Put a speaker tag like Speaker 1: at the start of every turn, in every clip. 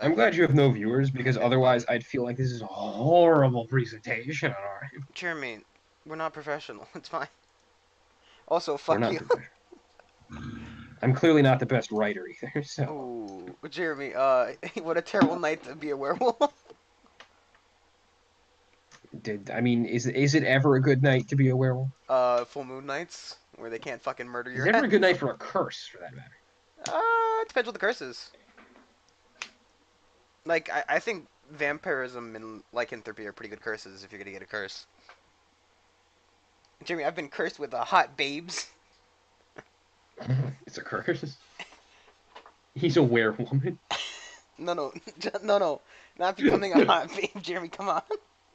Speaker 1: I'm glad you have no viewers, because otherwise I'd feel like this is a horrible presentation on our end.
Speaker 2: Jeremy, we're not professional. It's fine. Also,
Speaker 1: We're
Speaker 2: fuck
Speaker 1: not
Speaker 2: you.
Speaker 1: professional. I'm clearly not the best writer either, so...
Speaker 2: Ooh, Jeremy, what a terrible night to be a werewolf.
Speaker 1: I mean, is it ever a good night to be a werewolf?
Speaker 2: Full moon nights, where they can't fucking murder
Speaker 1: Is
Speaker 2: your
Speaker 1: it ever
Speaker 2: head.
Speaker 1: a good night for a curse, for that matter?
Speaker 2: It depends what the curse is. Like, I think vampirism and lycanthropy are pretty good curses if you're gonna get a curse. Jeremy, I've been cursed with hot babes.
Speaker 1: It's a curse? He's a werewoman?
Speaker 2: No, no. Not becoming a hot babe, Jeremy, come on.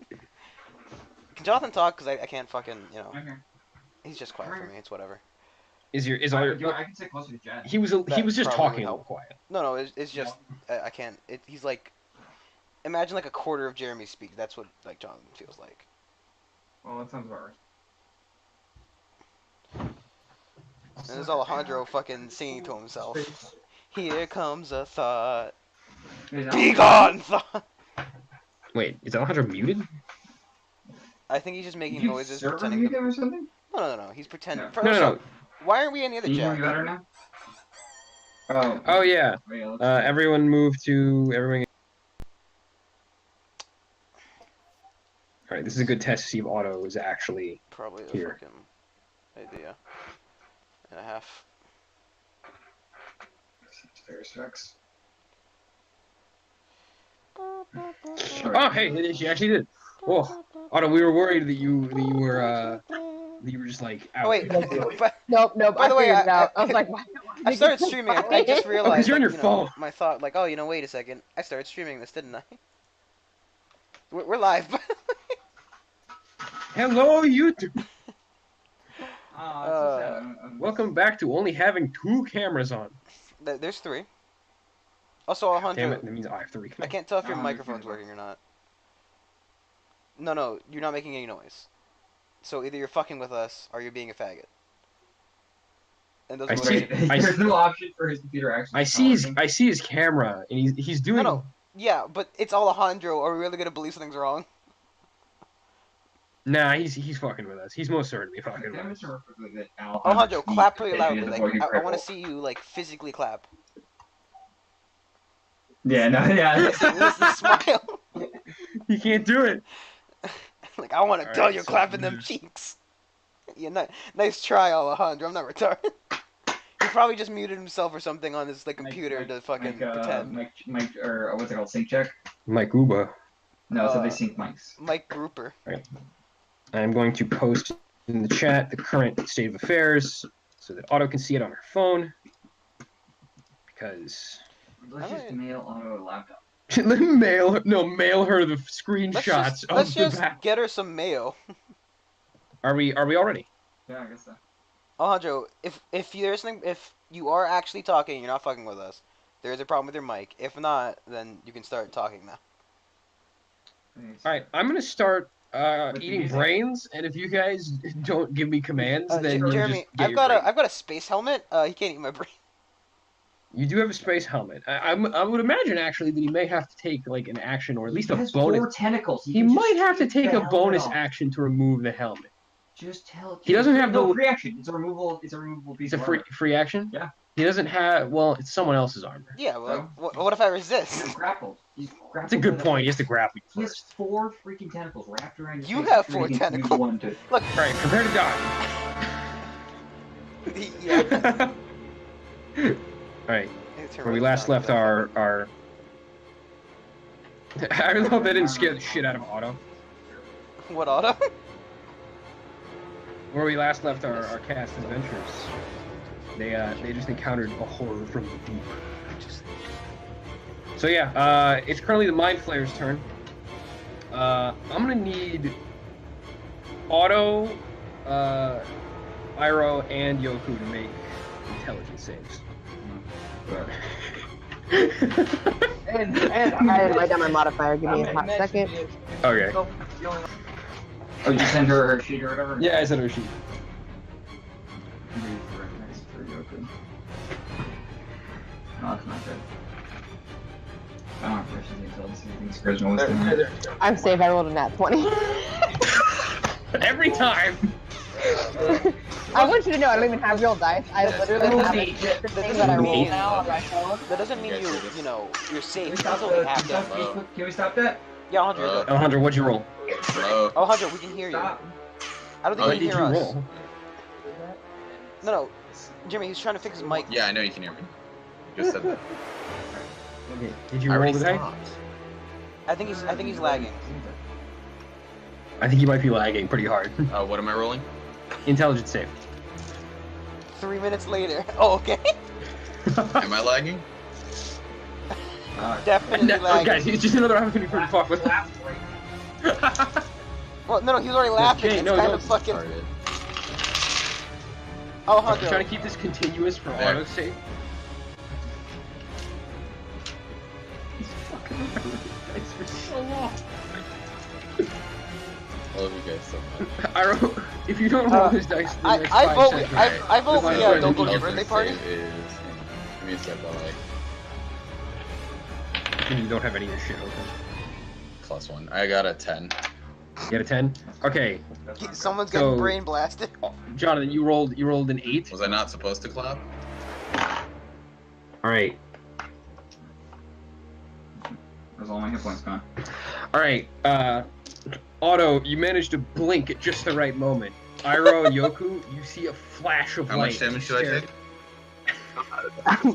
Speaker 2: Can Jonathan talk? Because I can't fucking,
Speaker 3: Okay.
Speaker 2: He's just quiet for me, it's whatever.
Speaker 3: I can sit closer to Jen.
Speaker 1: He was just talking a little quiet.
Speaker 2: No, it's just, I can't, he's like, imagine like a quarter of Jeremy's speak, that's what, like, Jonathan feels like.
Speaker 3: Well, that sounds about right.
Speaker 2: And there's Alejandro fucking singing to himself. Here comes a thought. Be gone, thought!
Speaker 1: Wait, is Alejandro muted?
Speaker 2: I think he's just making
Speaker 3: You
Speaker 2: noises
Speaker 3: server
Speaker 2: pretending
Speaker 3: muted or something?
Speaker 2: No, he's pretending.
Speaker 3: No.
Speaker 1: No.
Speaker 2: Why aren't we in the other
Speaker 3: Can you hear
Speaker 2: chat?
Speaker 3: me better now? Oh.
Speaker 1: Oh, yeah.
Speaker 3: Wait, let's see.
Speaker 1: Everyone move to... Everyone... Alright, this is a good test to see if Otto is actually...
Speaker 2: Probably a
Speaker 1: Here.
Speaker 2: fucking idea. And a half.
Speaker 3: There's Rex.
Speaker 1: Oh, hey, she actually did. Oh, Otto, we were worried that you were just like out.
Speaker 2: Oh wait, but
Speaker 4: Nope.
Speaker 2: By the way,
Speaker 4: figured it out. I was like, why?
Speaker 2: I started streaming. I just realized.
Speaker 1: because you're on
Speaker 2: like,
Speaker 1: your phone.
Speaker 2: My thought, like, oh, wait a second. I started streaming this, didn't I? We're live.
Speaker 1: Hello, YouTube.
Speaker 3: Oh,
Speaker 1: Welcome back to only having 2 cameras on.
Speaker 2: There's 3. Also,
Speaker 1: Damn
Speaker 2: Alejandro,
Speaker 1: it, that means I have 3.
Speaker 2: I can't tell if your
Speaker 3: Oh,
Speaker 2: microphone's
Speaker 3: okay.
Speaker 2: working or not. No, you're not making any noise. So either you're fucking with us or you're being a faggot. And those
Speaker 1: I
Speaker 2: are
Speaker 1: see-
Speaker 3: Wait, there's no option for his computer actually.
Speaker 1: I see his camera, and he's doing.
Speaker 2: No. Yeah, but it's Alejandro. Are we really gonna believe something's wrong?
Speaker 1: Nah, he's fucking with us. He's most certainly fucking with us.
Speaker 2: Alejandro, clap really loudly. Like, I want to see you like physically clap.
Speaker 3: Yeah, no, yeah.
Speaker 2: Listen, smile.
Speaker 1: He can't do it.
Speaker 2: Like, I want to
Speaker 1: All
Speaker 2: tell
Speaker 1: right,
Speaker 2: you
Speaker 1: so-
Speaker 2: clapping them cheeks. Yeah, nice try, Alejandro. I'm not retarded. He probably just muted himself or something on his computer to fucking pretend.
Speaker 3: Mike, or what's it called? Sync check?
Speaker 1: Mike Uba.
Speaker 3: No, so they sync mics.
Speaker 2: Mike Grouper.
Speaker 1: I'm going to post in the chat the current state of affairs so that Otto can see it on her phone. Because
Speaker 3: Let's just mail Otto a laptop.
Speaker 1: let me mail her the screenshots
Speaker 2: Let's
Speaker 1: of
Speaker 2: just
Speaker 1: the back.
Speaker 2: get her some mayo.
Speaker 1: Are we already?
Speaker 3: Yeah, I guess so.
Speaker 2: Alejandro, if you are actually talking, you're not fucking with us. There is a problem with your mic. If not, then you can start talking now.
Speaker 1: Alright, I'm gonna start
Speaker 3: With
Speaker 1: eating
Speaker 3: music?
Speaker 1: brains, and if you guys don't give me commands, then you'll
Speaker 2: Jeremy,
Speaker 1: just get
Speaker 2: I've
Speaker 1: your
Speaker 2: got
Speaker 1: brain.
Speaker 2: I've got a space helmet. He can't eat my brain.
Speaker 1: You do have a space helmet. I would imagine actually that he may have to take like an action or at least
Speaker 3: He
Speaker 1: a
Speaker 3: has
Speaker 1: bonus.
Speaker 3: 4 tentacles.
Speaker 1: He
Speaker 3: can
Speaker 1: might
Speaker 3: just
Speaker 1: have to
Speaker 3: take
Speaker 1: take
Speaker 3: the
Speaker 1: a
Speaker 3: helmet
Speaker 1: bonus
Speaker 3: off.
Speaker 1: action to remove the helmet.
Speaker 3: Just tell.
Speaker 1: He doesn't have
Speaker 3: no
Speaker 1: the-
Speaker 3: free action. It's a removable piece
Speaker 1: It's a
Speaker 3: of
Speaker 1: free action?
Speaker 3: Yeah.
Speaker 1: He doesn't have. Well, it's someone else's armor.
Speaker 2: Yeah, well,
Speaker 3: So?
Speaker 2: what if I
Speaker 3: armor.
Speaker 2: resist?
Speaker 3: He's grappled.
Speaker 1: That's a good point. He has to grapple
Speaker 3: He
Speaker 1: you
Speaker 3: has
Speaker 1: first.
Speaker 3: 4 freaking tentacles wrapped around his
Speaker 2: You
Speaker 3: face.
Speaker 2: have
Speaker 3: so
Speaker 2: 4
Speaker 3: he can use
Speaker 2: tentacles.
Speaker 3: one to-
Speaker 2: Look,
Speaker 1: All right, prepare to die.
Speaker 2: yeah.
Speaker 1: All right, where we last left our. I don't know if that didn't scare the shit out of Otto.
Speaker 2: What auto?
Speaker 1: Where we last left our cast adventures, they just encountered a horror from the deep. So yeah, it's currently the Mind Flayer's turn. I'm gonna need Otto, Iroh, and Yoku to make intelligence saves.
Speaker 4: And I write down my modifier. Give me a hot second.
Speaker 1: Okay.
Speaker 3: Oh, you send her sheet or whatever?
Speaker 1: Yeah, I said her sheet.
Speaker 3: No, it's not good. refreshes the intelligence saving scores always down.
Speaker 4: I'm safe. I rolled a nat 20.
Speaker 1: Every time.
Speaker 4: I want you to know I don't even have real dice. I literally have a thing that I roll
Speaker 1: Eight.
Speaker 4: now on my phone.
Speaker 2: That doesn't mean you know, you're
Speaker 3: Can
Speaker 2: safe.
Speaker 3: we
Speaker 2: That's
Speaker 3: stop
Speaker 2: what we
Speaker 3: the-
Speaker 2: have to.
Speaker 3: Can we stop that?
Speaker 2: Yeah, Alejandro, you're good.
Speaker 1: Alejandro, what'd you roll?
Speaker 3: Hello.
Speaker 2: Alejandro, we can hear you.
Speaker 3: Stop.
Speaker 2: I don't think
Speaker 1: What
Speaker 2: you
Speaker 1: did
Speaker 2: can
Speaker 1: you
Speaker 2: hear us.
Speaker 1: roll?
Speaker 2: No, Jimmy, he's trying to fix his mic.
Speaker 5: Yeah, I know you can hear me. Just said that.
Speaker 1: Okay. Did you
Speaker 5: I
Speaker 1: roll
Speaker 5: already
Speaker 1: the dice?
Speaker 5: stopped.
Speaker 2: I think he's lagging.
Speaker 1: I think you might be lagging pretty hard.
Speaker 5: What am I rolling?
Speaker 1: Intelligence save.
Speaker 2: 3 minutes later. Oh, okay.
Speaker 5: Am I lagging?
Speaker 2: Definitely
Speaker 1: No,
Speaker 2: lagging.
Speaker 1: guys, it's just another opportunity for you to fuck with.
Speaker 2: Well, no, he was already laughing.
Speaker 1: Okay,
Speaker 2: It's
Speaker 1: no,
Speaker 2: kind
Speaker 1: no,
Speaker 2: of fucking.
Speaker 5: Started.
Speaker 1: I'm
Speaker 2: Alejandro.
Speaker 1: trying to keep this continuous for
Speaker 5: There.
Speaker 1: auto save. He's fucking remembering the dice for so long.
Speaker 5: I love you guys so much.
Speaker 1: I wrote, if you don't roll this dice for the next
Speaker 2: I
Speaker 1: 5
Speaker 2: vote.
Speaker 1: seconds,
Speaker 2: I vote.
Speaker 1: Divine
Speaker 2: Yeah,
Speaker 1: Sword
Speaker 2: don't go to your
Speaker 1: Intelligence
Speaker 2: birthday party.
Speaker 5: Save is. Give me a sec while I.
Speaker 1: you don't have any of your shit open.
Speaker 5: +1. I got a 10.
Speaker 1: You got a 10? Okay.
Speaker 2: Someone's getting
Speaker 1: So-
Speaker 2: brain blasted.
Speaker 1: Jonathan, you rolled an 8.
Speaker 5: Was I not supposed to clap?
Speaker 1: Alright.
Speaker 3: Where's all my hit points gone?
Speaker 1: Alright, Otto, you managed to blink at just the right moment. Iroh and Yoku, you see a flash of
Speaker 5: How
Speaker 1: light.
Speaker 5: much damage should I
Speaker 1: stare-
Speaker 5: take?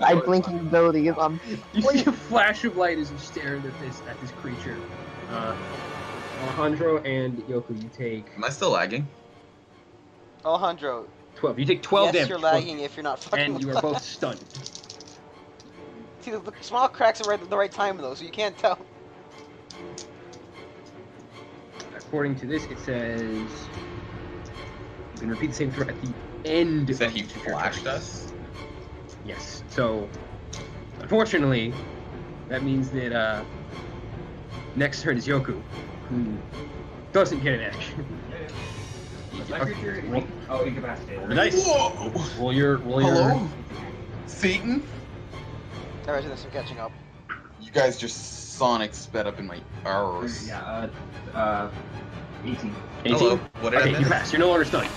Speaker 4: I blinking abilities.
Speaker 1: You see a flash of light as you stare at this creature. Alejandro and Yoku, you take
Speaker 5: Am I still lagging?
Speaker 2: Alejandro.
Speaker 1: 12. You take 12
Speaker 2: Yes,
Speaker 1: damage.
Speaker 2: you're lagging if you're not fucking.
Speaker 1: And you are both stunned.
Speaker 2: See, the small cracks are right at the right time though, so you can't tell.
Speaker 1: According to this, it says you can repeat the same throw at the end.
Speaker 5: Said
Speaker 1: of
Speaker 5: he
Speaker 1: each of your
Speaker 5: flashed
Speaker 1: turns.
Speaker 5: us?
Speaker 1: Yes. So, unfortunately, that means that next turn is Yoku, who doesn't get an action. Roll,
Speaker 3: Oh, incapacitated.
Speaker 1: nice.
Speaker 5: Whoa!
Speaker 1: Roll your.
Speaker 5: Hello? Satan?
Speaker 2: Alright, so there's some catching up.
Speaker 5: You guys just Sonic sped up in my arrows.
Speaker 3: Yeah, 18.
Speaker 1: 18.
Speaker 5: Hello. What did I
Speaker 1: Okay, you
Speaker 5: miss?
Speaker 1: pass. You're no longer stunned.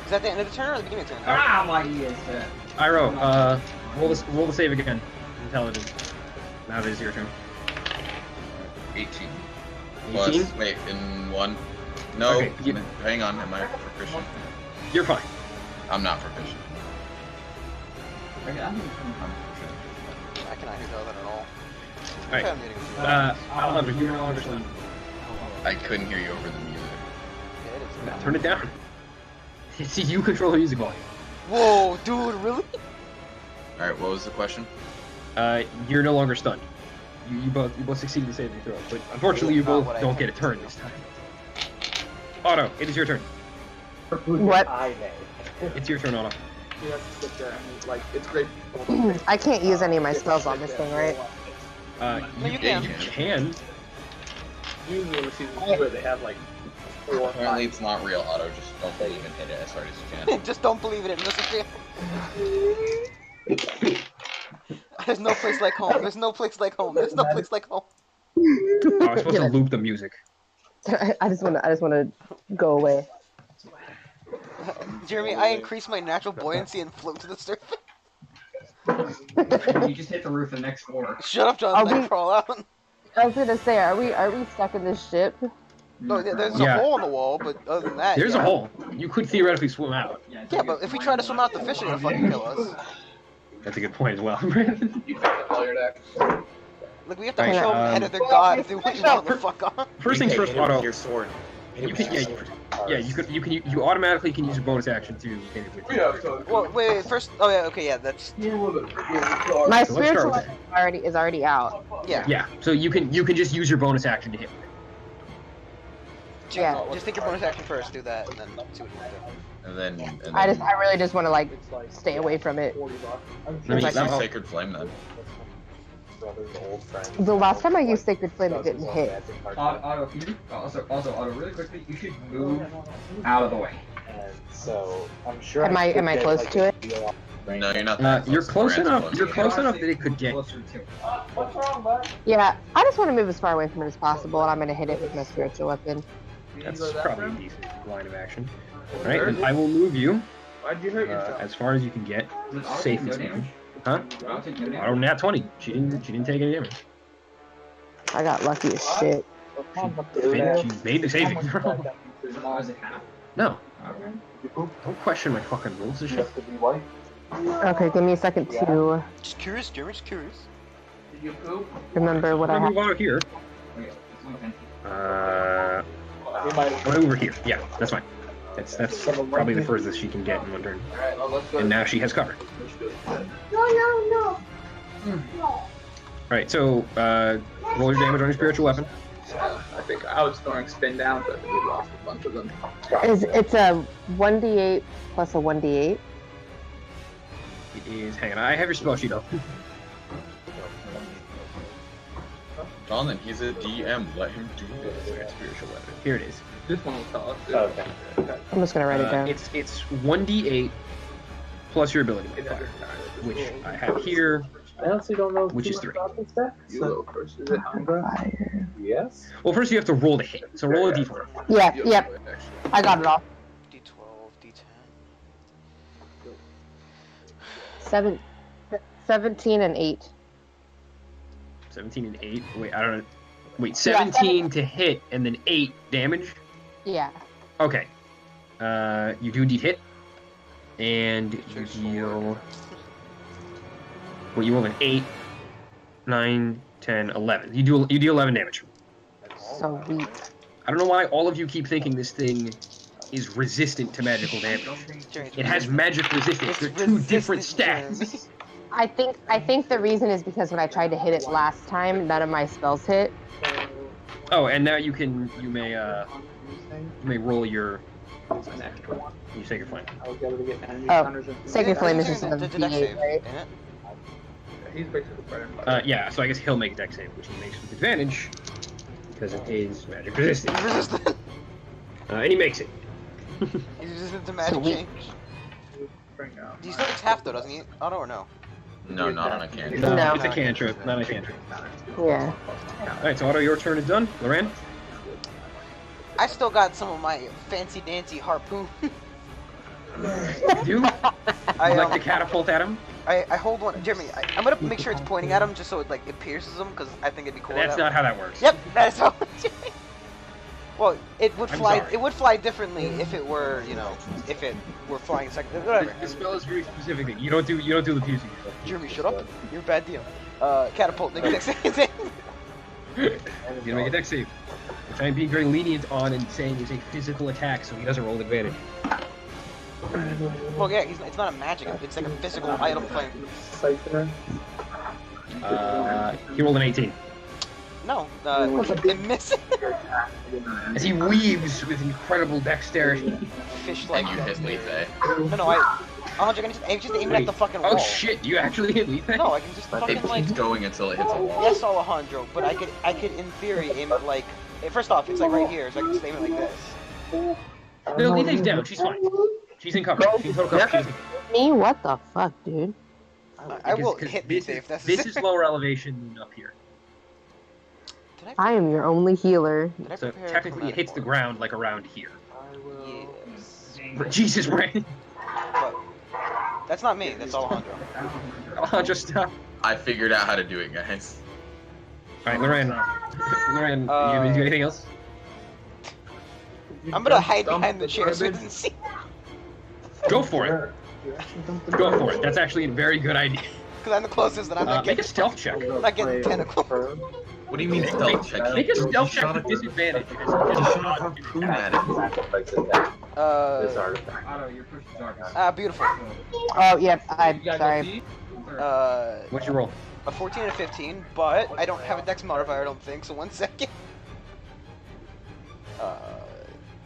Speaker 2: Is that the end of the turn or the beginning of the turn?
Speaker 3: Ah, my ears.
Speaker 1: Iroh, roll the save again. Intelligence. Now it is your turn.
Speaker 5: 18.
Speaker 1: 18.
Speaker 5: Plus, wait, in 1. No,
Speaker 1: Okay, you-
Speaker 5: hang on, am I proficient?
Speaker 1: You're fine.
Speaker 5: I'm not proficient.
Speaker 3: Okay, I'm proficient.
Speaker 2: I cannot hear that at all.
Speaker 1: Alright.
Speaker 2: Okay, I'm muting you.
Speaker 1: Alejandro, you're no longer stunned.
Speaker 5: I couldn't hear you over the music.
Speaker 2: Yeah, it is.
Speaker 1: Turn it down. See, you control the music volume.
Speaker 2: Whoa, dude, really?
Speaker 5: Alright, what was the question?
Speaker 1: You're no longer stunned. You both succeeded to save your throw, but unfortunately you
Speaker 2: Not
Speaker 1: both
Speaker 2: what I
Speaker 1: don't
Speaker 2: think.
Speaker 1: get a turn this time. Otto, it is your turn.
Speaker 4: What?
Speaker 1: It's your turn, Otto.
Speaker 6: You have to sit there and, like, it's great.
Speaker 4: I can't use any of my spells on this thing, right?
Speaker 2: No, you
Speaker 5: Yeah,
Speaker 2: can.
Speaker 5: you
Speaker 1: You can.
Speaker 6: Usually in season 2 they have, like, 4 or 5.
Speaker 5: Apparently it's not real, Otto. Just don't believe and hit it as hard as you can.
Speaker 2: Just don't believe it. There's no place like home. There's no place like home. There's no place like home.
Speaker 1: Oh, I was supposed to loop the music.
Speaker 4: I just want to go away.
Speaker 2: Jeremy, I increase my natural buoyancy and float to the surface.
Speaker 3: You just hit the roof the next floor.
Speaker 2: Shut up, Jonathan.
Speaker 4: Are
Speaker 2: I
Speaker 4: we-
Speaker 2: crawl out.
Speaker 4: I was gonna say, are we stuck in this ship?
Speaker 2: No, there's
Speaker 1: Yeah.
Speaker 2: a hole in the wall, but other than that,
Speaker 1: There's
Speaker 2: yeah.
Speaker 1: a hole. You could theoretically swim out.
Speaker 2: Yeah, but if we try to swim out, the fish are gonna fucking kill us.
Speaker 1: That's a good point as well, Brandon.
Speaker 5: You picked up all your decks?
Speaker 2: Like we have to
Speaker 1: Right,
Speaker 2: show them ahead of their god if they want to know the fuck off.
Speaker 1: First things first, Otto.
Speaker 6: Your sword.
Speaker 1: You can, you automatically can use a bonus action to hit it with.
Speaker 2: Well, wait, first. Oh yeah, okay, yeah, that's
Speaker 4: My
Speaker 1: So let's start
Speaker 4: spiritual
Speaker 1: with
Speaker 4: weapon is already out.
Speaker 2: yeah.
Speaker 1: Yeah, so you can just use your bonus action to hit.
Speaker 4: Yeah.
Speaker 2: Just take your bonus action first, do that, and then see what you want to do.
Speaker 5: And then
Speaker 4: I really just want to like stay away from it.
Speaker 1: Let me-
Speaker 5: use
Speaker 1: I'll-
Speaker 5: Sacred Flame then.
Speaker 4: The last time I used Sacred Flame, it didn't hit.
Speaker 3: Auto, can you also Auto, really quickly, you should move out of the way.
Speaker 6: So I'm sure.
Speaker 4: Am I close to it?
Speaker 5: No, you're not that
Speaker 1: You're
Speaker 5: close.
Speaker 1: close
Speaker 5: Loren's
Speaker 1: enough. You're close enough that it could get.
Speaker 3: Closer to.
Speaker 4: Yeah, I just want to move as far away from it as possible, and I'm gonna hit it with my spiritual weapon.
Speaker 1: That's probably a decent line of action. All right, then I will move you
Speaker 6: Why'd you hurt yourself?
Speaker 1: as far as you can get,
Speaker 3: Does Auto
Speaker 1: safe
Speaker 3: take no
Speaker 1: and
Speaker 3: damage?
Speaker 1: Huh?
Speaker 3: Does Auto take no damage?
Speaker 1: Auto nat 20. She didn't take any damage.
Speaker 4: I got lucky as shit.
Speaker 1: She made the saving throw.
Speaker 3: Oh, is it half?
Speaker 1: No,
Speaker 3: Okay.
Speaker 1: don't question my fucking rules and shit.
Speaker 4: Okay, give me a second to
Speaker 2: Just curious, Jeremy, just curious.
Speaker 3: Did you poop?
Speaker 4: remember what I
Speaker 1: I'm
Speaker 4: have.
Speaker 1: gonna move out here.
Speaker 3: Okay.
Speaker 1: Over here. Yeah, that's fine. That's probably the furthest she can get in one turn.
Speaker 3: Alright, well, let's go.
Speaker 1: And now she has cover.
Speaker 7: No.
Speaker 1: Alright, so roll your damage on your spiritual weapon.
Speaker 6: I think I was throwing spin down, but we lost a bunch of them.
Speaker 4: It's a 1d8 plus a 1d8.
Speaker 1: It is. Hang on, I have your spell sheet up.
Speaker 5: Jonathan, he's a DM. Let him do this.
Speaker 1: Spiritual weapon. Here it is.
Speaker 6: This one will tell us.
Speaker 7: Okay.
Speaker 4: I'm just gonna write it down.
Speaker 1: It's 1d8 plus your ability modifier, which I have here.
Speaker 7: I honestly don't know
Speaker 1: Which
Speaker 7: too
Speaker 1: is
Speaker 7: much
Speaker 1: 3.
Speaker 7: about this deck.
Speaker 6: You go first. Is it Umbra?
Speaker 4: Fire.
Speaker 7: Yes.
Speaker 1: Well, first you have to roll the hit. So roll a d4.
Speaker 4: Yeah, yep, I got it all.
Speaker 2: D12, D10.
Speaker 4: 17 and 8.
Speaker 1: 17 and 8. Wait, I don't know. Wait, 17 to hit and then 8 damage.
Speaker 4: Yeah.
Speaker 1: Okay. You do indeed hit, and you deal. Well, you roll an 8, 9, 10, 11. You deal 11 damage.
Speaker 4: So weak.
Speaker 1: I don't know why all of you keep thinking this thing is resistant to magical damage. It has magic resistance. They're two different stats.
Speaker 4: I think the reason is because when I tried to hit it last time, none of my spells hit.
Speaker 1: Oh, and now you may roll your. You take your flame.
Speaker 7: I was able to get enemy
Speaker 4: Oh,
Speaker 7: counters and
Speaker 4: Sacred Flame is just
Speaker 2: The
Speaker 4: a
Speaker 2: deck
Speaker 4: D8,
Speaker 2: save,
Speaker 4: right?
Speaker 2: ain't it?
Speaker 6: He's basically bread and butter.
Speaker 1: Yeah, so I guess he'll make a dex save, which he makes with advantage because it is magic resistant.
Speaker 2: He's resistant.
Speaker 1: And he makes it.
Speaker 2: He's resistant to magic
Speaker 4: Sweet.
Speaker 2: change.
Speaker 6: Bring out.
Speaker 2: He still takes half though, doesn't he? Auto or no?
Speaker 5: No, not on a cantrip.
Speaker 4: No.
Speaker 1: It's a cantrip, not a cantrip.
Speaker 4: Yeah.
Speaker 1: Alright, so Otto, your turn is done. Loran?
Speaker 2: I still got some of my fancy dancy harpoon.
Speaker 1: You?
Speaker 2: I,
Speaker 1: like to catapult at him?
Speaker 2: I hold one. Jeremy, I'm gonna make sure it's pointing at him just so it like it pierces him because I think it'd be cool.
Speaker 1: That's not how that works.
Speaker 2: Yep, that's how. Well, it would
Speaker 1: I'm
Speaker 2: fly.
Speaker 1: sorry.
Speaker 2: It would fly differently if it were, you know, if it were flying second. Whatever.
Speaker 1: The spell is very specific. You don't do the fusing.
Speaker 2: Jeremy, shut up. You're a bad deal. Catapult. Make it
Speaker 1: You're gonna make a dex save. Which I'm being very lenient on and saying is a physical attack, so he doesn't roll advantage.
Speaker 2: Well, yeah, it's not a magic. It's like a physical item thing.
Speaker 7: Cypher.
Speaker 1: He rolled an 18.
Speaker 2: No, it misses.
Speaker 1: As he weaves with incredible dexterity.
Speaker 2: Fish-like.
Speaker 5: And you hit Lethe.
Speaker 2: No, I just aim it at the fucking wall.
Speaker 1: Oh shit, you actually hit Lethe?
Speaker 2: No, I can just
Speaker 5: It
Speaker 2: fucking like.
Speaker 5: keeps going until it hits a wall.
Speaker 2: Yes, Alejandro, but I could in theory aim it like. First off, it's like right here, so I can just aim it like this.
Speaker 1: No, Lethe's down. She's fine. She's in cover. She's in total cover. She's in cover.
Speaker 4: Me? What the fuck, dude?
Speaker 2: I will
Speaker 1: Because
Speaker 2: hit
Speaker 1: this
Speaker 2: Lethe if
Speaker 1: is,
Speaker 2: that's.
Speaker 1: this is lower elevation than up here.
Speaker 2: Did
Speaker 4: I am your only healer.
Speaker 2: Did I
Speaker 1: So
Speaker 2: prepare
Speaker 1: technically it hits the
Speaker 2: chromatic
Speaker 1: ground like around here.
Speaker 2: orb? Yes.
Speaker 1: Jesus, Ray.
Speaker 2: What? That's not me. That's Alejandro.
Speaker 1: I'll just stop.
Speaker 5: I figured out how to do it, guys.
Speaker 1: Alright, Loran. Loran, you gonna do anything else?
Speaker 2: I'm gonna hide behind the chair so he doesn't see.
Speaker 1: Go for it. Go for it. That's actually a very good idea.
Speaker 2: Because I'm the closest, and I'm not
Speaker 1: Make a
Speaker 2: getting.
Speaker 1: stealth check.
Speaker 2: I'm not getting tentacles.
Speaker 5: What do you mean stealth check?
Speaker 1: Make a stealth check
Speaker 5: Shot
Speaker 1: with
Speaker 5: a-
Speaker 1: disadvantage.
Speaker 5: He shot a harpoon at it.
Speaker 7: This artifact.
Speaker 3: Auto, you're pushing Zargus.
Speaker 2: Beautiful.
Speaker 4: Oh, yep. I'm sorry.
Speaker 1: What'd you roll?
Speaker 2: A 14 and a 15, but I don't have a dex modifier, I don't think, so 1 second.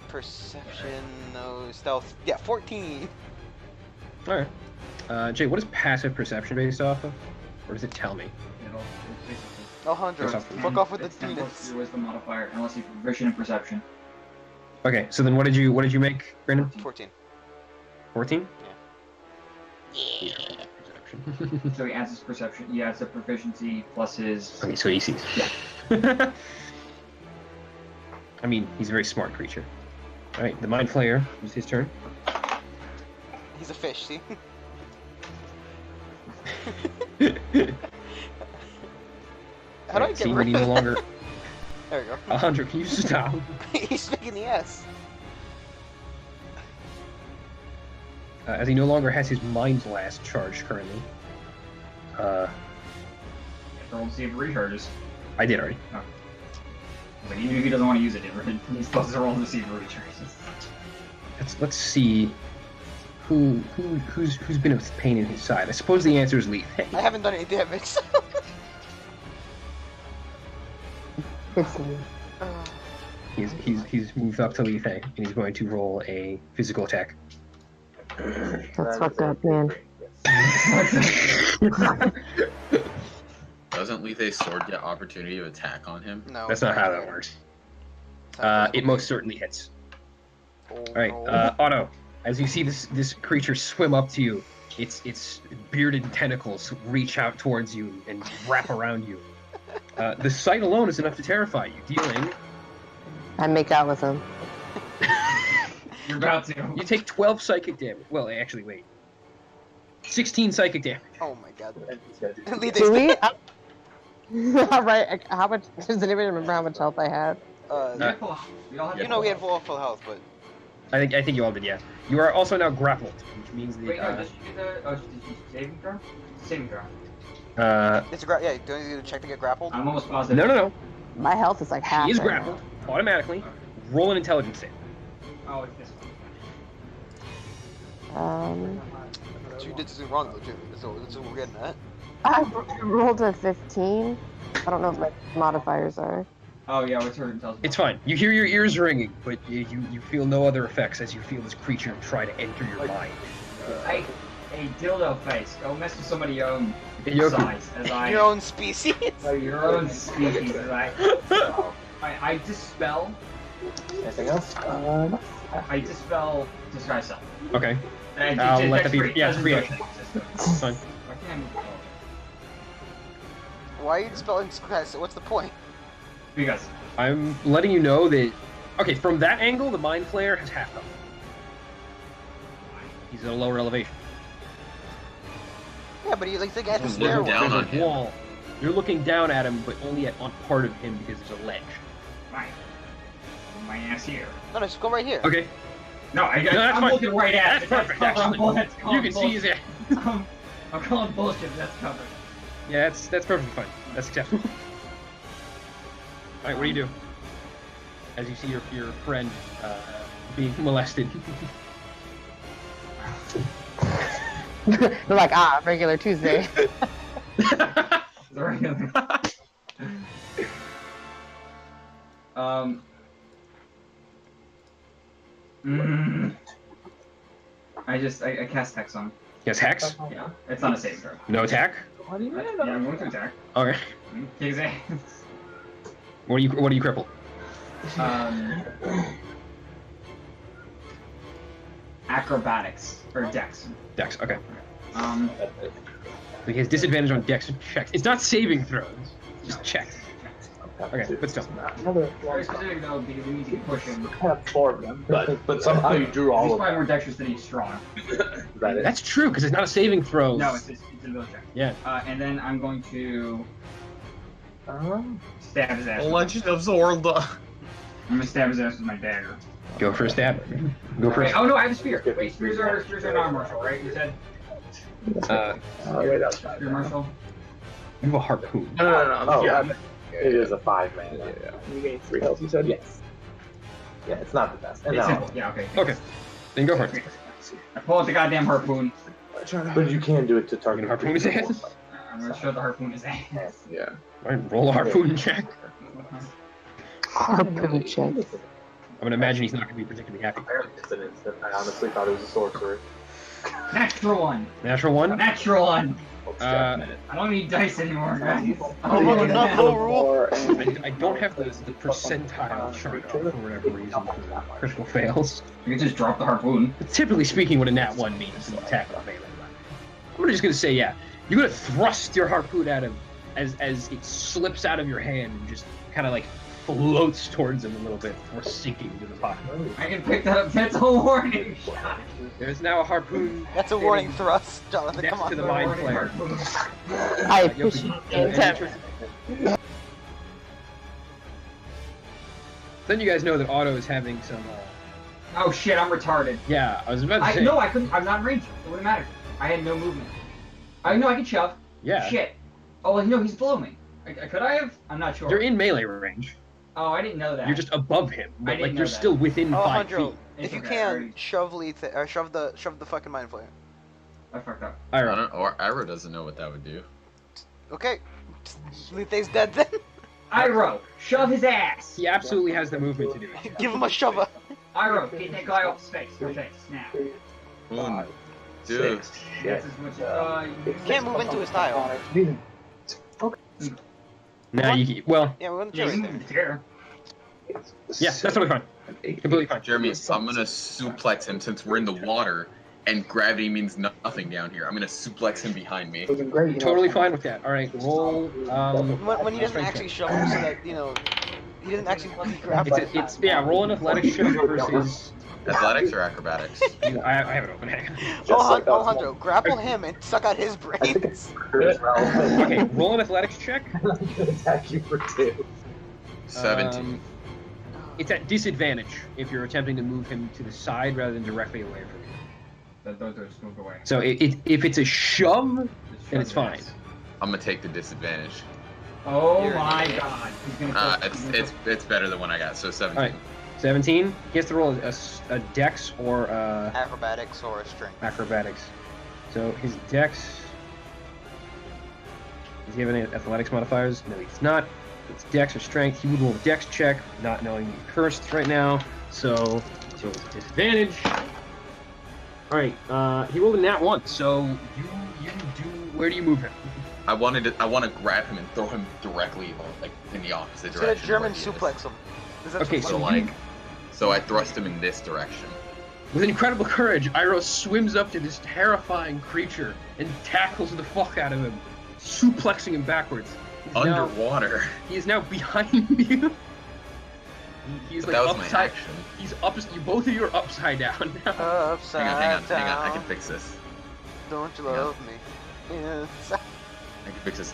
Speaker 2: Perception, no, stealth. Yeah, 14.
Speaker 1: Alright. Jay, what is passive perception based off of? Or does it tell me?
Speaker 3: It'll basically.
Speaker 2: Alejandro,
Speaker 1: That's
Speaker 2: fuck off with the
Speaker 3: It's 10 plus
Speaker 2: penis.
Speaker 3: your wisdom modifier, unless you have vision and perception.
Speaker 1: Okay, so then what did you make, Brandon?
Speaker 2: 14.
Speaker 1: 14? Perception.
Speaker 3: So he adds his perception. He adds the proficiency plus his.
Speaker 1: Okay, so he sees.
Speaker 3: Yeah.
Speaker 1: I mean, he's a very smart creature. Alright, the Mind Flayer, it's his turn.
Speaker 2: He's a fish, see? How do I get
Speaker 1: See,
Speaker 2: rid
Speaker 1: when he
Speaker 2: of
Speaker 1: no longer...
Speaker 2: There we go.
Speaker 1: Alejandro, can you stop?
Speaker 2: He's speaking the S.
Speaker 1: As he no longer has his Mind Blast charged currently.
Speaker 3: Roll to see if it recharges.
Speaker 1: I did already.
Speaker 3: But even if he doesn't want to use it, he's supposed to roll to see if it recharges.
Speaker 1: Let's see who's been a pain in his side. I suppose the answer is Leaf.
Speaker 2: I haven't done any damage.
Speaker 4: It's me.
Speaker 1: He's moved up to Lethe, and he's going to roll a physical attack.
Speaker 4: That's fucked up, man.
Speaker 5: Doesn't Lethe's sword get opportunity of attack on him?
Speaker 2: No.
Speaker 1: That's not how that works. It most certainly hits.
Speaker 2: Oh,
Speaker 1: Alright,
Speaker 2: no.
Speaker 1: Otto, as you see this creature swim up to you, its bearded tentacles reach out towards you and wrap around you. The sight alone is enough to terrify you, dealing...
Speaker 4: I make out with him.
Speaker 3: You're about to.
Speaker 1: You take 12 psychic damage. Well, actually, wait. 16 psychic damage.
Speaker 2: Oh my god.
Speaker 7: Leave
Speaker 4: Do we? Alright, how much? Does anybody remember how much health I had?
Speaker 3: We all have
Speaker 2: You know we had full health, but
Speaker 1: I think you all did, yeah. You are also now grappled, which means
Speaker 3: Wait, no,
Speaker 1: that...
Speaker 3: did you do the? Oh, did you saving throw? Saving throw.
Speaker 2: it's a yeah. Don't you need to check to get grappled?
Speaker 3: I'm almost positive.
Speaker 1: No.
Speaker 4: My health is like half.
Speaker 1: He is
Speaker 4: right
Speaker 1: grappled, automatically. Roll an intelligence save.
Speaker 3: Oh, it's this one.
Speaker 4: now.
Speaker 2: You did something wrong though, too. That's what we're getting at.
Speaker 4: I rolled a 15. I don't know what my modifiers are.
Speaker 3: Oh yeah, what's her intelligence?
Speaker 1: It's fine. You hear your ears ringing, but you feel no other effects as you feel this creature try to enter your mind.
Speaker 3: Hey, dildo face. Go mess with somebody your own
Speaker 1: Yoku.
Speaker 3: size. As I.
Speaker 2: Your own species.
Speaker 3: Your own species. As I dispel.
Speaker 7: Anything else?
Speaker 3: I dispel disguise self.
Speaker 1: Okay.
Speaker 3: And
Speaker 1: I'll let
Speaker 3: that's
Speaker 1: that be-
Speaker 3: free.
Speaker 1: yeah, it's
Speaker 3: Doesn't
Speaker 1: free
Speaker 3: do
Speaker 1: action.
Speaker 3: anything.
Speaker 1: It's fine.
Speaker 3: Why can't I move forward?
Speaker 2: Why are you spelling disguise? What's the point?
Speaker 3: Because
Speaker 1: I'm letting you know that... Okay, from that angle, the Mind Flayer has half health. He's at a lower elevation.
Speaker 2: Yeah, but you like at the
Speaker 5: Just
Speaker 2: stairwell.
Speaker 5: look down
Speaker 1: There's
Speaker 5: on
Speaker 1: a
Speaker 5: him.
Speaker 1: wall. You're looking down at him, but only on part of him because there's a ledge.
Speaker 3: fine. My ass here.
Speaker 2: No, just go right here.
Speaker 1: Okay,
Speaker 3: No,
Speaker 1: that's
Speaker 3: I'm
Speaker 1: fine.
Speaker 3: looking right at
Speaker 1: that's
Speaker 3: it.
Speaker 1: perfect,
Speaker 3: That's
Speaker 1: actually.
Speaker 3: calling
Speaker 1: You can see his...
Speaker 3: bullshit. I'm calling bullshit. That's covered.
Speaker 1: Yeah, that's perfectly fine. That's acceptable. Alright, what do you do? As you see your friend being molested.
Speaker 4: They're like, regular Tuesday.
Speaker 3: Sorry. I cast Hex on him.
Speaker 1: Yes, Hex?
Speaker 3: Yeah, it's not a saving throw.
Speaker 1: No attack?
Speaker 7: What do you mean?
Speaker 3: Yeah, I'm going to attack.
Speaker 1: Okay.
Speaker 3: Kick his ass.
Speaker 1: What are you crippled?
Speaker 3: Acrobatics or Dex.
Speaker 1: Dex, okay. He has disadvantage on Dex checks. It's not saving throws, just checks. Okay, but still.
Speaker 3: Very specific though, because we need to push him.
Speaker 7: I have 4 of them, but somehow you drew
Speaker 3: He's
Speaker 7: all of
Speaker 3: probably
Speaker 7: them.
Speaker 3: more dexterous than he's strong.
Speaker 7: Is that it?
Speaker 1: That's true, because it's not a saving throw.
Speaker 3: No, it's a ability check.
Speaker 1: Yeah.
Speaker 3: And then I'm going to stab his ass.
Speaker 5: Legend of Zorda.
Speaker 3: I'm gonna stab his ass with my dagger.
Speaker 1: Go for a stab. Go for
Speaker 3: Wait,
Speaker 1: a
Speaker 3: oh no, I have a spear. Wait, spears are non-martial, right? You said
Speaker 7: Wait, that's fine.
Speaker 3: spear martial.
Speaker 1: You have a harpoon.
Speaker 7: No. Oh, yeah. It is a 5 man. Yeah. You gain 3 health, you said? Yes. Yeah, it's not the best. And
Speaker 3: It's
Speaker 7: now-
Speaker 3: simple. Yeah, okay.
Speaker 1: Okay, then go for it.
Speaker 3: I pull out the goddamn harpoon.
Speaker 7: But you can do it to
Speaker 1: You're
Speaker 7: target.
Speaker 1: gonna harpoon his ass?
Speaker 3: I'm gonna show the harpoon his ass.
Speaker 7: Yeah.
Speaker 1: Alright, roll a harpoon check.
Speaker 4: Harpoon check.
Speaker 1: I'm gonna imagine he's not gonna be particularly happy.
Speaker 7: Apparently it's an instant. I honestly thought it was a sorcerer.
Speaker 3: Natural one.
Speaker 1: Natural one?
Speaker 3: Natural one.
Speaker 1: Uh,
Speaker 3: I don't need dice anymore, guys.
Speaker 2: Oh,
Speaker 3: look
Speaker 2: no,
Speaker 3: at
Speaker 2: no
Speaker 3: that.
Speaker 2: rule.
Speaker 1: I don't have the percentile chart up for whatever reason for critical fails.
Speaker 3: You can just drop the harpoon.
Speaker 1: Typically speaking, what a nat 1 means is an attack with melee. I'm just gonna say, yeah. You're gonna thrust your harpoon at him as it slips out of your hand and just kind of like floats towards him a little bit before sinking into the pocket.
Speaker 3: I can pick that up. That's a warning shot.
Speaker 1: There's now a harpoon.
Speaker 2: That's a warning thrust, Jonathan.
Speaker 1: Next
Speaker 2: Come
Speaker 1: to the
Speaker 2: on.
Speaker 1: mind flayer.
Speaker 4: I
Speaker 1: You have to-
Speaker 4: appreciate
Speaker 1: Then you guys know that Otto is having some.
Speaker 3: Oh shit, I'm retarded.
Speaker 1: Yeah, I was about to say.
Speaker 3: No, I couldn't. I'm not in range. It wouldn't matter. I had no movement. I know I can shove.
Speaker 1: Yeah.
Speaker 3: Shit. Oh, no, he's below me. Could I have? I'm not sure.
Speaker 1: You're in melee range.
Speaker 3: Oh, I didn't know that.
Speaker 1: You're just above him,
Speaker 3: I
Speaker 1: but
Speaker 3: didn't
Speaker 1: like
Speaker 3: know
Speaker 1: you're
Speaker 3: that.
Speaker 1: still within 5
Speaker 2: Alejandro,
Speaker 1: feet.
Speaker 2: if you
Speaker 3: Okay,
Speaker 2: can,
Speaker 3: already.
Speaker 2: shove the fucking mind flayer.
Speaker 3: I fucked up.
Speaker 5: I
Speaker 1: Alright.
Speaker 5: don't, or Ira doesn't know what that would do.
Speaker 2: Okay. Lethe's dead then.
Speaker 3: Iro, shove his ass.
Speaker 1: He absolutely has the movement to do it.
Speaker 2: Give him a shover.
Speaker 3: Iro, get that guy off space. Your face now.
Speaker 5: Boom. Dude.
Speaker 7: Six.
Speaker 3: That's as much.
Speaker 2: You can't move into his tile.
Speaker 1: Now you well,
Speaker 2: Yeah, we're on the
Speaker 3: Yeah,
Speaker 2: chair
Speaker 3: you
Speaker 2: right
Speaker 3: move
Speaker 2: there.
Speaker 3: the chair.
Speaker 1: yeah, that's totally fine. Completely fine.
Speaker 5: Jeremy, I'm gonna suplex him since we're in the water and gravity means nothing down here. I'm gonna suplex him behind me.
Speaker 1: Totally fine with that. All right, roll.
Speaker 2: When he doesn't
Speaker 1: strength
Speaker 2: actually
Speaker 1: check.
Speaker 2: shove him, so that, he doesn't actually grab him.
Speaker 1: It's roll an athletics check versus.
Speaker 5: Athletics or acrobatics?
Speaker 1: I have it open. Hang on.
Speaker 2: Alejandro, grapple him and suck out his brains.
Speaker 1: Okay, roll an athletics check.
Speaker 7: Attack you for 2.
Speaker 5: 17.
Speaker 1: It's at disadvantage if you're attempting to move him to the side rather than directly away from you.
Speaker 3: Those just move away.
Speaker 1: So if it's a shove, then it's fine.
Speaker 5: I'm gonna take the disadvantage.
Speaker 3: Oh
Speaker 2: You're
Speaker 3: my
Speaker 2: an idiot.
Speaker 3: god. He's gonna
Speaker 5: It's better than what I got. So 17.
Speaker 1: All right. 17. He has to roll a dex or
Speaker 2: Acrobatics or a strength.
Speaker 1: acrobatics. So his dex. Does he have any athletics modifiers? No, he does not. It's dex or strength. He would roll a dex check, not knowing he's cursed right now. So it's a disadvantage. All right. He rolled a nat 1. So you do. Where do you move him?
Speaker 5: I want to grab him and throw him directly like in the opposite
Speaker 2: He's gonna
Speaker 5: direction.
Speaker 2: German
Speaker 5: where he is.
Speaker 2: suplex him. Is that
Speaker 1: Okay,
Speaker 2: suplex?
Speaker 5: So I thrust him in this direction.
Speaker 1: With incredible courage, Iroh swims up to this terrifying creature and tackles the fuck out of him, suplexing him backwards.
Speaker 5: Underwater.
Speaker 1: He is now behind you. He's
Speaker 5: But
Speaker 1: like
Speaker 5: that was my
Speaker 1: upside.
Speaker 5: action.
Speaker 1: He's up. You both of you are upside down now.
Speaker 2: Upside
Speaker 5: Hang on.
Speaker 2: down.
Speaker 5: I can fix this.
Speaker 2: Don't you love me? Yes.
Speaker 5: I can fix this.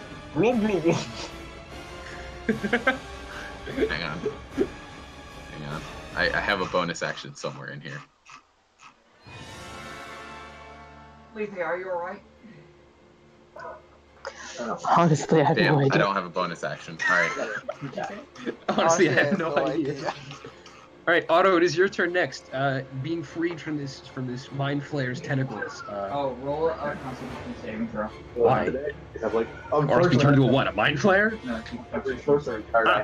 Speaker 5: Hang on. Hang on. I have a bonus action somewhere in here.
Speaker 3: Lethe, are you alright?
Speaker 4: Honestly, I have
Speaker 5: Damn,
Speaker 4: no
Speaker 5: I
Speaker 4: idea.
Speaker 5: don't have a bonus action. Alright.
Speaker 1: Honestly, I have no idea. All right, Otto, it is your turn next. Being freed from this mind flayer's tentacles.
Speaker 3: Oh, roll a Constitution saving throw.
Speaker 1: Why?
Speaker 7: Like,
Speaker 1: Or else be turned into a what? A mind flayer?
Speaker 3: No,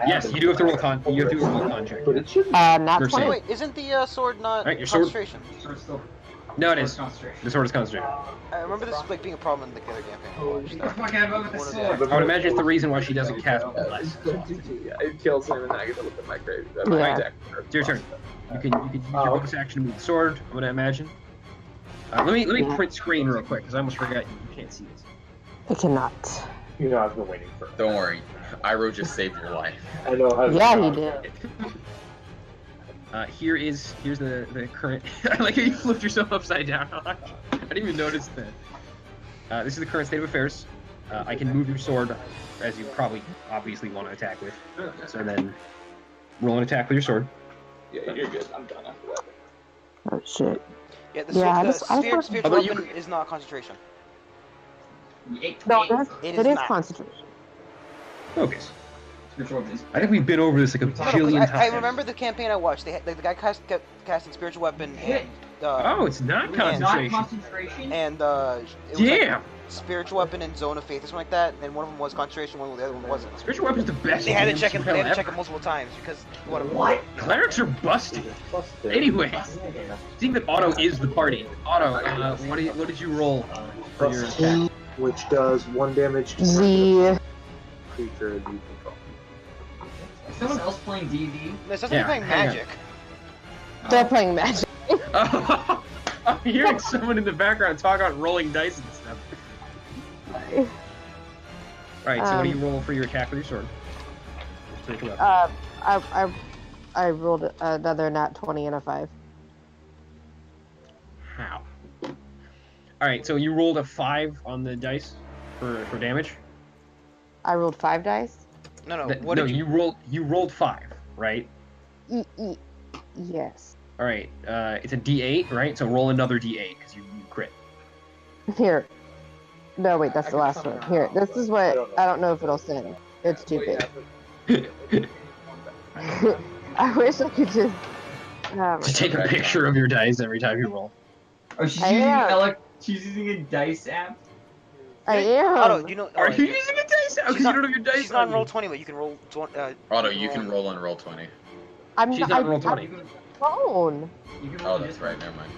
Speaker 1: Yes, you do have to roll a con. You have to roll a con check.
Speaker 7: But it should
Speaker 4: Not
Speaker 1: Mercy.
Speaker 4: 20.
Speaker 2: Wait, isn't the sword not
Speaker 1: Right, your sword-
Speaker 2: concentration?
Speaker 3: Sword still.
Speaker 1: No, it
Speaker 3: Sword
Speaker 1: is.
Speaker 3: concentration.
Speaker 1: The sword is concentrated.
Speaker 2: I remember this like being a problem in the other campaign. I watched.
Speaker 3: What the fuck happened with the
Speaker 2: One of
Speaker 3: sword?
Speaker 1: I would imagine it's the reason why she doesn't cast less.
Speaker 7: Yeah, it kills him, and then I get to look at my grave.
Speaker 4: Yeah.
Speaker 1: It's your turn. You can use your bonus action to move the sword. I would imagine. Let me print screen real quick because I almost forgot you can't see this.
Speaker 4: I cannot.
Speaker 7: You know, I've been waiting for.
Speaker 5: Don't worry. Iroh just saved your life.
Speaker 7: I know.
Speaker 4: Yeah, he did.
Speaker 1: Here's the current. I like how you flipped yourself upside down. I didn't even notice that. This is the current state of affairs. I can move your sword, as you probably obviously want to attack with. So then, roll an attack with your sword.
Speaker 7: Yeah, you're good. I'm done after that.
Speaker 4: Oh shit.
Speaker 2: Yeah, the,
Speaker 4: Yeah, I
Speaker 2: the
Speaker 4: just- I
Speaker 2: spiritual
Speaker 4: thought-
Speaker 1: Although you
Speaker 2: weapon is not concentration.
Speaker 4: No, it
Speaker 2: It
Speaker 4: is
Speaker 2: is not.
Speaker 4: concentration.
Speaker 1: Focus.
Speaker 3: Spiritual weapons.
Speaker 1: I think we've been over this like a
Speaker 2: No, no, 'cause
Speaker 1: jillion
Speaker 2: I
Speaker 1: times.
Speaker 2: remember the campaign I watched. They had, the guy kept casting spiritual weapon and
Speaker 1: Oh, it's not
Speaker 2: And-
Speaker 3: Not
Speaker 1: concentration.
Speaker 3: concentration.
Speaker 2: it was like
Speaker 1: Damn!
Speaker 2: spiritual weapon and zone of faith or something like that. And one of them was concentration, the other one wasn't.
Speaker 1: Spiritual weapon's the best.
Speaker 2: They had to
Speaker 1: damn
Speaker 2: check it.
Speaker 1: spell
Speaker 2: They had to check
Speaker 1: ever.
Speaker 2: it multiple times because one of them.
Speaker 3: What?
Speaker 1: Clerics are busted. Anyways, seeing that Otto is the party. Otto, what did you roll for your attack?
Speaker 7: Which does 1 damage to
Speaker 4: The
Speaker 7: creature you control.
Speaker 3: Is someone else playing D&D?
Speaker 2: There's something
Speaker 1: Yeah,
Speaker 2: playing
Speaker 1: hang on.
Speaker 2: magic.
Speaker 4: they're playing Magic.
Speaker 1: I'm hearing someone in the background talk about rolling dice and stuff. All right. So what do you roll for your attack with your sword? Just take it up.
Speaker 4: I rolled another nat 20 and a 5.
Speaker 1: How? All right. So you rolled a 5 on the dice for damage.
Speaker 4: I rolled 5 dice.
Speaker 2: No,
Speaker 1: No, you rolled 5, right?
Speaker 4: Yes.
Speaker 1: All right. It's a D8, right? So roll another D8 because you crit.
Speaker 4: Here. No, wait, that's the last one. Here, this is what I don't know if it'll send. It's too big. I wish I could just.
Speaker 1: Just take a picture of your dice every time you roll.
Speaker 3: Oh, she's
Speaker 4: I
Speaker 3: using
Speaker 4: am.
Speaker 3: she's using a dice app.
Speaker 4: I am.
Speaker 2: Otto, you know.
Speaker 1: Are you using a dice? Oh, 'cause you don't have your dice.
Speaker 2: She's not
Speaker 1: on
Speaker 2: in roll
Speaker 1: you.
Speaker 2: 20, but you can roll.
Speaker 5: Otto, you can roll on roll 20.
Speaker 4: I'm
Speaker 1: She's not in roll 20.
Speaker 4: phone.
Speaker 3: You can
Speaker 5: Oh,
Speaker 3: roll
Speaker 5: that's
Speaker 3: Discord.
Speaker 5: right. Never mind.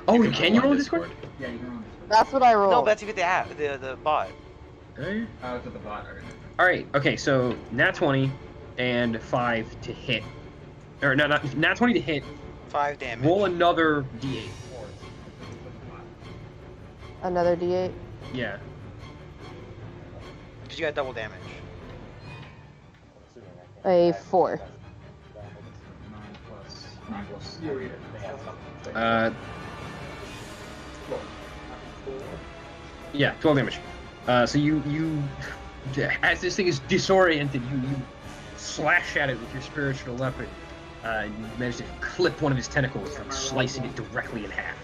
Speaker 1: Oh,
Speaker 5: You
Speaker 1: can you roll
Speaker 5: on
Speaker 1: Discord?
Speaker 3: Yeah, you can roll Discord.
Speaker 4: That's what I rolled.
Speaker 2: No, but that's to get the app, the bot.
Speaker 1: Okay.
Speaker 3: Oh, it's at the bot. Okay.
Speaker 1: All right. Okay. So nat 20 and 5 to hit, or no, not nat 20 to hit.
Speaker 2: 5 damage.
Speaker 1: Roll another D8.
Speaker 4: Another D8.
Speaker 1: Yeah.
Speaker 2: Because you got double damage.
Speaker 4: A 4.
Speaker 3: 9 plus.
Speaker 1: Yeah, 12 damage. So you, as this thing is disoriented, you slash at it with your spiritual weapon. You manage to clip one of his tentacles, like slicing it directly in half.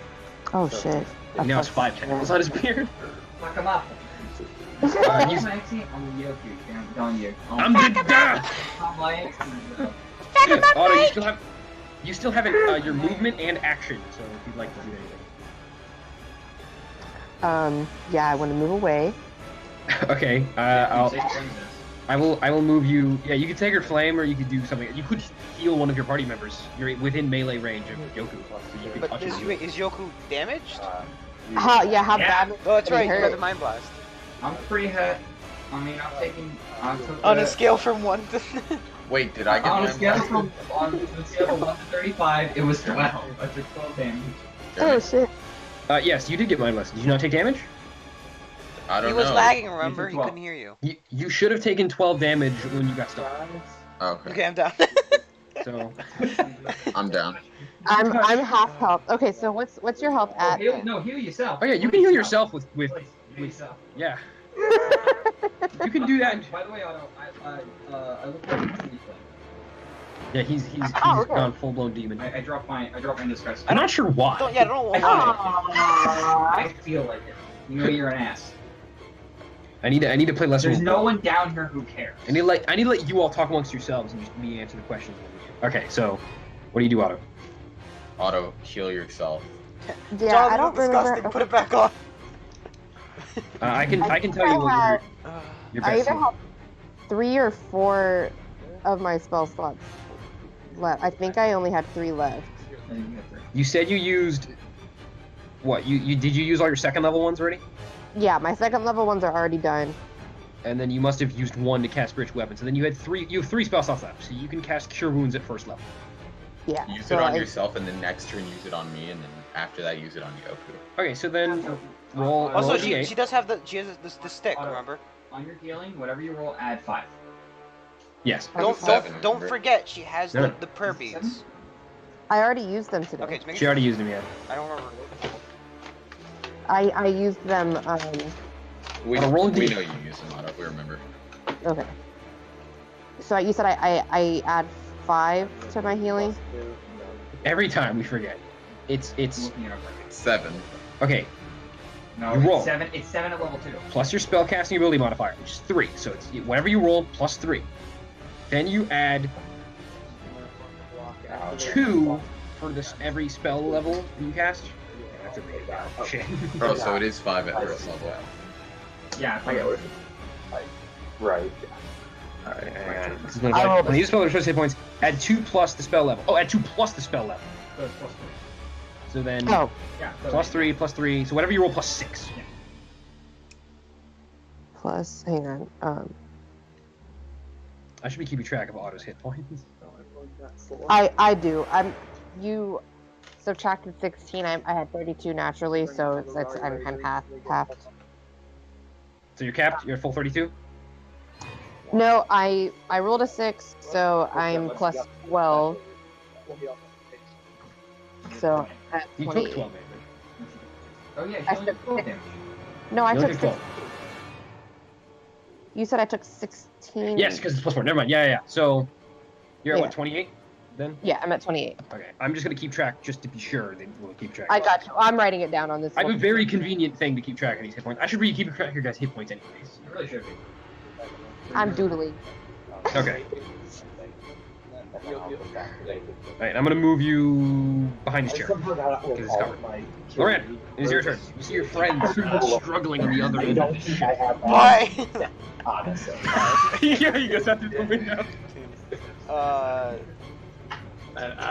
Speaker 4: Oh shit.
Speaker 1: And now it's 5 tentacles on his beard.
Speaker 3: Fuck him up.
Speaker 1: You-
Speaker 3: I'm Yoku. I'm telling you.
Speaker 1: I'm the death.
Speaker 3: Tom Lights.
Speaker 1: Otto, you still have your movement and action. So if you'd like to do anything.
Speaker 4: Yeah, I want to move away.
Speaker 1: Okay. I will move you. Yeah, you could take her flame, or you could do something. You could heal one of your party members. You're within melee range of Yoku, so you could
Speaker 2: But
Speaker 1: touch him.
Speaker 2: is Yoku damaged?
Speaker 4: How
Speaker 3: Yeah.
Speaker 4: bad?
Speaker 2: Oh, that's right. You
Speaker 4: hurt?
Speaker 2: got the mind blast.
Speaker 3: I'm pretty hurt. I mean, I'm taking.
Speaker 2: On a scale from 1 to.
Speaker 5: Wait, did I get
Speaker 3: on a
Speaker 5: mine
Speaker 3: scale
Speaker 5: blasted?
Speaker 3: from 1 to 35, it was 12. I took 12 damage.
Speaker 4: Oh shit.
Speaker 1: Yes, you did get mind blast. Did you not take damage?
Speaker 5: I don't
Speaker 2: He was
Speaker 5: know.
Speaker 2: lagging, remember?
Speaker 3: took
Speaker 2: He
Speaker 3: 12.
Speaker 2: couldn't hear you.
Speaker 1: You should have taken 12 damage when you got stuck.
Speaker 5: Oh, okay.
Speaker 2: Okay, I'm down.
Speaker 1: So
Speaker 5: I'm down.
Speaker 4: I'm half health. Okay, so what's your health at?
Speaker 3: Heal yourself.
Speaker 1: oh yeah, you can heal yourself with
Speaker 3: Please, heal yourself.
Speaker 1: yeah. You can do that.
Speaker 3: By the way, Otto, I look like a tree.
Speaker 1: Yeah, he's
Speaker 4: Oh, okay.
Speaker 1: gone full blown demon.
Speaker 3: I dropped my discuss.
Speaker 1: I'm not sure why.
Speaker 2: Don't know why.
Speaker 3: I feel like it. You know you're an ass.
Speaker 1: I need to play less.
Speaker 3: There's
Speaker 1: rule.
Speaker 3: no one down here who cares.
Speaker 1: I need to let you all talk amongst yourselves and just me answer the questions. Okay, so what do you do, Otto?
Speaker 5: Otto, heal yourself.
Speaker 4: Yeah,
Speaker 2: Jonathan,
Speaker 4: I don't
Speaker 2: disgusting.
Speaker 4: remember.
Speaker 2: Put it back on.
Speaker 1: I can tell you what your
Speaker 4: I
Speaker 1: best.
Speaker 4: either have 3 or 4 of my spell slots left. I think I only had 3 left.
Speaker 1: You said you used what? You did you use all your second level ones already?
Speaker 4: Yeah, my second level ones are already done.
Speaker 1: And then you must have used 1 to cast spiritual weapons. And then you had 3. You have 3 spell slots left, so you can cast cure wounds at first level.
Speaker 4: Yeah.
Speaker 5: Use
Speaker 4: so
Speaker 5: it on
Speaker 4: I-
Speaker 5: yourself, and then next turn use it on me, and then after that use it on Yoku.
Speaker 1: Okay, so then roll
Speaker 2: Also,
Speaker 1: a
Speaker 2: she
Speaker 1: d8.
Speaker 2: does have the the stick. Remember?
Speaker 3: On your healing, whatever you roll, add 5.
Speaker 1: Yes.
Speaker 4: I have
Speaker 2: Don't
Speaker 5: 7,
Speaker 2: don't
Speaker 5: remember?
Speaker 2: forget she has
Speaker 1: No.
Speaker 2: the prayer beads.
Speaker 4: I already used them today.
Speaker 2: Okay, just make
Speaker 1: She already used them, yeah.
Speaker 2: I don't remember.
Speaker 4: I used them.
Speaker 5: We
Speaker 1: roll a
Speaker 5: we
Speaker 1: D.
Speaker 5: know you use them, Otto. We remember.
Speaker 4: Okay. So you said I add 5 to my healing.
Speaker 1: Every time we forget. It's
Speaker 3: Looking it up right
Speaker 5: 7.
Speaker 1: okay.
Speaker 3: now.
Speaker 1: You
Speaker 3: No,
Speaker 1: roll.
Speaker 3: it's 7. It's 7 at level 2.
Speaker 1: Plus your spellcasting ability modifier, which is 3. So it's whatever you roll plus 3. Then you add 2 for this every spell level you cast. That's a big shit.
Speaker 5: Oh, so it is 5 at first level.
Speaker 3: Yeah,
Speaker 7: I get what Right.
Speaker 1: Alright, hang on. This is when you spell first hit points, add 2 plus the spell level. Oh, add 2 plus the spell level.
Speaker 3: So it's plus 3.
Speaker 1: So then
Speaker 4: Oh,
Speaker 3: Yeah. So
Speaker 1: plus 3. So whatever you roll plus 6.
Speaker 4: plus. Hang on.
Speaker 1: I should be keeping track of Otto's hit points.
Speaker 4: I do. You subtracted 16. I had 32 naturally, so I'm half.
Speaker 1: So you're capped. You're at full 32.
Speaker 4: No, I rolled a 6, so I'm plus 12. So at
Speaker 1: You
Speaker 4: 28.
Speaker 1: took 12 damage.
Speaker 3: Oh yeah,
Speaker 4: I
Speaker 3: she only
Speaker 4: said
Speaker 3: took 12 damage.
Speaker 4: No, I
Speaker 1: You only
Speaker 4: took
Speaker 1: took
Speaker 4: 16.
Speaker 1: 12.
Speaker 4: You said I took 16.
Speaker 1: Yes, because it's plus 4. Never mind. Yeah. So you're at
Speaker 4: Yeah.
Speaker 1: what, 28 then?
Speaker 4: Yeah, I'm at 28.
Speaker 1: Okay. I'm just gonna keep track just to be sure that we'll keep track.
Speaker 4: I got you. I'm writing it down on this
Speaker 1: I have a
Speaker 4: one.
Speaker 1: very convenient thing to keep track of these hit points. I should really keep track of your guys' hit points anyways.
Speaker 3: You really should be.
Speaker 4: I'm doodling.
Speaker 1: Okay. Alright, I'm gonna move you behind his chair. Because it's covered. Loran, it is your turn. You see your friends struggling on the other end of this ship.
Speaker 2: Why?
Speaker 7: Honestly.
Speaker 1: Yeah, you guys have to the window.
Speaker 7: I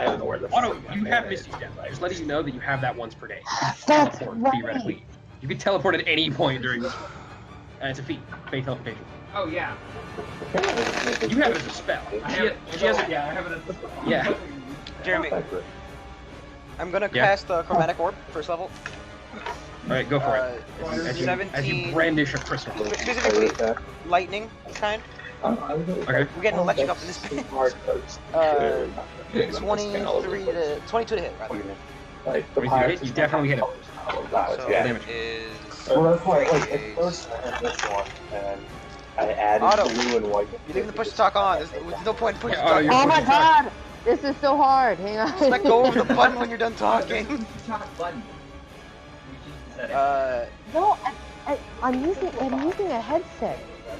Speaker 7: don't know where the
Speaker 1: Otto,
Speaker 7: fuck
Speaker 1: you
Speaker 7: my
Speaker 1: have
Speaker 7: man
Speaker 1: Misty
Speaker 7: is.
Speaker 1: Step. Just letting you know that you have that once per day.
Speaker 4: That's
Speaker 1: Teleport,
Speaker 4: right.
Speaker 1: theoretically. You can teleport at any point during this one. It's a feat. Fake teleportation.
Speaker 3: Oh yeah.
Speaker 1: You have it as a spell.
Speaker 3: I
Speaker 1: She
Speaker 3: have,
Speaker 1: she has it.
Speaker 3: yeah, I have it as
Speaker 1: Yeah.
Speaker 2: Jeremy, I'm gonna
Speaker 1: Yeah.
Speaker 2: cast the Chromatic Orb, first level.
Speaker 1: Alright, go for it. As you
Speaker 2: 17.
Speaker 1: brandish a crystal.
Speaker 2: Specifically, lightning kind.
Speaker 1: Okay.
Speaker 2: We're getting electric up in this bitch. 22 to hit, rather.
Speaker 7: Like,
Speaker 1: 22 to hit, you definitely hit him.
Speaker 2: So
Speaker 7: yeah.
Speaker 1: damage.
Speaker 2: it is.
Speaker 7: Well, that's why, like, at first I had this one, and I added
Speaker 2: Auto.
Speaker 7: blue and white.
Speaker 2: You're leaving the push to talk on. There's no point in pushing
Speaker 1: Yeah,
Speaker 2: talk.
Speaker 1: you're
Speaker 4: Oh my
Speaker 1: pushing back.
Speaker 4: god! This is so hard. Hang on.
Speaker 2: Just let go of the button when you're done talking.
Speaker 3: Talk button. You just said it.
Speaker 4: No, I'm using a headset.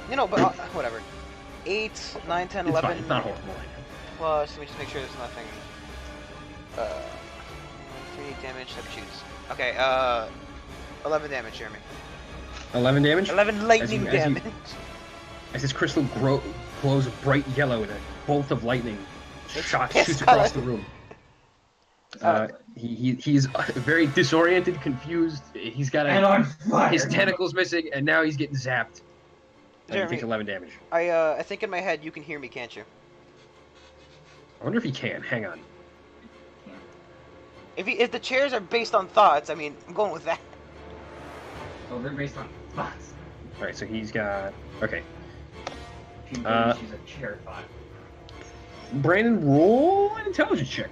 Speaker 2: You know, but whatever. 8, 9, 10,
Speaker 1: It's
Speaker 2: 11.
Speaker 1: fine. It's not horrible.
Speaker 2: Plus, let me just make sure there's nothing. 3 damage, 7 shoots. Okay, 11 damage, Jeremy.
Speaker 1: 11 damage?
Speaker 2: 11 lightning
Speaker 1: as you-
Speaker 2: damage.
Speaker 1: As this crystal glows bright yellow and a bolt of lightning shoots
Speaker 2: piss
Speaker 1: across
Speaker 2: color.
Speaker 1: the room. He's very disoriented, confused. He's got
Speaker 3: And on fire.
Speaker 1: his tentacles missing, and now he's getting zapped. And he
Speaker 2: Jeremy.
Speaker 1: takes 11 damage.
Speaker 2: I think in my head you can hear me, can't you?
Speaker 1: I wonder if he can. Hang on.
Speaker 2: If the chairs are based on thoughts, I mean, I'm going with that.
Speaker 3: Oh, they're based on thoughts.
Speaker 1: All right, so he's got. Okay,
Speaker 3: She's
Speaker 1: Uh,
Speaker 3: a chair thought.
Speaker 1: Brandon, roll an intelligence check.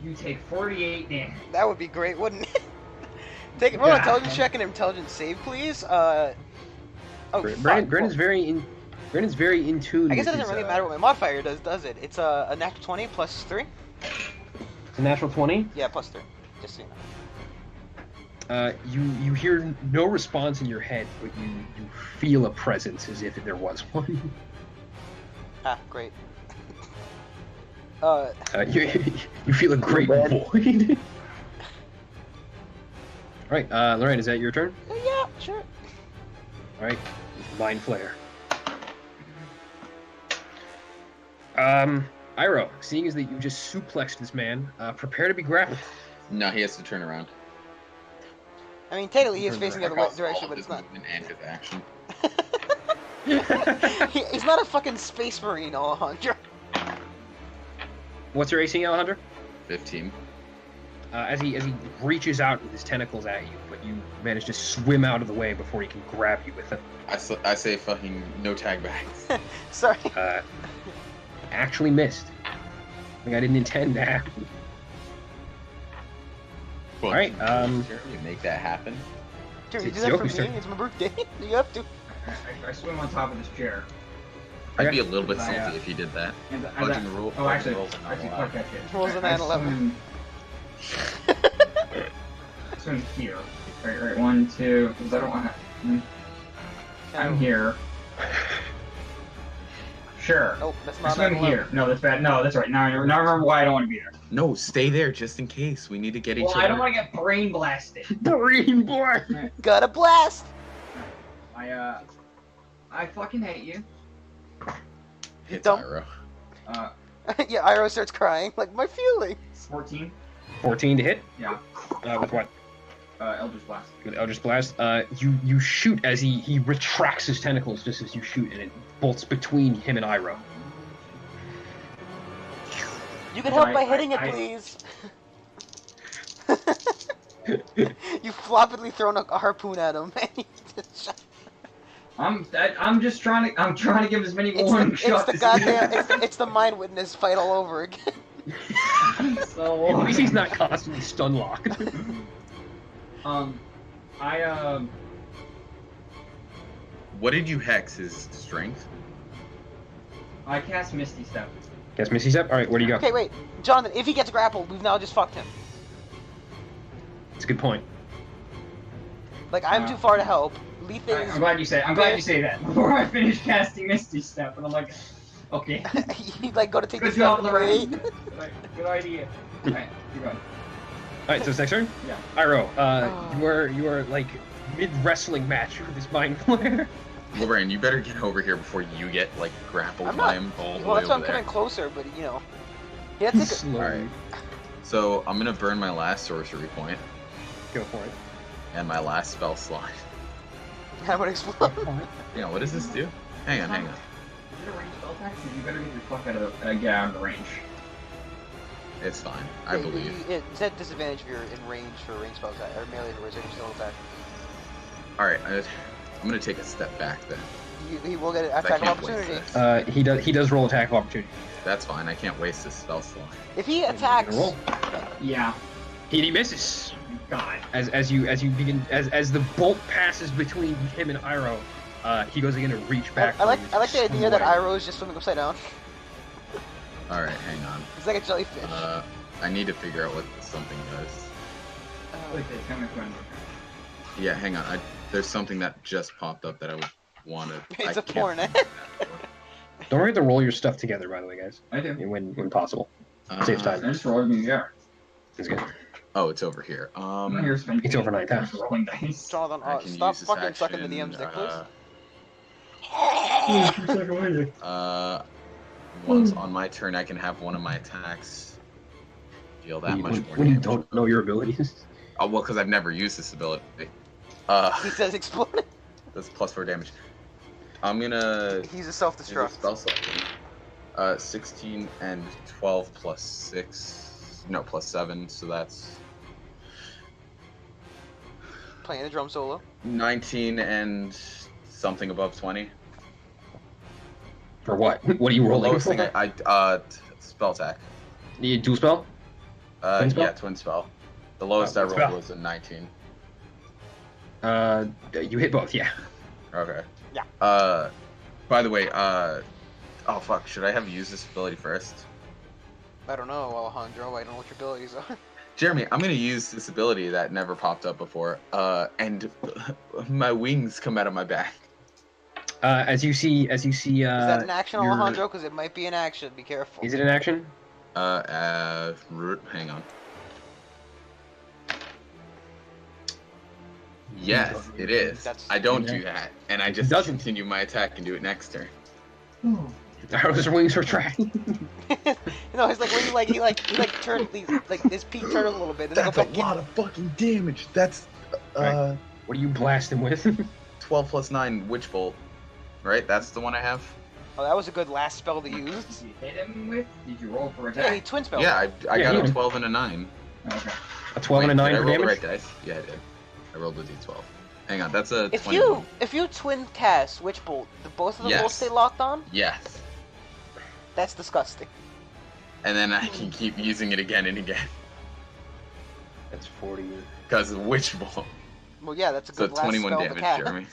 Speaker 3: You take 48 damage.
Speaker 2: That would be great, wouldn't it? Roll
Speaker 3: Yeah.
Speaker 2: intelligence check and intelligence save, please. Oh, fuck.
Speaker 1: Brandon's very in. Brandon's very in tune.
Speaker 2: I guess it
Speaker 1: with
Speaker 2: doesn't
Speaker 1: his,
Speaker 2: really matter what my modifier does it? It's a nat 20 plus 3?
Speaker 1: It's a natural 20.
Speaker 2: Yeah, plus 3. Just so you know.
Speaker 1: You hear no response in your head, but you feel a presence as if there was one.
Speaker 2: Ah, great.
Speaker 1: You feel a great void. All right, Lorraine, is that your turn?
Speaker 2: Yeah, sure.
Speaker 1: All right, Mind Flare. Iroh, seeing as that you just suplexed this man, prepare to be grappled.
Speaker 5: No, he has to turn around.
Speaker 2: I mean, technically he is
Speaker 1: Turn
Speaker 2: facing the
Speaker 5: Check
Speaker 2: other
Speaker 5: off
Speaker 2: direction,
Speaker 5: all
Speaker 2: but
Speaker 5: his
Speaker 2: it's not.
Speaker 5: movement and his action.
Speaker 2: He's not a fucking space marine, Alejandro.
Speaker 1: What's your AC, Alejandro?
Speaker 5: 15.
Speaker 1: As he reaches out with his tentacles at you, but you manage to swim out of the way before he can grab you with them.
Speaker 5: I say fucking no tag bags.
Speaker 2: Sorry.
Speaker 1: Actually missed. Like I didn't intend to happen.
Speaker 5: Well,
Speaker 1: All right,
Speaker 5: can you make that happen?
Speaker 2: Dude, you
Speaker 1: it's
Speaker 2: do that for
Speaker 1: Yoki's
Speaker 2: me?
Speaker 1: turn.
Speaker 2: It's my birthday. You have to.
Speaker 3: I swim on top of this chair.
Speaker 5: I'd
Speaker 1: Okay.
Speaker 5: be a little bit
Speaker 3: Yeah.
Speaker 5: salty if he did that.
Speaker 3: And
Speaker 5: Fudging the rule.
Speaker 3: Oh, actually,
Speaker 5: rules are not allowed.
Speaker 3: fuck that shit.
Speaker 2: Rules of
Speaker 3: I
Speaker 2: 9/11.
Speaker 3: swim here. Right, 1, 2, because I don't want to. I'm here. Sure.
Speaker 2: Oh, that's
Speaker 3: I
Speaker 2: not
Speaker 3: swim
Speaker 2: 9/11.
Speaker 3: here. No, that's bad. No, that's right. Now I remember why I don't want to be there.
Speaker 5: No, stay there just in case. We need to get each
Speaker 3: Well,
Speaker 5: other.
Speaker 3: I don't want to get brain blasted.
Speaker 1: Green boy.
Speaker 2: Got a blast!
Speaker 3: I fucking hate you.
Speaker 5: Hit
Speaker 2: Dumb.
Speaker 5: Tyro.
Speaker 2: Yeah, Iroh starts crying. Like, my feelings.
Speaker 3: 14.
Speaker 1: 14 to hit.
Speaker 3: Yeah.
Speaker 1: With what?
Speaker 3: Eldritch Blast.
Speaker 1: With Eldritch Blast. You shoot as he retracts his tentacles just as you shoot, and it bolts between him and Iroh.
Speaker 2: You can help by
Speaker 3: I-
Speaker 2: hitting
Speaker 3: I-
Speaker 2: it, please. You've floppily thrown a harpoon at him, and he just shot.
Speaker 3: I'm just trying to give as many
Speaker 2: It's
Speaker 3: warning
Speaker 2: the,
Speaker 3: shots.
Speaker 2: it's the goddamn, it's the mind witness fight all over again.
Speaker 1: At
Speaker 3: So
Speaker 1: least he's not constantly stun locked.
Speaker 5: What did you hex his strength?
Speaker 3: I cast Misty Step.
Speaker 1: Guess Missy Step? Alright, where do you go?
Speaker 2: Okay, wait, Jonathan. If he gets grappled, we've now just fucked him.
Speaker 1: It's a good point.
Speaker 2: Like I'm too far to help. Leaf is.
Speaker 3: I'm glad you say that before I finish casting Misty Step, and I'm like, okay,
Speaker 2: you like go to take
Speaker 3: good
Speaker 2: the
Speaker 3: job,
Speaker 2: step
Speaker 3: Lorraine.
Speaker 2: away.
Speaker 3: Good idea. Alright, you go.
Speaker 1: Alright, so it's next turn?
Speaker 3: Yeah.
Speaker 1: Iroh,
Speaker 2: Oh.
Speaker 1: you are like mid-wrestling match with this Mind Flare.
Speaker 5: Lorraine, you better get over here before you get like grappled
Speaker 2: I'm
Speaker 5: by
Speaker 2: not.
Speaker 5: him all the
Speaker 2: Well,
Speaker 5: way
Speaker 2: that's why I'm
Speaker 5: over
Speaker 2: coming
Speaker 5: there.
Speaker 2: closer, but you know. Yeah, take a,
Speaker 1: Slowly.
Speaker 5: Alright. So I'm gonna burn my last sorcery point
Speaker 1: Go for it.
Speaker 5: and my last spell slot.
Speaker 2: I would explode.
Speaker 5: Yeah, what does this do? Hang on.
Speaker 3: Is it a range spell attack? You better get your fuck out of the range.
Speaker 5: It's fine. I believe.
Speaker 2: It's at disadvantage if you're in range for range spell attack, or melee for range spell attack.
Speaker 5: Alright, I'm gonna take a step back then.
Speaker 2: He will get an
Speaker 5: 'cause I
Speaker 2: attack of
Speaker 5: can't waste
Speaker 2: opportunity.
Speaker 5: this.
Speaker 1: He does roll attack of opportunity.
Speaker 5: That's fine. I can't waste this spell slot.
Speaker 2: If he attacks,
Speaker 1: Roll.
Speaker 3: Yeah.
Speaker 1: He misses.
Speaker 3: God.
Speaker 1: As you begin as the bolt passes between him and Iroh, he goes again to reach back.
Speaker 2: I like
Speaker 1: for you,
Speaker 2: the idea that
Speaker 1: swing.
Speaker 2: Iroh is just swimming upside down.
Speaker 5: Alright, hang on.
Speaker 2: It's like a jellyfish.
Speaker 5: I need to figure out what something does.
Speaker 3: Wait, it's coming from.
Speaker 5: Yeah, hang on. There's something that just popped up that I wanted.
Speaker 2: It's
Speaker 5: I
Speaker 2: a
Speaker 5: can't-
Speaker 2: porn.
Speaker 1: Don't forget to roll your stuff together, by the way, guys.
Speaker 3: I do.
Speaker 1: When possible. Saves time.
Speaker 3: I just rolled in the air.
Speaker 1: It's good.
Speaker 5: Oh, it's over here.
Speaker 3: I'm not here spending.
Speaker 1: It's overnight, huh?
Speaker 3: Rolling dice.
Speaker 2: Jonathan,
Speaker 5: I can
Speaker 2: stop
Speaker 5: use this
Speaker 2: fucking sucking the
Speaker 5: action,
Speaker 2: DM's dick, please.
Speaker 5: Once on my turn, I can have one of my attacks deal that much more
Speaker 1: when you
Speaker 5: damage.
Speaker 1: don't know your abilities.
Speaker 5: Oh, well, because I've never used this ability.
Speaker 2: He says explode.
Speaker 5: That's +4 damage. I'm gonna
Speaker 2: He's a
Speaker 5: do the
Speaker 2: self-destruct.
Speaker 5: spell slot. 16 and 12 plus 6. No, plus 7, so that's
Speaker 2: Playing the drum solo.
Speaker 5: 19 and something above 20.
Speaker 1: For what? What are you
Speaker 5: The
Speaker 1: rolling
Speaker 5: lowest
Speaker 1: for?
Speaker 5: thing spell attack.
Speaker 1: You dual spell? Twin spell?
Speaker 5: Yeah, twin spell. The lowest
Speaker 1: Oh,
Speaker 5: I
Speaker 1: twin
Speaker 5: rolled
Speaker 1: spell.
Speaker 5: was a 19.
Speaker 1: You hit both, yeah.
Speaker 5: Okay.
Speaker 2: Yeah.
Speaker 5: By the way, oh fuck, should I have used this ability first?
Speaker 2: I don't know, Alejandro. I don't know what your abilities are.
Speaker 5: Jeremy, I'm gonna use this ability that never popped up before, and my wings come out of my back.
Speaker 1: As you see,
Speaker 2: Is that an action,
Speaker 1: your-
Speaker 2: Alejandro? Because it might be an action. Be careful.
Speaker 1: Is it an action?
Speaker 5: Hang on. Yes, it is.
Speaker 2: That's-
Speaker 5: I don't do that, and I just
Speaker 1: doesn't.
Speaker 5: continue my attack and do it next turn.
Speaker 1: Arrow's wings are tracking.
Speaker 2: No, it's like when he turned his peak turned a little bit. And then
Speaker 5: That's
Speaker 2: go
Speaker 5: a
Speaker 2: back
Speaker 5: lot of fucking damage. That's
Speaker 1: Right. What do you blast him with?
Speaker 5: 12 plus 9 Witch Bolt. Right? That's the one I have?
Speaker 2: Oh, that was a good last spell to use.
Speaker 3: Did you hit him with? Did you roll for
Speaker 2: Yeah, he
Speaker 3: attack?
Speaker 2: twin spell.
Speaker 5: Yeah, I
Speaker 1: Yeah,
Speaker 5: got
Speaker 1: you-
Speaker 5: a 12 and a 9.
Speaker 3: Okay.
Speaker 1: A 12 and a 9
Speaker 5: did I
Speaker 1: for
Speaker 5: roll the
Speaker 1: damage?
Speaker 5: right dice? Yeah, I did. I rolled a d12. Hang on, that's a
Speaker 2: If
Speaker 5: 21.
Speaker 2: you twin cast Witch Bolt, do both of the
Speaker 5: Yes.
Speaker 2: bolts stay locked on?
Speaker 5: Yes.
Speaker 2: That's disgusting.
Speaker 5: And then I can keep using it again and again.
Speaker 1: That's 40.
Speaker 5: Because of Witch Bolt.
Speaker 2: Well, yeah, that's a
Speaker 5: So
Speaker 2: good last
Speaker 5: 21
Speaker 2: spell to
Speaker 5: damage,
Speaker 2: cast.
Speaker 5: Jeremy.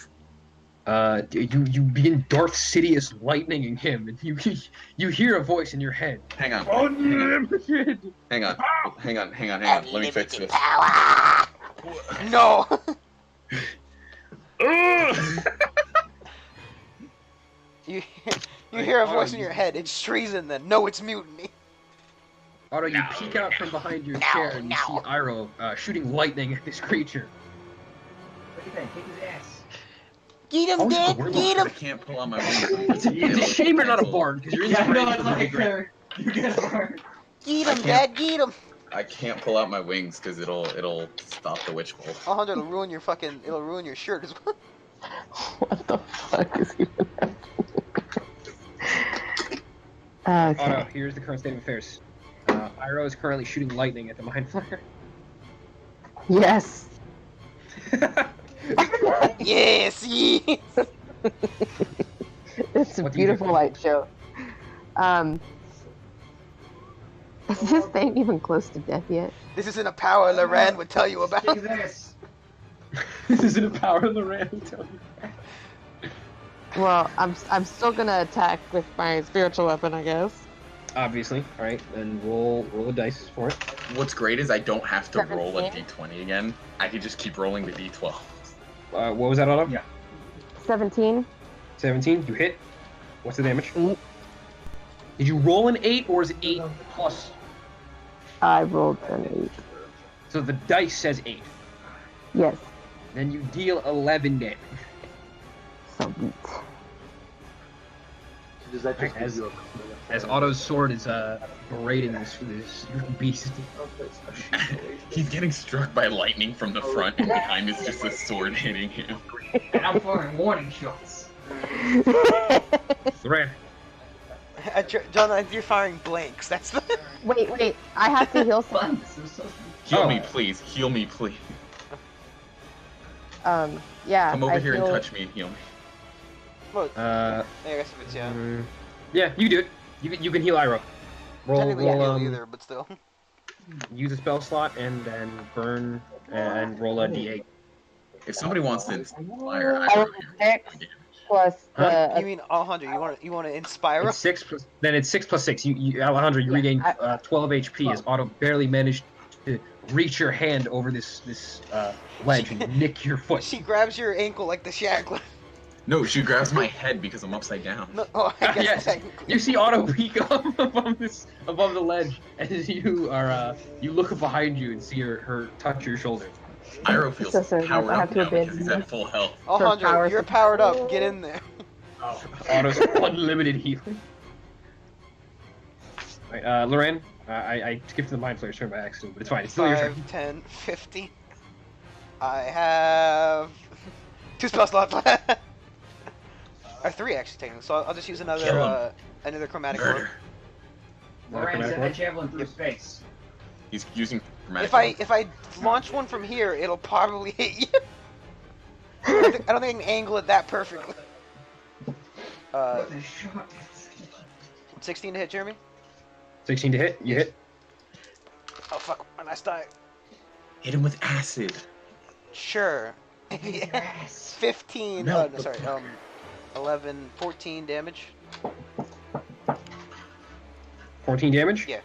Speaker 1: You begin Darth Sidious lightninging him, and you hear a voice in your head.
Speaker 5: Hang on.
Speaker 1: Unlimited.
Speaker 5: Hang on. Hang on. Let me fix this.
Speaker 2: Power! No. you hear a voice in your head. It's treason. Then no, it's mutiny.
Speaker 1: Otto, you peek out from behind your chair and you see Iroh shooting lightning at this creature.
Speaker 3: Look at that. Kick his ass.
Speaker 2: Get him,
Speaker 1: Oh,
Speaker 2: Dick.
Speaker 1: we're
Speaker 2: Get
Speaker 5: I
Speaker 2: him.
Speaker 5: can't pull out my wings.
Speaker 1: It's a shame you're not a bard, because you're in
Speaker 3: Yeah,
Speaker 1: the
Speaker 3: no,
Speaker 1: range
Speaker 3: it's
Speaker 1: of the
Speaker 3: like
Speaker 1: big red.
Speaker 3: you get hard.
Speaker 2: Get
Speaker 5: I
Speaker 2: him,
Speaker 5: can't-
Speaker 2: Dad. Get him.
Speaker 5: I can't pull out my wings because it'll stop the Witch Bolt.
Speaker 2: Alejandro, it'll ruin your fucking. It'll ruin your shirt as well.
Speaker 4: What the fuck is even happening?
Speaker 1: Otto,
Speaker 4: Okay.
Speaker 1: here's the current state of affairs. Iroh is currently shooting lightning at the Mind Flayer.
Speaker 4: Yes.
Speaker 2: Yes, yes.
Speaker 4: It's a
Speaker 1: What do you
Speaker 4: beautiful
Speaker 1: do?
Speaker 4: light show. Is this thing even close to death yet?
Speaker 2: This isn't a power Loran would tell you about.
Speaker 3: Take this.
Speaker 1: This isn't a power of the ram. Tell you.
Speaker 4: Well, I'm still gonna attack with my spiritual weapon, I guess.
Speaker 1: Obviously. All right, then roll a dice for it.
Speaker 5: What's great is I don't have to roll a
Speaker 4: 17.
Speaker 5: d20 again. I can just keep rolling the d12.
Speaker 1: What was that, Autumn?
Speaker 3: Yeah.
Speaker 4: 17.
Speaker 1: 17. You hit. What's the damage?
Speaker 4: 8.
Speaker 1: Did you roll an 8 or is it 8 plus?
Speaker 4: I rolled an 8.
Speaker 1: So the dice says 8.
Speaker 4: Yes.
Speaker 1: Then you deal 11 damage.
Speaker 4: Sweet.
Speaker 7: Does that just
Speaker 1: As-
Speaker 7: give you
Speaker 1: As Otto's sword is berating this beast.
Speaker 5: He's getting struck by lightning from the front, and behind is just a sword hitting him.
Speaker 3: And I'm firing warning shots.
Speaker 1: Threat.
Speaker 2: John, you're firing blanks. That's the.
Speaker 4: Wait. I have to heal some.
Speaker 3: Fun. This is so
Speaker 5: Heal
Speaker 1: Oh.
Speaker 5: me, please. Heal me, please.
Speaker 4: Yeah.
Speaker 5: Come over
Speaker 4: I
Speaker 5: here and
Speaker 4: heal-
Speaker 5: touch me and heal me.
Speaker 2: Well,
Speaker 1: Uh,
Speaker 2: I guess if it's yeah.
Speaker 1: yeah, you can do it. You can heal Iroh. Roll,
Speaker 2: Technically, I
Speaker 1: roll,
Speaker 2: heal either, but still.
Speaker 1: use a spell slot and then burn and roll a d8.
Speaker 5: If somebody wants to inspire,
Speaker 4: I
Speaker 5: I
Speaker 4: rolled a 6 plus
Speaker 1: Huh?
Speaker 2: You mean Alejandro? You want to inspire?
Speaker 1: It's 6 plus. Then it's 6 plus 6. You Alejandro, you
Speaker 4: Yeah,
Speaker 1: regain 12 HP as Otto barely managed to reach your hand over this ledge and nick your foot.
Speaker 2: She grabs your ankle like the Shaq.
Speaker 5: No, she grabs my head because I'm upside down.
Speaker 2: No, oh, I guess
Speaker 1: Yes.
Speaker 2: technically.
Speaker 1: You see Otto peek up above the ledge as you are you look behind you and see her touch your shoulder.
Speaker 5: Iroh feels
Speaker 4: So sorry,
Speaker 5: powered
Speaker 4: I have
Speaker 5: up
Speaker 4: to
Speaker 5: now because
Speaker 4: abandon
Speaker 5: he's
Speaker 4: you.
Speaker 5: at full health.
Speaker 2: Alejandro,
Speaker 4: power
Speaker 2: you're
Speaker 4: supply.
Speaker 2: powered up. Get in there.
Speaker 1: Otto's unlimited healing. Right, Loren, I skipped the Mind Flayer's turn by accident, but it's fine. It's still your
Speaker 2: 5,
Speaker 1: turn.
Speaker 2: 10, 50. I have 2 spell slots left. Or 3 actually, technically. So I'll just use
Speaker 5: Kill
Speaker 2: another
Speaker 5: him.
Speaker 2: another chromatic orb.
Speaker 5: Murder.
Speaker 3: Moran sent that javelin through space.
Speaker 5: He's using chromatic
Speaker 2: If I launch one from here, it'll probably hit you. I don't think I can angle it that perfectly.
Speaker 3: What the shot?
Speaker 2: 16 to hit, Jeremy.
Speaker 1: 16 to hit. You hit.
Speaker 2: Oh fuck, my last die.
Speaker 5: Hit him with acid.
Speaker 2: Sure.
Speaker 3: Yes.
Speaker 2: 15.
Speaker 5: Melt
Speaker 2: No,
Speaker 5: the
Speaker 2: sorry. 11, 14 damage.
Speaker 1: 14 damage.
Speaker 2: Yeah.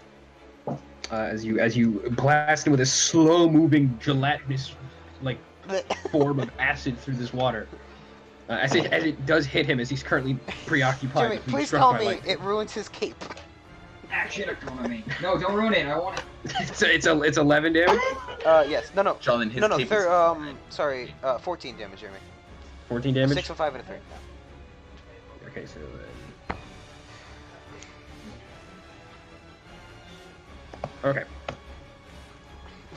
Speaker 1: As you blast him with a slow-moving gelatinous like form of acid through this water. As it does hit him as he's currently preoccupied.
Speaker 2: Jeremy,
Speaker 1: with being
Speaker 2: please
Speaker 1: struck
Speaker 2: tell
Speaker 1: by
Speaker 2: me
Speaker 1: lightning.
Speaker 2: it ruins his cape.
Speaker 3: Action economy. No, don't ruin it. I want it.
Speaker 1: it's 11 damage.
Speaker 2: Yes. No.
Speaker 5: Jonathan, his
Speaker 2: No,
Speaker 5: cape is-
Speaker 2: sorry. 14 damage, Jeremy.
Speaker 1: 14 damage.
Speaker 2: 6 and 5 and a 3.
Speaker 1: Okay, so okay,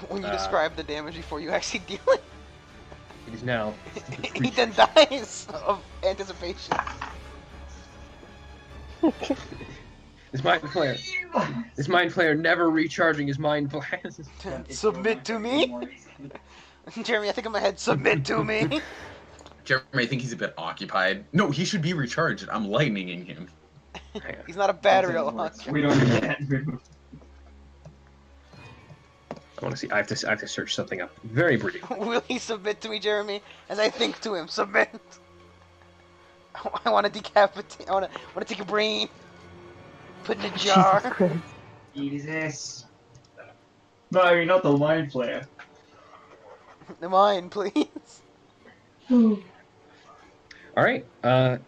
Speaker 2: When you
Speaker 1: Uh,
Speaker 2: describe the damage before you actually deal it,
Speaker 1: it is now.
Speaker 2: he then dies of anticipation.
Speaker 1: This mind flayer never recharging his mind blast.
Speaker 2: Submit to me? Jeremy, I think in my head, submit to me.
Speaker 5: Jeremy, I think he's a bit occupied. No, he should be recharged. I'm lightninging him.
Speaker 2: He's not a battery, Alejandro.
Speaker 3: We don't need that.
Speaker 1: I want to see. I have to search something up very briefly.
Speaker 2: Will he submit to me, Jeremy? As I think to him, submit. I want to decapitate. I want to take a brain, put in a jar.
Speaker 4: Jesus Christ.
Speaker 3: Jesus. No, you're not the mind flayer.
Speaker 2: The mine, please.
Speaker 1: All right. Hang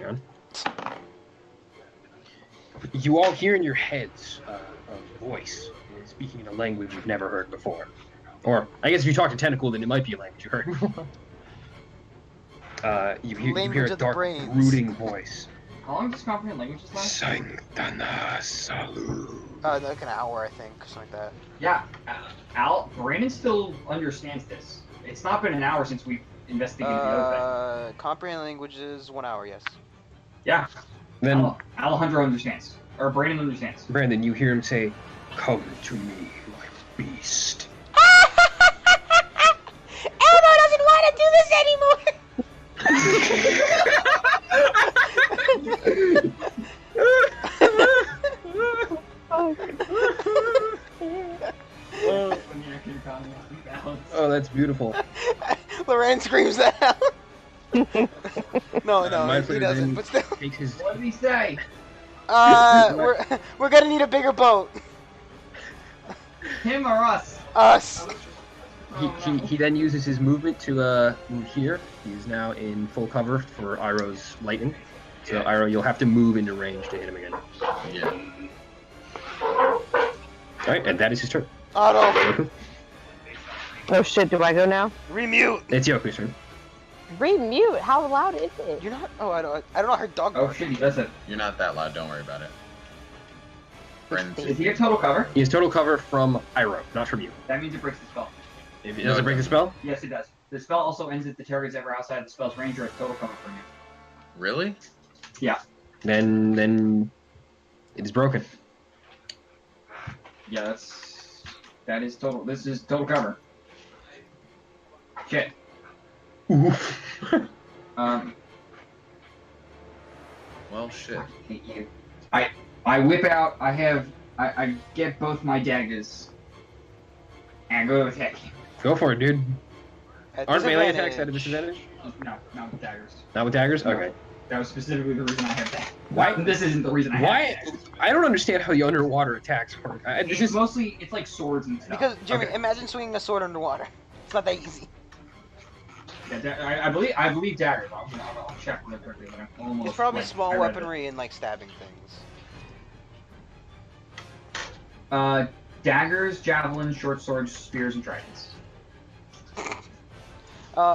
Speaker 1: on. You all hear in your heads a voice speaking in a language you've never heard before. Or, I guess if you talk to Tentacle, then it might be a language you heard before. You hear
Speaker 2: Language
Speaker 1: a
Speaker 2: of the
Speaker 1: dark,
Speaker 2: brains.
Speaker 1: brooding voice.
Speaker 3: How long does comprehend languages last?
Speaker 1: Sanctana Salu.
Speaker 2: Like an hour, I think, something like that.
Speaker 3: Yeah, Brandon still understands this. It's not been an hour since we've investigated the other
Speaker 2: Comprehend languages, 1 hour, yes.
Speaker 3: thing. Yeah,
Speaker 1: Then,
Speaker 3: Alejandro understands. Or Brandon understands.
Speaker 1: Brandon, you hear him say, "Come to me, my beast."
Speaker 2: Elmo doesn't want to do this anymore.
Speaker 1: Oh, that's beautiful.
Speaker 2: Loren screams that out. No,
Speaker 1: My
Speaker 2: he
Speaker 1: player
Speaker 2: doesn't.
Speaker 1: then
Speaker 2: But still,
Speaker 1: takes his.
Speaker 3: What did he say?
Speaker 2: we're gonna need a bigger boat.
Speaker 3: Him or us?
Speaker 2: Us.
Speaker 1: He then uses his movement to move here. He's now in full cover for Iroh's lightning. So
Speaker 5: Yeah.
Speaker 1: Iroh, you'll have to move into range to hit him again.
Speaker 5: Yeah.
Speaker 1: Alright, and that is his turn.
Speaker 2: Otto.
Speaker 1: Yoku.
Speaker 4: Oh shit, do I go now?
Speaker 2: Remute.
Speaker 1: It's Yoku's turn.
Speaker 4: Remute? How loud is it?
Speaker 2: You're not. Oh, I don't know. I heard dog.
Speaker 3: Oh
Speaker 2: bark.
Speaker 3: shit, listen.
Speaker 5: You're not that loud. Don't worry about it. Friends.
Speaker 3: Is he a total cover?
Speaker 1: He has total cover from Iroh, not from you.
Speaker 3: That means it breaks the spell.
Speaker 1: If it doesn't break the spell,
Speaker 3: Yes, it does. The spell also ends if the target's ever outside the spell's range or it's total cover from you.
Speaker 5: Really?
Speaker 1: then it is broken.
Speaker 3: Yeah, that is total. This is total cover. Shit.
Speaker 5: Well, shit.
Speaker 3: I hate you. I whip out. I get both my daggers. And I go to attack you.
Speaker 1: Go for it, dude.
Speaker 2: At
Speaker 1: Aren't melee
Speaker 2: disadvantage.
Speaker 1: attacks at a disadvantage?
Speaker 3: No, not with daggers.
Speaker 1: Not with daggers?
Speaker 3: No.
Speaker 1: Okay.
Speaker 3: That was specifically the reason I have that.
Speaker 1: Why-
Speaker 3: This isn't the reason I have
Speaker 1: Why? I don't understand how the underwater attacks work.
Speaker 3: It's
Speaker 1: This is
Speaker 3: mostly, it's like swords and stuff.
Speaker 2: Because Jeremy,
Speaker 1: Okay.
Speaker 2: imagine swinging a sword underwater. It's not that easy.
Speaker 3: Yeah, I believe daggers. I'll check real quickly, but I'm almost.
Speaker 2: It's probably
Speaker 3: like,
Speaker 2: small
Speaker 3: I read it.
Speaker 2: weaponry and like stabbing things.
Speaker 3: Daggers, javelins, short swords, spears, and tridents.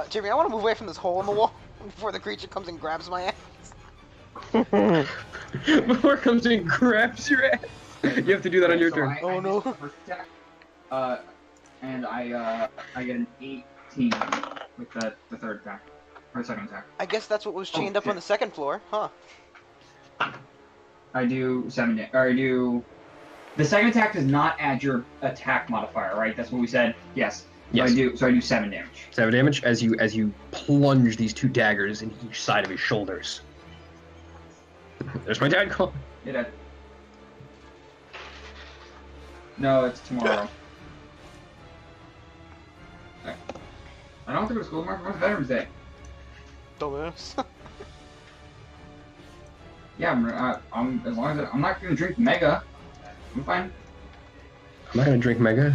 Speaker 2: Jeremy, I want to move away from this hole in the wall before the creature comes and grabs my ass.
Speaker 1: before it comes in and grabs your ass. You have to do that on your
Speaker 3: So
Speaker 1: turn.
Speaker 2: Oh, no.
Speaker 3: missed the first attack. And I get an 18 with the third attack. Or the second attack.
Speaker 2: I guess that's what was chained up on
Speaker 3: shit.
Speaker 2: the second floor, huh?
Speaker 3: I do 7 damage. Or I do. The second attack does not add your attack modifier, right? That's what we said. Yes.
Speaker 1: Yes.
Speaker 3: So I do 7 damage.
Speaker 1: 7 damage as you plunge these two daggers in each side of his shoulders. There's my dad call.
Speaker 3: Yeah. No, it's tomorrow. Okay. I don't have to go to school tomorrow. Tomorrow's Veterans Day.
Speaker 2: Dumbass.
Speaker 3: Yeah, I'm as long as I'm not gonna drink Mega. I'm fine.
Speaker 1: I'm not gonna drink Mega.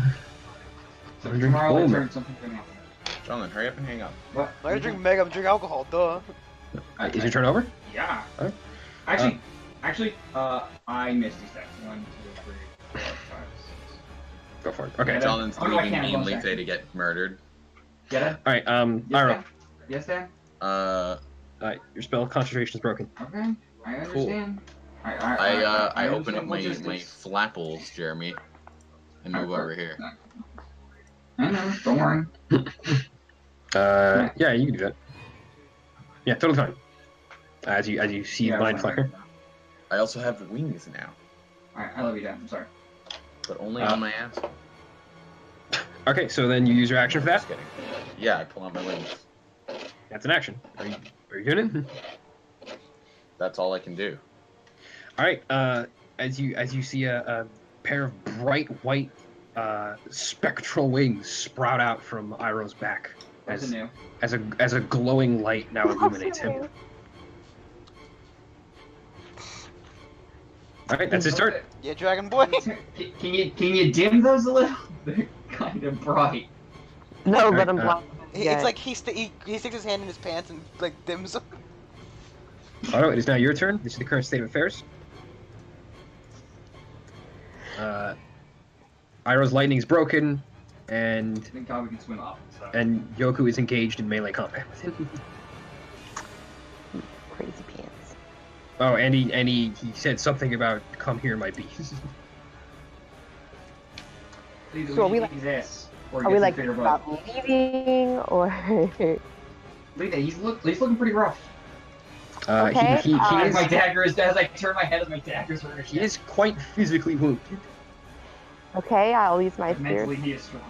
Speaker 3: So
Speaker 1: I'm gonna drink
Speaker 3: tomorrow I
Speaker 1: Bulma.
Speaker 3: turn something good happen.
Speaker 5: Jonathan, hurry up and hang up.
Speaker 3: What?
Speaker 2: I'm gonna drink Mega, I'm drink alcohol, duh.
Speaker 1: Is your turn over?
Speaker 3: Yeah.
Speaker 1: Alright.
Speaker 3: Actually, I missed these stacks. 1, 2, 3, 4, 5, 6.
Speaker 1: Go for it. Okay.
Speaker 3: Yeah,
Speaker 5: Jonathan's
Speaker 3: Oh, no, I
Speaker 5: leaving
Speaker 3: can't.
Speaker 5: me and
Speaker 3: One
Speaker 5: Lethe
Speaker 3: second.
Speaker 5: to get murdered.
Speaker 3: Get it?
Speaker 1: All right. Iroh.
Speaker 3: Yes, Dan?
Speaker 1: Your spell concentration is broken.
Speaker 3: Okay. I understand.
Speaker 5: I open up
Speaker 3: understand
Speaker 5: my
Speaker 3: logistics.
Speaker 5: flapples, Jeremy, and move over here.
Speaker 3: I know. Don't worry.
Speaker 1: Yeah, you can do that. Yeah, totally fine. As you see
Speaker 3: Yeah,
Speaker 1: Mind
Speaker 3: fine.
Speaker 1: Flacker.
Speaker 5: I also have wings now,
Speaker 3: Alright, I love you, Dan. I'm sorry.
Speaker 5: but only on my ass.
Speaker 1: Okay, so then you use your action for that.
Speaker 5: Just kidding. Yeah, I pull out my wings.
Speaker 1: That's an action. Are you doing it?
Speaker 5: That's all I can do.
Speaker 1: All right. As you see a pair of bright white spectral wings sprout out from Iroh's back
Speaker 3: That's
Speaker 1: as
Speaker 3: new.
Speaker 1: as a glowing light now illuminates him. All right, that's his turn.
Speaker 2: Yeah, Dragon Boy.
Speaker 3: Can you dim those a little? They're kind of bright.
Speaker 4: No, but
Speaker 1: Alright,
Speaker 4: I'm blocked.
Speaker 2: It's like he sticks his hand in his pants and like dims them.
Speaker 1: Otto, it is now your turn. This is the current state of affairs. Iroh's lightning is broken, and
Speaker 3: Thank God we can swim up. So.
Speaker 1: Yoku is engaged in melee combat with him.
Speaker 4: Crazy pants.
Speaker 1: Oh, and he said something about "come here, my beast."
Speaker 3: Please,
Speaker 4: So are we
Speaker 3: leave
Speaker 4: like-
Speaker 3: his ass, or
Speaker 4: Are
Speaker 3: he
Speaker 4: we
Speaker 3: gets
Speaker 4: like
Speaker 3: a bigger
Speaker 4: about
Speaker 3: butt.
Speaker 4: leaving or?
Speaker 3: Look at that. He's looking pretty rough.
Speaker 4: Okay,
Speaker 1: He
Speaker 3: As my
Speaker 1: is,
Speaker 3: dagger is as I turn my head as my dagger's ready.
Speaker 1: he is quite physically wounded.
Speaker 4: Okay, I'll use my spear.
Speaker 3: Mentally, he is strong.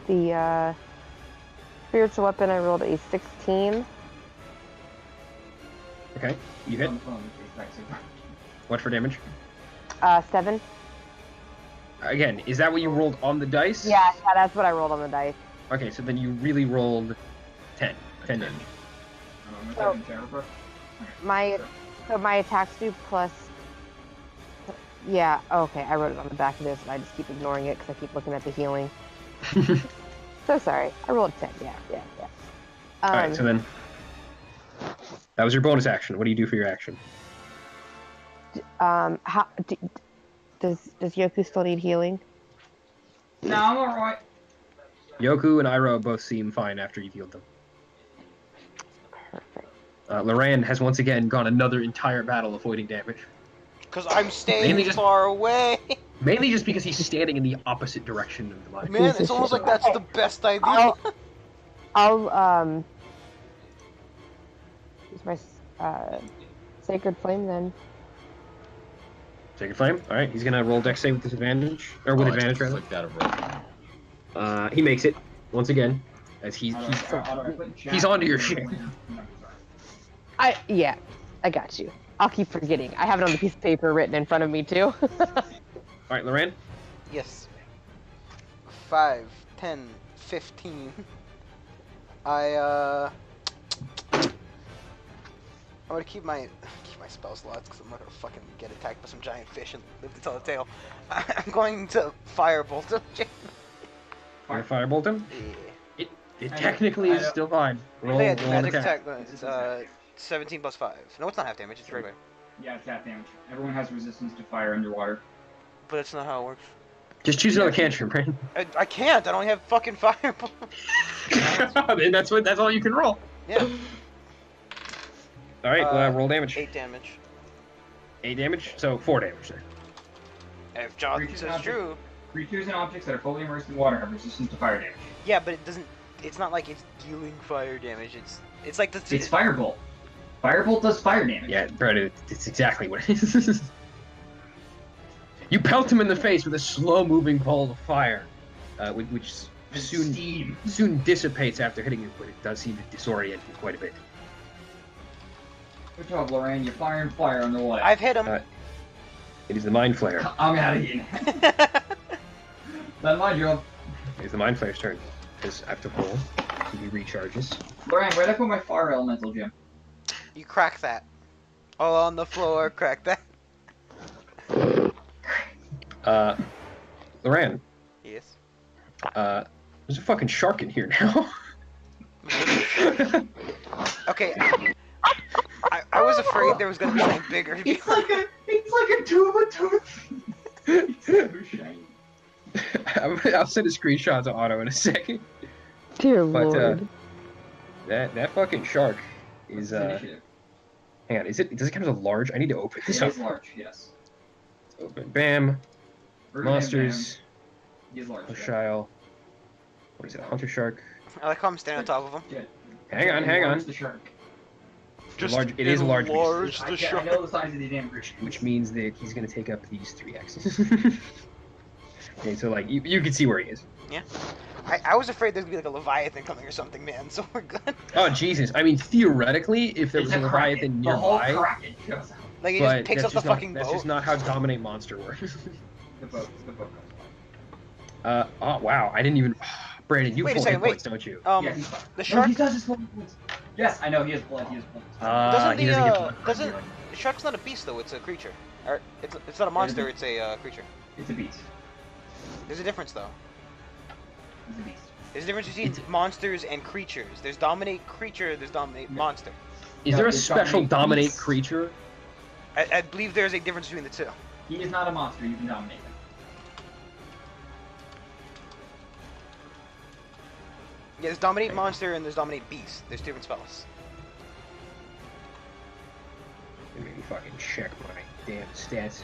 Speaker 4: The spiritual weapon, I rolled a 16.
Speaker 1: Okay, you hit. What for damage?
Speaker 4: 7.
Speaker 1: Again, is that what you rolled on the dice?
Speaker 4: Yeah, that's what I rolled on the dice.
Speaker 1: Okay, so then you really rolled 10 damage.
Speaker 4: So, my attacks do plus. Yeah, okay, I wrote it on the back of this, and I just keep ignoring it because I keep looking at the healing. So sorry, I rolled 10. Yeah.
Speaker 1: All right, so then that was your bonus action. What do you do for your action?
Speaker 4: Does Yoku still need healing?
Speaker 3: No, I'm alright.
Speaker 1: Yoku and Iroh both seem fine after you've healed them.
Speaker 4: Perfect.
Speaker 1: Loran has once again gone another entire battle avoiding damage.
Speaker 2: Because I'm staying
Speaker 1: Mainly just-
Speaker 2: far away.
Speaker 1: Mainly just because he's standing in the opposite direction of the line.
Speaker 2: Man, it's almost like that's the best idea.
Speaker 4: I'll use my sacred flame then.
Speaker 1: Sacred Flame. All right, he's gonna roll Dex save with disadvantage, or with
Speaker 5: Oh, I
Speaker 1: advantage rather.
Speaker 5: flicked out of roll.
Speaker 1: He makes it once again, as he's onto your shit.
Speaker 4: Yeah, I got you. I'll keep forgetting. I have it on the piece of paper written in front of me too.
Speaker 1: All right, Loran.
Speaker 2: Yes. 5, 10, 15. I'm gonna keep my spell slots because I'm not gonna fucking get attacked by some giant fish and live to tell the tale. I'm going to firebolt him.
Speaker 1: Fire Firebolt him.
Speaker 2: Yeah.
Speaker 1: It technically is still fine. Roll,
Speaker 2: Yeah,
Speaker 1: roll an
Speaker 2: magic
Speaker 1: attack.
Speaker 2: attack. 17 plus 5. No, it's not half damage. It's regular.
Speaker 3: Yeah, it's half damage. Everyone has resistance to fire underwater.
Speaker 2: But that's not how it works.
Speaker 1: Just choose another cantrip, right?
Speaker 2: I can't. I don't have fucking fireball.
Speaker 1: Then that's all you can roll.
Speaker 2: Yeah.
Speaker 1: All right, roll damage.
Speaker 2: 8 damage.
Speaker 1: 8 damage, so 4 damage there.
Speaker 2: If John
Speaker 3: Creatures
Speaker 2: says
Speaker 3: and
Speaker 2: true.
Speaker 3: Creatures and objects that are fully immersed in water have resistance to fire damage.
Speaker 2: Yeah, but it doesn't. It's not like it's dealing fire damage. It's like the.
Speaker 3: It's Firebolt. Firebolt does fire damage.
Speaker 1: Yeah, Brett, it's exactly what it is. You pelt him in the face with a slow-moving ball of fire, which soon dissipates after hitting you, but it does seem to disorient you quite a bit.
Speaker 3: Good job, Lorraine. You're firing fire underwater.
Speaker 2: I've hit him.
Speaker 1: It is the Mind Flayer.
Speaker 3: I'm out of here. That's my job.
Speaker 1: It is the Mind Flayer's turn. Because I have to roll, so he recharges.
Speaker 3: Lorraine, where'd I put my fire elemental gem?
Speaker 2: You crack that. All on the floor. Crack that.
Speaker 1: Loran,
Speaker 2: Yes.
Speaker 1: there's a fucking shark in here now.
Speaker 2: Okay. I was afraid there was gonna be something bigger.
Speaker 3: It's like a tuba tooth. It's so shiny.
Speaker 1: I'll send a screenshot to Otto in a second.
Speaker 4: Dear
Speaker 1: But
Speaker 4: Lord.
Speaker 1: that fucking shark is
Speaker 3: Initiative.
Speaker 1: hang on, does it count as a large? I need to open this
Speaker 3: It
Speaker 1: up.
Speaker 3: is large, yes.
Speaker 1: Open. Bam. Monsters.
Speaker 3: He is large.
Speaker 1: Oshile. What is it? Hunter shark.
Speaker 2: I like how I'm standing on top of him.
Speaker 1: Hang on.
Speaker 3: Enlarge the shark.
Speaker 1: It is a large beast.
Speaker 2: enlarge the
Speaker 3: I
Speaker 2: shark.
Speaker 3: know the size of the damn creature.
Speaker 1: Which means that he's gonna take up these 3 axes. Okay, so like you can see where he is.
Speaker 2: I was afraid there's gonna be like a Leviathan coming or something, man. So we're good.
Speaker 1: Oh Jesus! I mean, theoretically, if there was
Speaker 3: It's
Speaker 1: a
Speaker 3: a
Speaker 1: Leviathan
Speaker 3: kraken. The whole
Speaker 1: nearby,
Speaker 3: kraken shows up.
Speaker 2: Like he
Speaker 1: but
Speaker 2: just picks
Speaker 1: that's
Speaker 2: up the
Speaker 1: just
Speaker 2: fucking
Speaker 1: that's
Speaker 2: boat.
Speaker 1: just not how Dominate Monster works.
Speaker 3: The boat comes by.
Speaker 1: Oh wow! I didn't even. Brandon, you
Speaker 2: Wait a
Speaker 1: have full hit
Speaker 2: second, wait.
Speaker 1: points, don't you?
Speaker 3: Yeah, he's fine.
Speaker 2: The
Speaker 3: No,
Speaker 2: shark
Speaker 3: he does his full points. Yes, I know, he has blood, he has blood.
Speaker 2: doesn't
Speaker 1: he doesn't get blood.
Speaker 2: doesn't the shark's not a beast though. It's a creature. Or it's not a monster. It's a creature.
Speaker 3: It's a beast.
Speaker 2: There's a difference though.
Speaker 3: It's a beast.
Speaker 2: There's a difference between monsters and creatures. There's dominate creature. There's dominate monster.
Speaker 1: Is
Speaker 3: No,
Speaker 1: there a
Speaker 3: it's
Speaker 1: special
Speaker 3: Dominate
Speaker 1: dominate
Speaker 3: beast.
Speaker 1: creature?
Speaker 2: I believe there's a difference between the two.
Speaker 3: He is not a monster, you can dominate him.
Speaker 2: Yeah, there's dominate monster and there's dominate beast. There's different spells.
Speaker 1: Let me fucking check my damn stats.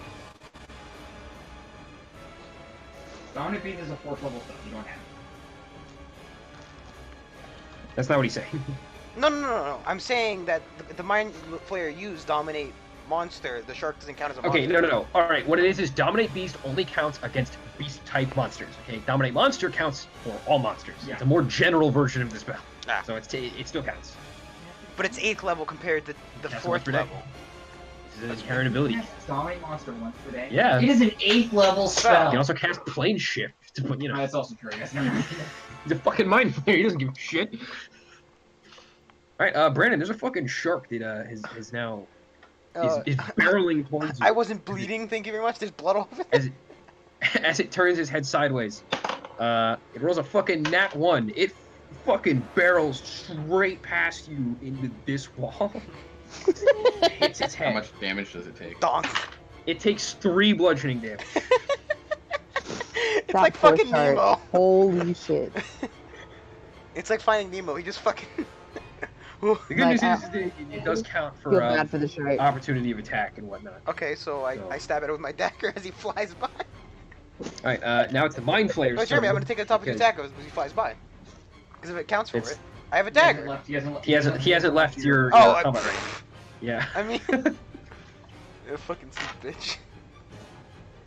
Speaker 3: Dominate beast is a 4th level spell, you don't have it.
Speaker 1: That's not what he's saying.
Speaker 2: No. I'm saying that the mind flayer used dominate monster, the shark doesn't count as a
Speaker 1: Okay,
Speaker 2: monster.
Speaker 1: no. All right, what it is Dominate Beast only counts against beast-type monsters. Okay, Dominate Monster counts for all monsters.
Speaker 3: Yeah.
Speaker 1: It's a more general version of the spell,
Speaker 2: Ah.
Speaker 1: so it still counts.
Speaker 2: But it's 8th level compared to the
Speaker 1: That's
Speaker 2: 4th
Speaker 1: what we're
Speaker 2: level.
Speaker 1: This is an inherent ability.
Speaker 3: Cast Dominate monster once per day.
Speaker 1: Yeah.
Speaker 3: It is an 8th level
Speaker 1: You
Speaker 3: spell.
Speaker 1: can also cast Plane Shift to put, you know,
Speaker 3: That's also true. Yes. Never mind.
Speaker 1: he's a fucking mind flayer. He doesn't give a shit. All right, Brandon, there's a fucking shark that is now is barreling towards you.
Speaker 2: I wasn't bleeding, thank you very much. There's blood all over it.
Speaker 1: As it turns its head sideways. It rolls a fucking nat 1. It fucking barrels straight past you into this wall. Hits its
Speaker 5: How
Speaker 1: head.
Speaker 5: much damage does it take?
Speaker 2: Donk.
Speaker 1: It takes 3 bludgeoning damage.
Speaker 2: It's
Speaker 4: That
Speaker 2: like
Speaker 4: poor
Speaker 2: fucking
Speaker 4: shark.
Speaker 2: Nemo.
Speaker 4: Holy shit.
Speaker 2: It's like Finding Nemo. He just fucking.
Speaker 1: The good
Speaker 4: Like,
Speaker 1: news is that it does count
Speaker 4: Feel
Speaker 1: for
Speaker 4: bad for the shark.
Speaker 1: opportunity of attack and whatnot.
Speaker 2: Okay, so I stab at it with my dagger as he flies by.
Speaker 1: Alright, now it's the Mind Flayer's
Speaker 2: No, Jeremy, I'm
Speaker 1: turn.
Speaker 2: gonna take the top of the
Speaker 1: because
Speaker 2: attack as he flies by. Because if it counts for
Speaker 1: It's-
Speaker 2: it, I have a
Speaker 3: He hasn't
Speaker 2: dagger.
Speaker 3: left- He hasn't left.
Speaker 1: He hasn't left your
Speaker 2: Oh, I-
Speaker 1: combat range. Yeah.
Speaker 2: I mean, you fucking stupid bitch.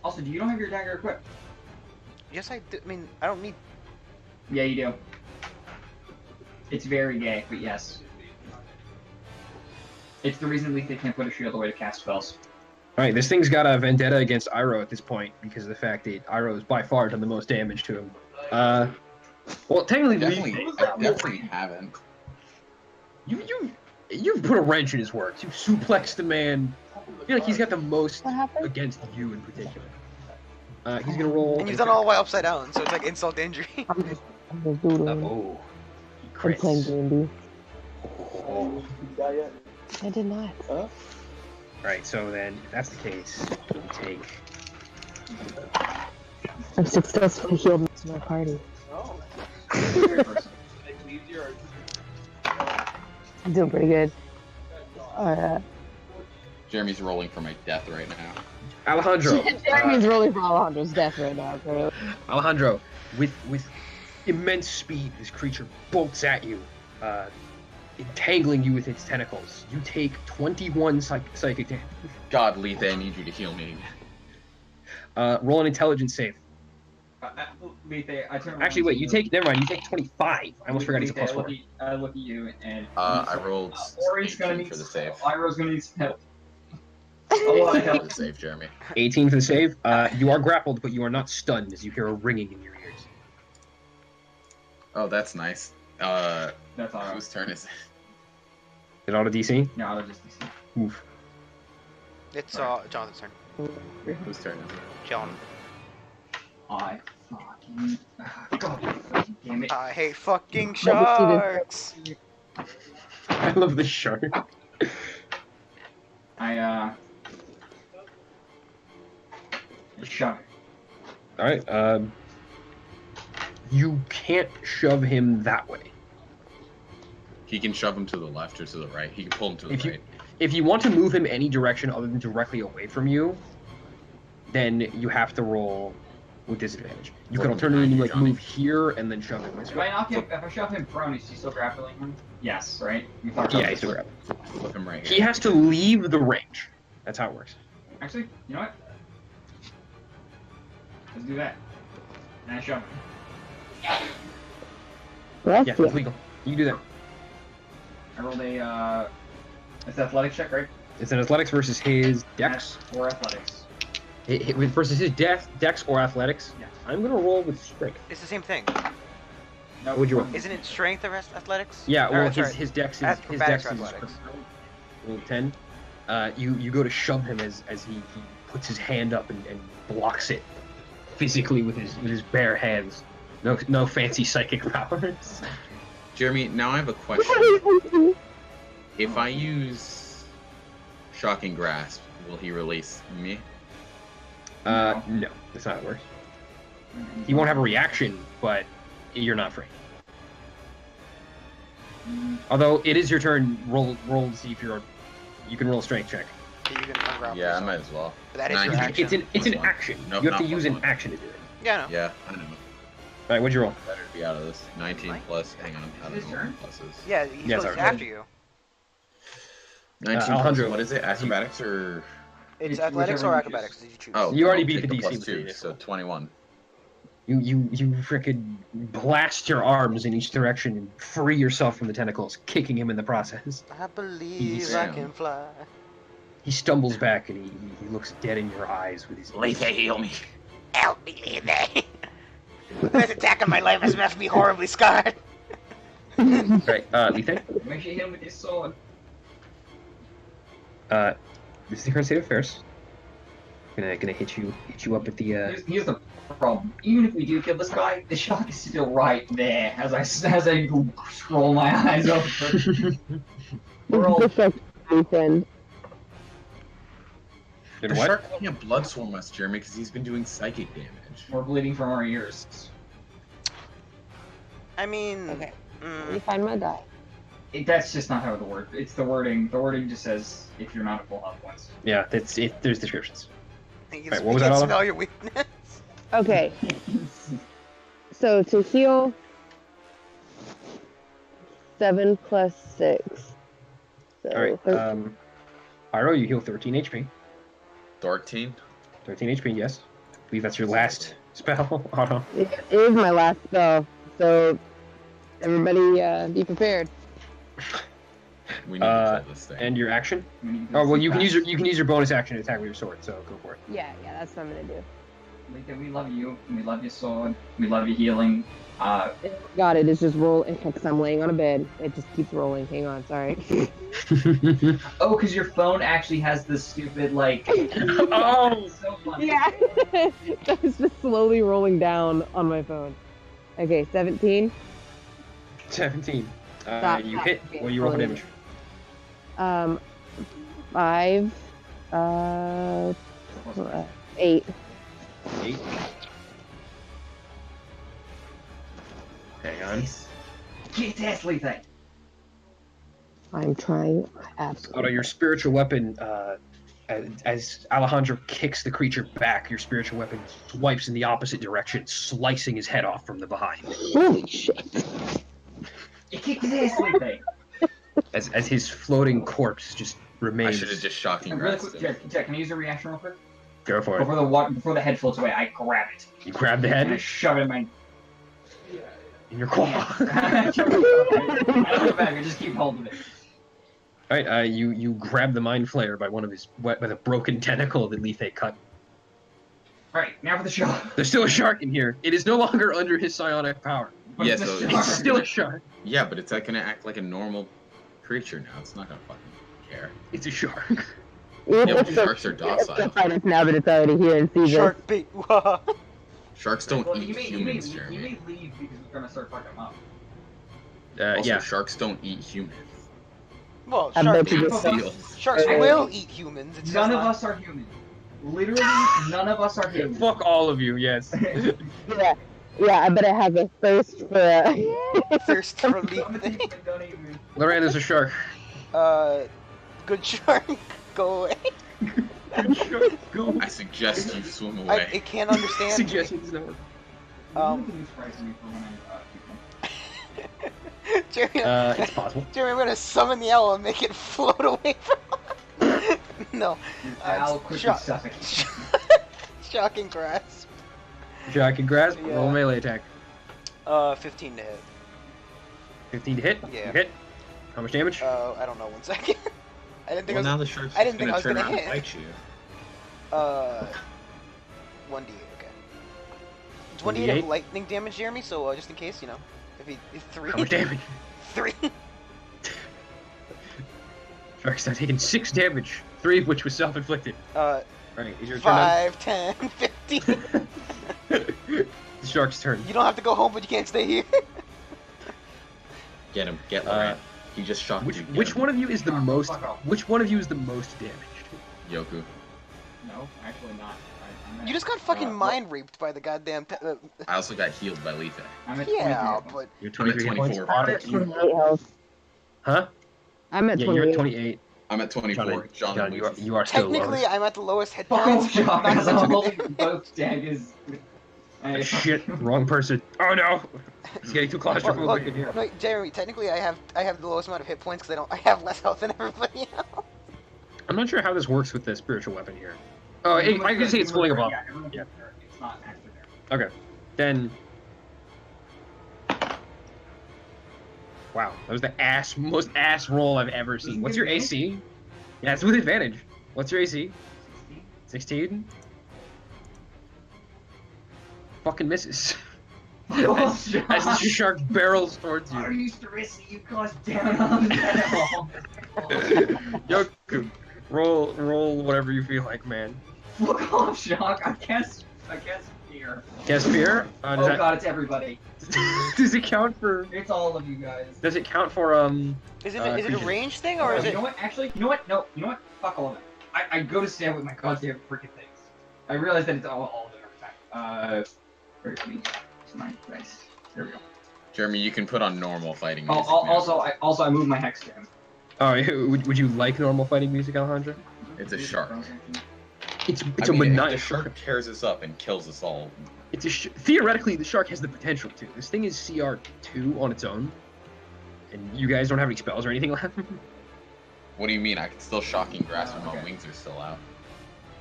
Speaker 3: Also, do you don't have your dagger equipped?
Speaker 2: Yes, I do. I mean, I don't need.
Speaker 3: Yeah, you do. It's very gay, but yes. It's the reason they can't put a shield away to cast spells.
Speaker 1: Alright, this thing's got a vendetta against Iroh at this point because of the fact that Iroh has by far done the most damage to him. Well, technically,
Speaker 5: I definitely haven't.
Speaker 1: you've put a wrench in his works. You've suplexed the man. I feel like he's got the most
Speaker 4: What happened?
Speaker 1: against you in particular. He's gonna roll.
Speaker 2: And you've done all the way upside down, so it's like insult to injury.
Speaker 4: I'm just doodling.
Speaker 1: Oh, he
Speaker 4: I'm playing
Speaker 1: crits.
Speaker 4: D&D.
Speaker 1: Oh.
Speaker 4: I did not.
Speaker 1: Right, so then, if that's the case, you take.
Speaker 4: I've successfully healed most of my party. I'm doing pretty good.
Speaker 5: Jeremy's rolling for my death right now.
Speaker 1: Alejandro.
Speaker 4: Jeremy's rolling for Alejandro's death right now. So.
Speaker 1: Alejandro, with immense speed, this creature bolts at you, entangling you with its tentacles. You take 21 psychic damage.
Speaker 5: God, Letha, I need you to heal me.
Speaker 1: Roll an intelligence save.
Speaker 3: I turn around
Speaker 1: Actually, wait,
Speaker 3: to
Speaker 1: you take. Never mind, you take 25. I almost forgot it's a plus 4.
Speaker 3: I look at you and.
Speaker 5: I rolled
Speaker 3: Ori's gonna
Speaker 5: 18
Speaker 3: need
Speaker 5: for the
Speaker 3: some
Speaker 5: save.
Speaker 3: help. Iroh's gonna need some help. A lot of
Speaker 5: For
Speaker 3: help.
Speaker 5: the save, Jeremy.
Speaker 1: 18 for the save. You are grappled, but you are not stunned as you hear a ringing in your ears.
Speaker 5: Oh, that's nice.
Speaker 3: That's Iro.
Speaker 5: Whose turn is it?
Speaker 1: Is it auto DC?
Speaker 3: No, Iro just.
Speaker 1: Oof.
Speaker 2: It's Jonathan's turn.
Speaker 5: Whose turn is it?
Speaker 2: John.
Speaker 3: I fucking. God damn it.
Speaker 2: I hate fucking
Speaker 4: Never see this.
Speaker 2: sharks.
Speaker 1: I love the shark.
Speaker 3: Shove.
Speaker 1: Alright, you can't shove him that way.
Speaker 5: He can shove him to the left or to the right. He can pull him to the
Speaker 1: If you-
Speaker 5: right.
Speaker 1: If you want to move him any direction other than directly away from you, then you have to roll with disadvantage. You can
Speaker 5: What
Speaker 1: alternatively
Speaker 5: behind you,
Speaker 1: like
Speaker 5: Johnny?
Speaker 1: move here and then shove him this
Speaker 3: If I
Speaker 1: way.
Speaker 3: knock him, if I shove him prone, is he still grappling him? Yes, right? We talked
Speaker 1: Yeah,
Speaker 3: about
Speaker 1: he's
Speaker 3: this.
Speaker 1: still grabbing.
Speaker 5: Flip him right
Speaker 1: He
Speaker 5: here.
Speaker 1: has to leave the range. That's how it works.
Speaker 3: Actually, you know what? Let's do that. And I shove him.
Speaker 4: Bless
Speaker 1: Yeah,
Speaker 4: you.
Speaker 1: it's legal. You can do that.
Speaker 3: I rolled a, it's athletics check, right?
Speaker 1: It's an athletics versus his dex.
Speaker 3: Or athletics.
Speaker 1: Versus his dex or athletics.
Speaker 3: Yeah.
Speaker 1: I'm gonna roll with strength.
Speaker 2: It's the same thing.
Speaker 3: No,
Speaker 1: What'd you roll?
Speaker 2: Isn't it strength or athletics?
Speaker 1: Yeah,
Speaker 2: Or,
Speaker 1: well,
Speaker 2: sorry.
Speaker 1: his dex is
Speaker 2: Acrobatics or athletics.
Speaker 1: roll 10. You go to shove him as he puts his hand up and blocks it physically with his bare hands. No fancy psychic powers.
Speaker 5: Jeremy, now I have a question. If I use Shocking Grasp, will he release me?
Speaker 1: No, that's not how it works. He won't have a reaction, but you're not free. Although it is your turn, roll to see if you can roll a strength check.
Speaker 2: You can ungrapple
Speaker 5: Yeah, I
Speaker 2: yourself.
Speaker 5: might as well.
Speaker 2: But that is your
Speaker 5: 19.
Speaker 2: action.
Speaker 1: It's an
Speaker 5: Plus one.
Speaker 1: action.
Speaker 5: Nope,
Speaker 1: You have to
Speaker 5: not
Speaker 1: use
Speaker 5: plus
Speaker 1: an
Speaker 5: one.
Speaker 1: action to do it.
Speaker 2: Yeah, I know.
Speaker 5: Yeah, I know.
Speaker 1: Alright, what'd you roll?
Speaker 5: Better to be out of this. 19 plus. Hang on, I
Speaker 3: His
Speaker 5: don't know
Speaker 3: turn?
Speaker 5: what pluses.
Speaker 2: Yeah, he's
Speaker 1: Yeah,
Speaker 2: goes
Speaker 1: sorry.
Speaker 2: after you.
Speaker 5: 19
Speaker 1: Alejandro,
Speaker 5: what is it? Acrobatics or?
Speaker 2: It's
Speaker 3: It's
Speaker 2: athletics
Speaker 3: whichever
Speaker 2: or
Speaker 3: you
Speaker 2: acrobatics.
Speaker 3: choose.
Speaker 2: Did you choose?
Speaker 5: Oh,
Speaker 1: You already
Speaker 5: I'll
Speaker 1: beat
Speaker 5: take
Speaker 1: the
Speaker 5: the
Speaker 1: DC
Speaker 5: plus
Speaker 1: with the
Speaker 5: 2,
Speaker 1: initial.
Speaker 5: so 21.
Speaker 1: You freaking blast your arms in each direction and free yourself from the tentacles, kicking him in the process.
Speaker 2: I believe I
Speaker 5: Damn.
Speaker 2: can fly.
Speaker 1: He stumbles back and he looks dead in your eyes with his.
Speaker 5: Lethe, heal me.
Speaker 2: Help me, Lethe. This attack on my life has left me horribly scarred.
Speaker 1: Right, Lethe.
Speaker 3: Make sure you hit him with your sword.
Speaker 1: This is the current state of affairs. Gonna hit you up at the.
Speaker 3: Here's the problem. Even if we do kill this guy, the shark is still right there. As I scroll my eyes over. We're all
Speaker 4: friend.
Speaker 1: Did
Speaker 5: The
Speaker 1: what?
Speaker 5: shark can't blood swarm us, Jeremy, because he's been doing psychic damage.
Speaker 3: we're bleeding from our ears.
Speaker 2: I mean,
Speaker 4: Okay. Let me
Speaker 2: mm,
Speaker 4: find my die.
Speaker 3: That's just not how the word. It's the wording. The wording just says if you're not at full health points.
Speaker 1: Yeah, that's it. There's descriptions.
Speaker 2: you
Speaker 1: Right, what was that
Speaker 2: can
Speaker 1: all
Speaker 2: smell your weakness.
Speaker 4: Okay. So to heal 7 plus 6. So
Speaker 1: All right.
Speaker 4: 13.
Speaker 1: Pyro, you heal 13 HP.
Speaker 5: 13?
Speaker 1: 13 HP, yes. I believe that's your last spell. Auto.
Speaker 4: It is my last spell. So everybody be prepared.
Speaker 5: We need to kill this thing.
Speaker 1: And your action.
Speaker 3: We need to
Speaker 1: Oh well,
Speaker 3: see
Speaker 1: you can
Speaker 3: fast.
Speaker 1: use your bonus action to attack with your sword. So go for it.
Speaker 4: Yeah, that's what I'm gonna do.
Speaker 3: Lika, we love you. We love your sword. We love your healing.
Speaker 4: Got it. It's just roll because I'm laying on a bed. It just keeps rolling. Hang on, sorry.
Speaker 3: Oh, because your phone actually has this stupid like.
Speaker 1: Oh!
Speaker 3: So funny.
Speaker 4: Yeah. It's just slowly rolling down on my phone. Okay, 17.
Speaker 1: 17.
Speaker 4: Stop,
Speaker 1: You
Speaker 4: stop.
Speaker 1: hit.
Speaker 4: Okay,
Speaker 1: What do you roll for
Speaker 4: rolling.
Speaker 1: damage?
Speaker 4: 5. 8.
Speaker 1: 8. Hang on.
Speaker 3: Get his ass, Lika.
Speaker 4: I'm trying. Absolutely.
Speaker 1: Auto, your spiritual weapon, as Alejandro kicks the creature back, your spiritual weapon swipes in the opposite direction, slicing his head off from the behind.
Speaker 4: Holy shit.
Speaker 3: You kicked his ass, Lika.
Speaker 1: As his floating corpse just
Speaker 5: I
Speaker 1: remains.
Speaker 5: should have just shocking
Speaker 3: Really
Speaker 5: grasped
Speaker 3: quick,
Speaker 5: him.
Speaker 3: Jack, can I use a reaction real quick?
Speaker 1: Go for it.
Speaker 3: Before the head floats away, I grab it
Speaker 1: You grab the
Speaker 3: and I
Speaker 1: head
Speaker 3: shove it in my.
Speaker 1: in your claw.
Speaker 3: I shove it in I don't back. I just keep hold of it.
Speaker 1: All right, you grab the mind flayer by by the broken tentacle that Lethe cut.
Speaker 3: All right, now for the shark.
Speaker 1: There's still a shark in here. It is no longer under his psionic power.
Speaker 3: But
Speaker 5: Yeah,
Speaker 3: it's a
Speaker 5: so-
Speaker 3: shark.
Speaker 1: It's still a shark.
Speaker 5: Yeah, but it's like gonna act like a normal creature now. It's not gonna fucking care.
Speaker 1: It's a shark.
Speaker 5: Yeah, but sharks are docile.
Speaker 4: It's now that it's already here and sees
Speaker 2: Shark bait. Wah.
Speaker 5: Sharks don't
Speaker 3: Well,
Speaker 5: eat
Speaker 3: you may
Speaker 5: humans,
Speaker 3: leave
Speaker 5: Jeremy.
Speaker 3: because we're gonna start fucking them up.
Speaker 5: Also,
Speaker 1: Yeah.
Speaker 5: sharks don't eat humans.
Speaker 2: Well,
Speaker 4: I
Speaker 2: sharks,
Speaker 4: bet you
Speaker 5: They
Speaker 4: just-
Speaker 5: eat seals.
Speaker 2: sharks
Speaker 3: Hey.
Speaker 2: will eat humans. It's
Speaker 3: None
Speaker 2: just
Speaker 3: of
Speaker 2: not-
Speaker 3: us are human. Literally, none of us are human.
Speaker 1: Fuck all of you. Yes.
Speaker 4: Yeah, I bet it has a thirst for
Speaker 2: thirst for
Speaker 3: Don't
Speaker 2: Lethe.
Speaker 3: even- don't even-
Speaker 1: Lorraine, there's a shark.
Speaker 2: Good shark, go away.
Speaker 1: Go.
Speaker 5: I suggest you swim
Speaker 2: I
Speaker 5: away.
Speaker 2: it can't understand.
Speaker 1: Suggestions no.
Speaker 2: Um,
Speaker 3: Nothing surprises me for when
Speaker 2: Jeremy,
Speaker 1: It's possible.
Speaker 2: Jeremy, I'm gonna summon the owl and make it float away from. No.
Speaker 3: I'll
Speaker 2: it's
Speaker 3: quickly
Speaker 2: shock-
Speaker 3: suffocate.
Speaker 2: Shocking grasp.
Speaker 1: Jack and grasp.
Speaker 2: Yeah.
Speaker 1: Roll melee attack.
Speaker 2: 15 to hit.
Speaker 1: 15 to hit.
Speaker 2: Yeah.
Speaker 1: You hit. How much damage?
Speaker 2: I don't know. 1 second. I didn't think
Speaker 5: Well,
Speaker 2: I
Speaker 5: now
Speaker 2: was.
Speaker 5: the shark's
Speaker 2: I didn't think
Speaker 5: gonna
Speaker 2: I was
Speaker 5: turn
Speaker 2: gonna
Speaker 5: around
Speaker 2: hit.
Speaker 5: and fight you.
Speaker 2: 1d8. Okay. It's 1d8
Speaker 1: 1d8?
Speaker 2: of lightning damage, Jeremy. So just in case, if 3.
Speaker 1: How much damage?
Speaker 2: 3.
Speaker 1: Shark's now taking 6 damage, 3 of which was self-inflicted. Right, is your turn
Speaker 2: 5, 10, 15.
Speaker 1: done? The shark's turn.
Speaker 2: You don't have to go home, but you can't stay here.
Speaker 5: Get him. Get Lorraine. He just shocked you. Get
Speaker 1: Which
Speaker 5: him.
Speaker 1: one of you is the
Speaker 3: Fuck
Speaker 1: most?
Speaker 3: off.
Speaker 1: Which one of you is the most damaged?
Speaker 5: Yoku.
Speaker 3: No, actually not. I'm
Speaker 2: You just got fucking mind raped by the goddamn.
Speaker 5: I also got healed by Lethe.
Speaker 3: I'm at
Speaker 2: Yeah,
Speaker 3: 23.
Speaker 2: but
Speaker 1: You're
Speaker 5: I'm at
Speaker 1: 23 hit points.
Speaker 5: 24.
Speaker 1: Auto, you-
Speaker 4: 28 health.
Speaker 1: Huh?
Speaker 4: I'm at
Speaker 1: Yeah,
Speaker 4: 28.
Speaker 1: you're at 28.
Speaker 5: I'm at 24.
Speaker 1: John,
Speaker 5: John,
Speaker 1: you are still
Speaker 2: technically,
Speaker 1: low.
Speaker 2: I'm at the lowest hit
Speaker 3: Fuck
Speaker 2: points.
Speaker 3: off, Jock,
Speaker 2: Not
Speaker 3: as I'm
Speaker 2: much of a
Speaker 3: holding
Speaker 2: difference.
Speaker 3: both daggers. Hey,
Speaker 1: Shit, wrong person. Oh no! It's getting too claustrophobic
Speaker 2: Look,
Speaker 1: in here.
Speaker 2: no, Jeremy, technically, I have the lowest amount of hit points because I have less health than everybody else.
Speaker 1: I'm not sure how this works with the spiritual weapon here. Oh, I can say it's floating above.
Speaker 3: Yeah, everyone's
Speaker 1: Yeah.
Speaker 3: there. It's not actually there.
Speaker 1: Okay. Then. Wow, that was the most ass roll I've ever seen. What's your AC? Yeah, it's with advantage. What's your AC? 16? Fucking misses.
Speaker 3: Oh,
Speaker 1: As the shark barrels towards
Speaker 3: I
Speaker 1: you.
Speaker 3: used to risk you guys down on the metal.
Speaker 1: Yoku, roll whatever you feel like, man.
Speaker 3: Fuck off, Shock. I guess fear.
Speaker 1: Guess fear?
Speaker 3: Oh
Speaker 1: Does, that,
Speaker 3: god, it's everybody.
Speaker 1: does it count for?
Speaker 3: It's all of you guys.
Speaker 1: Does it count for
Speaker 2: Is it
Speaker 1: Uh,
Speaker 2: is it a
Speaker 1: creatures.
Speaker 2: range thing or is
Speaker 3: You
Speaker 2: it?
Speaker 3: know what? Actually, you know what? No, you know what? Fuck all of it. I go to stand with my goddamn freaking things. I realize that it's all of them. Where's me? It's my dice. There we go.
Speaker 5: Jeremy, you can put on normal fighting
Speaker 3: Oh,
Speaker 5: music. now.
Speaker 3: also I moved my hex down.
Speaker 1: Oh, would you like normal fighting music, Alejandro?
Speaker 5: It's a shark.
Speaker 1: It's
Speaker 5: I
Speaker 1: a
Speaker 5: mean, if the
Speaker 1: maniacal.
Speaker 5: shark tears us up and kills us all.
Speaker 1: It's theoretically the shark has the potential to. This thing is CR2 on its own, and you guys don't have any spells or anything left.
Speaker 5: What do you mean? I can still shocking grasp when my
Speaker 3: Okay.
Speaker 5: wings are still out.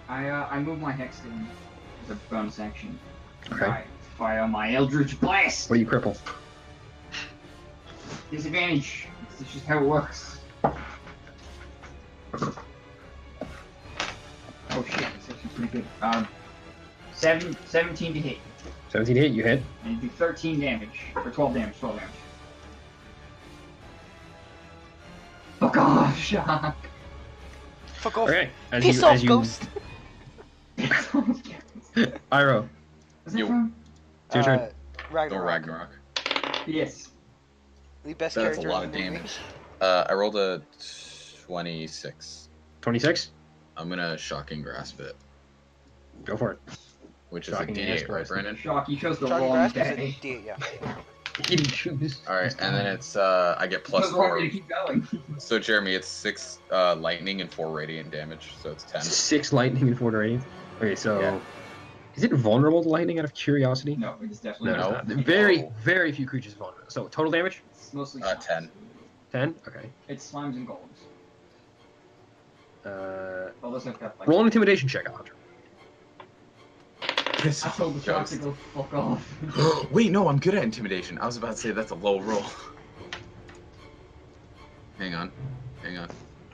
Speaker 3: I moved my hex down as a bonus action.
Speaker 1: Okay.
Speaker 3: I fire my Eldritch Blast.
Speaker 1: What do you cripple?
Speaker 3: Disadvantage. This is just how it works. Oh shit, this actually pretty good. 17 to hit.
Speaker 1: 17 hit, you hit.
Speaker 3: And you do 13 damage. Or 12 damage, 12 damage. Fuck off, Shock!
Speaker 2: Fuck off.
Speaker 1: Okay.
Speaker 2: Piss off, ghost.
Speaker 1: Iroh,
Speaker 3: Is that
Speaker 5: Yo.
Speaker 3: from?
Speaker 1: it's your turn.
Speaker 5: Go
Speaker 2: Ragnarok.
Speaker 5: Ragnarok.
Speaker 3: Yes.
Speaker 2: The best
Speaker 5: That's a
Speaker 2: character
Speaker 5: lot
Speaker 2: in
Speaker 5: of
Speaker 2: the movie.
Speaker 5: damage. I rolled a 26.
Speaker 1: 26.
Speaker 5: I'm gonna shocking grasp it,
Speaker 1: Go for it.
Speaker 5: which is
Speaker 1: Shocking
Speaker 5: a
Speaker 1: grasp,
Speaker 5: D8, right,
Speaker 1: grasp.
Speaker 5: Brandon?
Speaker 3: Shock, you chose the
Speaker 2: Shocking
Speaker 3: wrong
Speaker 2: grasp is a
Speaker 3: day.
Speaker 2: D8, yeah.
Speaker 1: He didn't choose.
Speaker 5: All right, and then it's I get plus
Speaker 3: Because we're
Speaker 5: 4.
Speaker 3: gonna keep going.
Speaker 5: So Jeremy, it's 6 lightning and 4 radiant damage, so it's 10.
Speaker 1: 6 lightning and 4 radiant. Okay, so
Speaker 5: Yeah.
Speaker 1: is it vulnerable to lightning out of curiosity?
Speaker 3: No, it's definitely
Speaker 1: No,
Speaker 5: No.
Speaker 1: it's not. Very few creatures vulnerable. So total damage?
Speaker 3: It's mostly
Speaker 5: 10.
Speaker 1: 10. Okay.
Speaker 3: It's slimes and golems. All those have got like.
Speaker 1: Roll an intimidation check, Alejandro.
Speaker 5: Piss
Speaker 3: I told the shark to go fuck off.
Speaker 5: Wait, no, I'm good at intimidation. I was about to say that's a low roll. Hang on.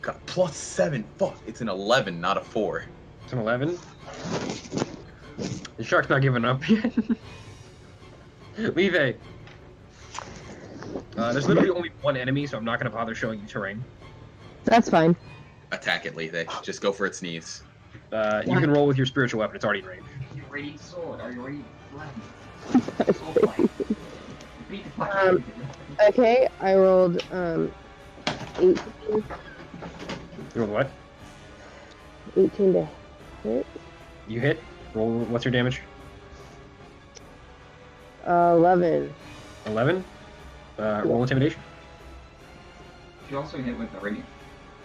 Speaker 5: Got plus 7. Fuck, it's an 11, not a 4.
Speaker 1: It's an 11. The shark's not giving up yet. Leave a. There's literally only one enemy, so I'm not going to bother showing you terrain.
Speaker 4: That's fine.
Speaker 5: Attack it, Lethe. Just go for its knees.
Speaker 1: You can roll with your spiritual weapon. It's already in range.
Speaker 3: You ready sword? Are you ready flag? Soul flame. Beat the fuck out of it.
Speaker 4: Okay, I rolled 18,
Speaker 1: You rolled what?
Speaker 4: 18 to hit.
Speaker 1: You hit. Roll. What's your damage?
Speaker 4: 11.
Speaker 1: 11. Roll intimidation.
Speaker 3: You also hit with the radiant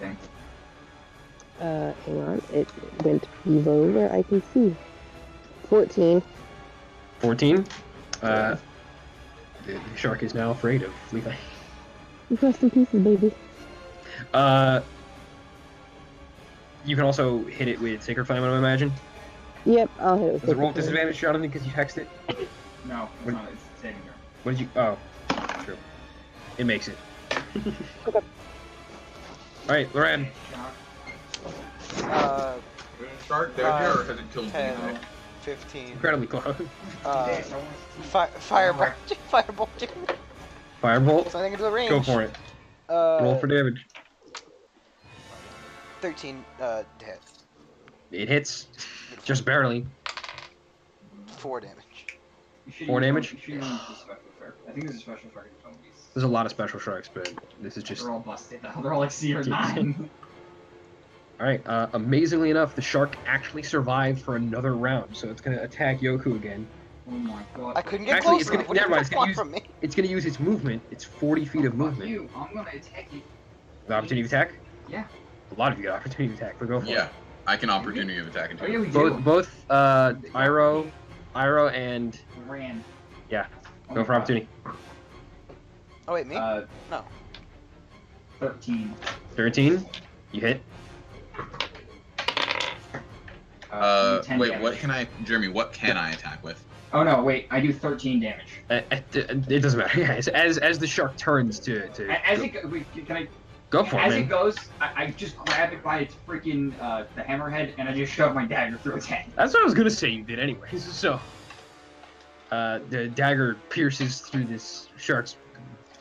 Speaker 3: thing.
Speaker 4: Hang on, it went below where I can see. 14.
Speaker 1: 14. The shark is now afraid of Levi.
Speaker 4: Rest in pieces, baby.
Speaker 1: You can also hit it with Sacred Flame, I imagine.
Speaker 4: Yep, I'll hit it with
Speaker 1: Does it roll with
Speaker 4: Sacred Flame.
Speaker 1: disadvantage, Jonathan, because you hexed it?
Speaker 3: No, it's
Speaker 1: What-
Speaker 3: not. It's saving her.
Speaker 1: What did you? Oh, true. It makes it.
Speaker 4: Okay.
Speaker 1: All right, Loran.
Speaker 2: Uh,
Speaker 5: Shark
Speaker 2: dead yet, or
Speaker 5: has it killed
Speaker 2: 10, 15.
Speaker 1: Incredibly close.
Speaker 3: Yes, I want to see.
Speaker 2: Fireball. Fireball.
Speaker 1: Firebolt.
Speaker 2: Something into the range.
Speaker 1: Go for it. Roll for damage.
Speaker 2: 13 to hit.
Speaker 1: It hits, just barely.
Speaker 2: 4 damage.
Speaker 3: You should
Speaker 1: 4
Speaker 3: use
Speaker 1: damage?
Speaker 3: You should use the special shark. I think there's a special shark in some of these.
Speaker 1: There's a lot of special sharks, but this is just.
Speaker 3: They're all busted though. They're all like CR9.
Speaker 1: All right. Amazingly enough, the shark actually survived for another round, so it's gonna attack Yoku again.
Speaker 3: Oh my god.
Speaker 2: I couldn't get
Speaker 1: Actually,
Speaker 2: close
Speaker 1: it's
Speaker 2: enough.
Speaker 1: gonna- never mind, it's gonna
Speaker 2: What
Speaker 1: use-
Speaker 2: from me?
Speaker 1: It's gonna use its movement. It's 40 feet of
Speaker 3: Fuck
Speaker 1: movement.
Speaker 3: you. I'm gonna attack you.
Speaker 1: The opportunity of attack.
Speaker 3: Yeah.
Speaker 1: A lot of you got opportunity of attack, but go for
Speaker 5: Yeah,
Speaker 1: it.
Speaker 5: I can opportunity of attacking
Speaker 3: Oh yeah,
Speaker 5: too.
Speaker 3: we do.
Speaker 1: Both Iroh and
Speaker 3: Ran.
Speaker 1: Yeah,
Speaker 3: Oh
Speaker 1: go
Speaker 3: my
Speaker 1: for
Speaker 3: god.
Speaker 1: opportunity.
Speaker 2: Oh wait, me?
Speaker 3: No. 13.
Speaker 1: 13. You hit.
Speaker 3: 10
Speaker 5: Wait,
Speaker 3: damage.
Speaker 5: what can I, Jeremy? What can I attack with?
Speaker 3: Oh no, wait, I do 13 damage.
Speaker 1: It doesn't matter. Yeah, as the shark turns to
Speaker 3: As
Speaker 1: go,
Speaker 3: it go, wait, can I?
Speaker 1: go for it,
Speaker 3: As
Speaker 1: man.
Speaker 3: it goes, I just grab it by its freaking the hammerhead and I just shove my dagger through its head.
Speaker 1: That's what I was gonna say you did anyways. So, the dagger pierces through this shark's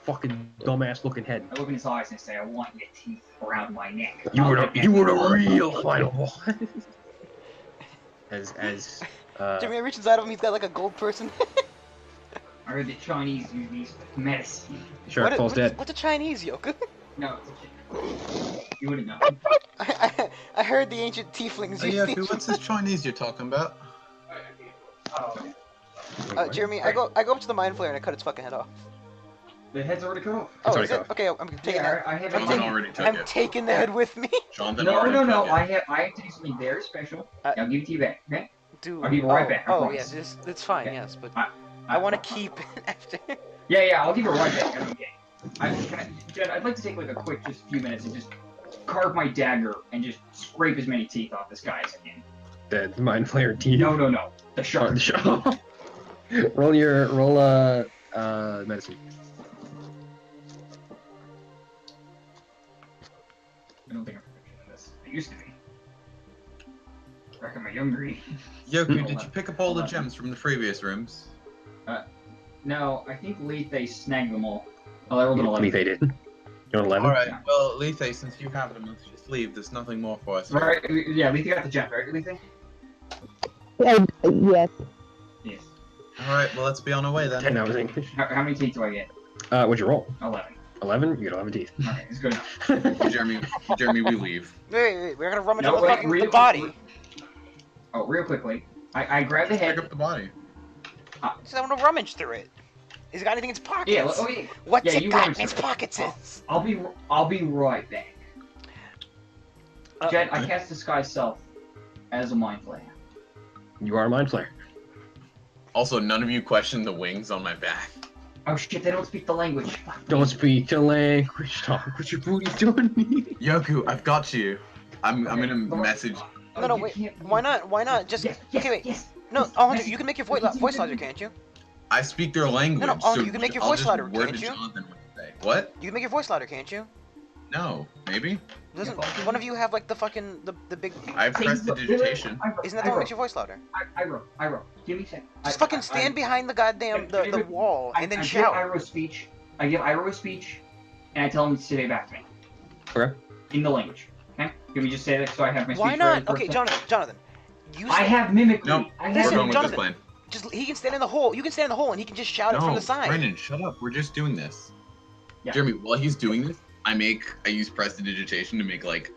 Speaker 1: fucking dumbass looking head.
Speaker 3: I look in his eyes and say, "I want your teeth around my neck."
Speaker 1: You were the real final boss.
Speaker 2: Jeremy reaches inside of him. He's got like a gold person.
Speaker 3: I heard the Chinese use these for medicine.
Speaker 1: Shark falls dead.
Speaker 2: What's a Chinese yoke?
Speaker 3: No, it's a shit. You wouldn't know.
Speaker 2: I heard the ancient tieflings use these.
Speaker 5: what's this Chinese you're talking about?
Speaker 3: Oh,
Speaker 2: Jeremy, I go up to the mind flayer and I cut its fucking head off.
Speaker 3: the head's already cut off.
Speaker 2: Oh,
Speaker 1: already
Speaker 2: is it?
Speaker 1: cut off.
Speaker 2: Okay, I'm taking
Speaker 3: Yeah,
Speaker 2: that.
Speaker 3: I have.
Speaker 2: I'm
Speaker 5: Jonathan
Speaker 2: taking-
Speaker 5: already took
Speaker 2: I'm
Speaker 5: it.
Speaker 2: taking the head with me.
Speaker 5: Jonathan
Speaker 3: No,
Speaker 5: already
Speaker 3: no, no.
Speaker 5: took it.
Speaker 3: I have to do something very special.
Speaker 2: Uh,
Speaker 3: I'll give it to you back. Okay.
Speaker 2: Dude.
Speaker 3: I'll be right back, I
Speaker 2: Oh,
Speaker 3: promise.
Speaker 2: yes, it's fine.
Speaker 3: Okay.
Speaker 2: Yes, but I want to keep it after.
Speaker 3: Yeah, I'll give it right back. Okay. Jed, I'd like to take like a quick, just few minutes and just carve my dagger and just scrape as many teeth off this guy as I can.
Speaker 1: The mind flayer teeth.
Speaker 3: No. The
Speaker 1: Oh,
Speaker 3: shark.
Speaker 1: the shark. roll medicine.
Speaker 3: I don't think I'm proficient in this. I used to be. Back in my younger age.
Speaker 5: Yoku, did you pick up all the gems from the previous rooms?
Speaker 3: No, I think Lethe snagged them all. Oh, I rolled an 11.
Speaker 1: They did. You're on 11.
Speaker 5: Alright, well, Lethe, since you have them, let's just leave. There's nothing more for us.
Speaker 3: Right, yeah, Lethe got the gem, right, Lethe?
Speaker 4: Yes.
Speaker 3: Yes.
Speaker 5: Alright, well, let's be on our way then.
Speaker 1: 10 that was English.
Speaker 3: How many teeth do I get?
Speaker 1: What'd you roll?
Speaker 3: 11.
Speaker 1: 11? You get 11 teeth.
Speaker 3: Okay, it's good enough.
Speaker 5: Jeremy, we leave.
Speaker 2: Wait, we're gonna rummage
Speaker 3: No,
Speaker 2: on the
Speaker 3: wait,
Speaker 2: fucking
Speaker 3: real-
Speaker 2: the body.
Speaker 3: Oh, real quickly. I grab the
Speaker 5: Just pick
Speaker 3: head.
Speaker 5: up the body.
Speaker 2: So I want to rummage through it. Has it got anything in its pockets?
Speaker 3: Yeah, oh yeah.
Speaker 2: What's
Speaker 3: yeah,
Speaker 2: it
Speaker 3: you
Speaker 2: got
Speaker 3: rummage
Speaker 2: in its
Speaker 3: through it.
Speaker 2: pockets? Is?
Speaker 3: I'll be right back. Jed, I cast disguise self as a mind flayer.
Speaker 1: You are a mind flayer.
Speaker 5: Also, none of you questioned the wings on my back.
Speaker 3: Oh shit, they don't speak the language.
Speaker 1: Don't speak the language. Talk what your booty's doing me.
Speaker 5: Yoku, I've got you. I'm gonna message.
Speaker 2: No,
Speaker 3: you
Speaker 2: wait.
Speaker 3: can't-
Speaker 2: Why not? Why not? Just
Speaker 3: Yes,
Speaker 2: okay. Wait.
Speaker 3: Yes.
Speaker 2: No, Alejandro, you can make your voice louder, can't you?
Speaker 5: I speak their language.
Speaker 2: No,
Speaker 5: so
Speaker 2: you can make your
Speaker 5: I'll
Speaker 2: voice
Speaker 5: just
Speaker 2: louder,
Speaker 5: word
Speaker 2: can't
Speaker 5: to
Speaker 2: you?
Speaker 5: Jonathan what to say. What?
Speaker 2: You can make your voice louder, can't you?
Speaker 5: No, maybe.
Speaker 2: Doesn't
Speaker 3: Yeah,
Speaker 2: one of you have like the fucking the big?
Speaker 5: I have prestidigitation.
Speaker 2: Isn't that the one that makes your voice louder?
Speaker 3: I wrote. Give me a second.
Speaker 2: Just fucking stand behind the goddamn the wall and then
Speaker 3: I
Speaker 2: shout.
Speaker 3: give Iroh a speech. I give Iroh a speech, and I tell him to say back to me.
Speaker 1: Okay.
Speaker 3: In the language. Okay? Can we just say that so I have my speech
Speaker 2: Why
Speaker 3: ready
Speaker 2: not?
Speaker 3: for
Speaker 2: Okay,
Speaker 3: it?
Speaker 2: Jonathan. You
Speaker 3: I
Speaker 2: stand-
Speaker 3: have mimicry.
Speaker 5: No,
Speaker 3: I
Speaker 5: we're
Speaker 3: have
Speaker 2: Listen,
Speaker 5: going with
Speaker 2: Jonathan.
Speaker 5: this plan.
Speaker 2: Just he can stand in the hole. You can stand in the hole and he can just shout it from
Speaker 5: No,
Speaker 2: the side.
Speaker 5: Brendan, shut up. We're just doing this.
Speaker 3: Yeah.
Speaker 5: Jeremy, while he's doing this, I use prestidigitation to make like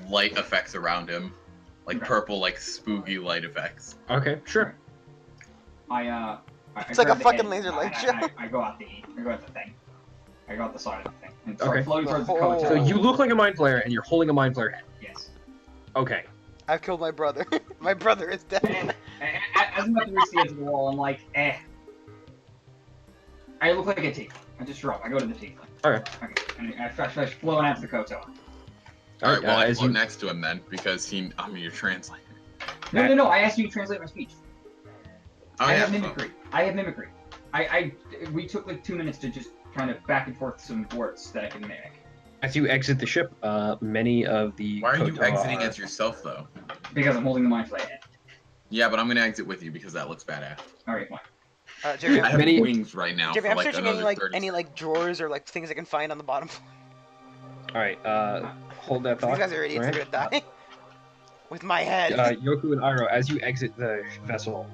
Speaker 5: light effects around him, like
Speaker 3: Okay.
Speaker 5: purple, like spooky light effects.
Speaker 1: Okay, sure.
Speaker 3: I
Speaker 2: It's like
Speaker 3: grab
Speaker 2: a
Speaker 3: the
Speaker 2: fucking
Speaker 3: head,
Speaker 2: laser light
Speaker 3: and
Speaker 2: show.
Speaker 3: I go at the thing. I go at the side of the thing. And start
Speaker 1: Okay.
Speaker 3: floating towards the
Speaker 2: Oh.
Speaker 3: coat.
Speaker 1: So you look like a mind flayer and you're holding a mind flayer head.
Speaker 3: Yes.
Speaker 1: Okay.
Speaker 2: I've killed my brother. My brother is dead.
Speaker 3: And as I'm about to reach the edge of the wall, I'm like, eh. I look like a teeth. I just drop. I go to the teeth.
Speaker 1: Okay.
Speaker 3: And I start flowing out to the Koto.
Speaker 5: Alright, well, I
Speaker 1: as
Speaker 5: float
Speaker 1: you
Speaker 5: next to him then, because I'm your translator.
Speaker 3: No. I asked you to translate my speech.
Speaker 5: Oh,
Speaker 3: I
Speaker 5: yeah.
Speaker 3: have mimicry. We took like 2 minutes to just kind of back and forth some words that I can mimic.
Speaker 1: as you exit the ship, many of the
Speaker 5: Why are you
Speaker 1: Kotor
Speaker 5: exiting
Speaker 1: are-
Speaker 5: as yourself, though?
Speaker 3: Because I'm holding the mind flayer head.
Speaker 5: Yeah, but I'm gonna exit with you because that looks badass.
Speaker 3: Alright, fine.
Speaker 2: Jeremy,
Speaker 5: I have
Speaker 1: Many-
Speaker 5: wings right now
Speaker 2: Jeremy,
Speaker 5: for
Speaker 2: I'm
Speaker 5: like
Speaker 2: searching
Speaker 5: another 30
Speaker 2: any like drawers or like things I can find on the bottom floor.
Speaker 1: All right. Hold that thought.
Speaker 2: These guys are idiots.
Speaker 1: All
Speaker 2: They're
Speaker 1: right.
Speaker 2: gonna die. With my head.
Speaker 1: Yoku and Iroh, as you exit the vessel,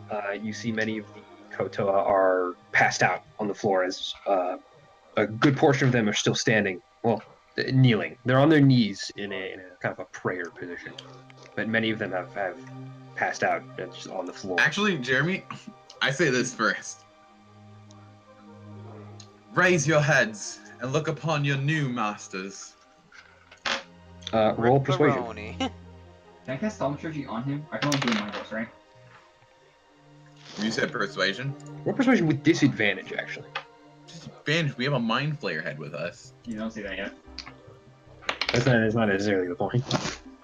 Speaker 1: you see many of the Kotoa are passed out on the floor as a good portion of them are still standing, well, kneeling. They're on their knees in a kind of a prayer position, but many of them have passed out just on the floor.
Speaker 5: Actually, Jeremy, I say this first. Raise your heads and look upon your new masters.
Speaker 1: Roll persuasion.
Speaker 2: Pepperoni.
Speaker 3: Can I cast Thaumaturgy on him? I can only do my voice, right?
Speaker 5: You said persuasion?
Speaker 1: Roll persuasion with disadvantage, actually.
Speaker 5: Disadvantage, we have a mind flayer head with us.
Speaker 3: You don't see that yet.
Speaker 1: That's not necessarily the point.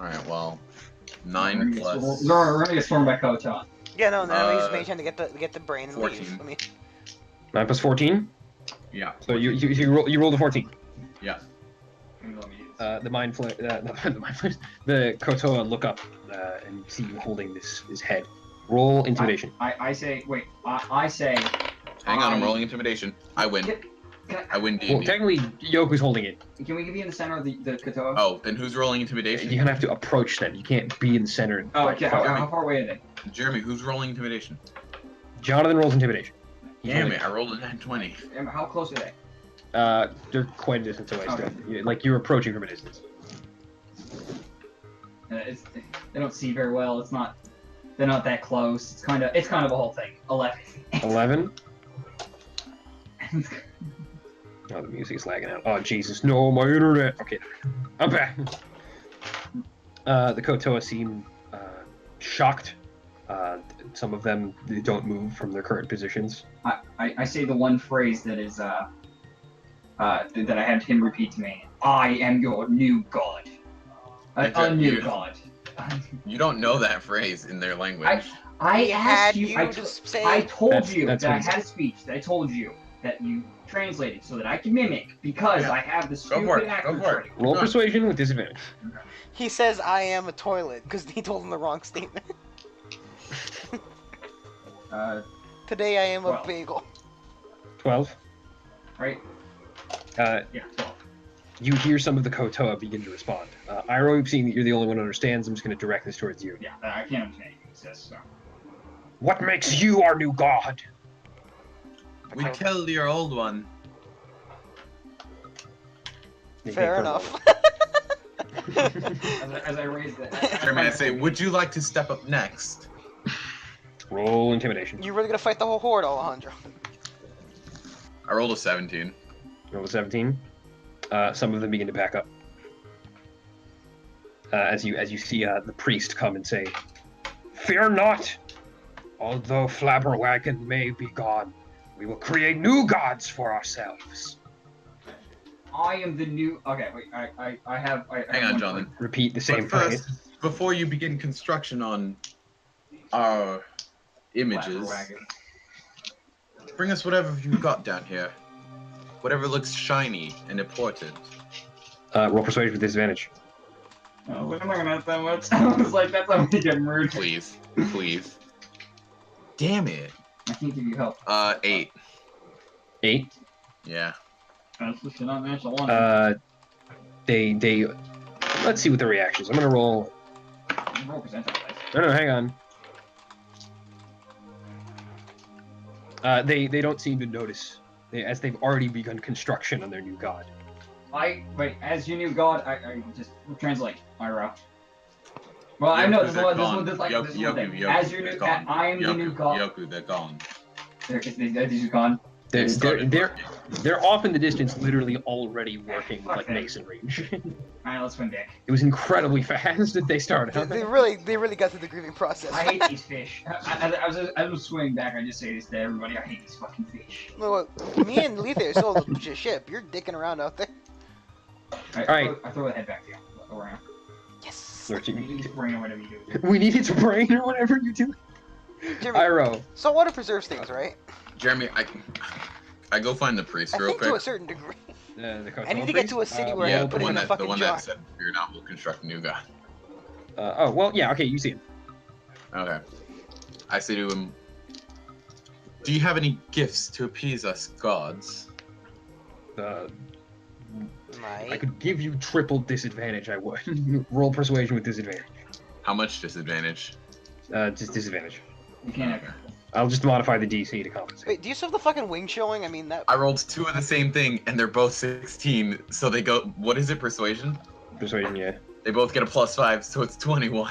Speaker 5: Alright, well, 9 plus
Speaker 3: We're gonna get stormed by Koton.
Speaker 2: Yeah, no, no, he's
Speaker 5: Uh,
Speaker 2: mage hand to get the brain and
Speaker 5: 14.
Speaker 2: leave. I mean,
Speaker 1: 9 plus 14.
Speaker 5: Yeah.
Speaker 1: So you rolled a 14.
Speaker 5: Yeah.
Speaker 1: The mind flare, the mind flares. The Kotoa look up and see you holding his head. Roll intimidation.
Speaker 3: I say, wait, I say.
Speaker 5: Hang on, I'm rolling intimidation. I win. I win
Speaker 1: Well,
Speaker 5: D&D.
Speaker 1: technically, Yoku's holding it.
Speaker 3: Can we be in the center of the Kotoa?
Speaker 5: Oh, then who's rolling intimidation?
Speaker 1: You're gonna have to approach them. You can't be in the center.
Speaker 3: Oh, okay. How far away are they?
Speaker 5: Jeremy, who's rolling intimidation?
Speaker 1: Jonathan rolls intimidation. He's
Speaker 5: Damn
Speaker 1: holding
Speaker 5: it, I rolled a 920.
Speaker 3: How close are they?
Speaker 1: They're quite a distance away.
Speaker 3: Okay.
Speaker 1: Still. Like you're approaching from a distance.
Speaker 3: They don't see very well. It's not. They're not that close. It's kind of a whole thing. 11.
Speaker 1: 11. Oh, the music's lagging out. Oh, Jesus, no, my internet. Okay, I'm back. The Kotoa seem shocked. Some of them they don't move from their current positions.
Speaker 3: I say the one phrase that is that I had him repeat to me. I am your new god. A new god.
Speaker 5: You don't know that phrase in their language.
Speaker 3: I
Speaker 2: He
Speaker 3: asked
Speaker 2: had
Speaker 3: you.
Speaker 2: you to say.
Speaker 3: I told
Speaker 1: That's-
Speaker 3: you
Speaker 1: that's
Speaker 3: that I
Speaker 1: what he
Speaker 3: had a speech that I told you that you translated so that I can mimic because
Speaker 5: Yeah.
Speaker 3: I have the
Speaker 5: Go
Speaker 3: stupid
Speaker 5: for it.
Speaker 3: accent.
Speaker 5: Go for it.
Speaker 1: Roll
Speaker 5: Go.
Speaker 1: persuasion with disadvantage.
Speaker 2: He says, "I am a toilet" because he told him the wrong statement. Today I am a
Speaker 3: Well.
Speaker 2: bagel.
Speaker 1: 12.
Speaker 3: Right?
Speaker 1: Uh,
Speaker 3: Yeah. 12.
Speaker 1: you hear some of the Kotoa begin to respond. Iroh, seeing that you're the only one who understands, I'm just going to direct this towards you.
Speaker 3: Yeah. I can't understand anything he says. So.
Speaker 1: What makes you our new god?
Speaker 5: We killed your old one.
Speaker 1: They
Speaker 2: Fair
Speaker 1: take
Speaker 2: enough.
Speaker 3: As I raise the.
Speaker 5: Jeremy, I say, would you like to step up next?
Speaker 1: Roll intimidation.
Speaker 2: You really gonna fight the whole horde, Alejandro?
Speaker 5: I rolled a 17.
Speaker 1: Roll a 17. Some of them begin to back up. As you see the priest come and say, "Fear not! Although Flabberwagon may be gone, we will create new gods for ourselves."
Speaker 3: I am the new. Okay, wait. I have.
Speaker 5: Hang on, Jonathan.
Speaker 1: Repeat the same
Speaker 5: But
Speaker 1: phrase.
Speaker 5: first, before you begin construction on our images, bring us whatever you've got down here. Whatever looks shiny and important.
Speaker 1: Roll persuasion with disadvantage.
Speaker 3: Oh, I'm not gonna have that much. I was like, that's how we get murdered.
Speaker 5: Please. Please. Damn it.
Speaker 3: I can't give you help.
Speaker 5: 8.
Speaker 1: 8.
Speaker 5: Yeah.
Speaker 3: That's just not natural one.
Speaker 1: They. Let's see what the reactions. I'm gonna roll.
Speaker 3: Roll percentile dice.
Speaker 1: No, hang on. They don't seem to notice, as they've already begun construction on their new god.
Speaker 3: Wait, as your new god, I just translate, Iroh. Well, I know this one, this thing. As your new, I am the new god.
Speaker 5: Yoku, they're gone.
Speaker 3: They're just gone.
Speaker 1: They're off in the distance, literally already working with like
Speaker 3: Okay.
Speaker 1: masonry.
Speaker 3: Alright, let's win dick.
Speaker 1: It was incredibly fast that they started.
Speaker 2: They really got through the grieving process.
Speaker 3: I hate these fish. I was swimming back, I just say this to everybody, I hate these fucking fish.
Speaker 2: Look, me and Lethe are still the ship. You're dicking around out there.
Speaker 3: Alright, I throw the head back to you. Around.
Speaker 2: Yes.
Speaker 3: You can just bring it whatever you do.
Speaker 1: We need its brain or whatever you do.
Speaker 2: Jeremy,
Speaker 1: Iroh.
Speaker 2: saltwater preserves things, right?
Speaker 5: Jeremy, I go find the priest
Speaker 2: I
Speaker 5: real
Speaker 2: think to
Speaker 5: quick.
Speaker 2: a certain degree.
Speaker 1: The
Speaker 2: I need to get to a city where I
Speaker 5: Yeah,
Speaker 2: can
Speaker 5: the
Speaker 2: put it
Speaker 5: one
Speaker 2: in a
Speaker 5: that
Speaker 2: fucking jar.
Speaker 5: said, "Fear not, we'll construct a new god."
Speaker 1: Oh well, yeah. Okay, you see him.
Speaker 5: Okay. I say to him, "Do you have any gifts to appease us gods?"
Speaker 1: I
Speaker 2: Mike.
Speaker 1: could give you triple disadvantage. I would. Roll persuasion with disadvantage.
Speaker 5: How much disadvantage?
Speaker 1: Just disadvantage.
Speaker 3: You can't have
Speaker 1: I'll just modify the DC to compensate.
Speaker 2: Wait, do you still have the fucking wing showing? I mean, that.
Speaker 5: I rolled 2 of the same thing, and they're both 16. So they go. What is it? Persuasion?
Speaker 1: Persuasion, yeah.
Speaker 5: They both get a +5, so it's 21.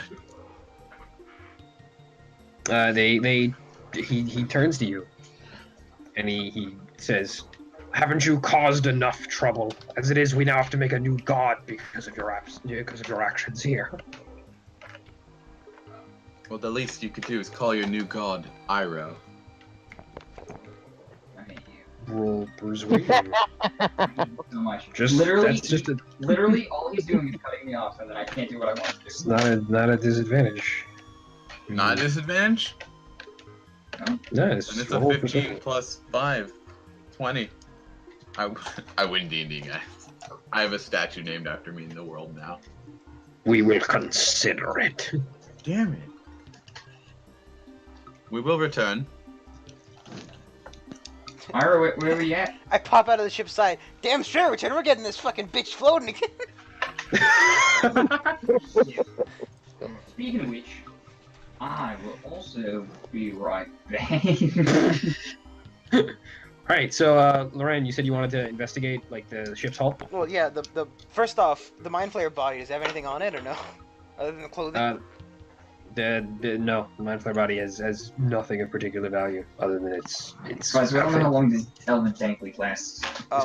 Speaker 1: He turns to you, and he says, "Haven't you caused enough trouble? As it is, we now have to make a new god because of your actions here."
Speaker 5: Well, the least you could do is call your new god Iroh.
Speaker 3: I hate you.
Speaker 1: roll persuasion.
Speaker 3: So much.
Speaker 1: Just
Speaker 3: literally,
Speaker 1: that's just a,
Speaker 3: literally, all he's doing is cutting me off, so that I can't do what I want to do.
Speaker 1: it's not a disadvantage.
Speaker 5: Not a disadvantage?
Speaker 1: No, it's
Speaker 5: And it's
Speaker 1: roll
Speaker 5: a 15
Speaker 1: persuasion.
Speaker 5: plus 5. 20. I win D&D, guys. I have a statue named after me in the world now.
Speaker 1: We will consider it.
Speaker 5: Damn it. We will return.
Speaker 3: Myra, where are we at?
Speaker 2: I pop out of the ship's side. Damn straight, Return. We're getting this fucking bitch floating again.
Speaker 3: Speaking of which, I will also be right back.
Speaker 1: Alright, so Loren, you said you wanted to investigate like the ship's hull?
Speaker 2: Well, yeah. The first off, the Mind Flayer body. Does it have anything on it or no? Other than the clothing.
Speaker 1: No, the Mind Flayer body has nothing of particular value other than its
Speaker 3: Guys, we don't know how long this Elven Tank lasts.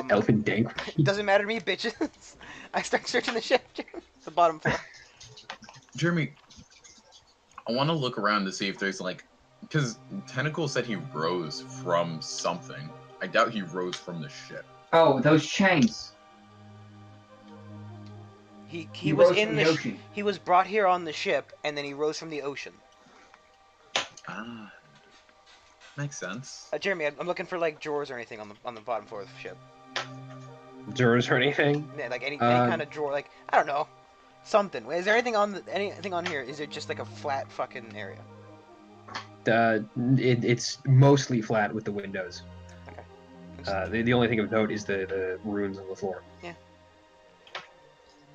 Speaker 1: elfin dank.
Speaker 2: Doesn't matter to me, bitches. I start searching the ship. The bottom floor.
Speaker 5: Jeremy, I want to look around to see if there's like... Because Tentacle said he rose from something. I doubt he rose from the ship.
Speaker 3: Oh, those chains.
Speaker 2: He was
Speaker 3: rose
Speaker 2: in
Speaker 3: from
Speaker 2: the
Speaker 3: ocean.
Speaker 2: he was brought here on the ship, and then he rose from the ocean.
Speaker 5: Ah. Makes sense.
Speaker 2: Jeremy, I'm looking for like drawers or anything on the bottom floor of the ship.
Speaker 1: Drawers or anything?
Speaker 2: Yeah, like any kind of drawer, like I don't know, something. Is there anything on here? Is it just like a flat fucking area?
Speaker 1: It's mostly flat with the windows.
Speaker 2: Okay.
Speaker 1: The only thing of note is the runes on the floor.
Speaker 2: Yeah.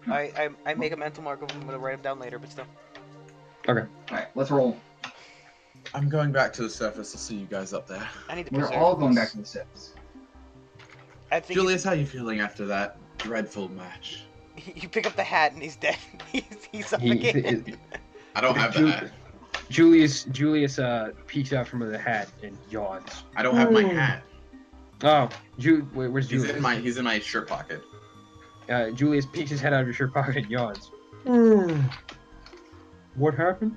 Speaker 2: I make a mental mark of them. I'm gonna write them down later, but still.
Speaker 1: Okay.
Speaker 3: Alright, let's roll.
Speaker 5: I'm going back to the surface. I'll see you guys up there.
Speaker 2: I need to.
Speaker 3: We're
Speaker 2: preserve
Speaker 3: all going
Speaker 2: this.
Speaker 3: back to the ships.
Speaker 2: I think
Speaker 5: Julius, how you feeling after that dreadful match?
Speaker 2: you pick up the hat and he's dead. he's suffocated.
Speaker 5: I don't have the hat.
Speaker 1: Julius peeks out from the hat and yawns.
Speaker 5: I don't have my hat.
Speaker 1: Oh, where's
Speaker 5: He's
Speaker 1: Julius?
Speaker 5: he's in my shirt pocket.
Speaker 1: Julius peeks his head out of your shirt pocket and yawns. What happened?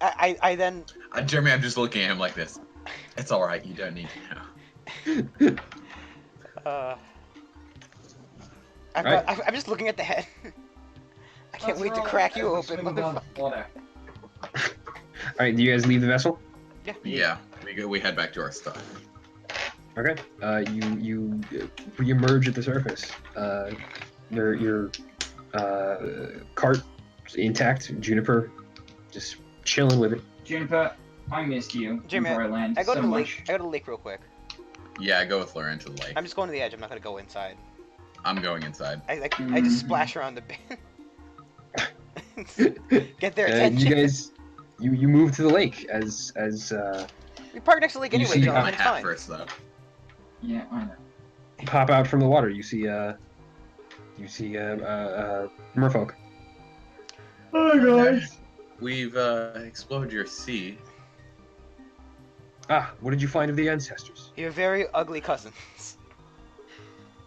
Speaker 2: I then.
Speaker 5: Jeremy, I'm just looking at him like this. It's all right. You don't need to know.
Speaker 2: I'm just looking at the head. I can't wait to crack you open, motherfucker.
Speaker 3: Water.
Speaker 1: Alright, do you guys leave the vessel?
Speaker 5: Yeah, we head back to our stuff.
Speaker 1: Okay. You re-emerge at the surface. Your cart is intact. Juniper just chilling with it.
Speaker 3: Juniper, I missed you
Speaker 2: Jimmy,
Speaker 3: before I land
Speaker 2: I go
Speaker 3: so
Speaker 2: to the
Speaker 3: much.
Speaker 2: lake. I go to the lake real quick.
Speaker 5: Yeah, I go with Lauren to the lake.
Speaker 2: I'm just going to the edge. I'm not gonna go inside.
Speaker 5: I'm going inside.
Speaker 2: I just splash around a bit. Get their attention.
Speaker 1: You guys, you move to the lake as
Speaker 2: We park next to the lake
Speaker 1: You
Speaker 2: anyway,
Speaker 1: see
Speaker 5: Take
Speaker 2: John.
Speaker 5: off my
Speaker 2: It's
Speaker 5: hat
Speaker 2: fine.
Speaker 5: first, though.
Speaker 3: Yeah, I know.
Speaker 1: pop out from the water. You see merfolk.
Speaker 3: Hi guys.
Speaker 5: We've explored your sea.
Speaker 1: Ah, what did you find of the ancestors?
Speaker 2: You're very ugly cousins.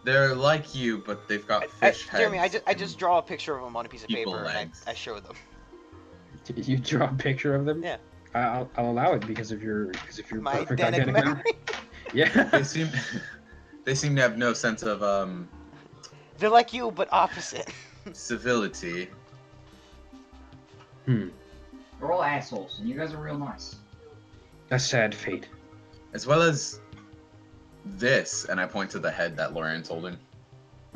Speaker 5: They're like you, but they've got fish heads.
Speaker 2: Jeremy, I just draw a picture of them on a piece of
Speaker 5: people
Speaker 2: paper
Speaker 5: legs.
Speaker 2: and I show them.
Speaker 1: You draw a picture of them?
Speaker 2: Yeah.
Speaker 1: I'll allow it because of your
Speaker 2: My
Speaker 1: perfect
Speaker 2: identical
Speaker 1: identical
Speaker 2: memory.
Speaker 1: Yeah.
Speaker 5: They seem to have no sense of
Speaker 2: They're like you, but opposite.
Speaker 5: civility.
Speaker 3: We're all assholes, and you guys are real nice.
Speaker 1: A sad fate.
Speaker 5: As well as this, and I point to the head that Lauren's holding.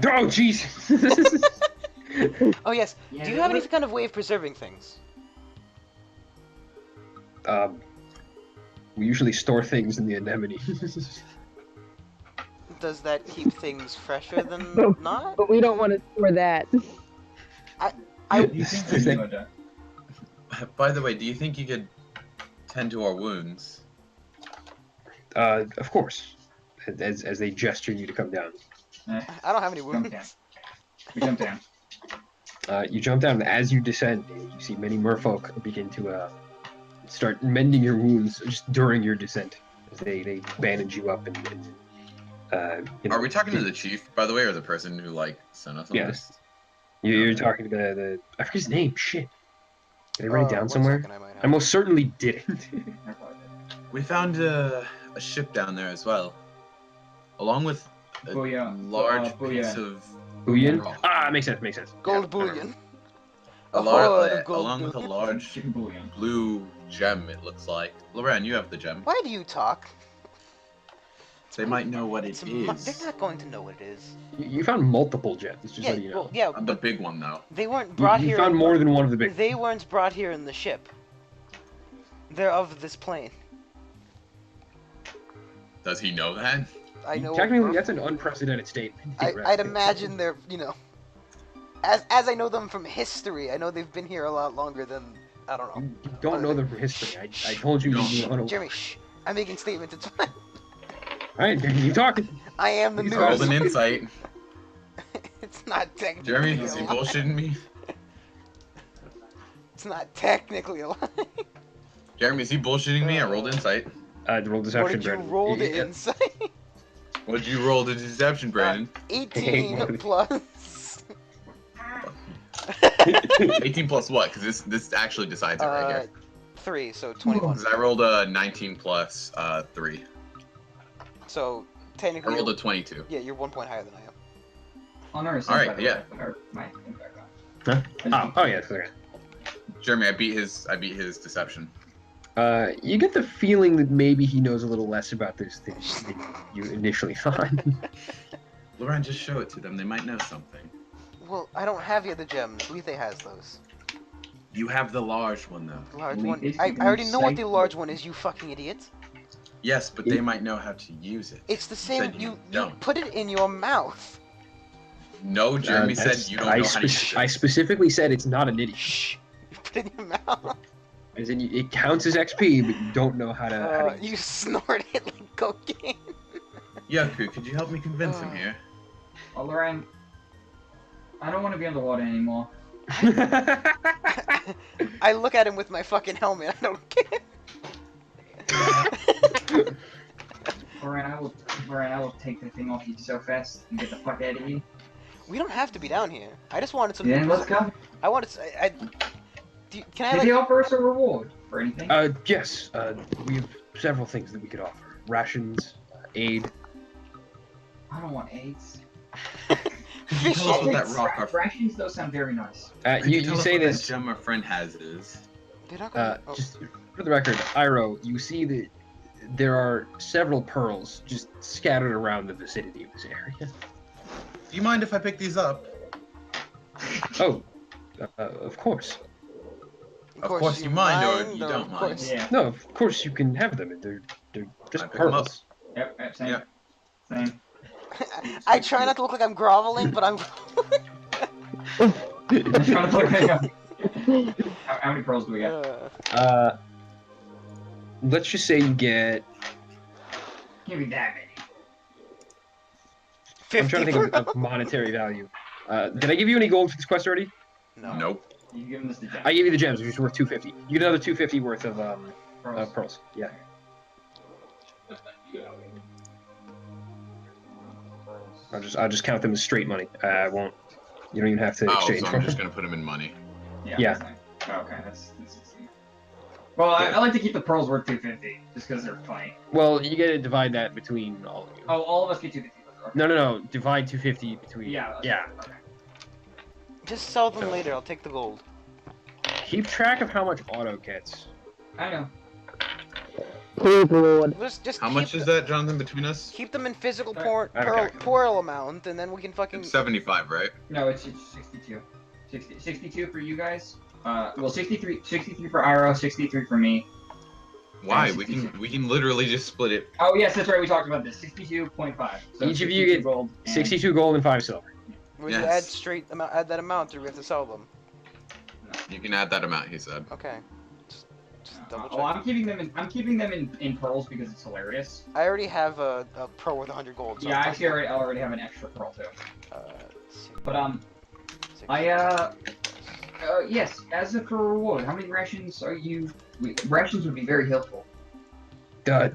Speaker 1: Oh, jeez.
Speaker 2: Oh yes.
Speaker 3: Yeah,
Speaker 2: Do you have any
Speaker 3: what-
Speaker 2: kind of way of preserving things?
Speaker 1: We usually store things in the anemone.
Speaker 2: Does that keep things fresher than not?
Speaker 4: But we don't want to store that.
Speaker 3: You think we know that?
Speaker 5: By the way, do you think you could tend to our wounds?
Speaker 1: Of course. As they gesture you to come down.
Speaker 2: I don't have any
Speaker 3: Jump down.
Speaker 2: wounds.
Speaker 3: We jump down.
Speaker 1: You jump down, and as you descend, you see many merfolk begin to start mending your wounds just during your descent. As they bandage you up and you know,
Speaker 5: Are we talking to the chief, by the way, or the person who sent us on
Speaker 1: Yes.
Speaker 5: this?
Speaker 1: You're talking to the I forget his name. Shit. Did I write it down
Speaker 2: 1
Speaker 1: somewhere?
Speaker 2: second, I might have.
Speaker 1: I most certainly didn't.
Speaker 5: We found a a ship down there as well, along with a
Speaker 3: Booyah.
Speaker 5: large
Speaker 3: Booyah.
Speaker 5: piece of
Speaker 1: Bullion?
Speaker 5: rock.
Speaker 1: Ah, makes sense, makes sense.
Speaker 2: Gold
Speaker 5: Yeah,
Speaker 2: bullion.
Speaker 5: A
Speaker 2: hoard of gold
Speaker 5: along with a
Speaker 2: bullion.
Speaker 5: large
Speaker 3: Chicken bouillon.
Speaker 5: blue gem. It looks like. Loren, you have the gem.
Speaker 2: Why do you talk?
Speaker 5: They might know what it
Speaker 2: It's
Speaker 5: is.
Speaker 2: they're not going to know what it is.
Speaker 1: You found multiple gems, just
Speaker 2: Yeah,
Speaker 1: so you know.
Speaker 2: well, yeah,
Speaker 5: The big one though.
Speaker 2: they weren't brought
Speaker 1: you
Speaker 2: here.
Speaker 1: found more than one of the big.
Speaker 2: They weren't brought here in the ship. They're of this plane.
Speaker 5: Does he know that?
Speaker 2: I know.
Speaker 1: Technically, that's an unprecedented statement.
Speaker 2: I'd imagine they're, as I know them from history, I know they've been here a lot longer than, I don't know.
Speaker 1: You don't know them from history. I told you
Speaker 5: No.
Speaker 1: you want to.
Speaker 2: Jeremy, shh. I'm making statements. It's fine.
Speaker 1: Alright, you talking.
Speaker 2: I am the
Speaker 1: He's
Speaker 5: Rolled an
Speaker 2: news.
Speaker 5: insight.
Speaker 2: It's not technically
Speaker 5: Jeremy,
Speaker 2: a
Speaker 5: is he
Speaker 2: lie.
Speaker 5: bullshitting me?
Speaker 2: It's not technically a lie.
Speaker 5: Jeremy, is he bullshitting me? I rolled insight.
Speaker 1: Roll
Speaker 2: What
Speaker 1: deception,
Speaker 2: did you
Speaker 1: Brandon.
Speaker 2: roll the
Speaker 1: Yeah.
Speaker 2: insight?
Speaker 5: What did you roll the deception, Brandon?
Speaker 2: 18 plus.
Speaker 5: 18 plus what? Because this actually decides it right here.
Speaker 2: 3, so 21.
Speaker 5: Because I rolled a 19 plus 3.
Speaker 2: So
Speaker 5: I
Speaker 2: technically,
Speaker 5: rolled a 22.
Speaker 2: yeah, you're 1 point higher than I am.
Speaker 3: On our
Speaker 5: All right, yeah.
Speaker 1: Oh yeah, okay.
Speaker 5: Jeremy, I beat his deception.
Speaker 1: You get the feeling that maybe he knows a little less about this than you initially thought.
Speaker 5: Loren, just show it to them. They might know something.
Speaker 2: Well, I don't have the other gems. Lethe has those.
Speaker 5: You have the large one though.
Speaker 2: The large
Speaker 3: We
Speaker 2: one.
Speaker 3: basically
Speaker 2: I already know what the
Speaker 3: recycle-
Speaker 2: large one is, you fucking idiot.
Speaker 5: Yes, but they might know how to use it.
Speaker 2: It's the same.
Speaker 5: said you
Speaker 2: You
Speaker 5: don't.
Speaker 2: put it in your mouth.
Speaker 5: No, Jeremy said
Speaker 1: That's-
Speaker 5: you don't know how to use
Speaker 1: I
Speaker 5: it.
Speaker 1: specifically said it's not an idiot.
Speaker 2: Shh. You put it in your mouth.
Speaker 1: As in, it counts as XP, but you don't know how to.
Speaker 2: You snort it like cocaine.
Speaker 5: Yaku, could you help me convince him here?
Speaker 3: Oh, Lorraine, I don't want to be underwater anymore.
Speaker 2: I look at him with my fucking helmet. I don't care.
Speaker 3: Lorraine, I will take the thing off you so fast and get the fuck out of here.
Speaker 2: We don't have to be down here. I just wanted some.
Speaker 3: Then let's go.
Speaker 2: I wanted. Can I
Speaker 3: Did
Speaker 2: like?
Speaker 3: they offer us a reward for anything?
Speaker 1: Yes. We have several things that we could offer: rations, aid.
Speaker 3: I don't want AIDS.
Speaker 5: Could you tell us what that rock our
Speaker 3: Rations, those sound very nice.
Speaker 5: Could
Speaker 1: You
Speaker 5: tell us
Speaker 1: say
Speaker 5: what
Speaker 1: this.
Speaker 5: that gem our friend has is?
Speaker 2: They're not gonna.
Speaker 1: Just for the record, Iroh, you see that there are several pearls just scattered around the vicinity of this area.
Speaker 5: Do you mind if I pick these up?
Speaker 1: Oh, of course.
Speaker 5: Of course you mind, or you don't
Speaker 2: of
Speaker 5: mind.
Speaker 2: course.
Speaker 3: Yeah.
Speaker 1: No, of course you can have them. They're just
Speaker 5: I pick 'em up.
Speaker 1: pearls.
Speaker 3: Yep, same.
Speaker 5: Yeah.
Speaker 3: Same.
Speaker 2: I try not to look like I'm groveling, but I'm.
Speaker 3: I'm trying to look like how many pearls do we got?
Speaker 1: Let's just say you get.
Speaker 3: Give me that many.
Speaker 1: I'm trying to think of monetary value. Did I give you any gold for this quest already?
Speaker 2: No.
Speaker 5: Nope.
Speaker 3: You give them this to Jack.
Speaker 1: I gave you the gems, which is worth 250. You get another 250 worth of
Speaker 3: Pearls.
Speaker 1: pearls. Yeah. I'll just count them as straight money. I won't. You don't even have to
Speaker 5: Oh,
Speaker 1: exchange
Speaker 5: so
Speaker 1: for
Speaker 5: I'm
Speaker 1: them.
Speaker 5: just gonna put them in money.
Speaker 1: Yeah.
Speaker 3: That's nice. Oh, okay, that's easy. Well, I like to keep the pearls worth 250, just because they're funny.
Speaker 1: Well, you gotta divide that between all of you.
Speaker 3: Oh, all of us get 250. Okay.
Speaker 1: No. Divide 250 between.
Speaker 3: Yeah.
Speaker 1: Yeah.
Speaker 3: Okay.
Speaker 2: Just sell them later. I'll take the gold.
Speaker 1: Keep track of how much auto gets.
Speaker 3: I know.
Speaker 4: Please, Lord.
Speaker 2: Just
Speaker 5: How
Speaker 2: keep
Speaker 5: much is that, Jonathan, between us?
Speaker 2: Keep them in physical
Speaker 1: Okay.
Speaker 2: pearl amount, and then we can fucking.
Speaker 5: It's 75, right?
Speaker 3: No, it's 62. 62 for you guys. Well, 63 for Iroh, 63 for me.
Speaker 5: Why?
Speaker 3: And
Speaker 5: We can literally just split it.
Speaker 3: Oh yes, that's right. We talked about this. 62.5. So
Speaker 1: Each of you
Speaker 3: 62
Speaker 1: get
Speaker 3: gold. And
Speaker 1: 62 gold and 5 silver.
Speaker 2: Would you
Speaker 5: Yes.
Speaker 2: add that amount, or we have to sell them?
Speaker 5: You can add that amount, he said.
Speaker 2: Okay. Just double check.
Speaker 3: Oh, I'm keeping them in pearls because it's hilarious.
Speaker 2: I already have a pearl with 100 gold. So
Speaker 3: Yeah,
Speaker 2: I'm
Speaker 3: actually, I already have an extra pearl too.
Speaker 2: six-
Speaker 3: But yes, as a for reward, how many rations are you? Rations would be very helpful.
Speaker 1: Of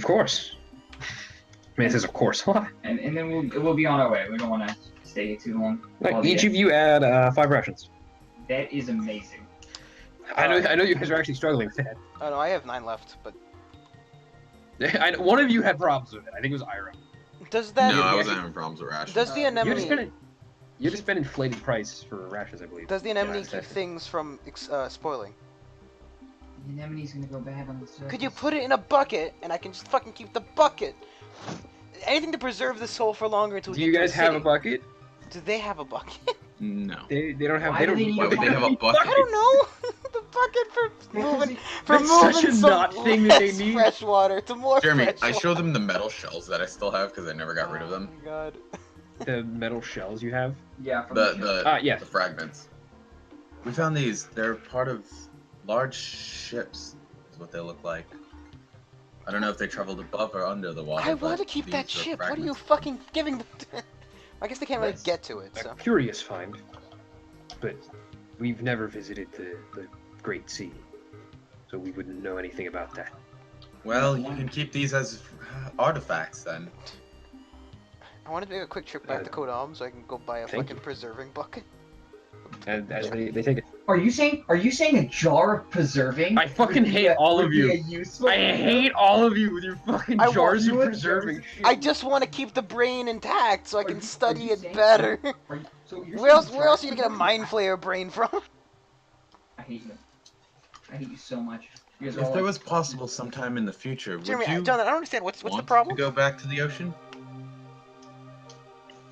Speaker 1: course. I mean, it says of course a lot.
Speaker 3: And then we'll be on our way. We don't want to stay here too long.
Speaker 1: Like, each of you add 5 rations.
Speaker 3: That is amazing.
Speaker 1: I know you guys are actually struggling with that.
Speaker 2: Oh no, I have 9 left, but
Speaker 1: One of you had problems with it. I think it was Ira.
Speaker 2: Does that
Speaker 5: No, I wasn't having problems with rations.
Speaker 2: does the anemone
Speaker 1: You just spent inflated price for rations, I believe.
Speaker 2: does the anemone
Speaker 1: Yeah,
Speaker 2: keep things from spoiling?
Speaker 3: The anemone's gonna go bad on the surface.
Speaker 2: Could you put it in a bucket and I can just fucking keep the bucket? Anything to preserve the soul for longer until we
Speaker 1: Do
Speaker 2: get
Speaker 1: you
Speaker 2: to
Speaker 1: guys
Speaker 2: the
Speaker 1: have
Speaker 2: city.
Speaker 1: a bucket?
Speaker 2: Do they have a bucket?
Speaker 5: No.
Speaker 1: They don't have.
Speaker 3: Why
Speaker 1: They
Speaker 3: do
Speaker 1: don't.
Speaker 3: they need
Speaker 5: Why
Speaker 3: a
Speaker 5: would they have a
Speaker 2: I
Speaker 5: bucket?
Speaker 2: don't know. The bucket for moving
Speaker 1: That's such a
Speaker 2: some
Speaker 1: not thing that they
Speaker 2: less
Speaker 1: need.
Speaker 2: fresh water to more
Speaker 5: Jeremy,
Speaker 2: fresh
Speaker 5: I
Speaker 2: water.
Speaker 5: showed them the metal shells that I still have because I never got rid of them.
Speaker 2: Oh my god.
Speaker 1: The metal shells you have.
Speaker 3: Yeah, from
Speaker 1: Yes.
Speaker 5: The fragments. We found these. They're part of large ships. Is what they look like. I don't know if they traveled above or under the water.
Speaker 2: I
Speaker 5: but
Speaker 2: want to keep that
Speaker 5: these are
Speaker 2: ship. What are you
Speaker 5: fragments.
Speaker 2: fucking giving them to? I guess they can't really
Speaker 3: Let's-
Speaker 2: get to it,
Speaker 1: A
Speaker 2: so.
Speaker 1: curious find, but we've never visited the Great Sea, so we wouldn't know anything about that.
Speaker 5: Well, you can keep these as artifacts then.
Speaker 2: I want to make a quick trip back to Kodam so I can go buy a
Speaker 1: Thank
Speaker 2: fucking preserving bucket.
Speaker 1: And as they take it.
Speaker 3: Are you saying a jar of preserving?
Speaker 1: I fucking
Speaker 3: would be
Speaker 1: hate all
Speaker 3: would
Speaker 1: of
Speaker 3: be
Speaker 1: you.
Speaker 3: a useful
Speaker 1: I hate all of you with your fucking
Speaker 2: I
Speaker 1: jars of
Speaker 3: want-
Speaker 1: preserving shit.
Speaker 2: I just want to keep the brain intact so I can
Speaker 3: Are
Speaker 2: study
Speaker 3: you
Speaker 2: it
Speaker 3: saying-
Speaker 2: better.
Speaker 3: So you're
Speaker 2: Where else?
Speaker 3: saying
Speaker 2: Where else are
Speaker 3: jar
Speaker 2: you gonna get a
Speaker 3: of
Speaker 2: mind
Speaker 3: preserving?
Speaker 2: flayer brain from?
Speaker 3: I hate you. I hate you so much. You guys are
Speaker 5: If
Speaker 3: all
Speaker 5: there
Speaker 3: like-
Speaker 5: was possible sometime in the future, would
Speaker 2: Jeremy,
Speaker 5: you
Speaker 2: Jonathan, I don't understand. What's the
Speaker 5: want
Speaker 2: problem?
Speaker 5: to go back to the ocean?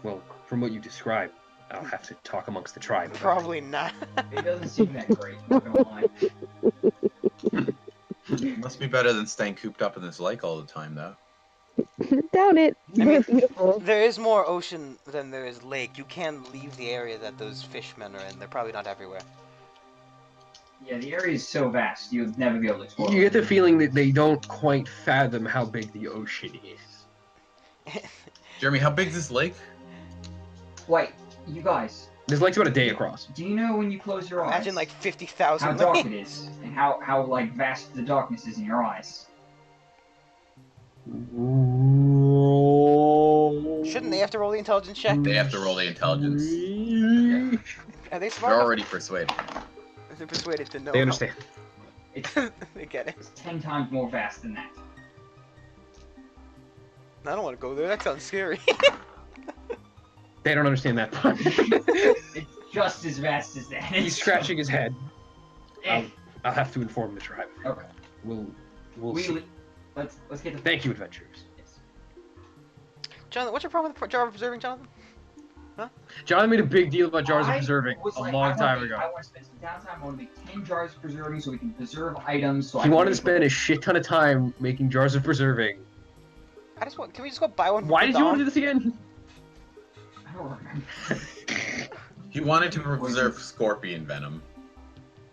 Speaker 1: Well, from what you described, I'll have to talk amongst the tribe. about it.
Speaker 2: Probably not.
Speaker 3: It doesn't seem that great. Not gonna lie.
Speaker 5: It must be better than staying cooped up in this lake all the time, though.
Speaker 4: Doubt it.
Speaker 2: I mean,
Speaker 4: Beautiful.
Speaker 2: There is more ocean than there is lake. You can leave the area that those fishmen are in. They're probably not everywhere.
Speaker 3: Yeah, the area is so vast, you'll never be able to explore.
Speaker 1: You get the feeling that they don't quite fathom how big the ocean is.
Speaker 5: Jeremy, how big is this lake?
Speaker 3: Wait, you guys,
Speaker 1: This lake's about a day across.
Speaker 3: do you know when you close your eyes
Speaker 2: Imagine like 50,000.
Speaker 3: how dark it is and how like vast the darkness is in your eyes?
Speaker 2: Shouldn't they have to roll the intelligence check?
Speaker 5: They have to roll the intelligence.
Speaker 2: Are they
Speaker 5: They're
Speaker 2: smart? enough?
Speaker 5: already persuaded.
Speaker 2: They're persuaded to know.
Speaker 1: They understand.
Speaker 3: It's,
Speaker 2: They get it.
Speaker 3: it's 10 times more vast than that.
Speaker 2: I don't want to go there. That sounds scary.
Speaker 1: They don't understand that part.
Speaker 3: It's just as vast as that.
Speaker 1: He's scratching his head.
Speaker 3: Eh,
Speaker 1: I'll have to inform the tribe.
Speaker 3: Okay.
Speaker 1: We'll see.
Speaker 3: Let's get the.
Speaker 1: Thank you, adventurers.
Speaker 3: Yes.
Speaker 2: Jonathan, what's your problem with the jar of preserving, Jonathan?
Speaker 1: John made a big deal about jars of
Speaker 3: I
Speaker 1: preserving
Speaker 3: was
Speaker 1: a
Speaker 3: like,
Speaker 1: long
Speaker 3: I
Speaker 1: time
Speaker 3: wanna
Speaker 1: ago.
Speaker 3: I want to spend some downtime. I want to make 10 jars of preserving so we can preserve items. So
Speaker 1: He wanted to spend a shit ton of time making jars of preserving.
Speaker 2: I just want. Can we just go buy one?
Speaker 1: Why did you want to do this again?
Speaker 3: I don't remember.
Speaker 5: He wanted to preserve scorpion venom.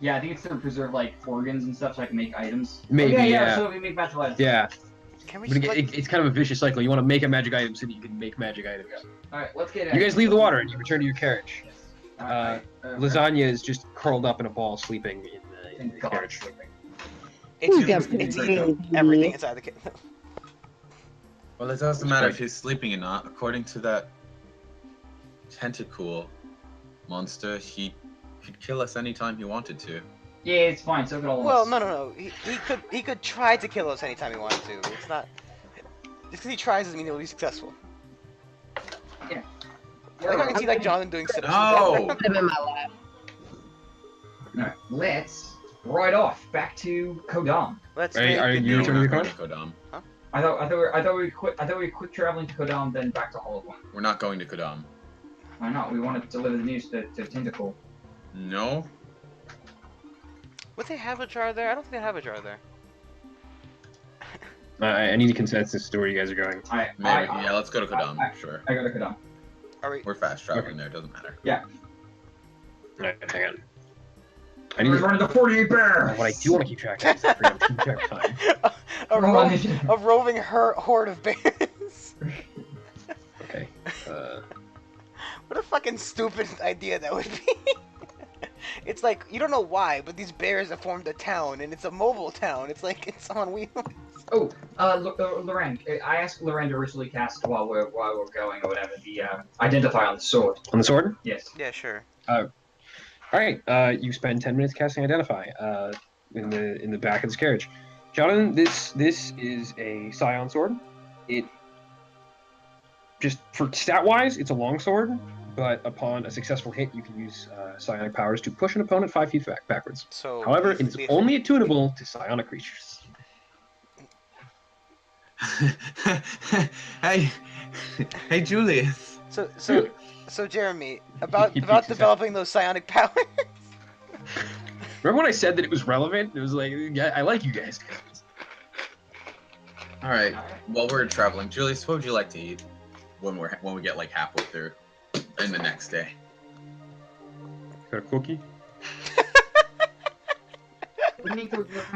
Speaker 3: Yeah, I think it's to preserve like organs and stuff so I can make items.
Speaker 1: Maybe,
Speaker 3: yeah.
Speaker 1: yeah.
Speaker 3: So we make magical items.
Speaker 1: Yeah,
Speaker 2: Can we
Speaker 1: but
Speaker 2: just
Speaker 1: again,
Speaker 2: like,
Speaker 1: it's kind of a vicious cycle. You want to make a magic item so that you can make magic items.
Speaker 3: All right, let's get it.
Speaker 1: You guys leave the water and you return to your carriage.
Speaker 3: Alright,
Speaker 1: Lasagna is just curled up in a ball, sleeping in
Speaker 3: Thank
Speaker 1: the
Speaker 3: God.
Speaker 1: carriage.
Speaker 2: it's,
Speaker 4: Who's got
Speaker 2: it's
Speaker 4: pretty
Speaker 2: eating
Speaker 4: good
Speaker 2: everything
Speaker 4: meat?
Speaker 2: inside the kit.
Speaker 5: Well, it doesn't matter if he's sleeping or not. According to that tentacle monster, he could kill us anytime he wanted to.
Speaker 3: Yeah, it's fine. So could all of
Speaker 2: Well,
Speaker 3: us.
Speaker 2: no. He could try to kill us anytime he wanted to. It's not. Just because he tries doesn't mean he'll be successful. Like I can see like Jonathan doing sit-ups.
Speaker 5: No!
Speaker 4: Put him in my lap.
Speaker 3: Alright, let's ride off back to Kodam.
Speaker 2: Let's
Speaker 1: Are you-
Speaker 2: make
Speaker 1: are
Speaker 2: the
Speaker 1: you
Speaker 2: new-
Speaker 1: returning?
Speaker 5: We're
Speaker 1: to
Speaker 5: not going to Kodam.
Speaker 3: I thought we were quick traveling to Kodam, then back to Hollow One.
Speaker 5: We're not going to Kodam.
Speaker 3: Why not? We want to deliver the news to Tentacle.
Speaker 5: No?
Speaker 2: Would they have a jar there? I don't think they have a jar there.
Speaker 1: I need a consensus to where you guys are going.
Speaker 5: Maybe. Yeah, let's go to Kodam. Sure.
Speaker 3: I go to Kodam.
Speaker 2: Are we?
Speaker 5: We're fast traveling there. Doesn't matter.
Speaker 1: Alright, hang on. I
Speaker 3: We're
Speaker 1: need.
Speaker 3: running the 48 bear.
Speaker 1: What I do want to keep track of is the freedom keep track of time.
Speaker 2: a roving horde of bears.
Speaker 1: Okay.
Speaker 2: What a fucking stupid idea that would be. It's like, you don't know why, but these bears have formed a town, and it's a mobile town. It's like, it's on wheels.
Speaker 3: Oh, Loren. I asked Loren to originally cast while we're going or whatever the identify on the sword.
Speaker 1: On the sword?
Speaker 3: Yes.
Speaker 2: Yeah, sure.
Speaker 1: Alright, you spend 10 minutes casting Identify in the back of this carriage. Jonathan, this is a Scion sword. It just for stat wise, it's a long sword, but upon a successful hit, you can use psionic powers to push an opponent 5 feet backwards.
Speaker 2: So
Speaker 1: However, it's only attunable to psionic creatures.
Speaker 5: Hey, hey, Julius.
Speaker 2: So Jeremy, about
Speaker 1: He peeks his head.
Speaker 2: developing those psionic powers.
Speaker 1: Remember when I said that it was relevant? It was like, yeah, I like you guys.
Speaker 5: All right. While we're traveling, Julius, what would you like to eat when we get like halfway through, and the next day?
Speaker 1: Got a cookie?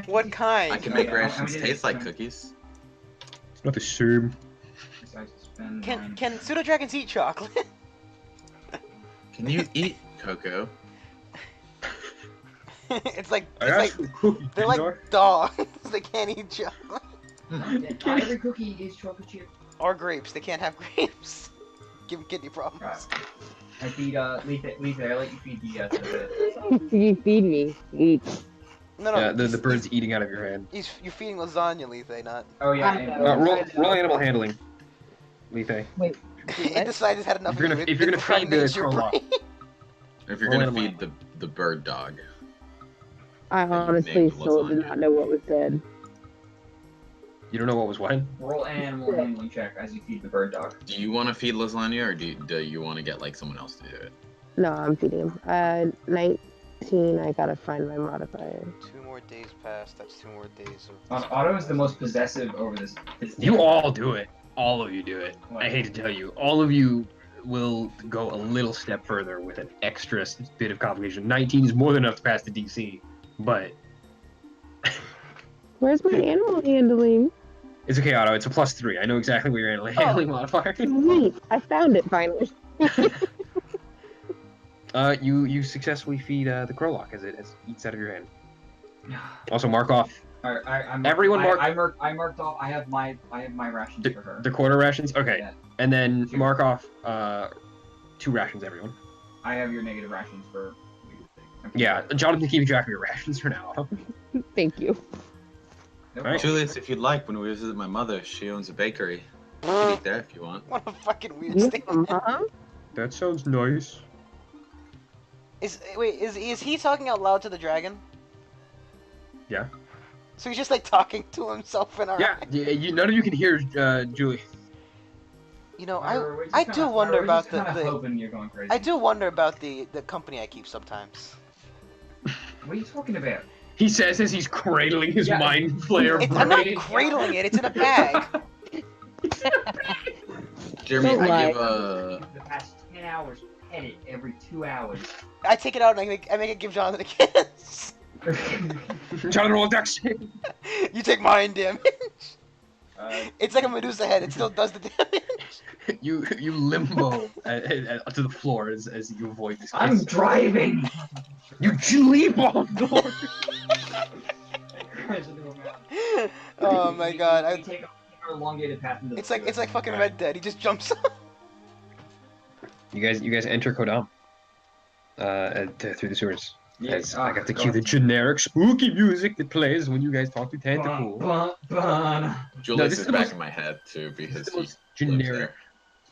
Speaker 2: What kind?
Speaker 5: I can make rations taste like cookies.
Speaker 1: It's not the same.
Speaker 2: Can pseudo dragons eat chocolate?
Speaker 5: Can you eat cocoa?
Speaker 2: It's like
Speaker 1: I asked for a cookie.
Speaker 2: they're
Speaker 1: didn't
Speaker 2: like dogs. They can't eat chocolate
Speaker 3: Not every cookie is chocolate chip.
Speaker 2: or grapes. They can't have grapes. Give them kidney problems.
Speaker 3: I feed Letha, I let you feed the
Speaker 4: You feed me. Eat.
Speaker 2: No,
Speaker 1: Yeah, the
Speaker 2: he's-
Speaker 1: bird's eating out of your hand.
Speaker 2: You're feeding lasagna, Lethe, not.
Speaker 3: Oh yeah.
Speaker 4: I
Speaker 3: and-
Speaker 4: know.
Speaker 1: Roll animal handling. Lethe.
Speaker 2: It decided had enough.
Speaker 1: If you're gonna feed the Krolok.
Speaker 5: If you're
Speaker 1: Roll
Speaker 5: gonna
Speaker 1: animal
Speaker 5: feed the bird dog.
Speaker 4: I honestly
Speaker 5: named
Speaker 4: still did
Speaker 5: lasagna.
Speaker 4: not know what was said.
Speaker 1: You don't know what was what?
Speaker 3: Roll an animal handling check as you feed the bird dog.
Speaker 5: Do you want to feed lasagna, or do you want to get like someone else to do it?
Speaker 4: No, I'm feeding him. 19, I gotta find my modifier.
Speaker 2: 2 more days passed. That's 2 more days of.
Speaker 3: Otto is the most possessive over this.
Speaker 1: You all do it. All of you do it. I hate to tell you. All of you will go a little step further with an extra bit of complication. 19 is more than enough to pass the DC, but
Speaker 4: Where's my animal handling?
Speaker 1: it's okay, Otto. It's a +3. I know exactly what your animal handling modifier is.
Speaker 4: Sweet, I found it finally.
Speaker 1: You successfully feed the Krolok as it eats out of your hand. Also, mark off Everyone mark-
Speaker 3: I marked off. I have my rations for her.
Speaker 1: the quarter rations. Okay,
Speaker 3: Yeah.
Speaker 1: and then
Speaker 3: Two.
Speaker 1: mark off 2 rations, everyone.
Speaker 3: I have your negative rations for.
Speaker 1: Yeah, Jonathan, keep track of your rations for now.
Speaker 4: Thank you.
Speaker 3: No
Speaker 1: Alright.
Speaker 3: problem.
Speaker 5: Julius, if you'd like, when we visit my mother, she owns a bakery. You can eat there if you want.
Speaker 2: What a fucking weird
Speaker 4: Yeah,
Speaker 2: statement.
Speaker 1: That sounds nice.
Speaker 2: Is he talking out loud to the dragon?
Speaker 1: Yeah.
Speaker 2: So he's just like talking to himself in our.
Speaker 1: Yeah. None of you can hear Julie.
Speaker 2: You know,
Speaker 3: Myra, we're just
Speaker 2: I
Speaker 3: kinda-
Speaker 2: do wonder
Speaker 3: we're just
Speaker 2: about
Speaker 3: kinda
Speaker 2: the
Speaker 3: hoping you're going crazy.
Speaker 2: I do wonder about the company I keep sometimes.
Speaker 3: What are you talking about?
Speaker 1: He says as he's cradling his
Speaker 3: Yeah.
Speaker 1: mind flayer
Speaker 2: I'm not
Speaker 1: brain.
Speaker 2: cradling it. It's in a bag.
Speaker 5: Jeremy,
Speaker 4: Don't
Speaker 5: I
Speaker 4: lie.
Speaker 5: give
Speaker 3: The past 10 hours, pet it every 2 hours.
Speaker 2: I take it out and I make it give Jonathan a kiss.
Speaker 1: Jonathan, roll a dex.
Speaker 2: You take mine damage. It's like a Medusa head. It still does the damage.
Speaker 1: you limbo to the floor as you avoid this.
Speaker 3: I'm
Speaker 1: kiss.
Speaker 3: driving!
Speaker 1: You leap on the floor.
Speaker 2: Oh my god!
Speaker 3: We take our elongated path into the
Speaker 2: It's like
Speaker 3: sewer.
Speaker 2: fucking Red Dead. He just jumps up.
Speaker 1: You guys enter Kodam. Through the sewers.
Speaker 3: Yeah,
Speaker 1: As I got to cue the generic spooky music that plays when you guys talk to Tentacool.
Speaker 5: Julius
Speaker 1: this
Speaker 5: is
Speaker 1: is
Speaker 5: back
Speaker 1: the
Speaker 5: in my head too because
Speaker 1: the
Speaker 5: he
Speaker 1: most
Speaker 5: lives
Speaker 1: generic.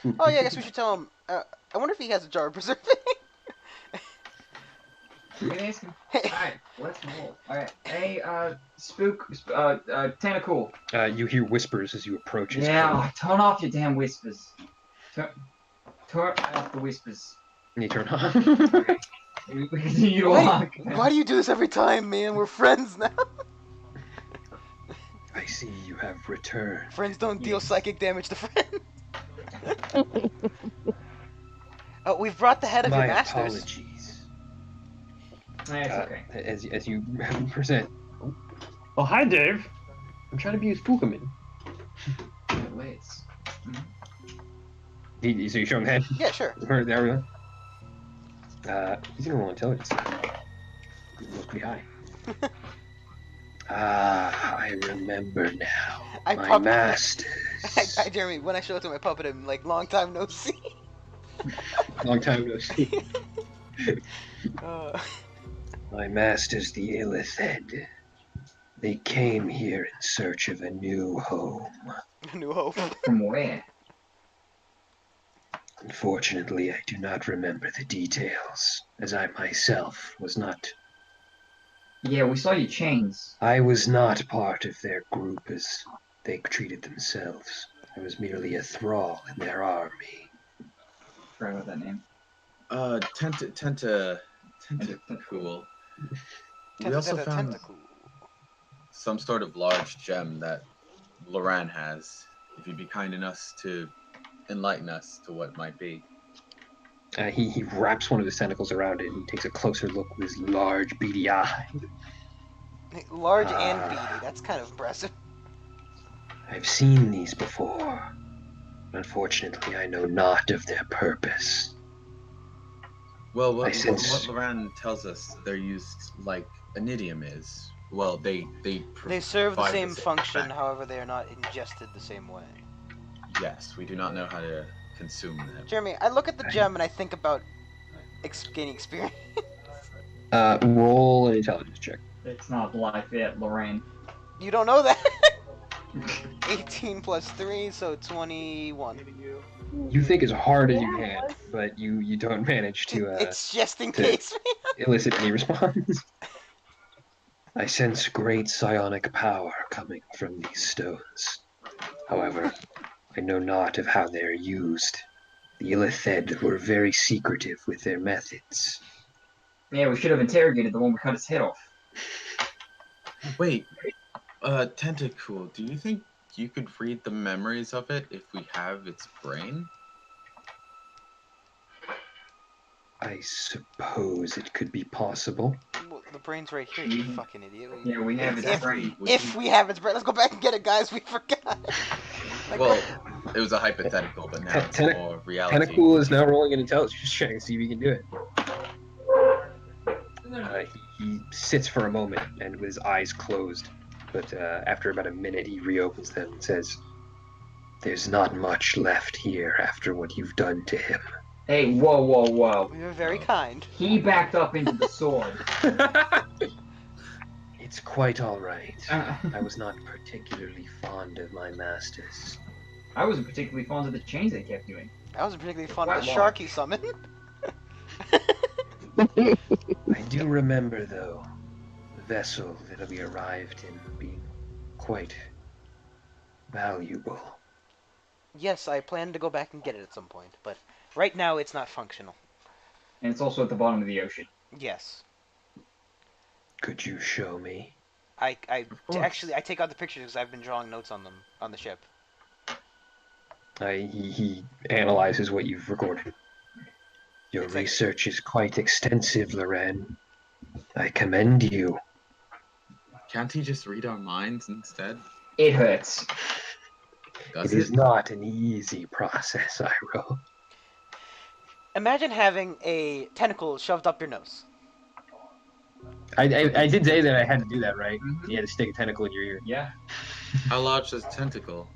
Speaker 5: there.
Speaker 2: Oh yeah, I guess we should tell him. I wonder if he has a jar of preserving.
Speaker 3: You can ask him. Alright, let's roll. Alright, hey, Tentacool.
Speaker 1: You hear whispers as you approach his
Speaker 3: Yeah, turn off your damn whispers. Turn off the whispers.
Speaker 1: And you turn off.
Speaker 3: We continue to
Speaker 2: Wait,
Speaker 3: walk.
Speaker 2: why do you do this every time, man? We're friends now.
Speaker 1: I see you have returned.
Speaker 2: Friends don't deal psychic damage to friends. Oh, we've brought the head of
Speaker 1: My
Speaker 2: your masters.
Speaker 1: apologies.
Speaker 3: That's okay.
Speaker 1: As you present. Oh, hi, Dave. I'm trying to be his Pokemon.
Speaker 3: Let's.
Speaker 1: So you show him head?
Speaker 2: Yeah, sure.
Speaker 1: Or there we go. He's gonna roll intelligence. He must be high. I remember now.
Speaker 2: I
Speaker 1: My
Speaker 2: puppet-
Speaker 1: masters.
Speaker 2: Jeremy, when I show it to my puppet, I'm like, long time no see.
Speaker 1: Long time no see.
Speaker 2: Uh,
Speaker 1: My masters, the Illithid. They came here in search of a new home.
Speaker 2: New Hope.
Speaker 3: From where?
Speaker 1: Unfortunately, I do not remember the details, as I myself was not.
Speaker 3: Yeah, we saw your chains.
Speaker 1: I was not part of their group as they treated themselves. I was merely a thrall in their army.
Speaker 3: Forgot about that name.
Speaker 5: Tentacool. We also found
Speaker 2: Tentacle.
Speaker 5: some sort of large gem that Loran has. If you'd be kind enough to enlighten us to what it might be.
Speaker 1: He wraps one of his tentacles around it and takes a closer look with his large, beady eye.
Speaker 2: Large and beady. That's kind of impressive.
Speaker 1: I've seen these before. Unfortunately, I know not of their purpose.
Speaker 5: Well, what
Speaker 1: sense-
Speaker 5: Loran tells us they're used like Anidium is. Well, they
Speaker 2: serve the
Speaker 5: provide
Speaker 2: same
Speaker 5: us
Speaker 2: function,
Speaker 5: back.
Speaker 2: however, they are not ingested the same way.
Speaker 5: Yes, we do not know how to consume them.
Speaker 2: Jeremy, I look at the gem and I think about gaining experience.
Speaker 1: Roll an intelligence check.
Speaker 3: It's not life yet, Lorraine.
Speaker 2: You don't know that? 18 plus 3, so 21.
Speaker 1: You think as hard as you can, but you don't manage to
Speaker 2: It's just in
Speaker 1: to-
Speaker 2: case.
Speaker 1: elicit any response. I sense great psionic power coming from these stones. However, I know not of how they are used. The Illithid were very secretive with their methods.
Speaker 3: Yeah, we should have interrogated the one we cut his head off.
Speaker 5: Wait, Tentacool, do you think you could read the memories of it if we have its brain?
Speaker 1: I suppose it could be possible.
Speaker 2: Well, the brain's right here, you fucking idiot.
Speaker 3: Yeah, we have its
Speaker 2: If-
Speaker 3: brain.
Speaker 2: If we have its brain, let's go back and get it, guys. We forgot. Like,
Speaker 5: Well, it was a hypothetical, but now it's
Speaker 1: Ten-
Speaker 5: more reality.
Speaker 1: Tentacool is now rolling an intelligence check to see if he can do it. He sits for a moment and with his eyes closed, but after about a minute he reopens them and says, "There's not much left here after what you've done to him."
Speaker 3: Hey, whoa, whoa, whoa.
Speaker 2: we were very kind.
Speaker 3: He backed up into the sword.
Speaker 1: It's quite all right. I was not particularly fond of my masters.
Speaker 3: I wasn't particularly fond of the chains they kept doing.
Speaker 2: I wasn't particularly fond of the
Speaker 3: Quite
Speaker 2: shark he summoned.
Speaker 1: I do remember, though, the vessel that we arrived in being quite valuable.
Speaker 2: Yes, I plan to go back and get it at some point, but right now it's not functional.
Speaker 3: And it's also at the bottom of the ocean.
Speaker 2: Yes.
Speaker 1: Could you show me?
Speaker 2: I
Speaker 5: course.
Speaker 2: actually I take out the pictures because I've been drawing notes on them on the ship.
Speaker 1: He analyzes what you've recorded. Your
Speaker 2: It's like-
Speaker 1: research is quite extensive, Loren. I commend you.
Speaker 5: Can't he just read our minds instead?
Speaker 3: It hurts.
Speaker 5: Does
Speaker 1: It is
Speaker 5: it?
Speaker 1: not an easy process, Iroh.
Speaker 2: Imagine having a tentacle shoved up your nose.
Speaker 1: I did say that I had to do that, right?
Speaker 3: Mhm.
Speaker 1: You had to stick a tentacle in your ear.
Speaker 3: Yeah.
Speaker 5: How large is tentacle?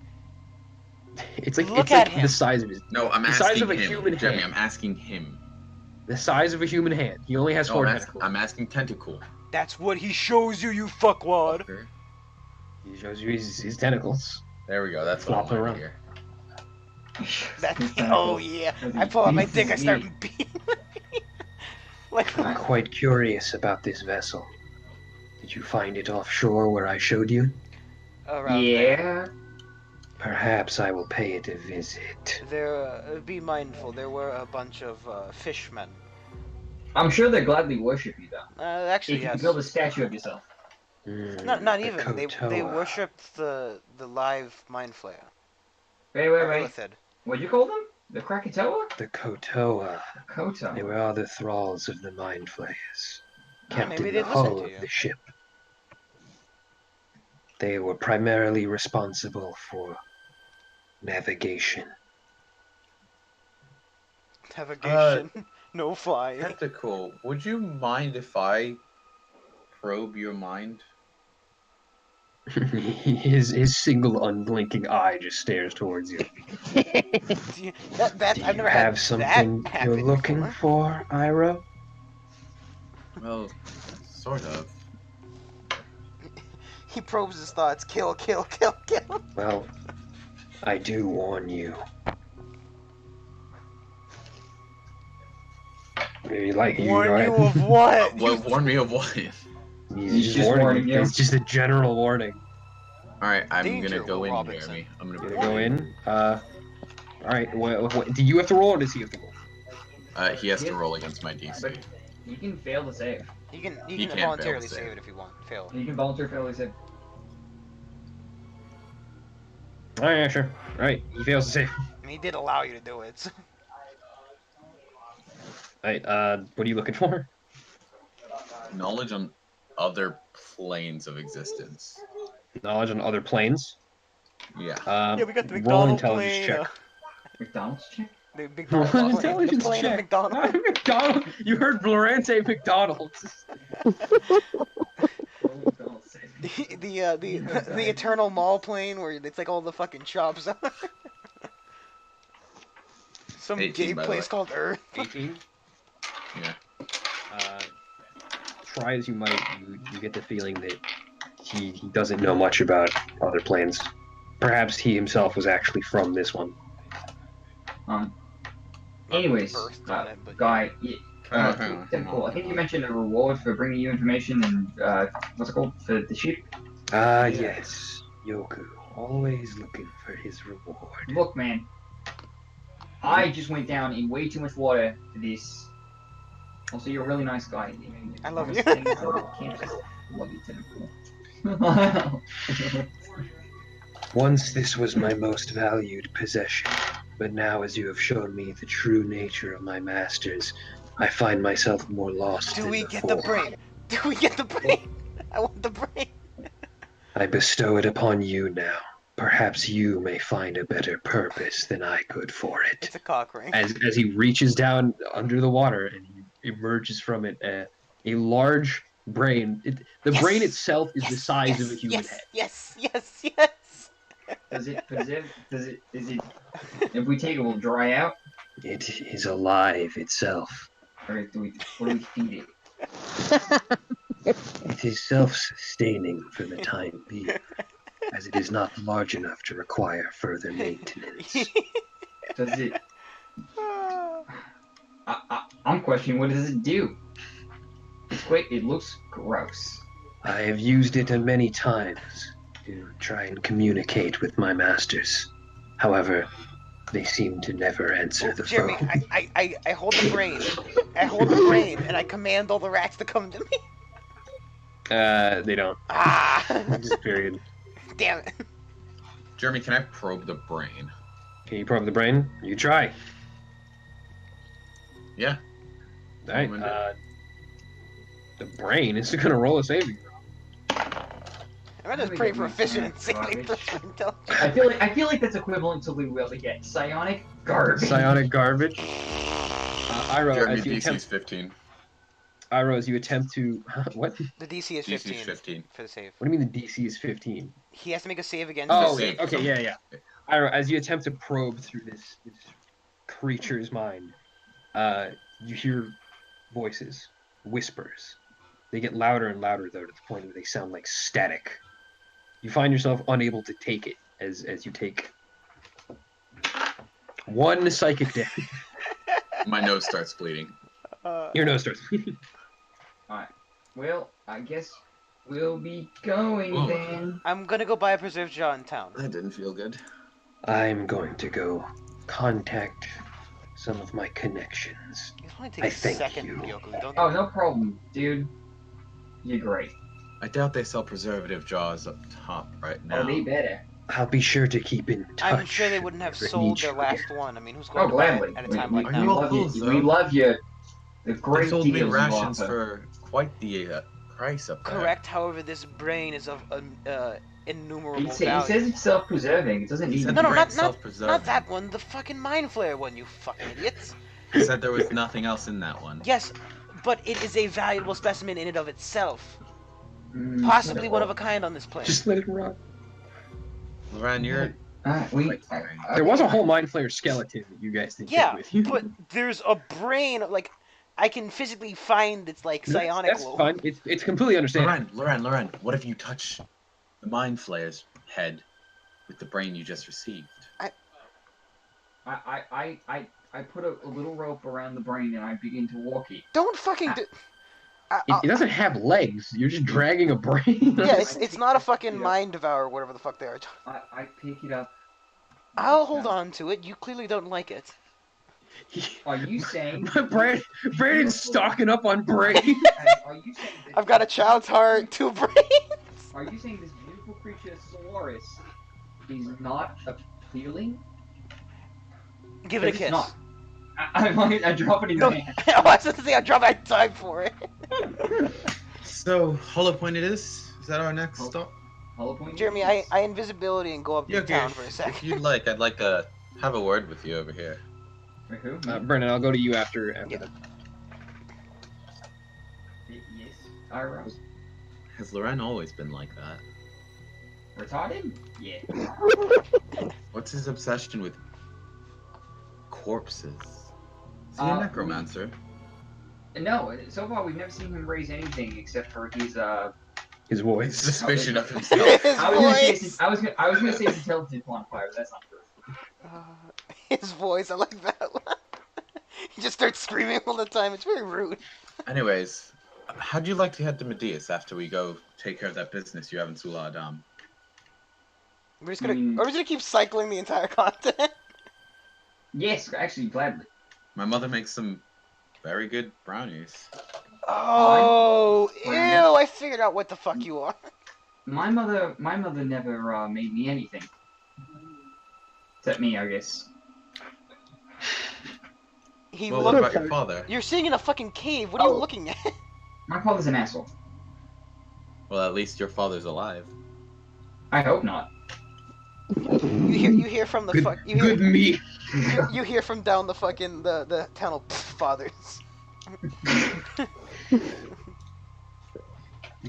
Speaker 1: It's like,
Speaker 2: Look
Speaker 1: it's
Speaker 2: at
Speaker 1: like
Speaker 2: him.
Speaker 1: the size of his,
Speaker 5: No, I'm
Speaker 1: The
Speaker 5: asking
Speaker 1: size of a
Speaker 5: him.
Speaker 1: human
Speaker 5: Jeremy,
Speaker 1: hand.
Speaker 5: I'm asking him.
Speaker 1: the size of a human hand. He only has
Speaker 5: No,
Speaker 1: 4
Speaker 5: I'm,
Speaker 1: tentacles.
Speaker 5: I'm asking Tentacool.
Speaker 2: That's what he shows you, you fuckwad.
Speaker 5: Okay.
Speaker 1: He shows you his tentacles.
Speaker 5: There we go. That's what I
Speaker 1: Flopping
Speaker 5: wanted to
Speaker 1: around.
Speaker 5: hear.
Speaker 2: That,
Speaker 3: His
Speaker 2: oh
Speaker 3: tentacles.
Speaker 2: yeah.
Speaker 3: Those
Speaker 2: I pull out my
Speaker 3: pieces
Speaker 2: dick, I
Speaker 3: of
Speaker 2: start
Speaker 3: meat.
Speaker 2: beating. Like,
Speaker 1: I'm quite curious about this vessel. Did you find it offshore where I showed you?
Speaker 2: around there.
Speaker 3: Yeah.
Speaker 1: Perhaps I will pay it a visit.
Speaker 2: Be mindful, there were a bunch of fishmen.
Speaker 3: I'm sure they gladly worship you, though.
Speaker 2: Actually,
Speaker 3: If you
Speaker 2: yes.
Speaker 3: could build a statue of yourself.
Speaker 2: Not
Speaker 1: The
Speaker 2: even. They
Speaker 1: Kotoa.
Speaker 2: worshipped the live mind flayer.
Speaker 3: Wait.
Speaker 2: Lilithid.
Speaker 3: What'd you call them? The Krakatoa?
Speaker 1: The Kotoa.
Speaker 3: Koto.
Speaker 1: They were all the thralls of the Mind Flayers, kept
Speaker 2: maybe
Speaker 1: in
Speaker 2: they'd
Speaker 1: the
Speaker 2: listen
Speaker 1: hull
Speaker 2: to
Speaker 1: of
Speaker 2: you.
Speaker 1: the ship. They were primarily responsible for navigation.
Speaker 2: Navigation. No flying.
Speaker 5: Tentacool, would you mind if I probe your mind?
Speaker 1: his single unblinking eye just stares towards you.
Speaker 2: Do you- that
Speaker 1: Do
Speaker 2: I've
Speaker 1: you
Speaker 2: never had
Speaker 1: have something
Speaker 2: that
Speaker 1: you're
Speaker 2: happen
Speaker 1: looking
Speaker 2: before.
Speaker 1: for, Iroh?
Speaker 5: Well, sort of.
Speaker 2: He probes his thoughts. Kill, kill, kill, kill.
Speaker 1: Well, I do warn you. You like you
Speaker 2: Warn
Speaker 1: go
Speaker 2: you
Speaker 1: ahead.
Speaker 2: of what?
Speaker 5: What? Warn me of what?
Speaker 1: He's
Speaker 3: just warning you.
Speaker 1: It's just a general warning.
Speaker 5: All right, I'm
Speaker 2: Danger,
Speaker 5: gonna go
Speaker 2: Will
Speaker 5: in,
Speaker 2: Robinson.
Speaker 5: Jeremy. I'm gonna.
Speaker 1: Gonna go in. All right. What, do you have to roll, or does he have to roll?
Speaker 5: He has to roll against my DC.
Speaker 3: But you can fail to save.
Speaker 2: You can
Speaker 5: He can't
Speaker 2: voluntarily
Speaker 5: fail to
Speaker 2: save
Speaker 5: save.
Speaker 2: it if you want. Fail.
Speaker 3: You can volunteer fail to save.
Speaker 1: Oh yeah, sure. All right. He fails to save.
Speaker 2: I mean, he did allow you to do it. So.
Speaker 1: All right. What are you looking for?
Speaker 5: Knowledge on other planes of existence.
Speaker 1: Knowledge on other planes.
Speaker 5: Yeah.
Speaker 2: Yeah, we got the
Speaker 1: roll
Speaker 2: McDonald's
Speaker 1: intelligence
Speaker 2: plane.
Speaker 1: check.
Speaker 3: McDonald's check?
Speaker 2: The big
Speaker 1: Roll
Speaker 2: plane. The
Speaker 1: intelligence
Speaker 2: plane of
Speaker 1: check.
Speaker 2: McDonald's.
Speaker 1: McDonald's. You heard Laurent say McDonald's.
Speaker 2: The eternal mall plane where it's like all the fucking shops. Some
Speaker 5: 18,
Speaker 2: gay
Speaker 5: by the
Speaker 2: place
Speaker 5: way.
Speaker 2: called Earth.
Speaker 1: 18.
Speaker 5: Yeah.
Speaker 1: Try as you might, you get the feeling that he doesn't know much about other planes. Perhaps he himself was actually from this one.
Speaker 3: Anyways,
Speaker 2: First on it, but-
Speaker 3: guy,
Speaker 5: Hang on.
Speaker 3: typical. I think you mentioned a reward for bringing you information and what's it called for the sheep.
Speaker 1: Yes. Yoku, always looking for his reward.
Speaker 3: Look, man, I just went down in way too much water for this. Also, you're a really nice guy.
Speaker 2: I love you.
Speaker 3: Love you too.
Speaker 1: Once this was my most valued possession, but now as you have shown me the true nature of my masters, I find myself more lost
Speaker 2: Do
Speaker 1: than
Speaker 2: we
Speaker 1: before.
Speaker 2: get the brain? Do we get the brain? I want the brain.
Speaker 1: I bestow it upon you now. Perhaps you may find a better purpose than I could for it.
Speaker 2: It's a cock ring.
Speaker 1: As he reaches down under the water and he emerges from it, a large brain. The
Speaker 2: Yes!
Speaker 1: brain itself is the
Speaker 2: Yes,
Speaker 1: size
Speaker 2: yes,
Speaker 1: of a human
Speaker 2: yes,
Speaker 1: head.
Speaker 2: Yes, yes, yes.
Speaker 3: Does it? Is it? If we take it, will it dry out?
Speaker 1: It is alive itself.
Speaker 3: Or what do we feed it?
Speaker 1: It is self-sustaining for the time being, as it is not large enough to require further maintenance.
Speaker 3: Does it? I'm questioning what does it do? It's quite. It looks gross.
Speaker 1: I have used it many times to try and communicate with my masters. However, they seem to never answer the
Speaker 2: Jeremy,
Speaker 1: phone.
Speaker 2: I hold the brain. I hold the brain and I command all the rats to come to me.
Speaker 1: They don't.
Speaker 2: Ah!
Speaker 1: Just period.
Speaker 2: Damn it.
Speaker 5: Jeremy, can I probe the brain?
Speaker 1: Can you probe the brain? You try.
Speaker 5: Yeah.
Speaker 1: All right.
Speaker 5: I'm gonna
Speaker 1: The brain is going to roll a saving.
Speaker 2: I'm just praying for efficiency. Intelligence.
Speaker 3: I feel like that's equivalent to we will to get psionic garbage.
Speaker 1: Psionic garbage. Iro,
Speaker 5: Jeremy,
Speaker 1: as you
Speaker 5: DC
Speaker 1: attempt,
Speaker 5: is 15.
Speaker 1: Iro, as you attempt to what?
Speaker 2: The DC is
Speaker 5: DC
Speaker 2: 15,
Speaker 5: is 15.
Speaker 2: for the save.
Speaker 1: What do you mean the DC is 15?
Speaker 2: He has to make a save against
Speaker 1: Oh,
Speaker 2: this.
Speaker 1: okay, yeah. Iro, as you attempt to probe through this creature's mind, you hear voices, whispers. They get louder and louder, though, to the point where they sound like static. You find yourself unable to take it as you take one psychic damage.
Speaker 5: My nose starts bleeding.
Speaker 1: Your nose starts bleeding.
Speaker 3: Alright. Well, I guess we'll be going
Speaker 5: Oh.
Speaker 3: then.
Speaker 2: I'm gonna go buy a preserved jaw in town.
Speaker 5: That didn't feel good.
Speaker 1: I'm going to go contact some of my connections.
Speaker 2: It only take
Speaker 1: I
Speaker 2: a
Speaker 1: thank
Speaker 2: second,
Speaker 1: you.
Speaker 2: Yoku. Don't
Speaker 3: Oh, no problem, dude. You're great.
Speaker 5: I doubt they sell preservative jaws up top right now.
Speaker 3: Oh, they better.
Speaker 1: I'll be sure to keep in touch.
Speaker 2: I'm sure they wouldn't have
Speaker 1: if I
Speaker 2: sold
Speaker 1: need
Speaker 2: their
Speaker 1: you
Speaker 2: last
Speaker 1: again.
Speaker 2: one. I mean, who's
Speaker 3: Oh,
Speaker 2: going to buy
Speaker 3: gladly.
Speaker 2: it at a time like
Speaker 5: Are
Speaker 3: we
Speaker 5: you
Speaker 2: now?
Speaker 5: all
Speaker 3: love
Speaker 5: fools,
Speaker 3: you.
Speaker 5: though?
Speaker 3: We love you. The
Speaker 5: They
Speaker 3: great
Speaker 5: sold me
Speaker 3: deals you
Speaker 5: rations
Speaker 3: offer.
Speaker 5: for quite the price up there.
Speaker 2: Correct. However, this brain is of innumerable
Speaker 3: It
Speaker 2: value.
Speaker 3: says it's self-preserving. It doesn't
Speaker 5: He
Speaker 3: need
Speaker 5: said
Speaker 2: No,
Speaker 5: the
Speaker 2: no,
Speaker 5: brain's
Speaker 2: not
Speaker 5: self-preserving.
Speaker 2: that one. The fucking mind flare one. You fucking idiots.
Speaker 5: He said there was nothing else in that one.
Speaker 2: Yes, but it is a valuable specimen in and of itself.
Speaker 3: Mm,
Speaker 2: Possibly one of a kind on this planet.
Speaker 1: Just let it rot.
Speaker 5: Loren, you're...
Speaker 1: There was a whole Mind Flayer skeleton that you guys didn't
Speaker 2: Yeah,
Speaker 1: take with you.
Speaker 2: but there's a brain. Like, I can physically find its like psionic.
Speaker 1: That's fine. It's completely understandable.
Speaker 5: Loren, what if you touch the Mind Flayer's head with the brain you just received.
Speaker 3: I put a little rope around the brain and I begin to walk it.
Speaker 2: Don't fucking do.
Speaker 1: It doesn't have legs. You're just dragging a brain.
Speaker 2: Yeah, it's not a fucking mind devour, whatever the fuck they are.
Speaker 3: I pick it up.
Speaker 2: I'll hold on to it. You clearly don't like it.
Speaker 3: Are you saying?
Speaker 1: Brandon's stocking up on brains.
Speaker 3: Are you saying that,
Speaker 2: I've got a child's heart, 2 brains.
Speaker 3: Are you saying this beautiful creature, Solaris, is not appealing?
Speaker 2: Give it a
Speaker 3: It's
Speaker 2: kiss.
Speaker 3: not. I drop it in
Speaker 2: No,
Speaker 3: your hand.
Speaker 2: I was supposed to say I drop my time for it.
Speaker 5: So, Hollow Point it is? Is that our next stop?
Speaker 3: Hollow Point?
Speaker 2: Jeremy, I invisibility and go up
Speaker 5: Yeah,
Speaker 2: to
Speaker 5: okay.
Speaker 2: town for a
Speaker 5: If
Speaker 2: second.
Speaker 5: you'd like, I'd like to have a word with you over here.
Speaker 3: Wait, who?
Speaker 1: Brendan, I'll go to you after
Speaker 2: Yeah.
Speaker 1: that.
Speaker 3: Yes. Ira.
Speaker 5: Has Loren always been like that?
Speaker 3: Retarded? Yeah.
Speaker 5: What's his obsession with corpses? Is he a necromancer?
Speaker 3: No, so far we've never seen him raise anything except for
Speaker 1: His voice.
Speaker 5: Suspicion of himself.
Speaker 2: His
Speaker 3: I was gonna say
Speaker 2: voice.
Speaker 3: I was gonna say his intelligence modifier, but that's not true.
Speaker 2: His voice. I like that one. He just starts screaming all the time. It's very rude.
Speaker 5: Anyways, how'd you like to head to Medius after we go take care of that business you have in Sula Adam?
Speaker 2: We're just gonna keep cycling the entire continent.
Speaker 3: Yes, actually, gladly.
Speaker 5: My mother makes some very good brownies.
Speaker 2: Oh, ew!
Speaker 3: Brandon.
Speaker 2: I figured out what the fuck you are.
Speaker 3: My mother never made me anything. Except me, I guess.
Speaker 2: He
Speaker 5: Well, what
Speaker 2: looked.
Speaker 5: about your father?
Speaker 2: You're sitting in a fucking cave. What are you
Speaker 3: Oh.
Speaker 2: looking at?
Speaker 3: My father's an asshole.
Speaker 5: Well, at least your father's alive.
Speaker 3: I hope not.
Speaker 2: You hear from the
Speaker 1: Good,
Speaker 2: fuck. You
Speaker 1: good
Speaker 2: hear,
Speaker 1: meat.
Speaker 2: you hear from down the fucking the tunnel fathers.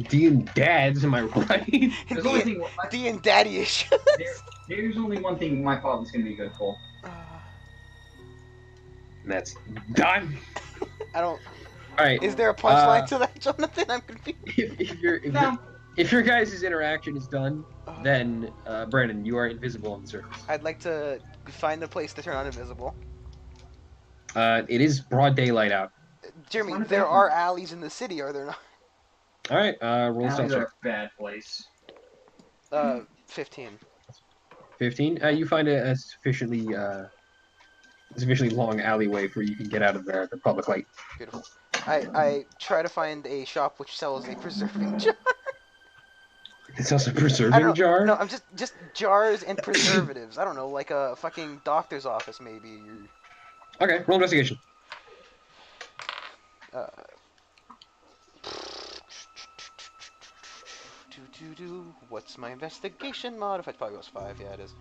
Speaker 1: D and dads, am I right?
Speaker 3: There's only thing.
Speaker 2: D and daddy issues.
Speaker 3: There's only one thing my father's gonna be good for.
Speaker 1: And that's done.
Speaker 2: I don't.
Speaker 1: All right.
Speaker 2: Is there a punchline to that, Jonathan? I'm confused.
Speaker 1: If your guys' interaction is done, then Brandon, you are invisible on the surface.
Speaker 2: I'd like to find a place to turn on invisible.
Speaker 1: It is broad daylight out.
Speaker 2: Jeremy,
Speaker 3: Find a
Speaker 2: there
Speaker 3: bedroom.
Speaker 2: are alleys in the city, are there not?
Speaker 1: All right. Roll
Speaker 3: Alleys
Speaker 1: stealth
Speaker 3: are
Speaker 1: check.
Speaker 3: a bad place.
Speaker 2: 15.
Speaker 1: 15. You find a sufficiently long alleyway where you can get out of the public light.
Speaker 2: Beautiful. I try to find a shop which sells a preserving jar.
Speaker 1: It's also a
Speaker 2: I don't
Speaker 1: preserving
Speaker 2: know.
Speaker 1: jar.
Speaker 2: No, I'm just jars and preservatives. I don't know, like a fucking doctor's office maybe.
Speaker 1: Okay. Roll investigation.
Speaker 2: What's my investigation modified? Probably goes 5. Yeah, it is.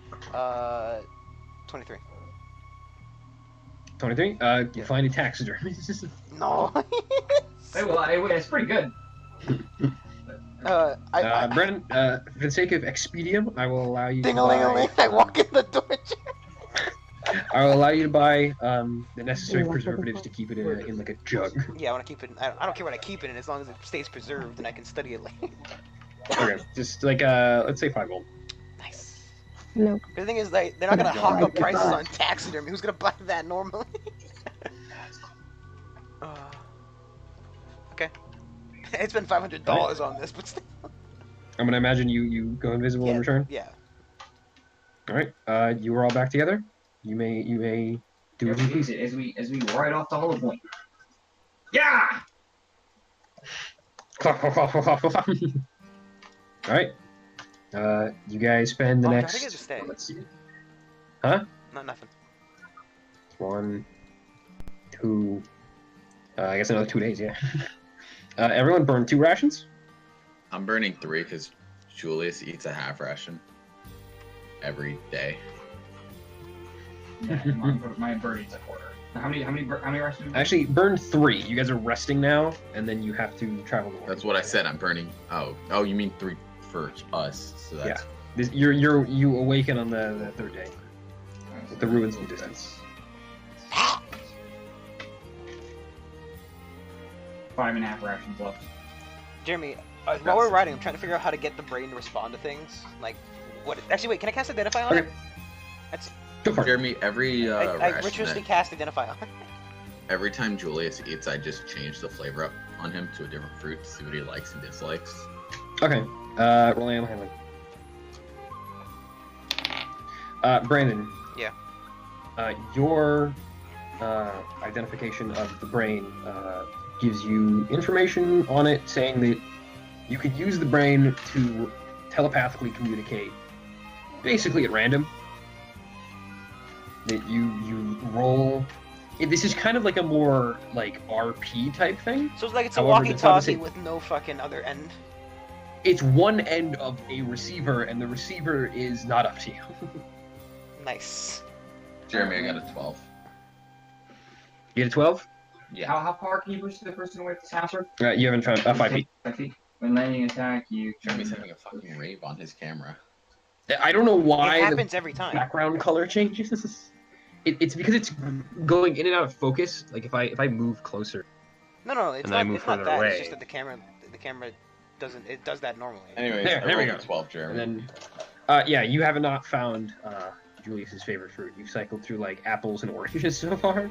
Speaker 2: 23.
Speaker 1: 23. You
Speaker 2: Yeah.
Speaker 1: find a taxidermist.
Speaker 2: No.
Speaker 3: Hey, well, it's pretty good.
Speaker 1: Brennan, for the sake of expedium, I will allow you.
Speaker 2: Ding-a-ling-a-ling. I walk in the door.
Speaker 1: I will allow you to buy the necessary preservatives to keep it in like a jug.
Speaker 2: Yeah, I want to keep it. I don't care what I keep it in, as long as it stays preserved and I can study it later.
Speaker 1: Okay, just like let's say 5 gold.
Speaker 2: Nice.
Speaker 4: No.
Speaker 2: The thing is, they're not gonna hawk up prices on taxidermy. Who's gonna buy that normally? Okay. It's been $500 on this, but still.
Speaker 1: I'm gonna imagine you go invisible in return.
Speaker 2: Yeah.
Speaker 1: All right. You are all back together. You may do as you please.
Speaker 3: As we ride off to Hollow Point. Yeah.
Speaker 1: All right. You guys spend the
Speaker 2: Oh, I
Speaker 1: next.
Speaker 2: think I just stay.
Speaker 1: Let's see. Huh?
Speaker 2: Not nothing.
Speaker 1: 1, 2. I guess another 2 days. Yeah. Everyone burn 2 rations.
Speaker 5: I'm burning 3 because Julius eats a half ration every day.
Speaker 3: Yeah, my birdie's a quarter. How many rations?
Speaker 1: Actually, burn 3. You guys are resting now, and then you have to travel the
Speaker 5: That's what I said. I'm burning. Oh, you mean 3 for us? So that's
Speaker 1: You awaken on the 3rd day. With the ruins in the distance.
Speaker 3: 5.5 rations left.
Speaker 2: Jeremy, while we're riding, I'm trying to figure out how to get the brain to respond to things. Like, what? Actually, wait. Can I cast Identify on it? That's.
Speaker 1: Go for it.
Speaker 5: Jeremy, every
Speaker 2: I
Speaker 5: ration
Speaker 2: ritually
Speaker 5: that-
Speaker 2: cast Identify on.
Speaker 5: every time Julius eats, I just change the flavor up on him to a different fruit to see what he likes and dislikes.
Speaker 1: Okay. Roll animal handling. Brandon.
Speaker 2: Yeah.
Speaker 1: Your identification of the brain gives you information on it saying that you could use the brain to telepathically communicate, basically at random. That you roll. This is kind of like a more like RP type thing.
Speaker 2: So it's like it's a
Speaker 1: However, it's not the
Speaker 2: walkie-talkie
Speaker 1: same-
Speaker 2: with no fucking other end.
Speaker 1: It's one end of a receiver, and the receiver is not up to you.
Speaker 2: Nice.
Speaker 5: Jeremy, I got a 12.
Speaker 1: You get a 12?
Speaker 5: Yeah.
Speaker 3: How far can you push the person away with the password?
Speaker 1: You haven't found 5 feet.
Speaker 3: 5 feet. When landing attack, you.
Speaker 5: Jeremy's having a fucking rave on his camera.
Speaker 1: I don't know why
Speaker 2: It
Speaker 1: the
Speaker 2: happens every time.
Speaker 1: background color changes. It's because it's going in and out of focus. Like if I move closer.
Speaker 2: No, it's
Speaker 1: And I
Speaker 2: not.
Speaker 1: move
Speaker 2: It's not
Speaker 1: further
Speaker 2: that. It's
Speaker 1: away.
Speaker 2: just that the camera doesn't. It does that normally.
Speaker 5: Anyways,
Speaker 1: There we
Speaker 5: I rolled
Speaker 1: go.
Speaker 5: a 12, Jeremy.
Speaker 1: And then, yeah, you have not found Julius's favorite fruit. You've cycled through like apples and oranges so far.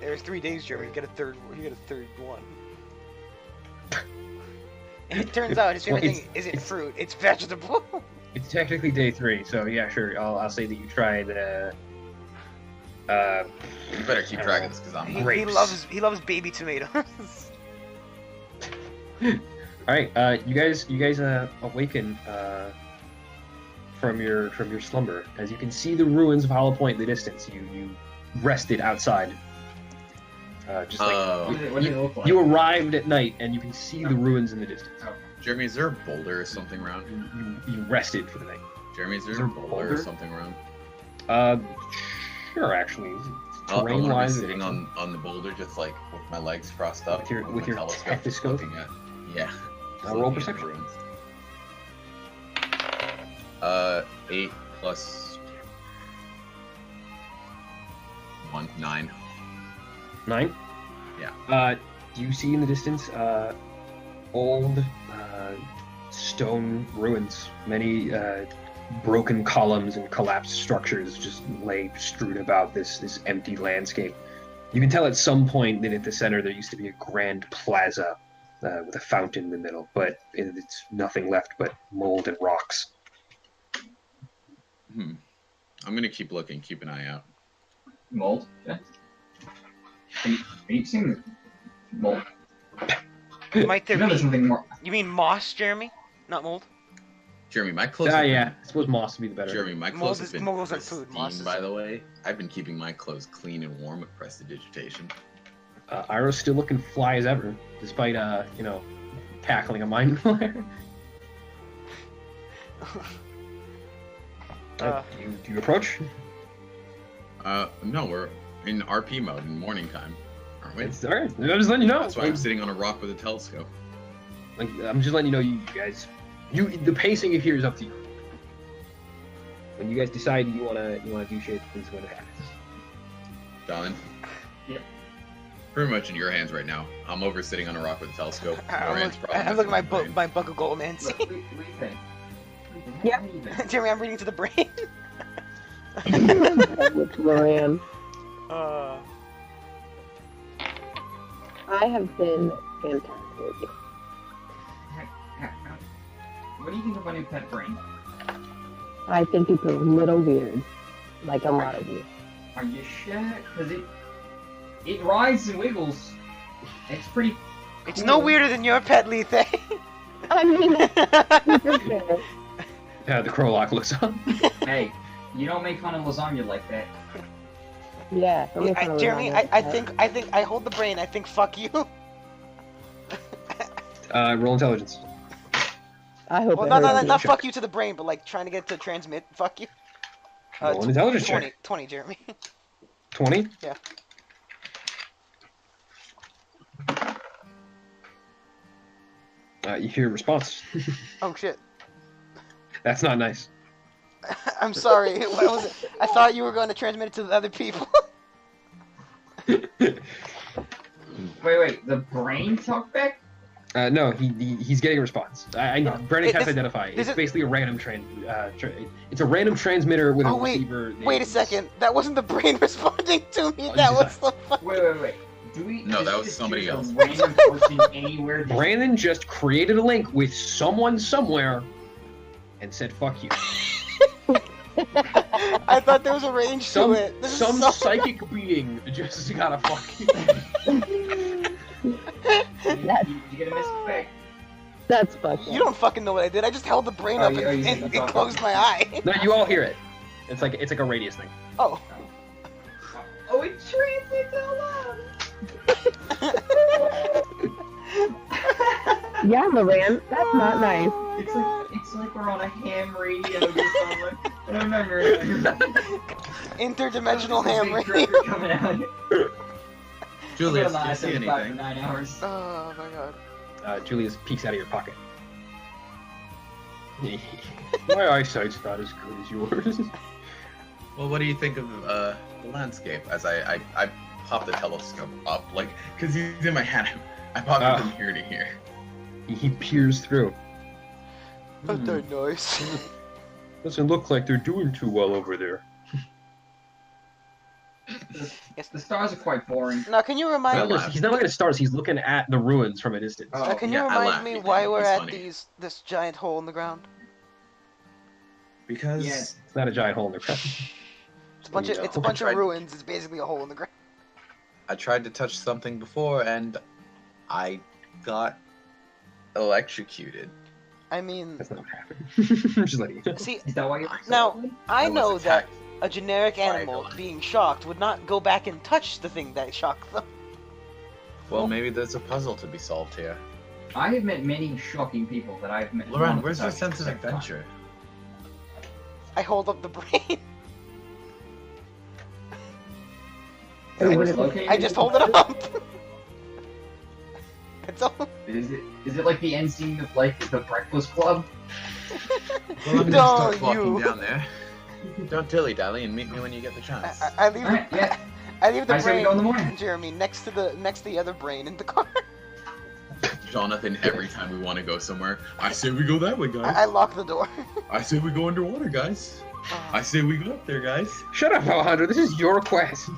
Speaker 2: There's 3 days, Jeremy. You get a third. You get a third one. And it turns out his favorite
Speaker 1: Well,
Speaker 2: thing isn't
Speaker 1: it's-
Speaker 2: fruit. It's vegetable.
Speaker 1: It's technically day 3, so yeah, sure. I'll say that you tried.
Speaker 5: You better keep track of this because I'm
Speaker 2: He,
Speaker 5: not.
Speaker 2: he
Speaker 1: Grapes.
Speaker 2: loves baby tomatoes.
Speaker 1: All right, you guys awaken from your slumber as you can see the ruins of Hollow Point in the distance. You rested outside. Just like
Speaker 3: What does it look like?
Speaker 1: you arrived at night and you can see the ruins in the distance.
Speaker 5: Jeremy, is there a boulder or something around?
Speaker 1: You rested for the night.
Speaker 5: Jeremy, is
Speaker 1: Is
Speaker 5: there a
Speaker 1: there a
Speaker 5: boulder or
Speaker 1: boulder?
Speaker 5: something around?
Speaker 1: Sure, actually.
Speaker 5: I want to be
Speaker 1: Terrain-wise,
Speaker 5: sitting on the boulder, just like with my legs crossed up,
Speaker 1: With your
Speaker 5: my telescope,
Speaker 1: stethoscope?
Speaker 5: looking at, yeah. Just
Speaker 1: Roll
Speaker 5: looking at the
Speaker 1: perception.
Speaker 5: ruins. 8 plus 1, 9.
Speaker 1: 9?
Speaker 5: Yeah.
Speaker 1: Do you see in the distance old stone ruins? Many broken columns and collapsed structures just lay strewn about this empty landscape. You can tell at some point that at the center there used to be a grand plaza with a fountain in the middle, but it's nothing left but mold and rocks.
Speaker 5: I'm gonna keep looking, keep an eye out.
Speaker 3: Mold. Okay. Are you seeing the mold?
Speaker 2: Might there
Speaker 3: You know there's
Speaker 2: be?
Speaker 3: something more.
Speaker 2: You mean moss, Jeremy? Not mold.
Speaker 5: Jeremy, my clothes. have
Speaker 1: Yeah,
Speaker 5: been-
Speaker 1: I suppose moss would be the better.
Speaker 5: Jeremy, my
Speaker 2: Mold
Speaker 5: clothes
Speaker 2: is-
Speaker 5: have been
Speaker 2: mold isn't food, moss
Speaker 5: pristine,
Speaker 2: is-
Speaker 5: by the way. I've been keeping my clothes clean and warm with prestidigitation.
Speaker 1: Iroh's still looking fly as ever, despite tackling a mind flare. Do you approach?
Speaker 5: No, we're in RP mode in morning time, aren't we?
Speaker 1: It's alright. I'm just letting you know.
Speaker 5: That's why I'm sitting on a rock with a telescope.
Speaker 1: Like, I'm just letting you know, you guys. The pacing of here is up to you. When you guys decide you wanna do shit, please go ahead.
Speaker 5: Don?
Speaker 3: Yep.
Speaker 5: Pretty much in your hands right now. I'm over sitting on a rock with a telescope. Your hands probably
Speaker 2: I'm looking at my
Speaker 5: in the brain.
Speaker 2: book, my book of Goldmancy.
Speaker 3: Look, what do you think?
Speaker 4: Yep.
Speaker 2: Jeremy, I'm reading to the brain.
Speaker 4: Which Moran. I have been fantastic.
Speaker 3: What do you think of my new pet brain?
Speaker 4: I think it's a little weird, like a lot of you.
Speaker 3: Are you sure? Because it rides and wiggles. It's pretty.
Speaker 2: It's
Speaker 3: cool.
Speaker 2: no weirder than your pet, Lethe.
Speaker 4: I mean, super fair.
Speaker 1: Yeah, the Crowlock looks up.
Speaker 3: Hey, you don't make fun of lasagna like that.
Speaker 4: Yeah. don't make fun of
Speaker 2: Jeremy,
Speaker 4: Ronaldo.
Speaker 2: I think I hold the brain. I think fuck you.
Speaker 1: Roll intelligence.
Speaker 4: I hope
Speaker 2: Well,
Speaker 4: it
Speaker 2: not
Speaker 4: hurts you.
Speaker 2: not fuck you to the brain, but like trying to get to transmit. Fuck you.
Speaker 1: Roll an intelligence
Speaker 2: 20,
Speaker 1: check.
Speaker 2: 20, Jeremy.
Speaker 1: 20.
Speaker 2: Yeah.
Speaker 1: You hear a response.
Speaker 2: Oh shit.
Speaker 1: That's not nice.
Speaker 2: I'm sorry. What was it? I thought you were going to transmit it to the other people.
Speaker 3: Wait, the brain talk back?
Speaker 1: No, he's getting a response. Brandon can't
Speaker 2: this-
Speaker 1: identify.
Speaker 2: this
Speaker 1: It's
Speaker 2: is-
Speaker 1: basically a random it's a random transmitter with a
Speaker 2: Oh, wait.
Speaker 1: receiver.
Speaker 2: Wait a
Speaker 1: named-
Speaker 2: second. That wasn't the brain responding to me.
Speaker 1: Oh,
Speaker 2: That
Speaker 1: you
Speaker 2: was the fuck.
Speaker 3: Wait. Do we?
Speaker 5: No,
Speaker 3: does
Speaker 5: that
Speaker 3: it
Speaker 5: was
Speaker 3: just
Speaker 5: somebody
Speaker 3: choose a
Speaker 5: else.
Speaker 3: Random person anywhere. that-
Speaker 1: Brandon just created a link with someone somewhere, and said "fuck you."
Speaker 2: I thought there was a range
Speaker 1: Some
Speaker 2: to it. This is
Speaker 1: some
Speaker 2: so-
Speaker 1: psychic being just got a fuck you.
Speaker 4: That's,
Speaker 3: You get a mistake.
Speaker 4: that's fucking.
Speaker 2: You don't fucking know what I did. I just held the brain
Speaker 3: Oh,
Speaker 2: up
Speaker 3: you- oh, you
Speaker 2: and,
Speaker 3: said
Speaker 2: and
Speaker 3: you thought-
Speaker 2: closed my eye.
Speaker 1: No, you all hear it. It's like a radius thing.
Speaker 2: Oh.
Speaker 3: Oh, it translates out loud.
Speaker 4: Yeah, Loran, that's not nice.
Speaker 3: It's like we're on a ham radio or something. I don't remember.
Speaker 2: Interdimensional
Speaker 3: There's a
Speaker 2: ham
Speaker 3: big
Speaker 2: radio.
Speaker 3: trucker coming out.
Speaker 5: Julius, do you
Speaker 3: I
Speaker 5: see
Speaker 3: said 5 for
Speaker 5: anything?
Speaker 3: 9 hours.
Speaker 2: Oh my god.
Speaker 1: Julius peeks out of your pocket. My eyesight's not as good as yours.
Speaker 5: Well, what do you think of the landscape? As I pop the telescope up, like, cause he's in my hand. I pop it from here to here.
Speaker 1: He peers through.
Speaker 2: That's that nice.
Speaker 1: Doesn't look like they're doing too well over there.
Speaker 3: The stars are quite boring.
Speaker 2: Now, can you
Speaker 1: He's
Speaker 2: remind
Speaker 1: not
Speaker 2: me?
Speaker 1: looking- he's not looking at stars. He's looking at the ruins from a distance.
Speaker 3: Oh.
Speaker 2: Now, can
Speaker 5: yeah,
Speaker 2: you
Speaker 5: I
Speaker 2: remind
Speaker 5: laughed.
Speaker 2: me why we're
Speaker 5: It's
Speaker 2: at
Speaker 5: funny.
Speaker 2: this giant hole in the ground?
Speaker 5: Because
Speaker 3: Yeah.
Speaker 1: It's not a giant hole in the ground.
Speaker 2: It's a bunch of
Speaker 1: No.
Speaker 2: it's a bunch of
Speaker 5: Tried-
Speaker 2: ruins. It's basically a hole in the ground.
Speaker 5: I tried to touch something before and I got electrocuted.
Speaker 2: I mean,
Speaker 1: That's not what happened. Just letting you know.
Speaker 2: see,
Speaker 3: Is that why you're
Speaker 2: Now- I
Speaker 5: was
Speaker 2: know that
Speaker 5: attacked.
Speaker 2: a generic
Speaker 5: By a
Speaker 2: animal
Speaker 5: villain.
Speaker 2: being shocked would not go back and touch the thing that shocked them.
Speaker 5: Well, maybe there's a puzzle to be solved here.
Speaker 3: I have met many shocking people that I've met.
Speaker 5: Loren,
Speaker 3: not
Speaker 5: where's your
Speaker 3: touched
Speaker 5: sense of
Speaker 3: except God.
Speaker 5: adventure?
Speaker 2: I hold up the brain.
Speaker 3: Where it's located?
Speaker 2: I just hold it up. It's all.
Speaker 3: Is it like the end scene of like the Breakfast Club?
Speaker 5: Well, I'm gonna
Speaker 2: Don't
Speaker 5: start walking
Speaker 2: you.
Speaker 5: down there. Don't dilly-dally and meet me when you get the chance.
Speaker 2: I leave.
Speaker 3: Alright, yeah.
Speaker 2: I leave the
Speaker 3: I say we
Speaker 2: brain,
Speaker 3: go in the morning.
Speaker 2: Jeremy, next to the other brain in the car.
Speaker 5: Jonathan, every time we want to go somewhere, I say we go that way, guys.
Speaker 2: I lock the door.
Speaker 5: I say we go underwater, guys. I say we go up there, guys.
Speaker 1: Shut up, Alejandro. This is your quest.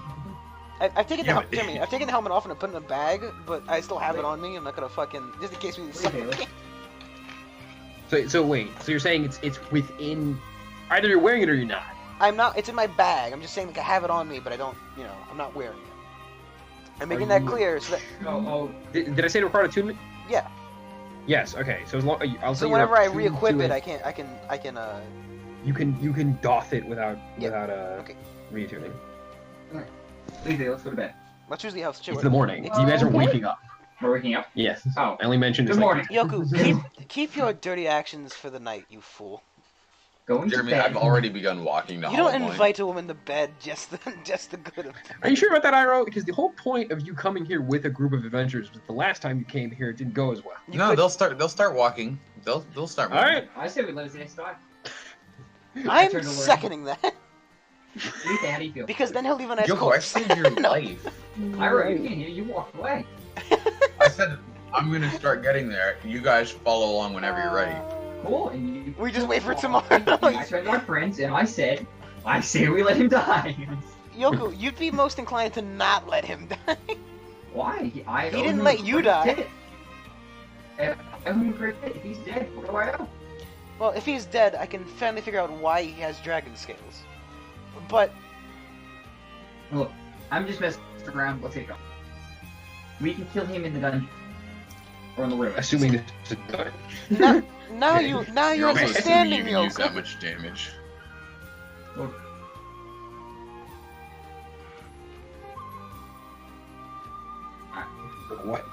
Speaker 2: I've taken
Speaker 5: Yeah,
Speaker 2: the
Speaker 5: but-
Speaker 2: Jeremy. I've taken the helmet off and I put it in a bag, but I still have it on me. I'm not gonna fucking just in case we.
Speaker 3: Haley.
Speaker 1: So wait. So you're saying it's within? Either you're wearing it or you're not.
Speaker 2: I'm not. It's in my bag. I'm just saying like I have it on me, but I don't. You know, I'm not wearing it. I'm making that
Speaker 1: you-
Speaker 2: clear so that.
Speaker 3: Oh,
Speaker 1: Did I say to require attunement?
Speaker 2: Yeah.
Speaker 1: Yes. Okay. So as long I'll say
Speaker 2: So
Speaker 1: you're
Speaker 2: whenever I
Speaker 1: attuned
Speaker 2: re-equip
Speaker 1: to
Speaker 2: it, I can.
Speaker 1: you can doff it without
Speaker 2: Yeah,
Speaker 1: without
Speaker 2: okay.
Speaker 1: reattuning.
Speaker 3: Lizzie, let's go to bed.
Speaker 2: That's usually how it's
Speaker 1: It's the morning. You guys are waking up.
Speaker 3: We're waking up.
Speaker 1: Yes.
Speaker 3: Oh,
Speaker 1: I only mentioned
Speaker 3: good
Speaker 1: it's
Speaker 3: morning.
Speaker 2: Yoku, keep your dirty actions for the night, you fool.
Speaker 3: Going to
Speaker 5: Jeremy,
Speaker 3: bed.
Speaker 5: I've already begun walking down
Speaker 2: You don't
Speaker 5: the hallway.
Speaker 2: invite a woman to bed just the good of.
Speaker 1: Are you sure about that, Iro? Because the whole point of you coming here with a group of adventurers was the last time you came here it didn't go as well.
Speaker 2: You
Speaker 5: No,
Speaker 2: could-
Speaker 5: they'll start walking. They'll start
Speaker 1: All
Speaker 5: moving.
Speaker 1: right.
Speaker 3: I say we let his next time.
Speaker 2: I'm
Speaker 3: turned to Lauren.
Speaker 2: seconding that
Speaker 3: Lisa, how do you feel?
Speaker 2: because then he'll leave a nice
Speaker 5: Yoko, I
Speaker 2: corpse.
Speaker 5: saved your
Speaker 2: No.
Speaker 5: life.
Speaker 3: Ira, you can't hear. You walked away.
Speaker 5: I said I'm gonna start getting there. You guys follow along whenever you're ready.
Speaker 3: Cool. And you.
Speaker 2: We just wait for
Speaker 3: Oh,
Speaker 2: tomorrow.
Speaker 3: I turned to my friends and I say we let him die.
Speaker 2: Yoku, you'd be most inclined to not let him die.
Speaker 3: Why?
Speaker 2: He didn't let you die.
Speaker 3: I owe him a great bit. If he's dead, what do I owe?
Speaker 2: Well, if he's dead, I can finally figure out why he has dragon scales. But
Speaker 3: Look, I'm just messing around. Let's get going. We can kill him in the dungeon. Or in the ruins.
Speaker 1: Assuming this is done.
Speaker 2: now you
Speaker 5: You're also assuming you
Speaker 2: understanding,
Speaker 5: can use that
Speaker 2: Yoku.
Speaker 5: much damage.
Speaker 1: What?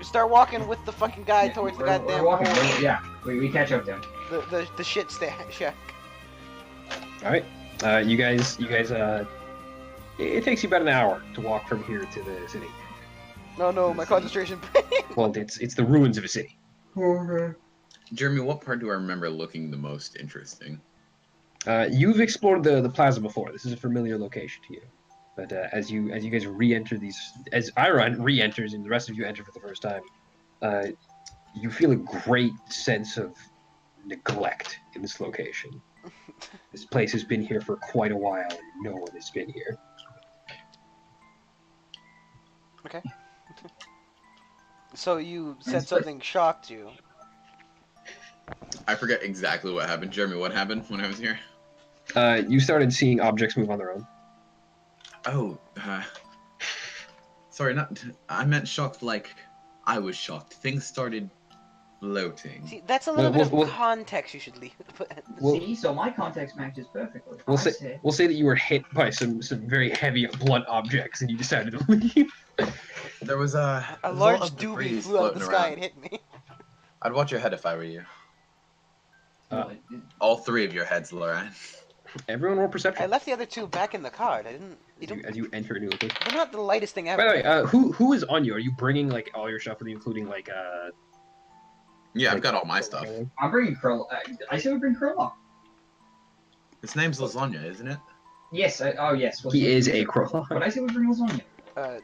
Speaker 2: Start walking with the fucking guy towards the
Speaker 3: we're
Speaker 2: goddamn
Speaker 3: walking.
Speaker 2: hole.
Speaker 3: Yeah, we catch up to him.
Speaker 2: The shit shack.
Speaker 1: All right. You guys. It takes you about an hour to walk from here to the city.
Speaker 2: No, my concentration.
Speaker 1: Well, it's the ruins of a city.
Speaker 5: Jeremy, what part do I remember looking the most interesting?
Speaker 1: You've explored the plaza before. This is a familiar location to you. But as you guys re-enter these, as Iron re-enters and the rest of you enter for the first time, you feel a great sense of neglect in this location. This place has been here for quite a while, and no one has been here.
Speaker 2: Okay. So you said
Speaker 3: Nice place.
Speaker 2: something shocked you.
Speaker 5: I forget exactly what happened. Jeremy, what happened when I was here?
Speaker 1: You started seeing objects move on their own.
Speaker 5: Oh, sorry, I meant shocked like I was shocked. Things started floating.
Speaker 2: See, that's a little bit
Speaker 1: Well,
Speaker 2: of context you should leave.
Speaker 1: Well-
Speaker 3: See, so my context matches perfectly.
Speaker 1: We'll
Speaker 3: I
Speaker 1: say
Speaker 3: said,
Speaker 1: we'll say that you were hit by some very heavy blunt objects, and you decided to leave.
Speaker 5: There was
Speaker 2: A
Speaker 5: there's lot
Speaker 2: large
Speaker 5: of debris
Speaker 2: doobie flew out of the
Speaker 5: floating
Speaker 2: sky
Speaker 5: around.
Speaker 2: and hit me.
Speaker 5: I'd watch your head if I were you. All three of your heads, Loran.
Speaker 1: Everyone roll
Speaker 2: I
Speaker 1: perception
Speaker 2: left the other two back in the card. I didn't.
Speaker 1: as you enter a new location.
Speaker 2: They're not the lightest thing ever.
Speaker 1: By the way, who is on you? Are you bringing like all your stuff with you, including like
Speaker 5: Yeah, I've
Speaker 1: like-
Speaker 5: got all my stuff.
Speaker 3: I'm bringing Krill. I said we bring Krill up.
Speaker 5: His name's Lasagna, isn't it?
Speaker 3: Yes. Oh yes.
Speaker 1: He is a crow.
Speaker 3: But I said we bring lasagna.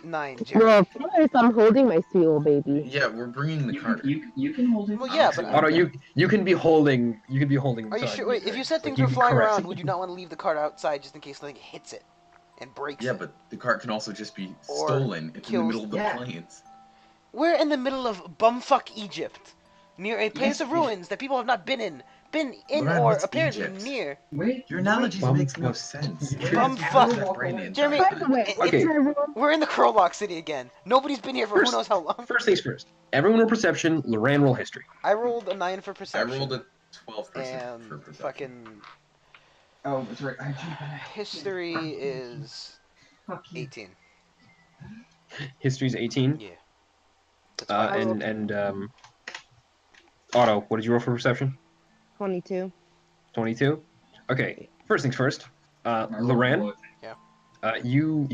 Speaker 2: 9, Jerry.
Speaker 4: Well, of course, I'm holding my sweet little baby.
Speaker 5: Yeah, we're bringing the cart.
Speaker 3: You can hold it.
Speaker 2: Well, yeah, but
Speaker 1: Otto, you can be holding. You can be holding.
Speaker 2: Are you
Speaker 1: Side
Speaker 2: sure? Wait, if you
Speaker 1: like,
Speaker 2: said things
Speaker 1: you
Speaker 2: were
Speaker 1: can
Speaker 2: flying
Speaker 1: caress
Speaker 2: around,
Speaker 1: it.
Speaker 2: would you not want to leave the cart outside just in case something hits it and breaks
Speaker 5: Yeah,
Speaker 2: it?
Speaker 5: but the cart can also just be
Speaker 2: Or
Speaker 5: stolen. It's in the
Speaker 2: kills-
Speaker 5: middle of the
Speaker 3: Yeah.
Speaker 5: plains.
Speaker 2: We're in the middle of bumfuck Egypt, near a place
Speaker 3: Yes,
Speaker 2: of
Speaker 3: yes.
Speaker 2: ruins that people have not been in
Speaker 5: Loran,
Speaker 2: or
Speaker 5: what's
Speaker 2: apparently
Speaker 5: Egypt?
Speaker 2: near.
Speaker 3: Wait.
Speaker 5: Your analogies
Speaker 1: Bum-
Speaker 5: makes no
Speaker 1: fuck.
Speaker 5: sense.
Speaker 2: Bumfuck. Jeremy,
Speaker 4: By the way,
Speaker 2: It-
Speaker 1: Okay.
Speaker 4: it's my room.
Speaker 2: We're in the Crowlock City again. Nobody's been here for
Speaker 1: First-
Speaker 2: who knows how long.
Speaker 1: First things first. Everyone roll perception. Loran roll history.
Speaker 2: I rolled a 9 for
Speaker 5: I
Speaker 2: perception.
Speaker 5: rolled a 12%
Speaker 2: and
Speaker 5: for perception.
Speaker 2: fucking
Speaker 3: Oh, that's right.
Speaker 2: history is
Speaker 3: Fuck you.
Speaker 2: 18.
Speaker 1: History's 18.
Speaker 2: Yeah. That's fine.
Speaker 1: And Otto, what did you roll for perception?
Speaker 4: 22.
Speaker 1: 22. Okay. First things first. Loran, you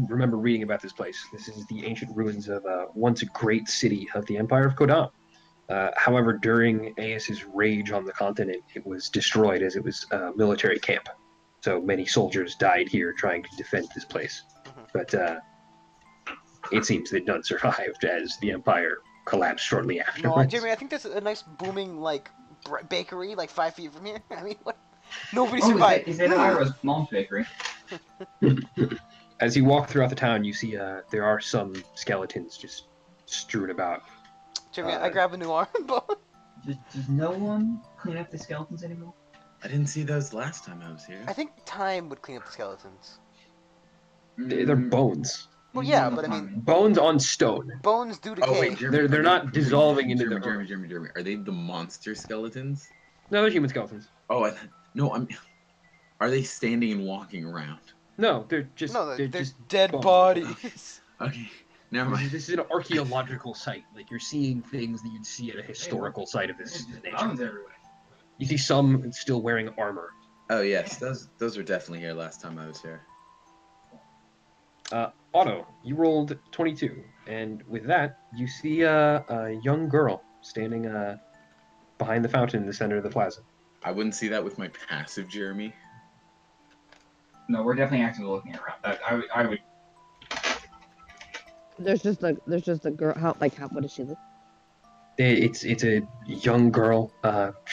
Speaker 1: remember reading about this place. This is the ancient ruins of once a great city of the Empire of Kodam. However, during Aes's rage on the continent, it was destroyed as it was a military camp. So many soldiers died here trying to defend this place. But it seems that none survived as the Empire collapsed shortly
Speaker 2: No,
Speaker 1: afterwards.
Speaker 2: Jeremy, I think there's a nice booming like bakery like 5 feet from here. I mean, what? Nobody
Speaker 3: Oh,
Speaker 2: survived.
Speaker 3: is it Ira's mom's bakery?
Speaker 1: As you walk throughout the town, you see there are some skeletons just strewn about.
Speaker 2: Jeremy, I grab a new arm.
Speaker 3: Does no one clean up the skeletons anymore?
Speaker 5: I didn't see those last time I was here.
Speaker 2: I think time would clean up the skeletons.
Speaker 1: They're bones.
Speaker 2: Well, yeah, but I mean,
Speaker 1: Bones on stone.
Speaker 2: bones do decay.
Speaker 5: Oh wait, Jeremy,
Speaker 1: They're
Speaker 5: are
Speaker 1: not
Speaker 5: they-
Speaker 1: dissolving into the
Speaker 5: Jeremy. Are they the monster skeletons?
Speaker 1: No, they're human skeletons.
Speaker 5: Oh, no. Are they standing and walking around?
Speaker 1: No, they're just.
Speaker 2: No, they're
Speaker 1: just
Speaker 2: dead
Speaker 1: bones.
Speaker 2: bodies.
Speaker 5: Okay, never mind.
Speaker 1: This is an archaeological site. Like you're seeing things that you'd see at a historical site of this
Speaker 3: Bones
Speaker 1: nature.
Speaker 3: everywhere.
Speaker 1: You see some still wearing armor.
Speaker 5: Oh yes, those were definitely here last time I was here.
Speaker 1: Otto, you rolled 22, and with that, you see a young girl standing behind the fountain in the center of the plaza.
Speaker 5: I wouldn't see that with my passive, Jeremy.
Speaker 3: No, we're definitely actively looking around. I would.
Speaker 4: There's just a girl. How what does she look?
Speaker 1: It's a young girl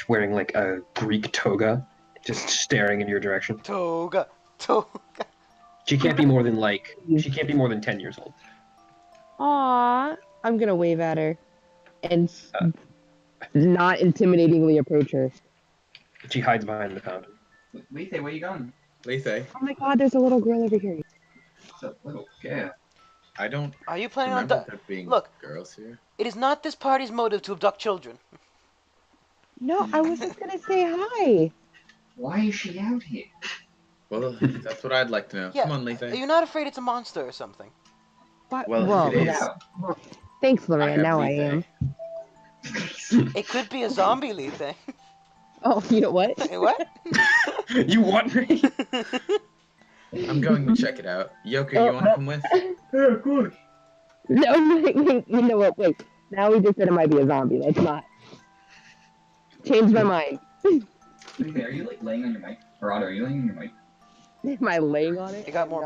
Speaker 1: wearing like a Greek toga, just staring in your direction.
Speaker 2: Toga.
Speaker 1: She can't be more than 10 years old.
Speaker 4: Aw, I'm gonna wave at her, and not intimidatingly approach her.
Speaker 1: She hides behind the fountain.
Speaker 3: Lethe, where you going?
Speaker 5: Lethe,
Speaker 4: Oh my God, there's a little girl over here.
Speaker 3: What's up, little girl?
Speaker 5: I don't
Speaker 2: Are you planning on?
Speaker 5: remember there being
Speaker 2: Look.
Speaker 5: girls here.
Speaker 2: It is not this party's motive to abduct children.
Speaker 4: No, I was just gonna say hi.
Speaker 3: Why is she out here?
Speaker 5: Well, that's what I'd like to know.
Speaker 2: Yeah,
Speaker 5: Come on,
Speaker 2: Are
Speaker 5: Lethe.
Speaker 2: you not afraid it's a monster or something?
Speaker 4: What?
Speaker 5: Well, it is.
Speaker 3: Now,
Speaker 4: Thanks,
Speaker 5: I
Speaker 4: Lorraine.
Speaker 5: have
Speaker 4: Now I
Speaker 5: Lethe.
Speaker 4: am.
Speaker 2: It could be a zombie lead thing.
Speaker 4: Oh, you know what?
Speaker 2: What?
Speaker 1: You want me?
Speaker 5: I'm going to check it out. Yoka, you want to come with?
Speaker 3: Yeah, of course.
Speaker 4: No, wait, you know what? Wait. Now we just said it might be a zombie. Let's not. Change my mind.
Speaker 3: Lethe, are you like laying on your mic? Or Otto, are you laying on your mic?
Speaker 4: Am I laying on it?
Speaker 2: It got more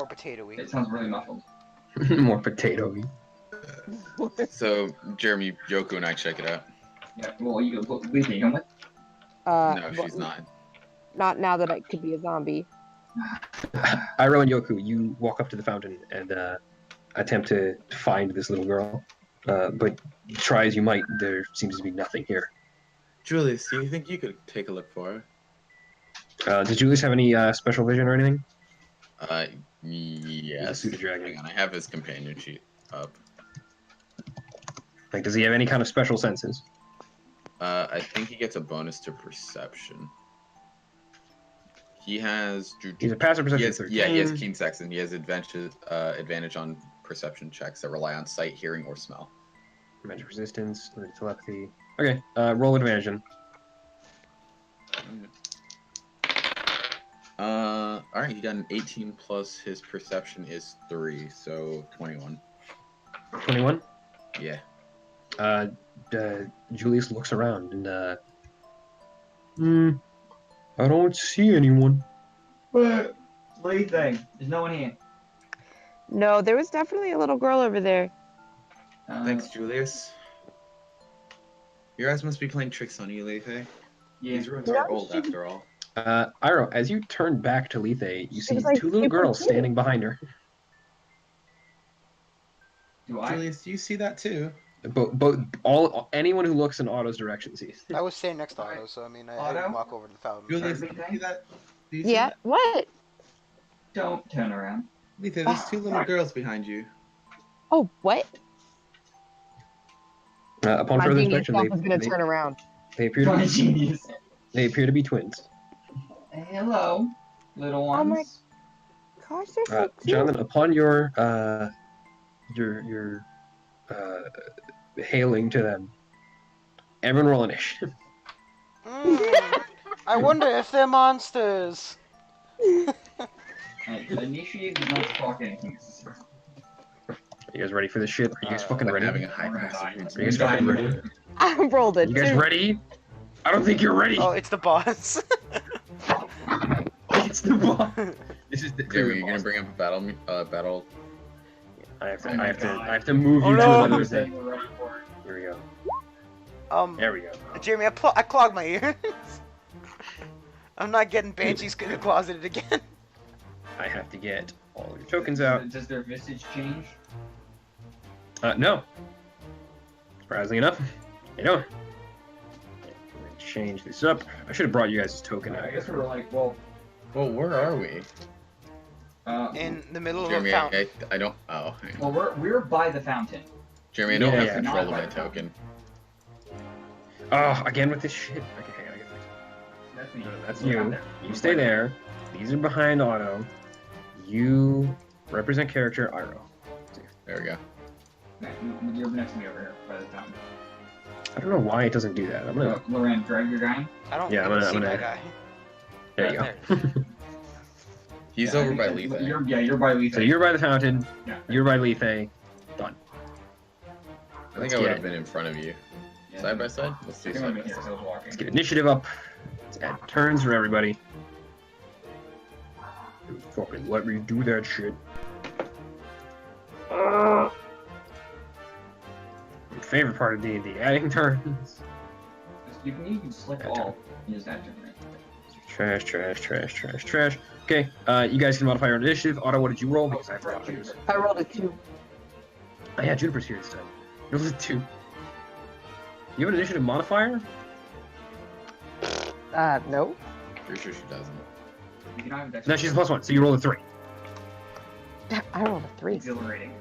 Speaker 2: potatoey.
Speaker 3: It sounds really muffled.
Speaker 1: More potato-y.
Speaker 5: So, Jeremy, Yoku, and I check it out.
Speaker 3: Yeah, well, you can come with.
Speaker 5: No, she's not.
Speaker 4: Not now that I could be a zombie.
Speaker 1: Iroh and Yoku, you walk up to the fountain and attempt to find this little girl. But try as you might, there seems to be nothing here.
Speaker 5: Julius, do you think you could take a look for
Speaker 1: Did Julius have any special vision or anything?
Speaker 5: her? Yes.
Speaker 1: Suit of dragon.
Speaker 5: Hang on, I have his companion sheet up.
Speaker 1: Like, does he have any kind of special senses?
Speaker 5: I think he gets a bonus to perception. He has.
Speaker 1: He's a passive perception.
Speaker 5: He has keen sense, and he has advantage on perception checks that rely on sight, hearing, or smell.
Speaker 1: Magic resistance, telepathy. Okay, roll advantage.
Speaker 5: Alright, he got an 18 plus his perception is 3, so 21.
Speaker 1: 21?
Speaker 5: Yeah.
Speaker 1: Julius looks around and, I don't see anyone.
Speaker 3: What do you think? There's no one here.
Speaker 4: No, there was definitely a little girl over there.
Speaker 5: Thanks, Julius. Your eyes must be playing tricks on you, Lethe.
Speaker 3: Yeah.
Speaker 5: These rooms are old after all.
Speaker 1: Iroh, as you turn back to Lethe, you see
Speaker 4: was like
Speaker 1: two little
Speaker 4: super
Speaker 1: girls
Speaker 4: cute.
Speaker 1: standing behind her.
Speaker 3: Do I?
Speaker 5: Julius, do you see that too?
Speaker 1: Anyone who looks in Otto's direction sees.
Speaker 2: I was staying next to Otto, so I mean, I
Speaker 3: Otto?
Speaker 2: didn't walk over to the fountain.
Speaker 5: Julius, do
Speaker 3: Sorry,
Speaker 5: you see that? Do you see
Speaker 4: Yeah.
Speaker 5: that?
Speaker 4: What?
Speaker 3: Don't turn around.
Speaker 5: Lethe, there's two little girls behind you.
Speaker 4: Oh, what?
Speaker 1: Upon
Speaker 4: My
Speaker 1: further
Speaker 4: genius
Speaker 1: inspection,
Speaker 4: self was gonna turn around.
Speaker 1: they appear to
Speaker 3: My
Speaker 1: be
Speaker 3: genius.
Speaker 1: they appear to be twins.
Speaker 3: Hello, little ones.
Speaker 4: Oh my- Gosh, they're so cute.
Speaker 1: Jonathan, upon your hailing to them, everyone roll initiative.
Speaker 2: I wonder if they're monsters.
Speaker 3: Initiative does not spark anything.
Speaker 1: Are you guys ready for this shit? Are you guys fucking ready?
Speaker 5: Having a high
Speaker 3: We're gonna
Speaker 5: passive.
Speaker 3: die.
Speaker 1: Are you guys fucking ready?
Speaker 4: I rolled it.
Speaker 1: You guys
Speaker 4: too.
Speaker 1: ready? I don't think you're ready.
Speaker 2: Oh, it's the boss.
Speaker 1: It's the boss. This is the
Speaker 5: Jeremy, you gonna bring up a battle?
Speaker 1: I have to move
Speaker 2: Oh,
Speaker 1: you
Speaker 2: no.
Speaker 1: to another thing. Here we go. There we go.
Speaker 2: Jeremy, I clogged my ears. I'm not getting Banshee's closeted again.
Speaker 1: I have to get all of your tokens out.
Speaker 3: Does their visage change?
Speaker 1: No. Surprisingly enough, they don't. Change this up. I should have brought you guys' token out.
Speaker 3: I guess we're like, well,
Speaker 5: Well, where are we?
Speaker 2: In the middle of a
Speaker 5: Jeremy,
Speaker 2: fountain.
Speaker 5: I don't. Oh, hang on.
Speaker 3: well, we're by the fountain.
Speaker 5: Jeremy, I don't
Speaker 1: Yeah,
Speaker 5: have control of
Speaker 3: not
Speaker 5: my
Speaker 3: by the
Speaker 5: token.
Speaker 1: Oh, again with this shit. Okay, hang on, I get this.
Speaker 3: That's me.
Speaker 1: That's you. You stay there. These are behind Otto. You represent character Iroh.
Speaker 5: There we go.
Speaker 3: You're next to me over here by the fountain.
Speaker 1: I don't know why it doesn't do that. I'm gonna.
Speaker 3: Loran, drag your guy.
Speaker 2: I don't
Speaker 1: Yeah,
Speaker 2: even
Speaker 1: I'm
Speaker 2: see
Speaker 1: gonna-
Speaker 2: my guy.
Speaker 1: There you go.
Speaker 5: He's
Speaker 3: Yeah,
Speaker 5: over
Speaker 3: I
Speaker 5: by
Speaker 3: think
Speaker 5: Lethe.
Speaker 3: You're by Lethe.
Speaker 1: So you're by the fountain.
Speaker 3: Yeah.
Speaker 1: You're by Lethe. Done.
Speaker 5: I think I would have been in front of you.
Speaker 3: Yeah.
Speaker 5: Side by side? Let's do
Speaker 3: You're
Speaker 5: side
Speaker 3: gonna
Speaker 5: by
Speaker 3: be here,
Speaker 5: side.
Speaker 3: so I was walking.
Speaker 1: Let's get initiative up. Let's add turns for everybody. Fucking let me do that shit. My favorite part of D&D, adding turns.
Speaker 3: You can select all. Use that turn.
Speaker 1: Trash, trash, trash, trash, trash. Okay, you guys can modify your own initiative. Otto, what did you roll? Because I forgot to use.
Speaker 4: I rolled a 2.
Speaker 1: Oh yeah, Juniper's here this time. You rolled a 2. You have an initiative modifier?
Speaker 4: No.
Speaker 5: Pretty sure she doesn't.
Speaker 3: You can have dex.
Speaker 1: No, she's a +1, so you roll a 3.
Speaker 4: I rolled a 3.
Speaker 3: Exhilarating.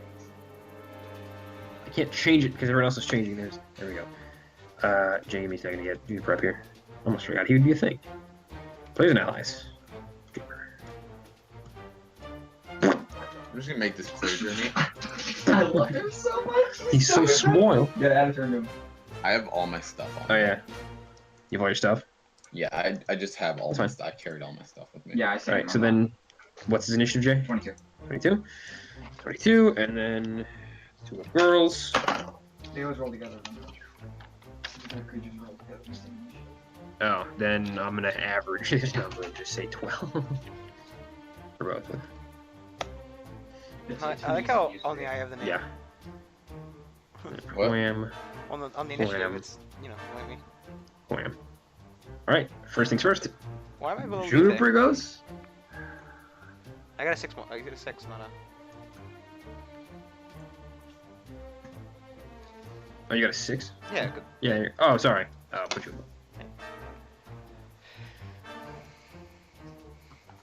Speaker 1: I can't change it because everyone else is changing theirs. There we go. Jay, give me a second to get Juniper up here. Almost forgot he would be a thing. Players and allies.
Speaker 5: I'm just gonna make this clear, Jeremy.
Speaker 3: I love him so much.
Speaker 1: He's so small.
Speaker 3: Yeah, add a turn to him.
Speaker 5: I have all my stuff on.
Speaker 1: Oh yeah. You have all your stuff?
Speaker 5: Yeah, I just have all
Speaker 1: That's
Speaker 5: my
Speaker 1: fine.
Speaker 5: stuff. I carried all my stuff with me.
Speaker 3: Yeah, I see.
Speaker 1: Alright, so then what's his initiative, Jay?
Speaker 3: 22.
Speaker 1: 22? 22, and then 2 of girls.
Speaker 3: They always roll together. Creatures roll together.
Speaker 1: Oh, then I'm gonna average this number and just say 12. For both of them.
Speaker 2: I like how only I have the name.
Speaker 1: Yeah.
Speaker 5: What?
Speaker 1: Wham.
Speaker 2: On the initiative,
Speaker 1: Wham.
Speaker 2: it's, you know, what I mean.
Speaker 1: Wham. Alright, first things first.
Speaker 2: Why am I below
Speaker 1: Juniper
Speaker 2: Lite?
Speaker 1: goes.
Speaker 2: I got a 6 more. I got a 6, not a.
Speaker 1: Oh, you got a 6?
Speaker 2: Yeah, good.
Speaker 1: Yeah. Oh, sorry. I'll put you.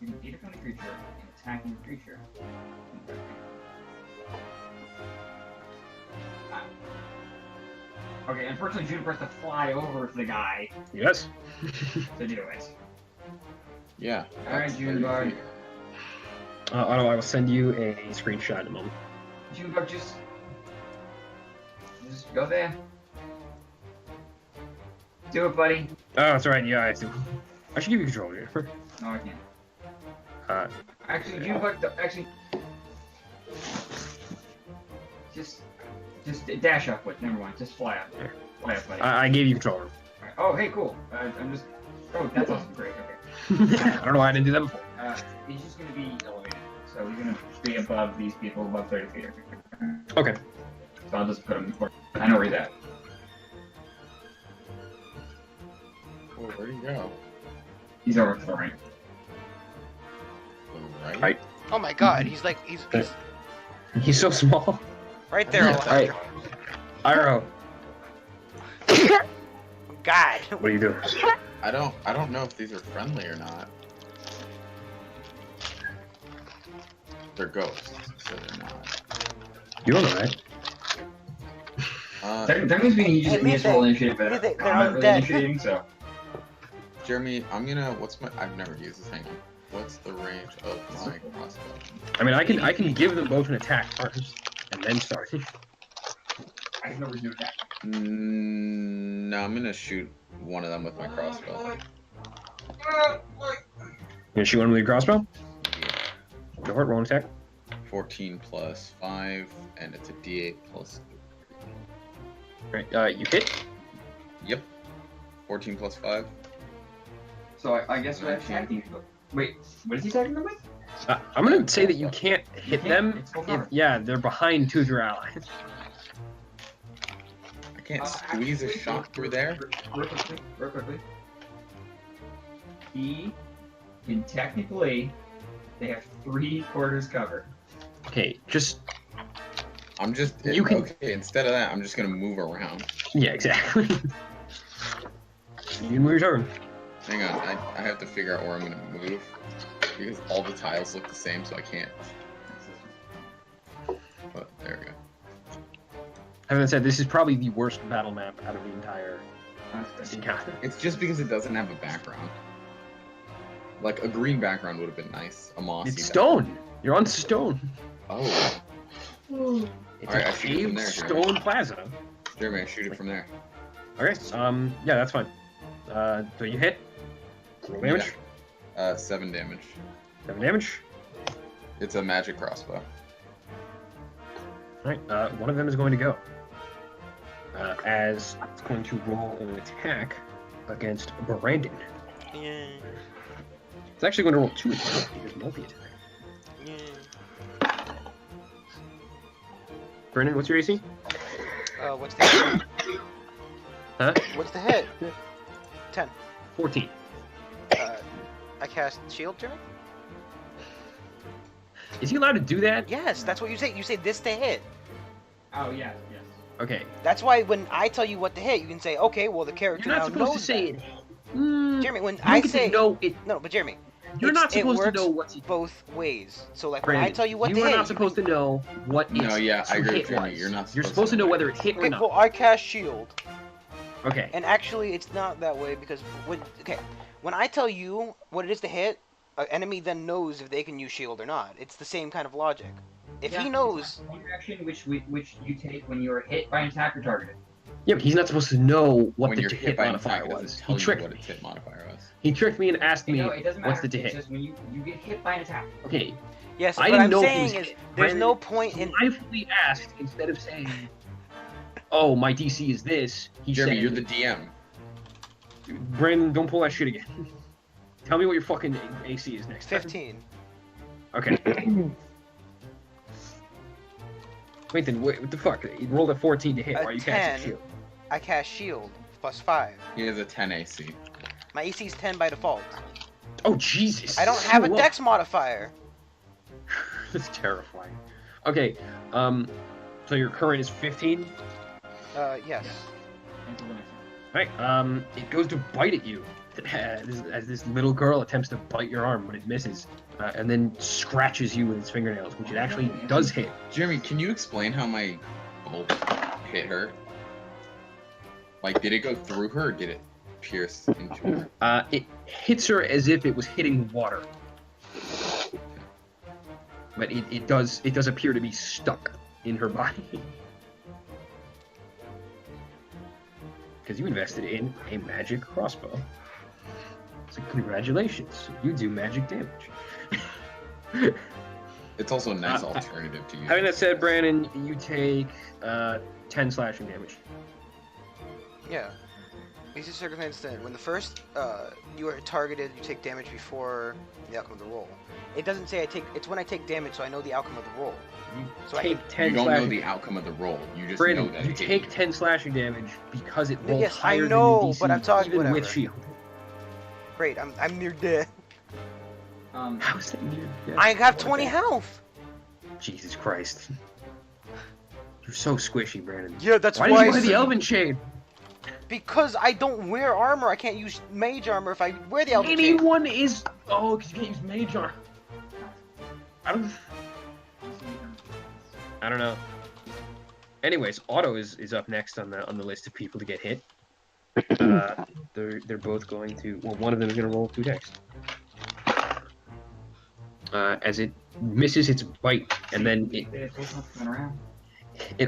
Speaker 3: You can beat upon a creature and attacking a creature. Okay, unfortunately, Juniper has to fly over to the guy
Speaker 1: Yes.
Speaker 3: to do it.
Speaker 5: Yeah.
Speaker 3: Alright,
Speaker 5: that's
Speaker 3: Junebug.
Speaker 1: Otto, I will send you a screenshot in a moment.
Speaker 3: Junebug, just go there. Do it, buddy.
Speaker 1: Oh, that's right. Yeah, I do. I should give you control, Juniper.
Speaker 3: No, I can't. Actually, Junebug, actually, just dash upward. Never mind. Just fly up.
Speaker 1: Here.
Speaker 3: Fly up, buddy.
Speaker 1: I gave you control.
Speaker 3: Alright. Oh, hey, cool. I'm just. Oh, that's awesome. Great. Okay.
Speaker 1: I don't know why I didn't do that before.
Speaker 3: He's just gonna be elevated, so he's gonna be above these people, above 30 feet.
Speaker 1: Okay.
Speaker 3: So I'll just put him. I know where he's at.
Speaker 5: Cool, where'd he go?
Speaker 3: He's over to the right.
Speaker 5: Right?
Speaker 1: Right.
Speaker 2: Oh my god, he's
Speaker 1: He's so small.
Speaker 2: right there, Alejandro.
Speaker 1: Iro,
Speaker 2: God.
Speaker 1: what are you doing?
Speaker 5: I don't know if these are friendly or not. They're ghosts, so they're not.
Speaker 1: You don't know that.
Speaker 3: That means we
Speaker 2: Hey,
Speaker 3: need
Speaker 2: means
Speaker 3: to roll
Speaker 2: they-
Speaker 3: initiative, but
Speaker 2: means they-
Speaker 3: I'm
Speaker 2: they're
Speaker 3: not really
Speaker 2: undead.
Speaker 3: initiating, so.
Speaker 5: Jeremy, I'm gonna. I've never used this. Hang on. What's the range of my crossbow?
Speaker 1: I mean, I can give them both an attack first, and then start.
Speaker 3: I have no reason to attack.
Speaker 5: No, I'm gonna shoot one of them with my crossbow.
Speaker 1: You gonna shoot one with your crossbow? Go for it. Roll an attack.
Speaker 5: 14 plus 5, and it's a D8 plus.
Speaker 1: Right. You hit.
Speaker 5: Yep. 14 plus 5.
Speaker 3: So I guess what I'm attacking. Wait, what is he attacking them with?
Speaker 1: I'm gonna say that you can't hit them.
Speaker 3: It's full
Speaker 1: If,
Speaker 3: cover.
Speaker 1: yeah, they're behind two of your allies.
Speaker 5: I can't squeeze a shot through there.
Speaker 3: Real quickly. He can technically, they have 3/4 cover.
Speaker 1: Okay, just
Speaker 5: I'm just.
Speaker 1: You can-
Speaker 5: Okay, instead of that, I'm just gonna move around.
Speaker 1: yeah, exactly. You move your turn.
Speaker 5: Hang on, I have to figure out where I'm gonna move. Because all the tiles look the same, so I can't. But there we go.
Speaker 1: Having that said, this is probably the worst battle map out of the entire encounter.
Speaker 5: It's just because it doesn't have a background. Like, a green background would have been nice. A mossy
Speaker 1: It's stone. You're on stone.
Speaker 5: Oh.
Speaker 1: It's
Speaker 5: Alright,
Speaker 1: a
Speaker 5: I shoot it from
Speaker 1: paved
Speaker 5: there,
Speaker 1: stone plaza.
Speaker 5: Jeremy, I shoot it from there.
Speaker 1: Okay. Yeah, that's fine. So you hit. Roll damage.
Speaker 5: 7 damage.
Speaker 1: 7 damage.
Speaker 5: It's a magic crossbow.
Speaker 1: Alright, one of them is going to go. As it's going to roll an attack against Brandon.
Speaker 2: Yeah.
Speaker 1: It's actually going to roll 2 attacks because multi-attack.
Speaker 2: Yeah.
Speaker 1: Brandon, what's your AC?
Speaker 2: What's the hit?
Speaker 1: Huh?
Speaker 2: What's the hit? 10.
Speaker 1: 14.
Speaker 2: I cast shield, Jeremy?
Speaker 1: Is he allowed to do that?
Speaker 2: Yes, that's what you say. You say this to hit.
Speaker 3: Oh, yes.
Speaker 1: Okay.
Speaker 2: That's why when I tell you what to hit, you can say, okay, well, the character
Speaker 1: You're not
Speaker 2: now
Speaker 1: supposed
Speaker 2: knows
Speaker 1: to say
Speaker 2: that.
Speaker 1: it.
Speaker 2: Jeremy, when
Speaker 1: You
Speaker 2: I
Speaker 1: get
Speaker 2: say...
Speaker 1: to know it.
Speaker 2: No, but Jeremy,
Speaker 1: You're not
Speaker 2: it
Speaker 1: supposed to
Speaker 2: works
Speaker 1: know what's
Speaker 2: both ways. So, like, when I
Speaker 1: Brandon,
Speaker 2: tell you what
Speaker 1: you
Speaker 2: to
Speaker 1: are
Speaker 2: hit...
Speaker 1: not supposed to know what
Speaker 5: No,
Speaker 1: its
Speaker 5: yeah, I agree
Speaker 1: hit
Speaker 5: with Jeremy.
Speaker 1: was.
Speaker 5: You're not
Speaker 1: You're supposed to know whether it hit or
Speaker 2: Okay,
Speaker 1: not.
Speaker 2: well, I cast shield.
Speaker 1: Okay.
Speaker 2: And actually, it's not that way because when I tell you what it is to hit, an enemy then knows if they can use shield or not. It's the same kind of logic. If he knows,
Speaker 3: One action which you take when you are hit by an attack or targeted.
Speaker 1: Yeah, but he's not supposed to know what
Speaker 5: When
Speaker 1: the
Speaker 5: you're
Speaker 1: to
Speaker 5: hit
Speaker 1: hit
Speaker 5: by an
Speaker 1: modifier
Speaker 5: attack, it
Speaker 1: was.
Speaker 5: doesn't
Speaker 1: He
Speaker 5: tell you
Speaker 1: tricked
Speaker 5: what
Speaker 1: me.
Speaker 5: its hit modifier was.
Speaker 1: He tricked me and asked me
Speaker 3: No, it doesn't matter.
Speaker 1: what's the to
Speaker 3: It's
Speaker 1: hit.
Speaker 3: just when you get hit by an attack.
Speaker 1: Okay.
Speaker 2: yes,
Speaker 1: I
Speaker 2: what
Speaker 1: didn't
Speaker 2: I'm
Speaker 1: know if he
Speaker 2: saying
Speaker 1: was
Speaker 2: is
Speaker 1: hit.
Speaker 2: there's no
Speaker 1: Brandon
Speaker 2: point in.
Speaker 1: Playfully asked instead of saying, "Oh, my DC is this." He
Speaker 5: Jeremy,
Speaker 1: said,
Speaker 5: you're the DM.
Speaker 1: "Brandon, don't pull that shit again. Tell me what your fucking AC is next time."
Speaker 2: 15.
Speaker 1: Okay. Wait, then what the fuck? You rolled a 14 to hit.
Speaker 2: A
Speaker 1: Why are you casting
Speaker 2: 10.
Speaker 1: shield?
Speaker 2: I cast shield plus 5.
Speaker 3: He has a 10 AC.
Speaker 2: My AC is 10 by default.
Speaker 1: Oh Jesus!
Speaker 2: I don't have a
Speaker 1: So
Speaker 2: dex modifier.
Speaker 1: That's terrifying. Okay, so your current is 15.
Speaker 2: Yes.
Speaker 1: Right. It goes to bite at you as this little girl attempts to bite your arm, but it misses, and then scratches you with its fingernails, which it actually does hit.
Speaker 3: Jeremy, can you explain how my bolt hit her? Like, did it go through her or did it pierce into her?
Speaker 1: It hits her as if it was hitting water, but it does appear to be stuck in her body. Because you invested in a magic crossbow. So congratulations, you do magic damage.
Speaker 3: It's also a nice alternative to use.
Speaker 1: Having that said, Brandon, you take 10 slashing damage.
Speaker 2: Yeah. Easy circumstance then. When the first you are targeted, you take damage before the outcome of the roll. It doesn't say I take. It's when I take damage, so I know the outcome of the roll.
Speaker 1: You
Speaker 2: So I
Speaker 1: take
Speaker 2: can-
Speaker 1: 10
Speaker 3: You don't
Speaker 1: slashing.
Speaker 3: know the outcome of the roll. You just
Speaker 1: Brandon,
Speaker 3: know that
Speaker 1: you
Speaker 3: it hit
Speaker 1: take 10 slashing damage because it rolls
Speaker 2: Yes, I
Speaker 1: higher
Speaker 2: know,
Speaker 1: than the DC,
Speaker 2: but I'm talking-
Speaker 1: even with
Speaker 2: whatever.
Speaker 1: shield.
Speaker 2: Great, I'm near death.
Speaker 1: How is that near death?
Speaker 2: I have 20 health.
Speaker 1: Jesus Christ. You're so squishy, Brandon.
Speaker 2: Yeah, that's
Speaker 1: Why
Speaker 2: why.
Speaker 1: did you wear the Elven Shade?
Speaker 2: Because I don't wear armor. I can't use mage armor if I wear the elven chain.
Speaker 1: Anyone is... Oh, because you can't use mage armor. I don't know. Anyways, Otto is up next on the list of people to get hit. They're both going to... Well, one of them is going to roll 2 dex. As it misses its bite, and then it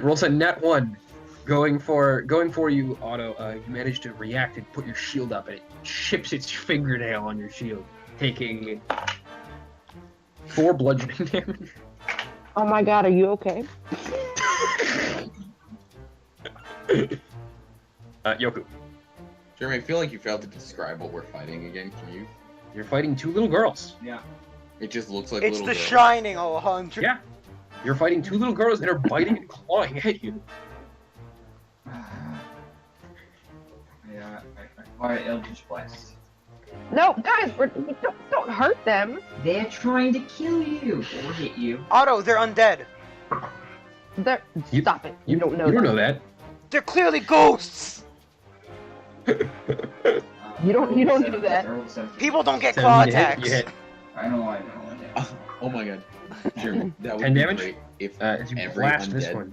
Speaker 1: rolls a nat 1. Going for you, Otto. You manage to react and put your shield up, and it chips its fingernail on your shield, taking 4 bludgeoning damage.
Speaker 4: Oh my god, are you okay?
Speaker 1: Yoku,
Speaker 3: Jeremy, I feel like you failed to describe what we're fighting again. Can you?
Speaker 1: you're fighting 2 little girls.
Speaker 3: It just looks like
Speaker 2: It's
Speaker 3: little
Speaker 2: the
Speaker 3: girls.
Speaker 2: Shining, Alejandro.
Speaker 1: Yeah. You're fighting 2 little girls that are biting and clawing at you.
Speaker 3: Alright, Eldritch Blast.
Speaker 4: No, guys, don't hurt them.
Speaker 3: They're trying to kill you or hit you.
Speaker 2: Otto, they're undead.
Speaker 4: Stop it. You don't know
Speaker 1: You don't
Speaker 4: that.
Speaker 1: know that.
Speaker 2: They're clearly ghosts.
Speaker 4: You don't do that.
Speaker 2: People don't get
Speaker 1: 7
Speaker 2: claw
Speaker 1: to hit,
Speaker 2: attacks.
Speaker 1: you hit.
Speaker 3: I know. Oh my god. Jeremy, that would
Speaker 1: 10
Speaker 3: be
Speaker 1: damage?
Speaker 3: great if
Speaker 1: As you
Speaker 3: every
Speaker 1: blast
Speaker 3: undead,
Speaker 1: this one.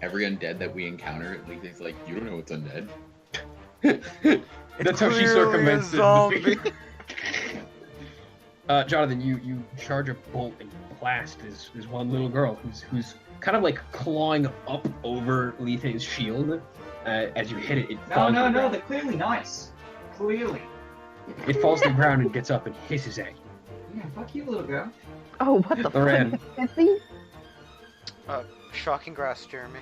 Speaker 3: every undead that we encounter, like, it's like, you don't know what's undead.
Speaker 1: That's how she
Speaker 2: clearly a
Speaker 1: circumvents the
Speaker 2: zombie.
Speaker 1: Jonathan, you charge a bolt and blast this one little girl who's kind of like clawing up over Lithe's shield. As you hit it, it falls to the ground.
Speaker 3: they're clearly nice. Clearly.
Speaker 1: It falls to the ground and gets up and hisses at you.
Speaker 3: Yeah, fuck you, little girl.
Speaker 4: Oh, what the
Speaker 1: Loran.
Speaker 4: fuck? Sissy?
Speaker 2: Shocking grass, Jeremy.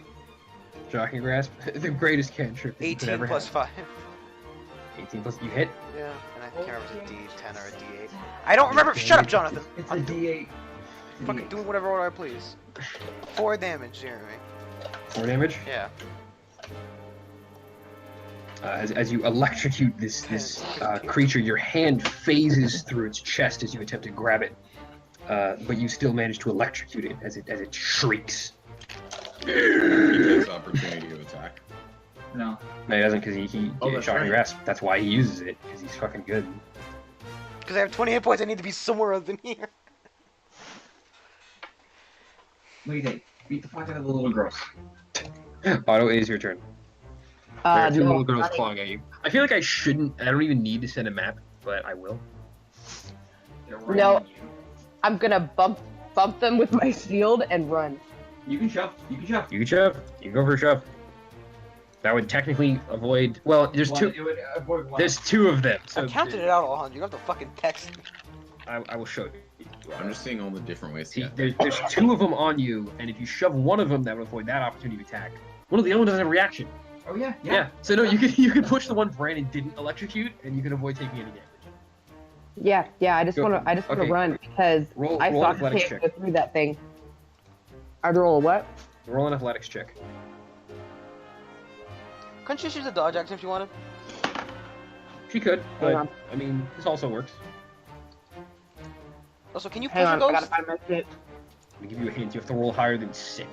Speaker 1: Shocking grasp, the greatest cantrip that you could
Speaker 2: 18
Speaker 1: ever
Speaker 2: plus
Speaker 1: have.
Speaker 2: 5.
Speaker 1: 18 plus, you hit.
Speaker 2: Yeah, and I can't remember if it's a D10 or a D8. I don't remember. Shut up, Jonathan.
Speaker 3: It's
Speaker 2: I'm
Speaker 3: a D8.
Speaker 2: fucking doing whatever order I please. 4 damage, Jeremy.
Speaker 1: 4 damage.
Speaker 2: Yeah.
Speaker 1: As you electrocute this creature, your hand phases through its chest as you attempt to grab it, but you still manage to electrocute it as it shrieks.
Speaker 3: He takes opportunity to attack.
Speaker 7: No.
Speaker 1: No, he doesn't, because he
Speaker 6: Oh, that's
Speaker 1: shocking
Speaker 6: right.
Speaker 1: grasp. That's why he uses it, because he's fucking good.
Speaker 2: Because I have 20 hit points, I need to be somewhere other than here.
Speaker 3: What do you think? Beat the fuck out of the little girls.
Speaker 1: Otto, it is your turn. There are 2
Speaker 4: no,
Speaker 1: little girls
Speaker 4: honey.
Speaker 1: clawing at you. I feel like I shouldn't. I don't even need to send a map, but I will.
Speaker 3: They're right
Speaker 4: No.
Speaker 3: on you.
Speaker 4: I'm gonna bump them with my shield and run.
Speaker 3: You can shove. You can shove.
Speaker 1: You can shove. You can go for a shove. That would technically avoid. Well, there's
Speaker 3: One,
Speaker 1: two.
Speaker 3: it would avoid one.
Speaker 1: There's 2 of them. So
Speaker 2: I counted it out, Alejandro. You have to fucking text me.
Speaker 1: I will show you.
Speaker 3: I'm just seeing all the different ways to
Speaker 1: See,
Speaker 3: get there.
Speaker 1: there's 2 of them on you, and if you shove one of them, that would avoid that opportunity to attack. One of the other one doesn't have a reaction.
Speaker 3: Oh yeah,
Speaker 1: Yeah. So no, you can push the one Brandon didn't electrocute, and you can avoid taking any damage.
Speaker 4: Yeah. I just
Speaker 1: Go.
Speaker 4: wanna
Speaker 1: Okay.
Speaker 4: run because
Speaker 1: Roll
Speaker 4: I saw
Speaker 1: athletics
Speaker 4: can't
Speaker 1: check.
Speaker 4: go through that thing. I'd roll a what?
Speaker 1: Roll an athletics check.
Speaker 2: Couldn't you use a dodge action if you wanted?
Speaker 1: She could,
Speaker 4: Hang
Speaker 1: but
Speaker 4: on.
Speaker 1: I mean, this also works.
Speaker 2: Also, can you push
Speaker 4: Hang
Speaker 2: a
Speaker 4: on, I gotta
Speaker 2: ghost?
Speaker 4: find my shit.
Speaker 1: Let me give you a hint. You have to roll higher than 6.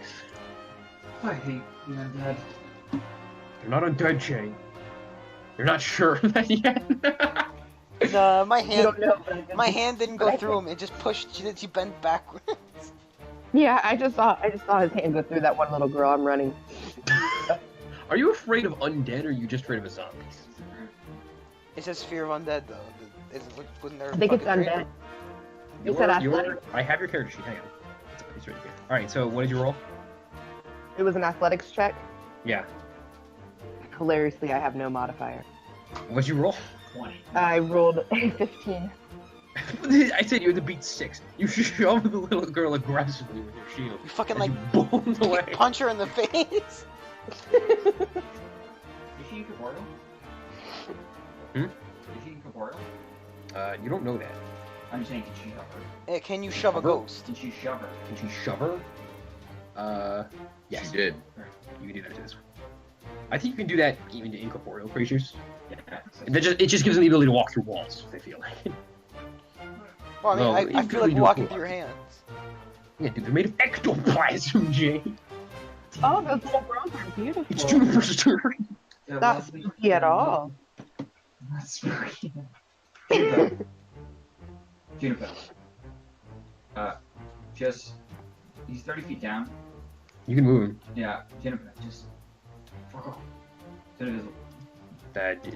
Speaker 3: I hate being undead.
Speaker 1: You're not undead, Shane. You're not sure of that yet.
Speaker 2: Nah, my
Speaker 4: You
Speaker 2: hand,
Speaker 4: don't know. but I just-
Speaker 2: my hand didn't go
Speaker 4: but I
Speaker 2: through him. It just pushed. She bent backwards.
Speaker 4: Yeah, I just saw his hand go through that one little girl. I'm running.
Speaker 1: Are you afraid of undead, or are you just afraid of zombies?
Speaker 2: It says fear of undead though. Wasn't there?
Speaker 4: I think it's
Speaker 2: fucking
Speaker 4: undead.
Speaker 2: training?
Speaker 4: You said athletic.
Speaker 1: I have your character sheet. Hang on. It's right here. All right. So what did you roll?
Speaker 4: It was an athletics check.
Speaker 1: Yeah.
Speaker 4: Hilariously, I have no modifier.
Speaker 1: What'd you roll?
Speaker 3: 20.
Speaker 4: I rolled a 15.
Speaker 1: I said you had to beat 6. You shoved the little girl aggressively with your shield.
Speaker 2: You fucking
Speaker 1: and
Speaker 2: like
Speaker 1: you boomed away.
Speaker 2: punch her in the face.
Speaker 3: Is she incorporeal?
Speaker 1: Hmm?
Speaker 3: Is she incorporeal?
Speaker 1: You don't know that.
Speaker 3: I'm saying, can she shove her?
Speaker 2: Hey, can you shove a
Speaker 1: Shove her?
Speaker 2: ghost?
Speaker 3: Can she shove her?
Speaker 1: Can she shove her? Yes.
Speaker 5: She did.
Speaker 1: You can do that to this one. I think you can do that even to incorporeal creatures.
Speaker 3: Yeah.
Speaker 1: It just gives them the ability to walk through walls, I feel like.
Speaker 2: Well, I mean,
Speaker 1: No,
Speaker 2: I
Speaker 1: you
Speaker 2: feel
Speaker 1: really
Speaker 2: like
Speaker 1: do
Speaker 2: walking
Speaker 1: it.
Speaker 2: through your hands.
Speaker 1: Yeah, dude, they're made of ectoplasm, Jay.
Speaker 4: Oh, those little girls are beautiful.
Speaker 1: It's Juniper story.
Speaker 4: Not spooky at all.
Speaker 3: Not spooky. Juniper. Juniper. Just... He's 30 feet down.
Speaker 1: You can move him.
Speaker 3: Yeah, Juniper, just... Fuck off. It's invisible.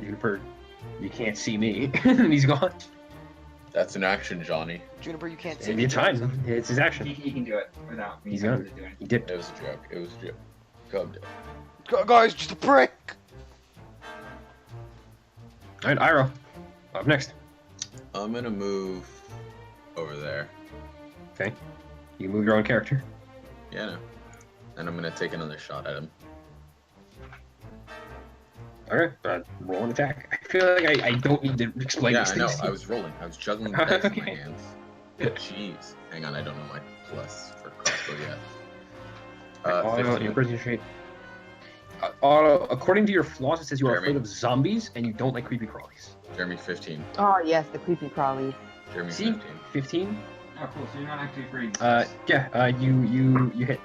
Speaker 1: Juniper, you can't see me. He's gone.
Speaker 5: That's an action, Johnny.
Speaker 2: Juniper, you can't see.
Speaker 1: It's fine. It's his action.
Speaker 3: He can do it without me
Speaker 1: He's
Speaker 3: having
Speaker 1: gone.
Speaker 3: to do anything.
Speaker 1: He dipped.
Speaker 5: It was a joke. It was a joke. Come down.
Speaker 2: Guys, just a prick.
Speaker 1: All right, Iroh. Up next.
Speaker 5: I'm gonna move over there.
Speaker 1: Okay. You can move your own character.
Speaker 5: Yeah, no. And I'm gonna take another shot at him.
Speaker 1: Okay. Roll an attack. I feel like I don't need to explain
Speaker 5: Yeah,
Speaker 1: these
Speaker 5: I know.
Speaker 1: things.
Speaker 5: I was rolling. I was juggling the dice in my
Speaker 1: Okay.
Speaker 5: hands. Jeez. Hang on, I don't know my plus for crossbow yet.
Speaker 1: Auto,
Speaker 5: 15.
Speaker 1: your person trait. Auto, according to your flaws, it says you are
Speaker 5: Jeremy.
Speaker 1: afraid of zombies and you don't like creepy crawlies.
Speaker 5: Jeremy 15.
Speaker 4: Oh yes, the creepy crawlies.
Speaker 5: Jeremy
Speaker 1: See?
Speaker 5: 15.
Speaker 1: 15?
Speaker 3: Oh, cool, so you're not actually afraid.
Speaker 1: You hit.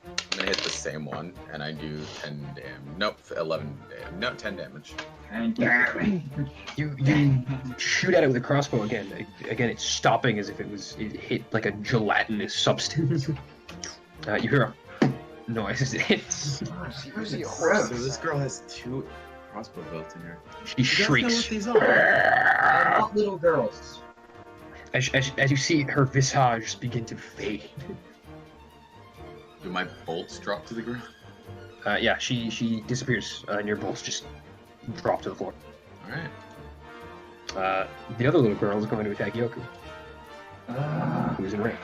Speaker 5: I'm gonna hit the same one, and I do 10 damage. Nope, 11 damage. No, 10 damage.
Speaker 3: And
Speaker 1: You shoot at it with a crossbow again. Again, it's stopping as if it hit like a gelatinous substance. You hear a noise as it hits.
Speaker 2: Seriously,
Speaker 5: Gross. So this girl has 2 crossbow bolts in her.
Speaker 1: She shrieks.
Speaker 3: I love little girls.
Speaker 1: As you see her visage begin to fade.
Speaker 5: Do my bolts drop to the ground?
Speaker 1: Yeah, she disappears, and your bolts just drop to the floor.
Speaker 5: Alright.
Speaker 1: The other little girl is going to attack Yoku, who is in range.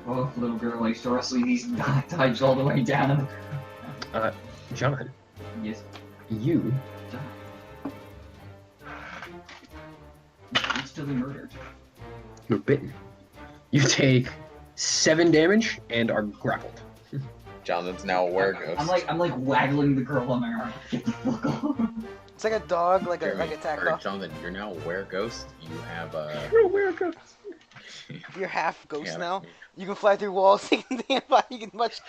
Speaker 3: Oh, little girl likes to wrestle these types all the way down.
Speaker 1: John,
Speaker 3: Yes.
Speaker 1: you
Speaker 3: Instantly murdered.
Speaker 1: you're bitten. You take 7 damage and are grappled.
Speaker 5: Jonathan's now a wereghost.
Speaker 3: I'm like waggling the girl on my arm. Get the fuck off.
Speaker 2: It's like a dog, like a
Speaker 5: Jeremy,
Speaker 2: attack
Speaker 5: or
Speaker 2: dog.
Speaker 5: Jonathan, you're now a wereghost. You have
Speaker 1: You're a wereghost.
Speaker 2: You're half ghost
Speaker 5: yeah,
Speaker 2: now. You can fly through walls. You can much.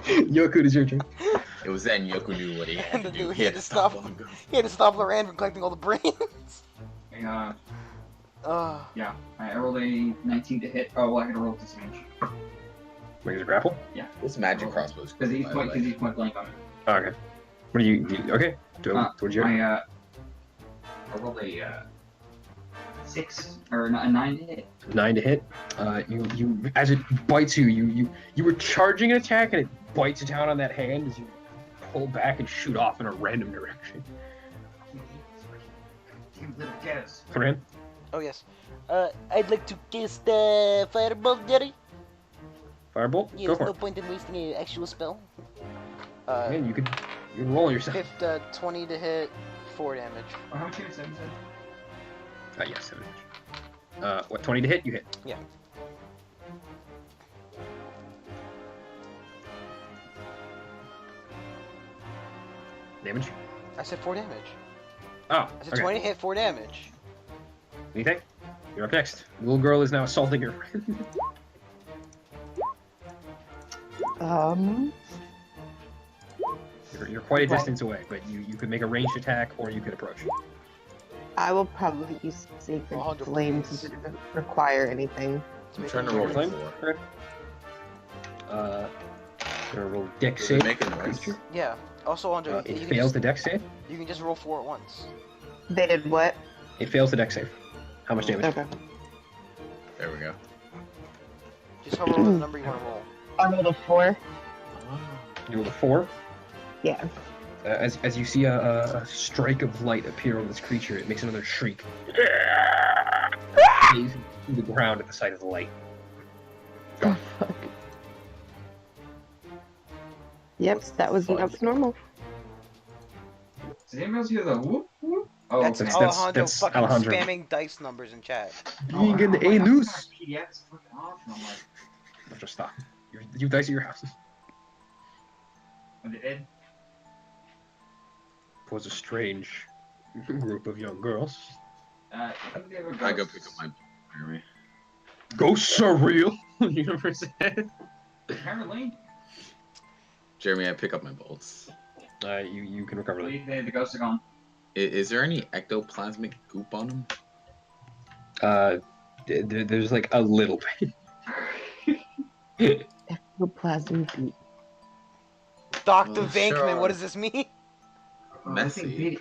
Speaker 1: Yoku, it is your turn.
Speaker 5: It was then Yoku knew what he had to do.
Speaker 2: He had to stop.
Speaker 5: all the ghosts.
Speaker 2: He had to stop Loran from collecting all the brains.
Speaker 3: Yeah, I rolled a 19 to hit. Oh, well, I had to roll disadvantage.
Speaker 1: Where's your grapple?
Speaker 5: This magic crossbow is cool,
Speaker 3: Because he's
Speaker 5: by the way.
Speaker 3: point blank on it.
Speaker 1: Oh, okay. What do you okay. What'd you
Speaker 3: I rolled a 6 or a 9 to hit.
Speaker 1: 9 to hit. You as it bites you were charging an attack and it bites down on that hand as you pull back and shoot off in a random direction.
Speaker 3: You little guys.
Speaker 1: Conan?
Speaker 2: Oh yes. I'd like to cast Firebolt, Jerry.
Speaker 1: Firebolt?
Speaker 2: Yes,
Speaker 1: Go for
Speaker 2: no
Speaker 1: it.
Speaker 2: point in wasting an actual spell.
Speaker 1: Man, you can roll yourself.
Speaker 2: Hit 20 to hit, 4 damage.
Speaker 3: Oh, how much you had? 7 said?
Speaker 1: Yes, 7 damage. What, 20 to hit? You hit.
Speaker 2: Yeah.
Speaker 1: Damage?
Speaker 2: I said 4 damage.
Speaker 1: Oh,
Speaker 2: I said
Speaker 1: okay.
Speaker 2: 20 hit, 4 damage.
Speaker 1: What do you think? You're up next. The little girl is now assaulting your friend. You're quite a
Speaker 4: Right.
Speaker 1: distance away, but you could make a ranged attack or you could approach.
Speaker 4: I will probably use Sacred
Speaker 2: 100
Speaker 4: Flame
Speaker 2: please.
Speaker 4: since it doesn't require anything.
Speaker 5: I'm trying to
Speaker 1: Roll
Speaker 5: roll
Speaker 1: flame.
Speaker 5: four.
Speaker 1: Okay. Gonna roll deck
Speaker 5: Does it
Speaker 1: save.
Speaker 5: make it worse?
Speaker 2: Yeah. Also, Andre,
Speaker 1: It
Speaker 2: you,
Speaker 1: fails the deck save.
Speaker 2: you can just roll 4 at once.
Speaker 4: They did what?
Speaker 1: It fails the deck save. How much damage?
Speaker 4: Okay.
Speaker 5: There we go.
Speaker 2: Just hover over the number you want to roll.
Speaker 4: I rolled a 4.
Speaker 1: You roll a 4.
Speaker 4: Yeah.
Speaker 1: As you see a strike of light appear on this creature, it makes another shriek. Stays to the ground at the sight of the light.
Speaker 4: Oh, fuck. Yep, that was normal.
Speaker 3: Does anyone else hear the whoop whoop? Oh,
Speaker 2: That's
Speaker 3: okay.
Speaker 2: Alejandro
Speaker 1: that's
Speaker 2: fucking
Speaker 1: Alejandro.
Speaker 2: spamming dice numbers in chat.
Speaker 1: Being an
Speaker 3: I'm
Speaker 1: A
Speaker 3: like,
Speaker 1: loose.
Speaker 3: PDF's fucking off, and I'm like,
Speaker 1: Just stop. You dice at your house.
Speaker 3: what it did?
Speaker 1: Was a strange group of young girls.
Speaker 3: I think they were
Speaker 5: I go
Speaker 3: ghosts.
Speaker 5: pick up my Jeremy.
Speaker 1: Ghosts are real. Universe said.
Speaker 3: Apparently.
Speaker 1: Jeremy, I pick up my bolts. You can recover them.
Speaker 3: The ghosts are gone.
Speaker 5: Is there any ectoplasmic goop on them?
Speaker 1: There's like a little bit.
Speaker 4: Ectoplasm beat.
Speaker 2: Dr.
Speaker 5: Well,
Speaker 2: Venkman,
Speaker 5: sure.
Speaker 2: what does this mean?
Speaker 5: Messy.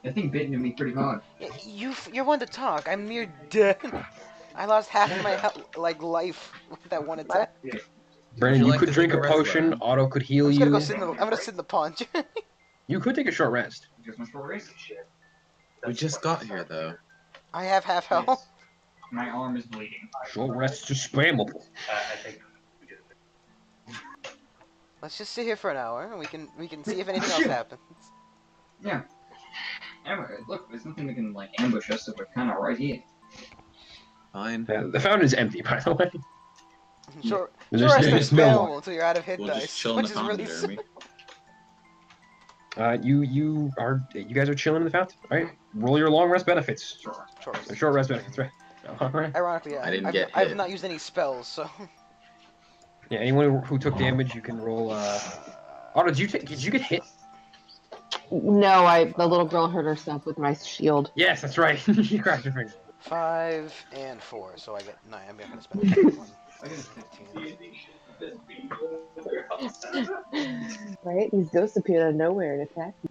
Speaker 3: I think bit into me pretty hard.
Speaker 2: You're one to talk. I'm near dead. I lost half of my life with that one attack.
Speaker 1: Brandon,
Speaker 5: Would you
Speaker 1: you
Speaker 5: like
Speaker 1: could
Speaker 5: to
Speaker 1: drink
Speaker 5: take
Speaker 1: a
Speaker 5: a rest,
Speaker 1: potion.
Speaker 5: Brandon?
Speaker 1: Otto could
Speaker 2: I'm
Speaker 1: heal
Speaker 2: just
Speaker 1: you.
Speaker 2: gonna go sit in the. I'm gonna sit in the punch.
Speaker 1: You could take a short rest.
Speaker 3: Just much for racing shit.
Speaker 5: We just got here though.
Speaker 2: I have half health.
Speaker 3: My arm is bleeding.
Speaker 1: Short rests are spammable.
Speaker 2: Let's just sit here for an hour and we can see if anything else happens.
Speaker 3: Yeah. Anyway, look, there's nothing that can like ambush us, so we're kind of right here.
Speaker 5: Fine.
Speaker 1: The fountain is empty, by the way.
Speaker 2: Sure,
Speaker 1: There's-
Speaker 2: sure, rest
Speaker 1: there's
Speaker 2: is
Speaker 1: no
Speaker 2: spammable
Speaker 1: one.
Speaker 2: until you're out of hit
Speaker 5: We'll
Speaker 2: dice,
Speaker 5: just chill in
Speaker 2: which
Speaker 5: the
Speaker 2: is
Speaker 5: fountain,
Speaker 2: really
Speaker 5: Jeremy.
Speaker 1: You guys are chilling in the fountain, right? Roll your long rest benefits.
Speaker 3: Sure.
Speaker 2: Sure.
Speaker 1: Or short rest benefits, right? All right.
Speaker 2: Ironically, yeah,
Speaker 5: I didn't
Speaker 2: I've,
Speaker 5: get
Speaker 2: I've
Speaker 5: hit.
Speaker 2: not used any spells, so.
Speaker 1: Yeah, anyone who took damage, you can roll. Otto, did you get hit?
Speaker 4: No, the little girl hurt herself with my shield.
Speaker 1: Yes, that's right. You cracked your finger.
Speaker 2: 5 and 4, so I get 9. I'm gonna spend that one.
Speaker 3: I get 15.
Speaker 4: Right? These ghosts appeared out of nowhere and attacked me.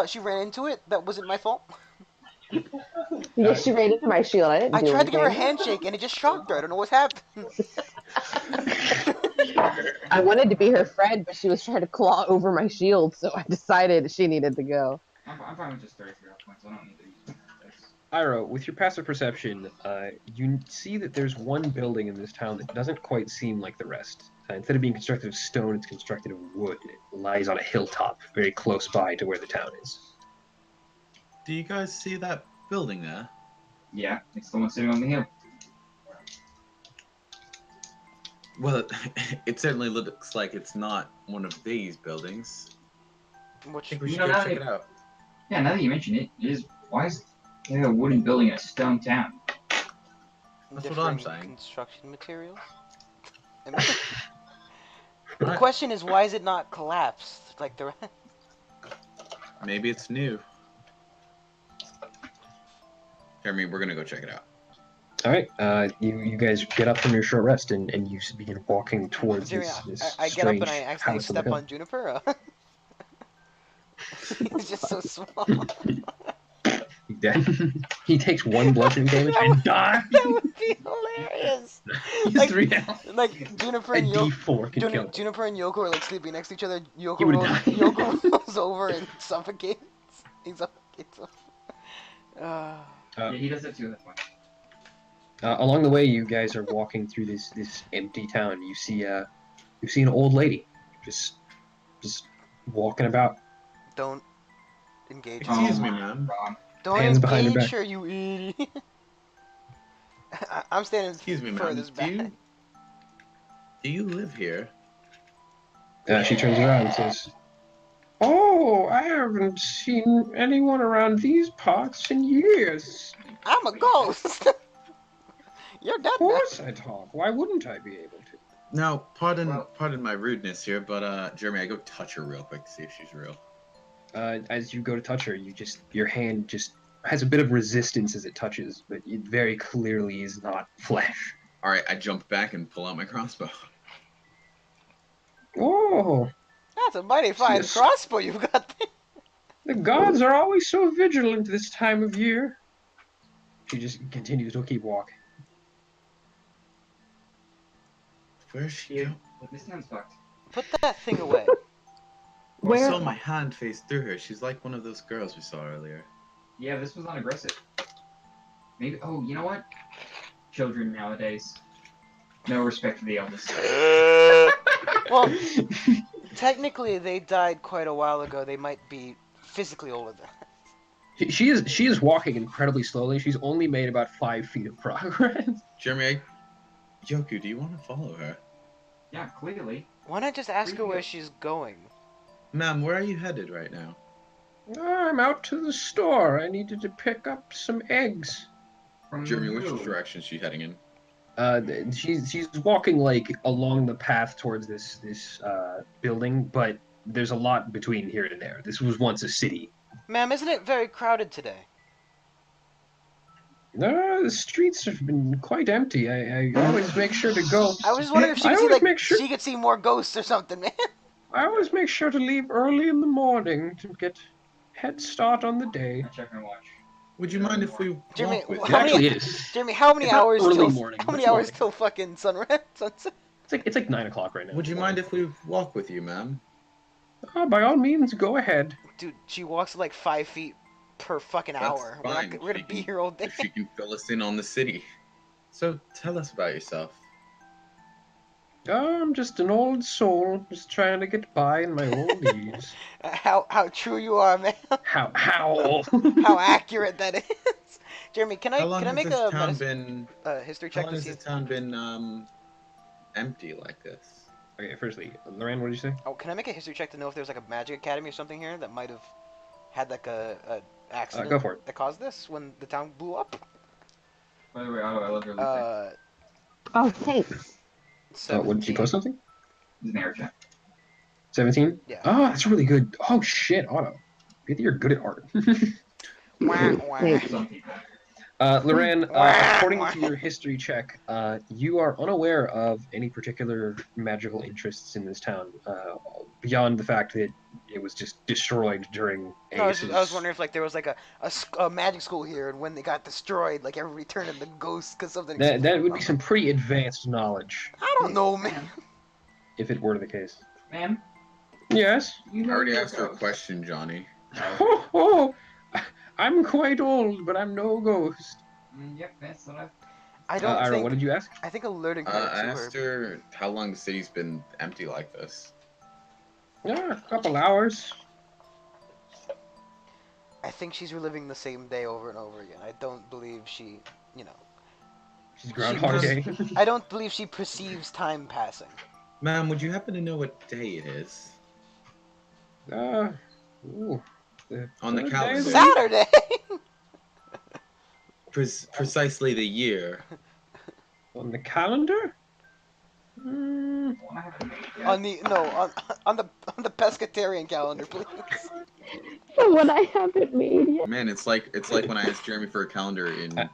Speaker 2: She ran into it. That wasn't my fault.
Speaker 4: Yes, she ran into my shield. I didn't
Speaker 2: I
Speaker 4: do
Speaker 2: tried to give her a
Speaker 4: anything.
Speaker 2: handshake and it just shocked her. I don't know what's happened.
Speaker 4: I wanted to be her friend, but she was trying to claw over my shield, so I decided she needed to go.
Speaker 3: I'm fine with just 33 health points. I don't need to use my dice.
Speaker 1: Iro, with your passive perception, you see that there's one building in this town that doesn't quite seem like the rest. Instead of being constructed of stone, it's constructed of wood. It lies on a hilltop, very close by to where the town is.
Speaker 5: Do you guys see that building there?
Speaker 3: Yeah, it's the one sitting on the hill.
Speaker 5: Well, it certainly looks like it's not one of these buildings. I
Speaker 2: Which
Speaker 5: think we
Speaker 3: You
Speaker 5: should
Speaker 3: know,
Speaker 5: go
Speaker 3: now
Speaker 5: check
Speaker 3: that-
Speaker 5: it out.
Speaker 3: Yeah, now that you mention it, why is there a wooden building in a stone town?
Speaker 5: That's what I'm
Speaker 2: different
Speaker 5: saying.
Speaker 2: construction materials. I mean, the question is, why is it not collapsed like the rest?
Speaker 5: Maybe it's new. Jeremy, we're gonna go check it out.
Speaker 1: All right, you guys get up from your short rest and you begin walking towards
Speaker 2: Jeremy,
Speaker 1: this
Speaker 2: I get up and I
Speaker 1: strange
Speaker 2: accidentally
Speaker 1: house on the
Speaker 2: step
Speaker 1: hill.
Speaker 2: on Juniper. He's just so small.
Speaker 1: He dead. He takes one bludgeoning damage and dies.
Speaker 2: That would be hilarious.
Speaker 1: He's
Speaker 2: Like-
Speaker 1: 3 health.
Speaker 2: Like Juniper
Speaker 1: A
Speaker 2: and Yoko.
Speaker 1: D4 can kill him.
Speaker 2: Juniper and Yoko are like sleeping next to each other.
Speaker 1: He would've died.
Speaker 2: Yoko rolls over and suffocates. He suffocates him.
Speaker 3: Yeah, he does that too. That's fine.
Speaker 1: Along the way, you guys are walking through this empty town. You see an old lady, just walking about.
Speaker 2: Don't engage.
Speaker 5: Excuse
Speaker 3: Oh
Speaker 5: me,
Speaker 3: my
Speaker 5: ma'am.
Speaker 3: God.
Speaker 2: Don't
Speaker 1: hands behind her
Speaker 2: engage
Speaker 1: back.
Speaker 2: her, you idiot. I'm standing
Speaker 5: Excuse me, ma'am.
Speaker 2: furthest back.
Speaker 5: Do you live here?
Speaker 1: She turns around and says, Oh, I haven't seen anyone around these parts in years.
Speaker 2: I'm a ghost. You're dead
Speaker 1: Of
Speaker 2: now.
Speaker 1: course I talk. Why wouldn't I be able to?
Speaker 5: Now, pardon my rudeness here, but Jeremy, I go touch her real quick to see if she's real.
Speaker 1: As you go to touch her, your hand just has a bit of resistance as it touches, but it very clearly is not flesh.
Speaker 5: All right, I jump back and pull out my crossbow.
Speaker 1: Oh,
Speaker 2: That's a mighty fine
Speaker 1: Yes.
Speaker 2: crossbow you've got there.
Speaker 1: the gods are always so vigilant this time of year. She just continues to keep walking.
Speaker 5: Where's she go?
Speaker 3: This hand's fucked.
Speaker 2: Put that thing away.
Speaker 5: I
Speaker 4: Where?
Speaker 5: saw my hand face through her. She's like one of those girls we saw earlier.
Speaker 3: Yeah, this was not aggressive. Maybe. Oh, you know what? Children nowadays. No respect for the elders.
Speaker 2: Well, technically, they died quite a while ago. They might be physically older than us.
Speaker 1: She is walking incredibly slowly. She's only made about 5 feet of progress.
Speaker 5: Jeremy, Yoku, do you want to follow her?
Speaker 3: Yeah, clearly.
Speaker 2: Why not just ask her where she's going?
Speaker 5: Ma'am, where are you headed right now?
Speaker 1: I'm out to the store. I needed to pick up some eggs.
Speaker 3: From
Speaker 5: Jeremy,
Speaker 3: who?
Speaker 5: which direction is she heading in?
Speaker 1: She's walking like along the path towards this building, but there's a lot between here and there. This was once a city.
Speaker 2: Ma'am, isn't it very crowded today?
Speaker 1: No, the streets have been quite empty. I always make sure to go.
Speaker 2: I was just wondering if she
Speaker 1: I
Speaker 2: could see,
Speaker 1: always
Speaker 2: like,
Speaker 1: make sure.
Speaker 2: she could see more ghosts or something, man.
Speaker 1: I always make sure to leave early in the morning to get head start on the day.
Speaker 3: I check my watch.
Speaker 5: Would you mind if we
Speaker 2: Jeremy,
Speaker 5: walk with
Speaker 2: how
Speaker 5: you?
Speaker 1: It
Speaker 2: many-
Speaker 1: actually is.
Speaker 2: Jeremy, how many
Speaker 1: It's not
Speaker 2: hours
Speaker 1: early
Speaker 2: till
Speaker 1: morning,
Speaker 2: how
Speaker 1: but
Speaker 2: many
Speaker 1: it's
Speaker 2: hours
Speaker 1: morning.
Speaker 2: till fucking sunset?
Speaker 1: It's like 9 o'clock right now.
Speaker 5: Would you mind if we walk with you, ma'am?
Speaker 1: Oh, by all means, go ahead.
Speaker 2: Dude, she walks like 5 feet per fucking
Speaker 5: That's
Speaker 2: hour.
Speaker 5: fine.
Speaker 2: We're gonna
Speaker 5: She
Speaker 2: be
Speaker 5: can-
Speaker 2: here all day.
Speaker 5: If she can fill us in on the city. So tell us about yourself.
Speaker 1: Oh, I'm just an old soul, just trying to get by in my old age.
Speaker 2: How true you are, man.
Speaker 1: How?
Speaker 2: How accurate that is. Jeremy, can
Speaker 5: How long
Speaker 2: I
Speaker 5: has
Speaker 2: make
Speaker 5: this
Speaker 2: a
Speaker 5: town
Speaker 2: medicine,
Speaker 5: been?
Speaker 2: history
Speaker 5: How
Speaker 2: check
Speaker 5: long
Speaker 2: to
Speaker 5: has
Speaker 2: see?
Speaker 5: this town been empty like this?
Speaker 1: Okay, firstly, Lorraine, what did you say?
Speaker 2: Oh, can I make a history check to know if there's like a magic academy or something here that might have had like a accident
Speaker 1: Go for it.
Speaker 2: that caused this when the town blew up?
Speaker 3: By the way, I love your
Speaker 4: Oh, thanks.
Speaker 1: What did you post something?
Speaker 3: It's an air check.
Speaker 1: 17?
Speaker 2: Yeah.
Speaker 1: Oh, that's really good. Oh shit, Otto. Good that you're good at art.
Speaker 2: Wah, wah.
Speaker 4: Thanks.
Speaker 3: Some people.
Speaker 1: Lorraine, according to your history check, you are unaware of any particular magical interests in this town, beyond the fact that it was just destroyed during
Speaker 2: No, I
Speaker 1: Ace's...
Speaker 2: was wondering if like there was like a magic school here, and when they got destroyed, like everybody turned into ghosts because something.
Speaker 1: That would be some pretty advanced knowledge,
Speaker 2: I don't know, man.
Speaker 1: if it were the case.
Speaker 3: Ma'am,
Speaker 1: Yes?
Speaker 3: you
Speaker 5: I
Speaker 3: know
Speaker 5: already
Speaker 3: your
Speaker 5: asked her a
Speaker 3: ghost.
Speaker 5: question, Johnny.
Speaker 1: Oh, I'm quite old, but I'm no ghost.
Speaker 3: Yep, that's what I've.
Speaker 2: I don't
Speaker 1: Ira,
Speaker 2: think.
Speaker 1: what did you ask?
Speaker 2: I think alerting her
Speaker 5: I
Speaker 2: to
Speaker 5: asked her how long the city's been empty like this.
Speaker 1: Yeah, a couple hours.
Speaker 2: I think she's reliving the same day over and over again. I don't believe she,
Speaker 1: She's Groundhog Day.
Speaker 2: I don't believe she perceives time passing.
Speaker 5: Ma'am, would you happen to know what day it is?
Speaker 1: Ooh.
Speaker 5: On the
Speaker 1: Third
Speaker 5: calendar.
Speaker 1: day of the
Speaker 2: Saturday.
Speaker 5: Precisely the year.
Speaker 1: On the calendar? Mm,
Speaker 3: I haven't made it yet.
Speaker 2: on the pescatarian calendar, please.
Speaker 4: The one I haven't made yet.
Speaker 5: Man, it's like when I asked Jeremy for a calendar in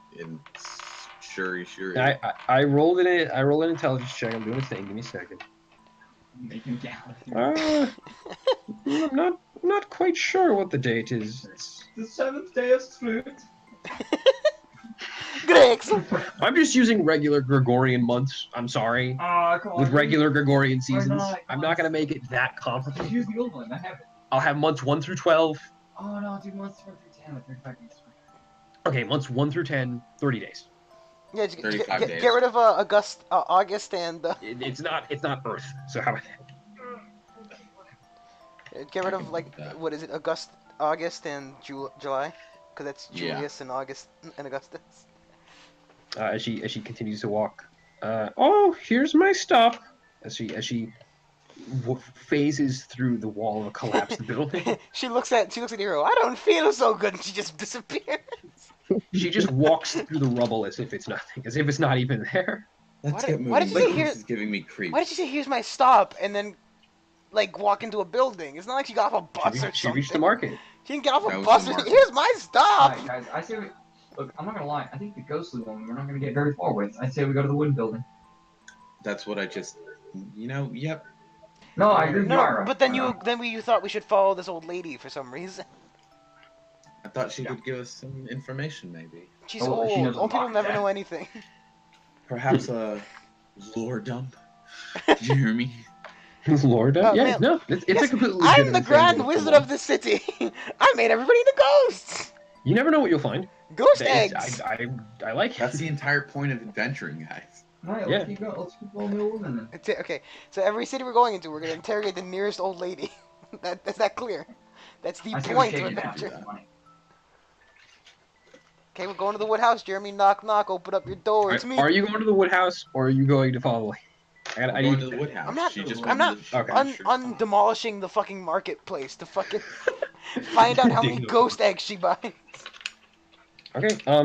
Speaker 5: Shuri.
Speaker 1: I rolled it. I rolled an intelligence check. I'm doing a thing. Give me a second.
Speaker 3: Making calendar.
Speaker 1: I'm not quite sure what the date is. It's,
Speaker 3: The 7th day of Split.
Speaker 2: Grex.
Speaker 1: I'm just using regular Gregorian months. I'm sorry.
Speaker 3: Ah, come on.
Speaker 1: With regular Gregorian seasons.
Speaker 3: not?
Speaker 1: I'm not gonna make it that
Speaker 3: Just
Speaker 1: complicated.
Speaker 3: use the old one. I have it.
Speaker 1: I'll have months 1 through 12.
Speaker 3: Oh no, do months 1 through 10 with 35 days.
Speaker 1: Okay, months 1 through 10, 30 days.
Speaker 2: Yeah, just
Speaker 5: 35 days.
Speaker 2: get rid of August and
Speaker 1: It's not Earth. So how about that?
Speaker 2: get rid of like what is it? August and July, because that's
Speaker 5: Yeah.
Speaker 2: Julius and August and Augustus.
Speaker 1: As she continues to walk. Oh, here's my stop. As she phases through the wall of a collapsed building.
Speaker 2: she looks at Hero. I don't feel so good, and she just disappears.
Speaker 1: She just walks through the rubble as if it's nothing, as if it's not even there.
Speaker 5: Let's
Speaker 2: Why
Speaker 5: get
Speaker 2: did-
Speaker 5: moving.
Speaker 2: why did you say here-
Speaker 5: This is giving me creeps.
Speaker 2: Why did she say here's my stop and then like walk into a building? It's not like she got off a bus or
Speaker 1: She
Speaker 2: something.
Speaker 1: reached the market.
Speaker 2: She didn't get off
Speaker 3: That
Speaker 2: a
Speaker 3: was
Speaker 2: bus.
Speaker 3: the market.
Speaker 2: Here's my stop.
Speaker 3: Alright, guys, I say we... Look, I'm not gonna lie. I think the ghostly one we're not gonna get very far with. I say we go to the wooden building.
Speaker 5: That's what I just. Yep.
Speaker 3: No, I agree with
Speaker 2: No,
Speaker 3: Myra.
Speaker 2: but then you thought we should follow this old lady for some reason.
Speaker 5: I thought she would give us some information, maybe.
Speaker 2: She's
Speaker 3: Oh,
Speaker 2: old.
Speaker 3: she knows a
Speaker 2: Old people
Speaker 3: lot,
Speaker 2: never
Speaker 3: yeah.
Speaker 2: know anything.
Speaker 5: Perhaps a lore dump, Jeremy.
Speaker 1: Lord,
Speaker 2: Oh,
Speaker 1: yeah,
Speaker 2: man.
Speaker 1: no, it's
Speaker 2: Yes,
Speaker 1: a completely.
Speaker 2: I'm
Speaker 1: legitimate
Speaker 2: the
Speaker 1: thing
Speaker 2: Grand
Speaker 1: to
Speaker 2: Wizard
Speaker 1: follow.
Speaker 2: of the city. I made everybody into ghosts.
Speaker 1: You never know what you'll find.
Speaker 2: Ghost
Speaker 1: It's-
Speaker 2: eggs.
Speaker 1: I like it.
Speaker 5: That's the entire point of adventuring, guys.
Speaker 3: Alright,
Speaker 1: Yeah.
Speaker 3: let's keep going. Let's keep going to the woman then.
Speaker 2: Okay, so every city we're going into, we're gonna interrogate the nearest old lady. Is that clear? That's the
Speaker 3: I say we
Speaker 2: point
Speaker 3: take
Speaker 2: of
Speaker 3: it down.
Speaker 2: adventure.
Speaker 3: It's funny.
Speaker 2: Okay, we're going to the wood house. Jeremy, knock, knock. Open up your door. It's me.
Speaker 1: Are you going to the wood house or are you going to follow? I
Speaker 5: I'm
Speaker 1: need
Speaker 5: going to the wood house.
Speaker 2: I'm not-
Speaker 5: She just
Speaker 2: I'm
Speaker 5: went
Speaker 2: not
Speaker 5: to the
Speaker 1: Okay.
Speaker 2: Demolishing the fucking marketplace to fucking find out how many ghost eggs she buys.
Speaker 1: Okay. All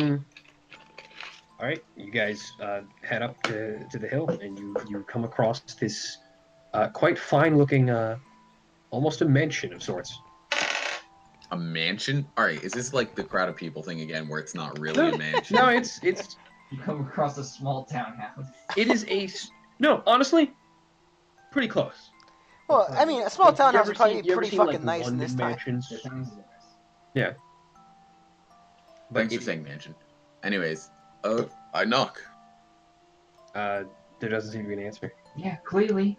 Speaker 1: right. You guys head up to the hill, and you come across this quite fine-looking, almost a mansion of sorts.
Speaker 5: A mansion? Alright, is this like the crowd of people thing again where it's not really a mansion?
Speaker 1: No, it's
Speaker 3: You come across a small townhouse.
Speaker 1: it is no. Honestly, pretty close.
Speaker 2: Well, I mean, a small
Speaker 1: You
Speaker 2: townhouse
Speaker 1: ever
Speaker 2: would probably
Speaker 1: seen-
Speaker 2: be
Speaker 1: you ever
Speaker 2: pretty
Speaker 1: seen,
Speaker 2: fucking
Speaker 1: like,
Speaker 2: nice in
Speaker 1: London
Speaker 2: this time.
Speaker 1: mansions?
Speaker 3: The townhouse is nice.
Speaker 1: But
Speaker 5: Thanks for saying mansion. Anyways, I knock.
Speaker 1: there doesn't seem to be an answer.
Speaker 3: Yeah, clearly.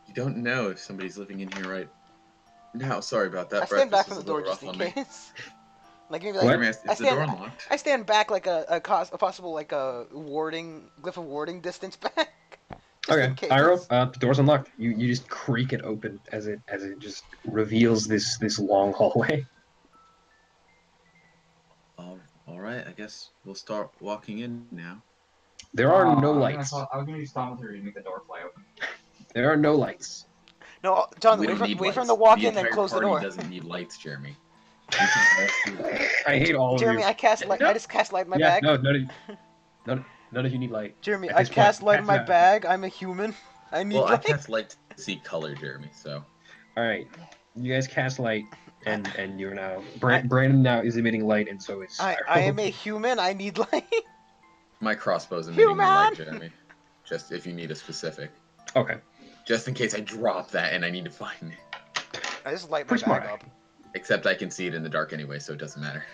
Speaker 5: You don't know if somebody's living in here right now. Sorry about that.
Speaker 2: I stand back from
Speaker 5: Breakfast
Speaker 2: the
Speaker 5: was a
Speaker 2: door
Speaker 5: little
Speaker 2: just
Speaker 5: rough
Speaker 2: in
Speaker 5: on me.
Speaker 2: case. Like maybe
Speaker 1: What?
Speaker 2: like
Speaker 5: Jeremy, is
Speaker 2: I
Speaker 5: the door
Speaker 2: stand-
Speaker 5: unlocked?
Speaker 2: I stand back like a possible like a warding glyph of warding distance back. Just in
Speaker 1: Okay,
Speaker 2: case.
Speaker 1: Pyro, the door's unlocked. You just creak it open as it just reveals this long hallway.
Speaker 5: Alright, I guess we'll start walking in now.
Speaker 1: There are no
Speaker 3: I
Speaker 1: lights.
Speaker 3: was gonna use Tom with her to make the door fly open.
Speaker 1: There are no lights.
Speaker 2: No, John,
Speaker 5: We
Speaker 2: wait
Speaker 5: don't
Speaker 2: for,
Speaker 5: need
Speaker 2: wait for him
Speaker 5: lights.
Speaker 2: to walk
Speaker 5: The
Speaker 2: in, then
Speaker 5: entire
Speaker 2: close the
Speaker 5: party
Speaker 2: door.
Speaker 5: doesn't need lights, Jeremy. We can all do that.
Speaker 1: I hate all
Speaker 2: Jeremy,
Speaker 1: of you.
Speaker 2: I cast light.
Speaker 1: No.
Speaker 2: I just cast light in my
Speaker 1: yeah,
Speaker 2: bag.
Speaker 1: no, none of you need light.
Speaker 2: Jeremy,
Speaker 1: At
Speaker 2: I
Speaker 1: this point,
Speaker 2: cast light in my
Speaker 1: yeah.
Speaker 2: bag. I'm a human. I need
Speaker 5: Well, I
Speaker 2: light.
Speaker 5: cast light to see color, Jeremy, so.
Speaker 1: All right, you guys cast light, and you're now Brandon now is emitting light, and so is
Speaker 2: I
Speaker 1: Pyro.
Speaker 2: am a human. I need light.
Speaker 5: My crossbow's emitting
Speaker 2: Human!
Speaker 5: light, Jeremy. Just if you need a specific.
Speaker 1: Okay,
Speaker 5: Just in case I drop that and I need to find it.
Speaker 2: I just light my
Speaker 1: Pretty
Speaker 2: bag
Speaker 1: smart.
Speaker 2: up.
Speaker 5: Except I can see it in the dark anyway, so it doesn't matter.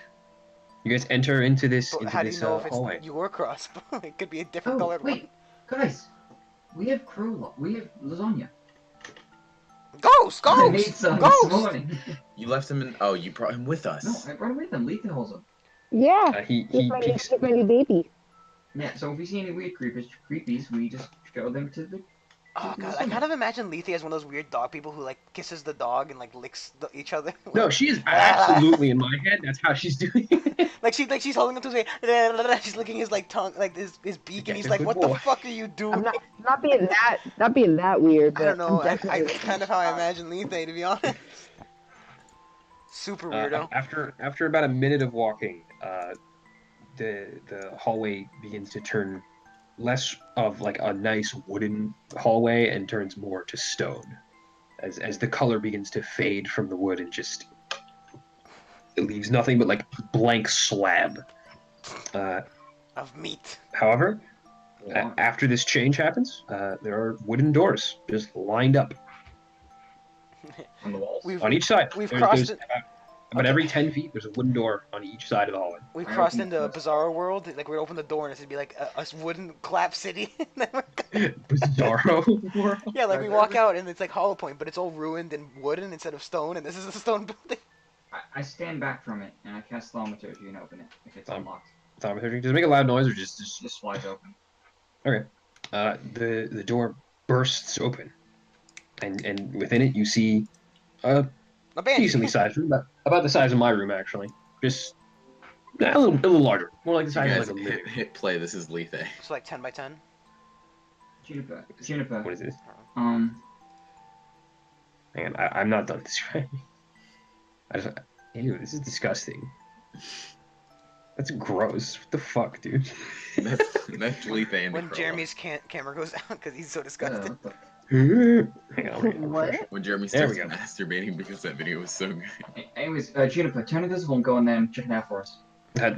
Speaker 1: you guys enter into this
Speaker 2: But how do you know if
Speaker 1: hallway.
Speaker 2: it's your crossbow? It could be a different
Speaker 3: Oh,
Speaker 2: colored
Speaker 3: wait, guys. We have we have lasagna.
Speaker 2: one. Ghost!
Speaker 3: I made
Speaker 2: Ghost!
Speaker 3: some
Speaker 2: Ghost!
Speaker 3: this morning.
Speaker 5: You left him in. Oh, you brought him with us.
Speaker 3: No, I brought him with him. Lethan holds him.
Speaker 4: Yeah,
Speaker 1: He
Speaker 4: he's my,
Speaker 1: peeks.
Speaker 4: he's my new baby.
Speaker 3: Yeah, so if we see any weird creepies, we just show them to the.
Speaker 2: Oh god, I kind of imagine Lethe as one of those weird dog people who like kisses the dog and like licks each other.
Speaker 1: No, she is absolutely in my head. That's how she's doing it.
Speaker 2: like she's holding him to his face. She's licking his like tongue, like his beak, and he's
Speaker 1: That's a
Speaker 2: like,
Speaker 1: good
Speaker 2: "What
Speaker 1: boy.
Speaker 2: the fuck are you doing?"
Speaker 4: I'm not being that weird,
Speaker 2: I
Speaker 4: but
Speaker 2: don't know.
Speaker 4: I'm
Speaker 2: I
Speaker 4: definitely
Speaker 2: kind of how I imagine Lethe, to be honest. Super weirdo.
Speaker 1: After about a minute of walking, the hallway begins to turn less of like a nice wooden hallway and turns more to stone, as the color begins to fade from the wood and just it leaves nothing but like blank slab.
Speaker 2: Of meat.
Speaker 1: However, after this change happens, there are wooden doors just lined up
Speaker 7: On the walls.
Speaker 2: We've
Speaker 1: on each side.
Speaker 2: We've
Speaker 1: There's
Speaker 2: crossed it.
Speaker 1: about
Speaker 2: Okay.
Speaker 1: every 10 feet, there's a wooden door on each side of the hallway.
Speaker 2: We've
Speaker 3: I
Speaker 2: crossed
Speaker 3: opened
Speaker 2: into
Speaker 3: the-
Speaker 2: Bizarro World. Like we'd open the door and it's gonna be like a wooden collapsed city. And then we're
Speaker 1: Bizarro world.
Speaker 2: yeah, like we walk out and it's like Hollow Point, but it's all ruined and wooden instead of stone, and this is a stone building.
Speaker 3: I stand back from it and I cast Thaumaturgy if you can open it. If it's unlocked,
Speaker 1: Does it make a loud noise or just
Speaker 3: just flies open.
Speaker 1: the door bursts open, and within it you see a
Speaker 2: A band.
Speaker 1: decently sized room, about the size of my room actually, just a little larger, more like the
Speaker 5: You
Speaker 1: size
Speaker 5: guys
Speaker 1: of like a
Speaker 5: hit play. This is Lethe.
Speaker 2: It's like 10 by 10.
Speaker 3: Juniper.
Speaker 1: What is this? Hang on, I'm not done describing. Ew, this is disgusting. That's gross. What the fuck, dude?
Speaker 5: That's Felipe and
Speaker 2: When Jeremy's camera goes out because he's so disgusted.
Speaker 1: Hang on.
Speaker 4: What?
Speaker 5: When Jeremy
Speaker 1: There we
Speaker 5: starts
Speaker 1: go.
Speaker 5: masturbating because that video was so good.
Speaker 3: Anyways, Juniper, turn invisible and go in there and check it out for us.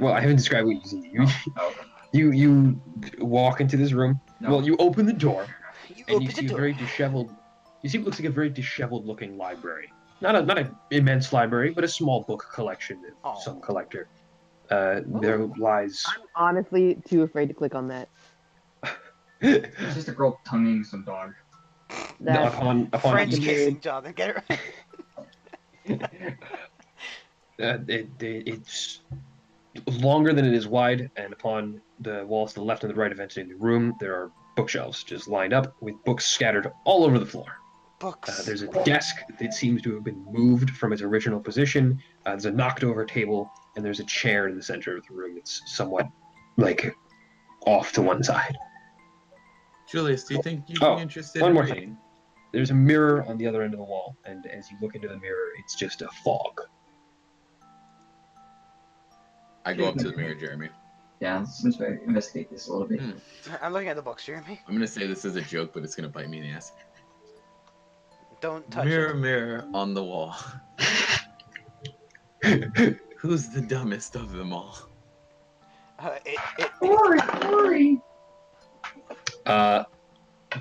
Speaker 1: Well, I haven't described what you see.
Speaker 3: Oh, okay.
Speaker 1: You walk into this room.
Speaker 3: No.
Speaker 1: Well, you open the door,
Speaker 2: You
Speaker 1: and you
Speaker 2: open
Speaker 1: see
Speaker 2: the
Speaker 1: a
Speaker 2: door.
Speaker 1: very disheveled. You see what looks like a very disheveled-looking library. Not an immense library, but a small book collection of
Speaker 2: Aw.
Speaker 1: some collector. There lies.
Speaker 4: I'm honestly too afraid to click on that.
Speaker 3: It's just a girl tonguing some dog.
Speaker 4: That's
Speaker 1: upon
Speaker 2: French
Speaker 1: each,
Speaker 2: kissing, Jonathan. Get it right.
Speaker 1: it's longer than it is wide, and upon the walls to the left and the right of entering the room, there are bookshelves just lined up with books scattered all over the floor.
Speaker 2: Books.
Speaker 1: There's a desk that seems to have been moved from its original position. There's a knocked-over table, and there's a chair in the center of the room that's somewhat, like, off to one side.
Speaker 5: Julius, do you think you'd
Speaker 1: Oh,
Speaker 5: be interested
Speaker 1: one
Speaker 5: in
Speaker 1: more
Speaker 5: reading?
Speaker 1: thing. There's a mirror on the other end of the wall, and as you look into the mirror, it's just a fog.
Speaker 5: I go up to the mirror, Jeremy.
Speaker 3: Yeah, let's investigate this a little bit.
Speaker 2: I'm looking at the books, Jeremy.
Speaker 5: I'm gonna say this is a joke, but it's gonna bite me in the ass.
Speaker 2: Don't touch
Speaker 5: Mirror,
Speaker 2: it.
Speaker 5: mirror on the wall. Who's the dumbest of them all?
Speaker 3: Sorry.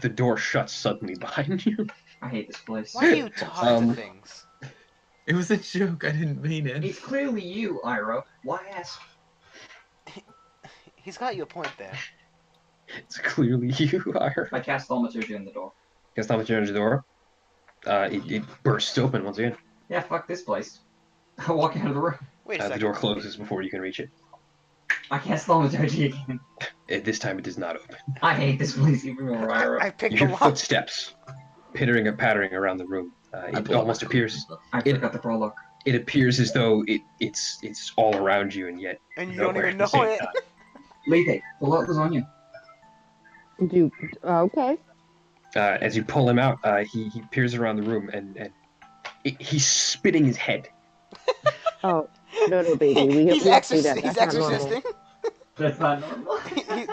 Speaker 1: The door shuts suddenly behind you.
Speaker 3: I hate this place.
Speaker 2: Why do you talk to things?
Speaker 5: It was a joke. I didn't mean it.
Speaker 3: It's clearly you, Ira. Why ask?
Speaker 2: He's got you a point there.
Speaker 1: It's clearly you, Ira.
Speaker 3: I cast thaumaturgy on the door.
Speaker 1: Guess not much the door. It bursts open once again.
Speaker 3: Yeah, fuck this place. I walk out of the room.
Speaker 2: Wait a
Speaker 1: The
Speaker 2: second.
Speaker 1: door closes before you can reach it.
Speaker 3: I cast thaumaturgy again.
Speaker 1: This time it does not open.
Speaker 3: I hate this place even more, Ira.
Speaker 2: I
Speaker 1: You
Speaker 2: picked
Speaker 1: hear
Speaker 2: the lock.
Speaker 1: footsteps pittering and pattering around the room. It almost appears.
Speaker 3: I forgot the prologue.
Speaker 1: It appears as though it's all around you, and yet
Speaker 2: And you don't
Speaker 1: nowhere
Speaker 2: even
Speaker 1: at
Speaker 2: know
Speaker 1: the same
Speaker 2: it.
Speaker 1: time.
Speaker 3: Leite, pull out lasagna.
Speaker 4: Okay.
Speaker 1: As you pull him out, he peers around the room, and he's spitting his head.
Speaker 4: Oh, no, baby.
Speaker 2: He's
Speaker 4: have to do that.
Speaker 2: he's
Speaker 4: That's not normal.
Speaker 2: exorcisting.
Speaker 3: That's not normal.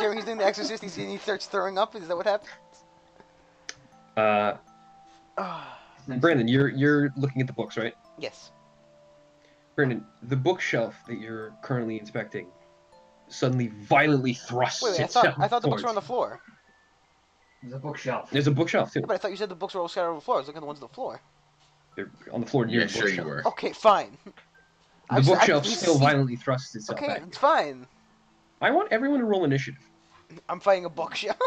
Speaker 2: Jeremy's doing the exorcist. He starts throwing up. Is that what happens?
Speaker 1: Brandon, you're looking at the books, right?
Speaker 2: Yes.
Speaker 1: Brandon, the bookshelf that you're currently inspecting suddenly violently thrusts
Speaker 2: Wait, I
Speaker 1: itself
Speaker 2: thought the books were on the
Speaker 1: towards
Speaker 2: floor.
Speaker 3: There's a bookshelf.
Speaker 1: you. There's a bookshelf too.
Speaker 2: Yeah, but I thought you said the books were all scattered over the floor. I was looking at the ones on the floor.
Speaker 1: They're on the floor near
Speaker 5: Yeah,
Speaker 1: the
Speaker 5: sure you
Speaker 1: bookshelf.
Speaker 5: were.
Speaker 2: Okay, fine.
Speaker 1: The bookshelf still violently thrusts itself
Speaker 2: Okay,
Speaker 1: back.
Speaker 2: it's fine.
Speaker 1: I want everyone to roll initiative.
Speaker 2: I'm fighting a bookshelf.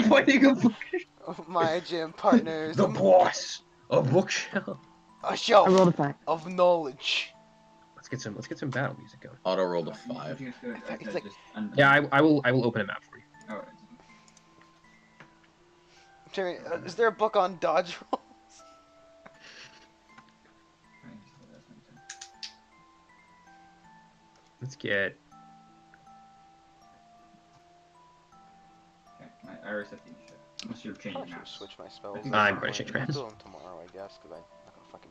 Speaker 1: Fighting a bookshelf.
Speaker 2: My gym partners.
Speaker 1: The boss. A bookshelf.
Speaker 2: A
Speaker 4: I
Speaker 2: shelf
Speaker 4: rolled a 5.
Speaker 2: of knowledge.
Speaker 1: Let's get some battle music going.
Speaker 5: Auto rolled a 5.
Speaker 2: He's like-
Speaker 1: Yeah, I will open a map for you.
Speaker 3: Alright.
Speaker 2: Jeremy, is there a book on dodge rolls?
Speaker 1: Let's get.
Speaker 3: Okay, I already set the initiative. Unless you're changing
Speaker 2: I should
Speaker 3: maps.
Speaker 2: switch my spells.
Speaker 1: I'm going to change maps.
Speaker 2: Do them tomorrow, I guess, because I'm not gonna fucking.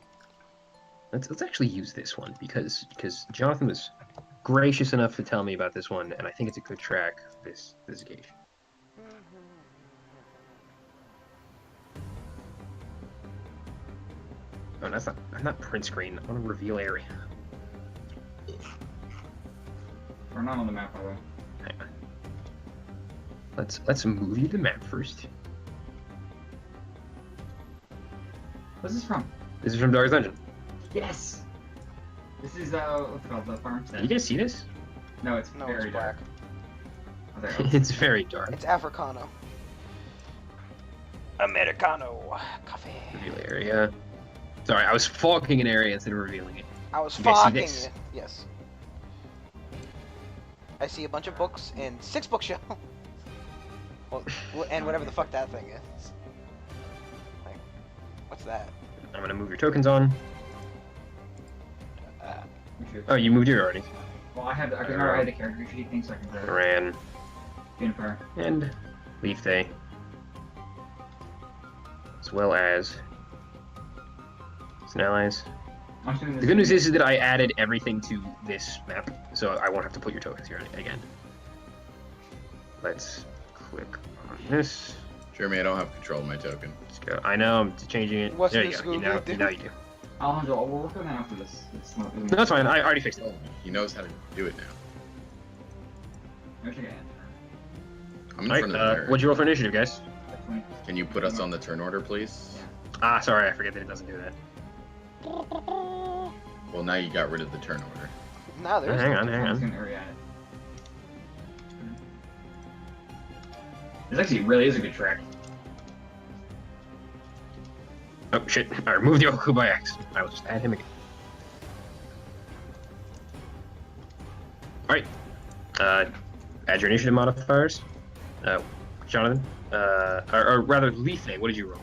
Speaker 1: Let's actually use this one because Jonathan was gracious enough to tell me about this one, and I think it's a good track for this occasion. Oh, that's not. I'm not print screen. I want to reveal area.
Speaker 3: We're not on the map, by the way.
Speaker 1: Hang on. Let's move you the map first.
Speaker 3: What's this from?
Speaker 1: This is from Darkest Dungeon.
Speaker 3: Yes! This is, what's it called? The farmstead?
Speaker 1: You guys see this?
Speaker 3: No, it's
Speaker 2: No,
Speaker 3: very
Speaker 2: it's
Speaker 3: dark.
Speaker 2: black.
Speaker 3: I was like,
Speaker 1: It's very dark.
Speaker 2: It's Africano. Americano. Coffee.
Speaker 1: Reveal area. Sorry, I was fogging an area instead of revealing it.
Speaker 2: I was
Speaker 1: You guys see
Speaker 2: fucking
Speaker 1: this?
Speaker 2: it. Yes. I see a bunch of books and 6 bookshelves. Well, and whatever the fuck that thing is. Like, what's that?
Speaker 1: I'm gonna move your tokens on.
Speaker 3: we should-
Speaker 1: Oh, you moved here already.
Speaker 3: Well, I had the character sheet thing, so I can grab it.
Speaker 1: Ran
Speaker 3: Juniper.
Speaker 1: and Leaf Day. well as some allies.
Speaker 3: I'm doing
Speaker 1: The
Speaker 3: this
Speaker 1: good news is that I added everything to this map, so I won't have to put your tokens here again. Let's click on this.
Speaker 5: Jeremy, I don't have control of my token.
Speaker 1: Let's go. I know, I'm changing it.
Speaker 2: What's
Speaker 1: there you
Speaker 2: this
Speaker 1: go.
Speaker 2: Google do?
Speaker 1: Now you do.
Speaker 3: Alejandro, we'll work on that after this. It's not
Speaker 1: No, that's fine. I already fixed it.
Speaker 5: He knows how to do it now.
Speaker 3: Actually,
Speaker 5: I'm in
Speaker 1: All
Speaker 5: front of the
Speaker 1: right,
Speaker 5: mirror.
Speaker 1: what'd you roll for initiative, guys?
Speaker 5: Can you put us on the turn order, please?
Speaker 1: Ah, sorry, I forget that it doesn't do that.
Speaker 5: Well, now you got rid of the turn order.
Speaker 2: Now there's.
Speaker 1: Hang
Speaker 3: I'm
Speaker 1: on.
Speaker 3: just gonna area it. This actually really is a good track.
Speaker 1: Oh shit! I removed the Oku by accident. I will just add him again. All right. Add your initiative modifiers. Jonathan. Or rather, Lethe. What did you roll?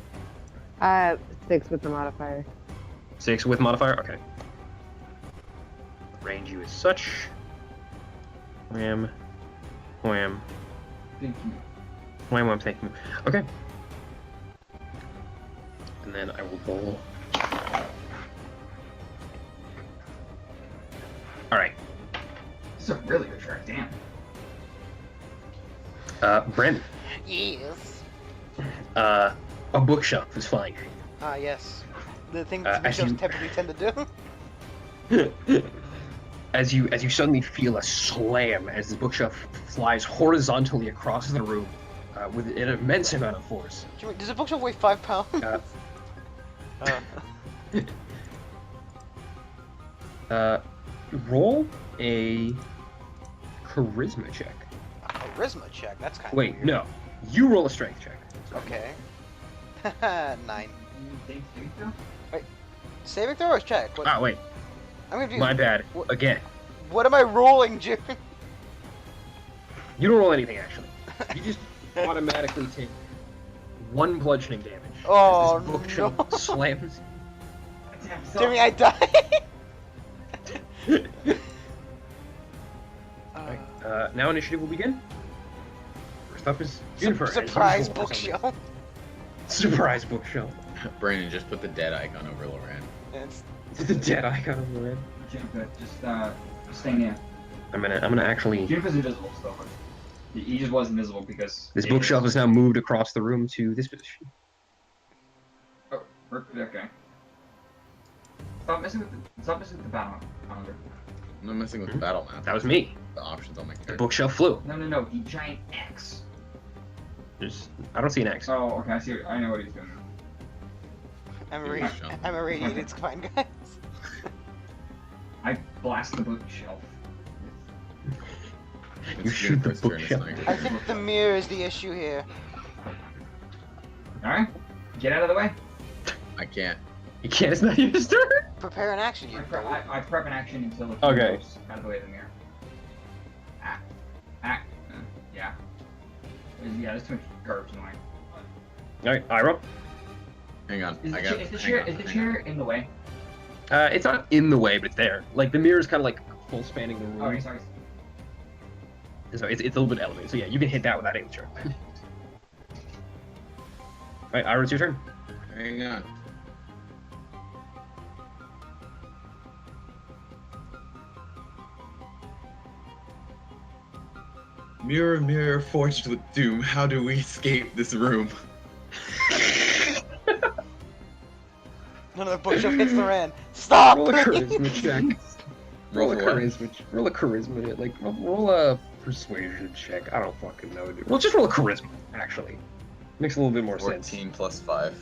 Speaker 4: 6 with the modifier.
Speaker 1: 6 with modifier. Okay. Range you as such. Wham. Wham.
Speaker 3: Thank you.
Speaker 1: Wham. Wham. Thank you. Okay. And then I will roll. All right.
Speaker 3: This is a really good track, damn.
Speaker 1: Brandon.
Speaker 2: Yes.
Speaker 1: A bookshelf is flying.
Speaker 2: Ah, yes. The thing
Speaker 1: as
Speaker 2: that bookshelves
Speaker 1: you-
Speaker 2: typically tend to do.
Speaker 1: As you suddenly feel a slam as the bookshelf flies horizontally across the room with an immense amount of force.
Speaker 2: Jimmy, does a bookshelf weigh 5 pounds?
Speaker 1: Roll a charisma check.
Speaker 2: Charisma check. That's kind of
Speaker 1: Wait,
Speaker 2: weird.
Speaker 1: no. You roll a strength check.
Speaker 2: Okay. 9.
Speaker 3: Thanks, Victor.
Speaker 2: Saving throw or check? What,
Speaker 1: Ah, wait.
Speaker 2: I'm confused.
Speaker 1: My bad.
Speaker 2: What-
Speaker 1: Again.
Speaker 2: What am I rolling, Jimmy?
Speaker 1: You don't roll anything, actually. You just automatically take 1 bludgeoning damage.
Speaker 2: Oh,
Speaker 1: as this bookshelf
Speaker 2: no.
Speaker 1: slams.
Speaker 2: Jimmy, I died.
Speaker 1: Now initiative will begin. First up is Juniper. as
Speaker 2: Surprise
Speaker 1: usual, for some reason.
Speaker 2: bookshelf.
Speaker 1: Surprise bookshelf.
Speaker 5: Brandon, just put the dead icon over Loran.
Speaker 2: It's-
Speaker 1: The dead icon of the red.
Speaker 3: Juniper, just stay near.
Speaker 1: I'm gonna actually.
Speaker 3: Juniper's invisible still. He just was invisible because...
Speaker 1: This bookshelf is now moved across the room to this position.
Speaker 3: Oh, okay. Stop messing with the battle calendar.
Speaker 5: I'm not messing with the battle map.
Speaker 1: That was me.
Speaker 5: The options on my
Speaker 1: The
Speaker 5: character.
Speaker 1: bookshelf flew.
Speaker 3: No, the giant X.
Speaker 1: I don't see an X.
Speaker 3: Oh, okay, I know what he's doing.
Speaker 2: I'm
Speaker 5: Yeah,
Speaker 2: irradiated.
Speaker 5: Sean.
Speaker 2: I'm irradiated. It's fine, guys.
Speaker 3: I blast the bookshelf.
Speaker 1: You shoot the
Speaker 5: Juniper's turn, it's
Speaker 1: bookshelf.
Speaker 5: not yours.
Speaker 2: I think the mirror is the issue here.
Speaker 3: Alright, get out of the way.
Speaker 5: I can't.
Speaker 1: You can't. It's not your turn.
Speaker 2: Prepare an action, you.
Speaker 3: I prep an action until the
Speaker 1: Okay.
Speaker 3: goes out of the way of the mirror. Yeah. There's too much garbage in the way.
Speaker 1: All right, Ira.
Speaker 5: Hang on.
Speaker 3: Is
Speaker 5: I
Speaker 3: the,
Speaker 5: got.
Speaker 3: chair, is the
Speaker 5: hang
Speaker 3: chair
Speaker 5: on,
Speaker 3: is the
Speaker 5: hang
Speaker 3: chair
Speaker 5: on.
Speaker 3: in the way?
Speaker 1: It's not in the way, but it's there. Like the mirror is kind of like full spanning the room.
Speaker 3: Oh, sorry.
Speaker 1: So it's a little bit elevated. So yeah, you can hit that without hitting the chair. All right, Ira, it's your turn.
Speaker 5: Hang on. Mirror, mirror, forged with doom, how do we escape this room?
Speaker 2: None of the bookshelf hits the ran. Stop!
Speaker 1: Roll a
Speaker 2: please!
Speaker 1: charisma check.
Speaker 5: Roll
Speaker 1: Roll a
Speaker 5: for what?
Speaker 1: charisma. Roll a charisma. Like roll a persuasion check. I don't fucking know, dude. Well, just roll a charisma. Actually, makes a little bit more sense.
Speaker 5: 14 plus 5.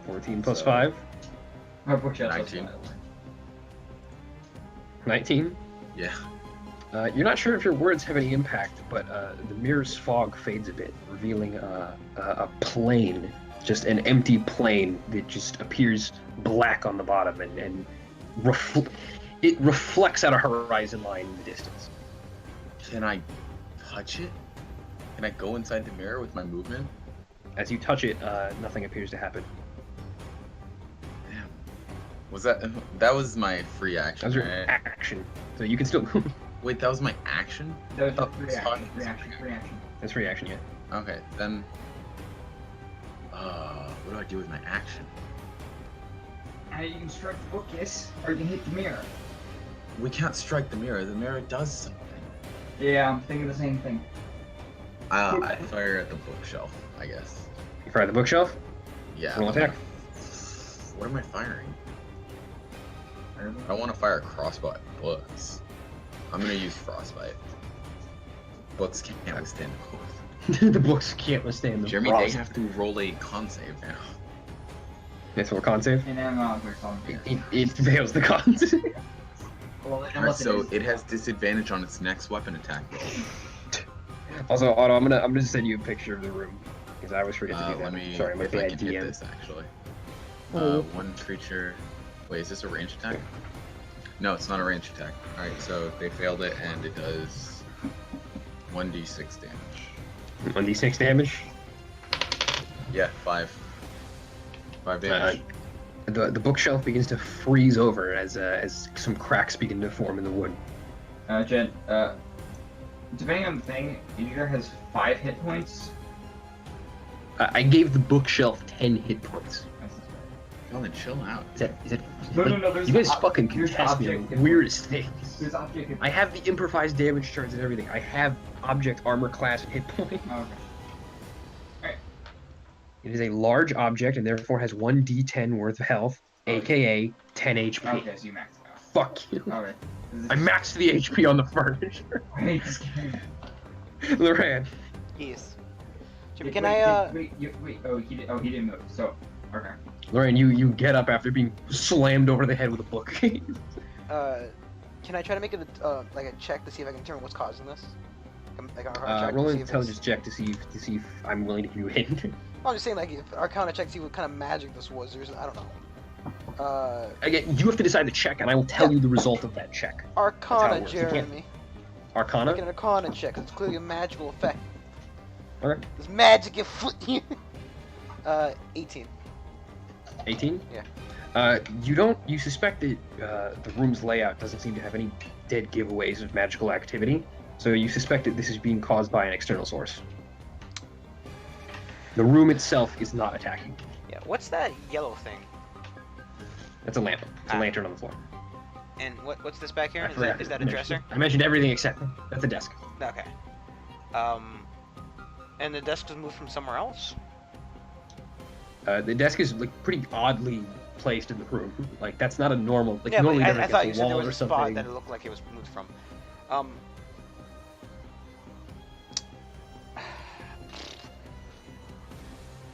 Speaker 1: 14 plus
Speaker 5: So-
Speaker 1: 5.
Speaker 3: My bookshelf.
Speaker 5: 19.
Speaker 1: 19.
Speaker 5: Yeah.
Speaker 1: You're not sure if your words have any impact, but the mirror's fog fades a bit, revealing a plane, just an empty plane that just appears black on the bottom, and it reflects at a horizon line in the distance.
Speaker 5: Can I touch it? Can I go inside the mirror with my movement?
Speaker 1: As you touch it, nothing appears to happen.
Speaker 5: Damn. Was that was my free
Speaker 1: That
Speaker 5: action,
Speaker 1: was your
Speaker 5: right?
Speaker 1: action, so you can still.
Speaker 5: Wait, that was my action?
Speaker 3: That was
Speaker 5: Oh,
Speaker 3: free action.
Speaker 1: That's free action, yeah.
Speaker 5: Okay, then. do I do with my action?
Speaker 3: You can strike the bookcase, or you can hit the mirror.
Speaker 5: We can't strike the mirror. The mirror does something.
Speaker 3: Yeah, I'm thinking the same thing.
Speaker 5: I fire at the bookshelf, I guess.
Speaker 1: You fire the bookshelf.
Speaker 5: Yeah.
Speaker 1: Roll attack.
Speaker 5: What am I firing? I want to fire a crossbow at books. I'm gonna use frostbite. Books can't withstand both.
Speaker 1: The books can't withstand the
Speaker 5: Jeremy,
Speaker 1: frost.
Speaker 5: they have to roll a con save now.
Speaker 1: That's what con save.
Speaker 3: And then there's something.
Speaker 1: It fails the con save.
Speaker 3: Well,
Speaker 5: Alright, so it has disadvantage on its next weapon attack roll.
Speaker 1: Also, Otto, I'm gonna just send you a picture of the room because I always forget to do that.
Speaker 5: Let me.
Speaker 1: Sorry, I'm a
Speaker 5: if I
Speaker 1: bad
Speaker 5: can hit
Speaker 1: DM.
Speaker 5: this actually.
Speaker 4: Oh.
Speaker 5: One creature. Wait, is this a ranged attack? No, it's not a ranged attack. Alright, so they failed it and it does 1d6 damage.
Speaker 1: 1d6 damage.
Speaker 5: Yeah, 5. 5 damage.
Speaker 1: The bookshelf begins to freeze over as some cracks begin to form in the wood.
Speaker 3: Jen, depending on the thing, it either has 5 hit points.
Speaker 1: I gave the bookshelf 10 hit points.
Speaker 5: Colin, chill out.
Speaker 1: Is that
Speaker 3: No, there's
Speaker 1: you guys
Speaker 3: the
Speaker 1: fucking
Speaker 3: there's the
Speaker 1: contest me on
Speaker 3: object
Speaker 1: the
Speaker 3: hit
Speaker 1: weirdest things.
Speaker 3: There's object hit
Speaker 1: I have the improvised damage charts and everything. I have object armor class and hit point.
Speaker 3: Oh, okay.
Speaker 1: It is a large object and therefore has 1d10 worth of health, aka 10 HP.
Speaker 3: Okay, so you maxed it out.
Speaker 1: Fuck you.
Speaker 3: Alright.
Speaker 1: I maxed the HP on the furniture.
Speaker 3: I hate this game.
Speaker 1: Loran.
Speaker 2: Yes. Jimmy,
Speaker 3: Wait,
Speaker 2: can
Speaker 3: wait,
Speaker 2: I
Speaker 3: wait, oh, he didn't move. So, okay.
Speaker 1: Loran, you get up after being slammed over the head with a book.
Speaker 2: can I try to make it like a check to see if I can determine what's causing this? Like an Arcana check to
Speaker 1: Roll an
Speaker 2: see if
Speaker 1: intelligence check to see if I'm willing to give you a hint.
Speaker 2: Well, I'm just saying, like, if Arcana check to see what kind of magic this was. There's, I don't know.
Speaker 1: Again, you have to decide the check, and I will tell you the result of that check.
Speaker 2: Arcana,
Speaker 1: works. You can't-
Speaker 2: Jeremy.
Speaker 1: Arcana.
Speaker 2: Make an Arcana check. It's clearly a magical effect.
Speaker 1: Okay.
Speaker 2: There's magic in foot here. 18.
Speaker 1: 18.
Speaker 2: Yeah.
Speaker 1: You suspect that the room's layout doesn't seem to have any dead giveaways of magical activity, so you suspect that this is being caused by an external source. The room itself is not attacking.
Speaker 2: Yeah. What's that yellow thing?
Speaker 1: That's a lamp. It's a lantern on the floor.
Speaker 2: And what's this back here?
Speaker 1: I forgot
Speaker 2: Is that
Speaker 1: to
Speaker 2: a
Speaker 1: mention-
Speaker 2: dresser?
Speaker 1: I mentioned everything except that's a desk.
Speaker 2: Okay. And the desk was moved from somewhere else?
Speaker 1: The desk is like pretty oddly placed in the room. Like that's not a normal. Like
Speaker 2: Yeah, but
Speaker 1: normally
Speaker 2: I
Speaker 1: they're
Speaker 2: thought
Speaker 1: against
Speaker 2: you
Speaker 1: a
Speaker 2: said there
Speaker 1: wall
Speaker 2: was
Speaker 1: or
Speaker 2: a spot
Speaker 1: something.
Speaker 2: that it looked like it was moved from.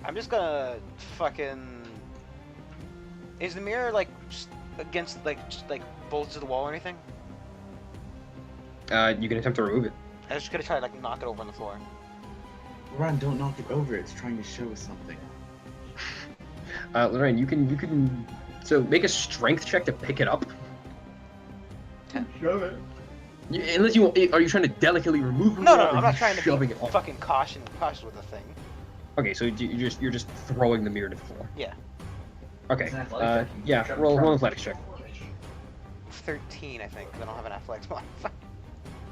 Speaker 2: I'm just gonna fucking. Is the mirror like just against just bolts to the wall or anything?
Speaker 1: You can attempt to remove it.
Speaker 2: I was just gonna try to like knock it over on the floor.
Speaker 5: Run, don't knock it over. It's trying to show us something.
Speaker 1: Lorraine, you can. So make a strength check to pick it up.
Speaker 3: Shove it.
Speaker 1: Unless you are you trying to delicately remove it?
Speaker 2: No,
Speaker 1: or
Speaker 2: I'm
Speaker 1: are
Speaker 2: not
Speaker 1: you
Speaker 2: trying to
Speaker 1: shoving
Speaker 2: be
Speaker 1: it off?
Speaker 2: fucking cautious with the thing.
Speaker 1: Okay, so you're just throwing the mirror to the floor.
Speaker 2: Yeah.
Speaker 1: Okay.
Speaker 3: It's an athletics check.
Speaker 1: Yeah. Roll an athletics check.
Speaker 2: 13, I think, 'cause I don't have an athletics modifier.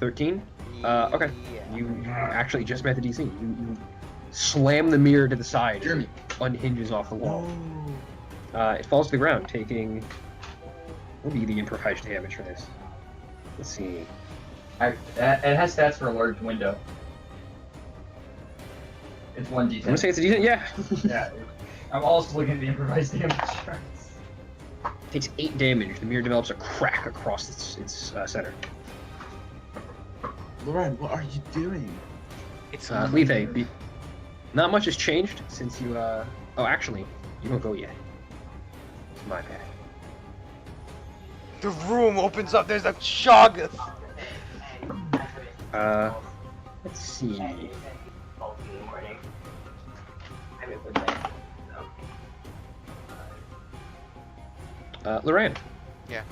Speaker 1: 13. Okay.
Speaker 2: Yeah.
Speaker 1: You actually just met the DC. You slam the mirror to the side.
Speaker 5: Jeremy.
Speaker 1: And it unhinges off the wall. It falls to the ground, taking. What will be the improvised damage for this? Let's see.
Speaker 3: It has stats for a large window. It's 1d10.
Speaker 1: I'm gonna say it's a decent. Yeah.
Speaker 3: Yeah. I'm also looking at the improvised damage charts.
Speaker 1: Takes 8 damage. The mirror develops a crack across its center.
Speaker 5: Lauren, what are you doing?
Speaker 2: It's
Speaker 1: Lethe, not much has changed since you. Oh, actually, you don't go yet. It's my bad.
Speaker 2: The room opens up. There's a Shoggoth.
Speaker 1: Let's see. Loran.
Speaker 2: Yeah.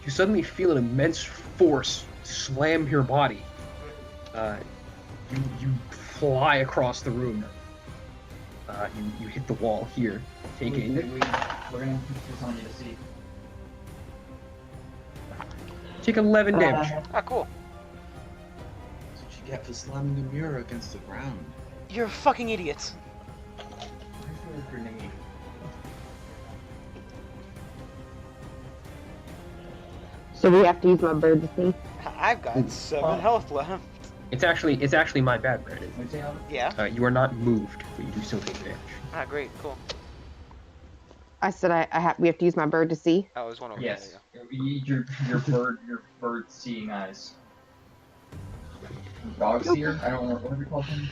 Speaker 1: You suddenly feel an immense force slam your body. You fly across the room. You hit the wall here, taking.
Speaker 3: We're gonna put this on you to see.
Speaker 1: Take 11 damage.
Speaker 2: Ah, cool.
Speaker 5: That's what you get for slamming the mirror against the ground.
Speaker 2: You're fucking idiots.
Speaker 3: grenade.
Speaker 4: So we have to use my bird to see.
Speaker 2: I've got 7 health left.
Speaker 1: It's actually my bad, Brandon.
Speaker 3: What'd you say, Alan?
Speaker 2: Yeah.
Speaker 1: You are not moved, but you do still take damage.
Speaker 2: Ah, great, cool.
Speaker 4: I said we have to use my bird to see.
Speaker 2: Oh, there's one over
Speaker 3: Yes.
Speaker 2: there.
Speaker 3: Your bird seeing eyes. Dog seer? I don't know what we call them.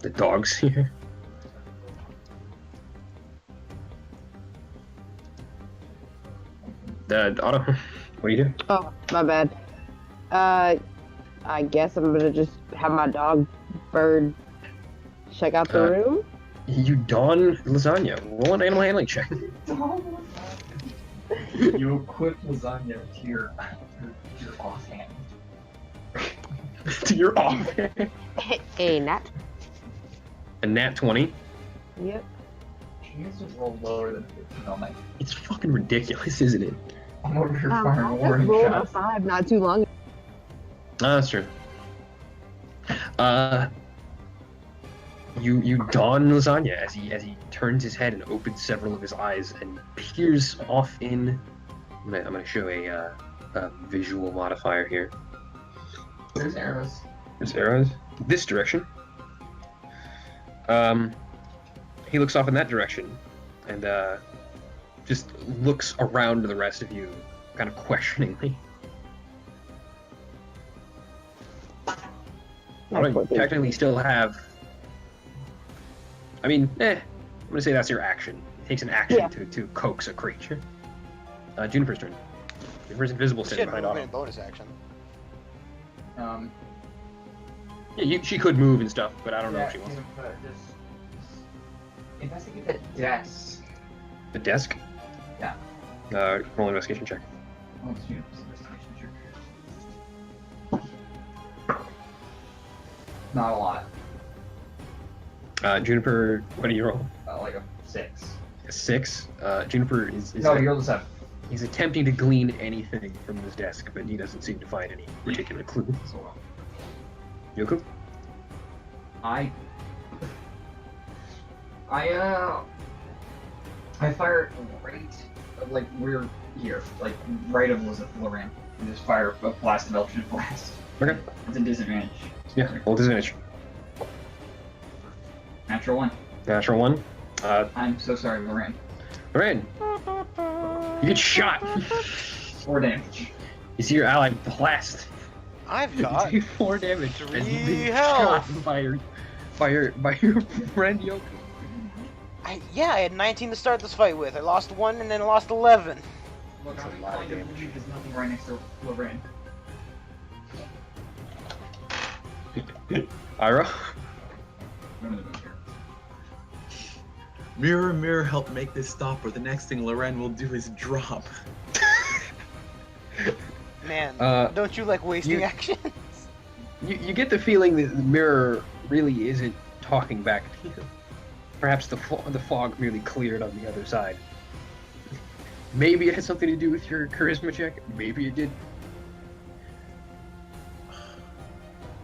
Speaker 1: The dogs here. Otto, what do you do?
Speaker 4: Oh, my bad. I guess I'm gonna just have my dog bird check out the room.
Speaker 1: You don lasagna. Roll an animal handling check.
Speaker 3: You equip lasagna to your offhand.
Speaker 1: To your off.
Speaker 4: A nat.
Speaker 1: A nat 20.
Speaker 4: Yep.
Speaker 3: You guys just roll lower than 15 on my.
Speaker 1: It's fucking ridiculous, isn't it?
Speaker 3: I'm over here
Speaker 4: I
Speaker 3: firing
Speaker 4: just
Speaker 3: warning
Speaker 4: rolled a
Speaker 3: shots.
Speaker 4: 5 not too long.
Speaker 1: Oh, that's true. You don lasagna as he turns his head and opens several of his eyes and peers off in. I'm gonna show a visual modifier here.
Speaker 3: There's arrows.
Speaker 1: There's arrows. This direction. He looks off in that direction, and just looks around to the rest of you, kind of questioningly. Alright, you technically still have. I mean, I'm gonna say that's your action. It takes an action
Speaker 4: Yeah.
Speaker 1: to coax a creature. Juniper's turn. Juniper's invisible,
Speaker 2: She
Speaker 1: standing
Speaker 2: had
Speaker 1: behind
Speaker 2: movement
Speaker 1: Otto.
Speaker 2: and bonus action.
Speaker 1: Yeah, she could move and stuff, but I don't know if she wants.
Speaker 3: Just investigate that desk.
Speaker 1: The desk.
Speaker 3: Yeah.
Speaker 1: Roll an investigation check.
Speaker 3: Oh, it's you. Investigation check. Not a lot.
Speaker 1: Juniper, what do you roll?
Speaker 3: Like a 6.
Speaker 1: A 6. Juniper is
Speaker 3: No, you rolled a 7.
Speaker 1: he's attempting to glean anything from this desk, but he doesn't seem to find any particular clues. Yoku?
Speaker 3: I fire right, like we're here, like right of Lorraine. And just fire a blast of Eldritch Blast.
Speaker 1: Okay.
Speaker 3: It's a disadvantage.
Speaker 1: Yeah, roll disadvantage.
Speaker 3: Natural 1.
Speaker 1: Natural 1.
Speaker 3: I'm so sorry, Lorraine.
Speaker 1: Lorraine! You get shot!
Speaker 3: 4 damage.
Speaker 1: You see your ally blast.
Speaker 2: I've
Speaker 1: You
Speaker 2: got
Speaker 1: take 4 damage. as you
Speaker 2: 3
Speaker 1: get
Speaker 2: health.
Speaker 1: shot by your friend Yoku.
Speaker 2: I had 19 to start this fight with. I lost 1 and then I lost 11.
Speaker 3: Look,
Speaker 1: That's
Speaker 3: I'm
Speaker 1: a lot of
Speaker 3: telling you,
Speaker 1: damage.
Speaker 3: there's nothing right next to Lorraine.
Speaker 1: Ira?
Speaker 3: None of them here.
Speaker 5: Mirror, mirror, help make this stop, or the next thing Loren will do is drop.
Speaker 2: Man,
Speaker 1: Uh,
Speaker 2: don't you like wasting
Speaker 1: you-
Speaker 2: actions?
Speaker 1: You get the feeling that the mirror really isn't talking back to you. Perhaps the fog merely cleared on the other side. Maybe it had something to do with your charisma check. Maybe it did.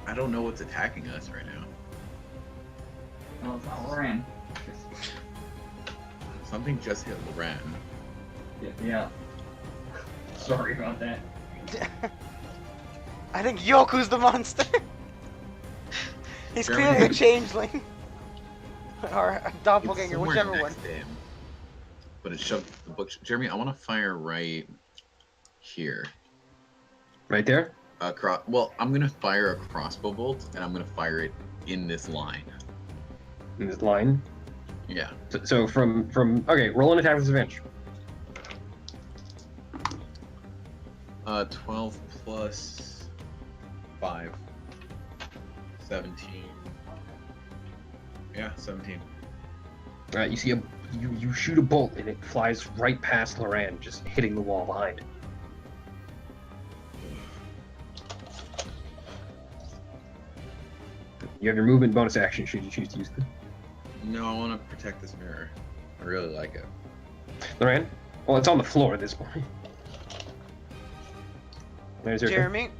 Speaker 5: I don't know what's attacking us right now.
Speaker 3: No, it's not Lorraine.
Speaker 5: Something just hit Loren.
Speaker 3: Yeah. Sorry about that.
Speaker 2: I think Yoku's the monster. He's
Speaker 5: Jeremy.
Speaker 2: clearly a changeling. Or a
Speaker 5: It's
Speaker 2: doppelganger,
Speaker 5: somewhere
Speaker 2: whichever one.
Speaker 5: next to him. But it shoved the book. Jeremy, I want to fire right here.
Speaker 1: Right there?
Speaker 5: Well, I'm gonna fire a crossbow bolt, and I'm gonna fire it in this line.
Speaker 1: In this line.
Speaker 5: Yeah.
Speaker 1: So from okay, roll an attack with disadvantage.
Speaker 5: 12 plus 5. 17. Yeah, 17.
Speaker 1: Alright, you see you shoot a bolt and it flies right past Loran, just hitting the wall behind. You have your movement bonus action should you choose to use them.
Speaker 5: No, I want to protect this mirror. I really like it.
Speaker 1: Loran? Well, it's on the floor at this point. There's your
Speaker 2: Jeremy,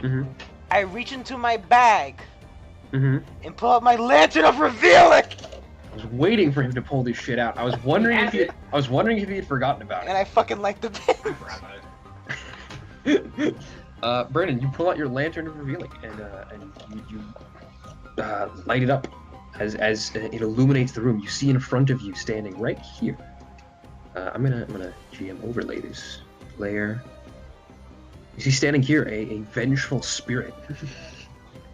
Speaker 1: Mm-hmm.
Speaker 2: I reach into my bag
Speaker 1: Mm-hmm.
Speaker 2: and pull out my lantern of revealing.
Speaker 1: I was waiting for him to pull this shit out. I was wondering if he had forgotten about
Speaker 2: And I fucking like the bit.
Speaker 1: it. Brandon, you pull out your lantern of revealing, and you light it up as it illuminates the room. You see in front of you, standing right here. I'm gonna GM overlay this layer. You see standing here a vengeful spirit.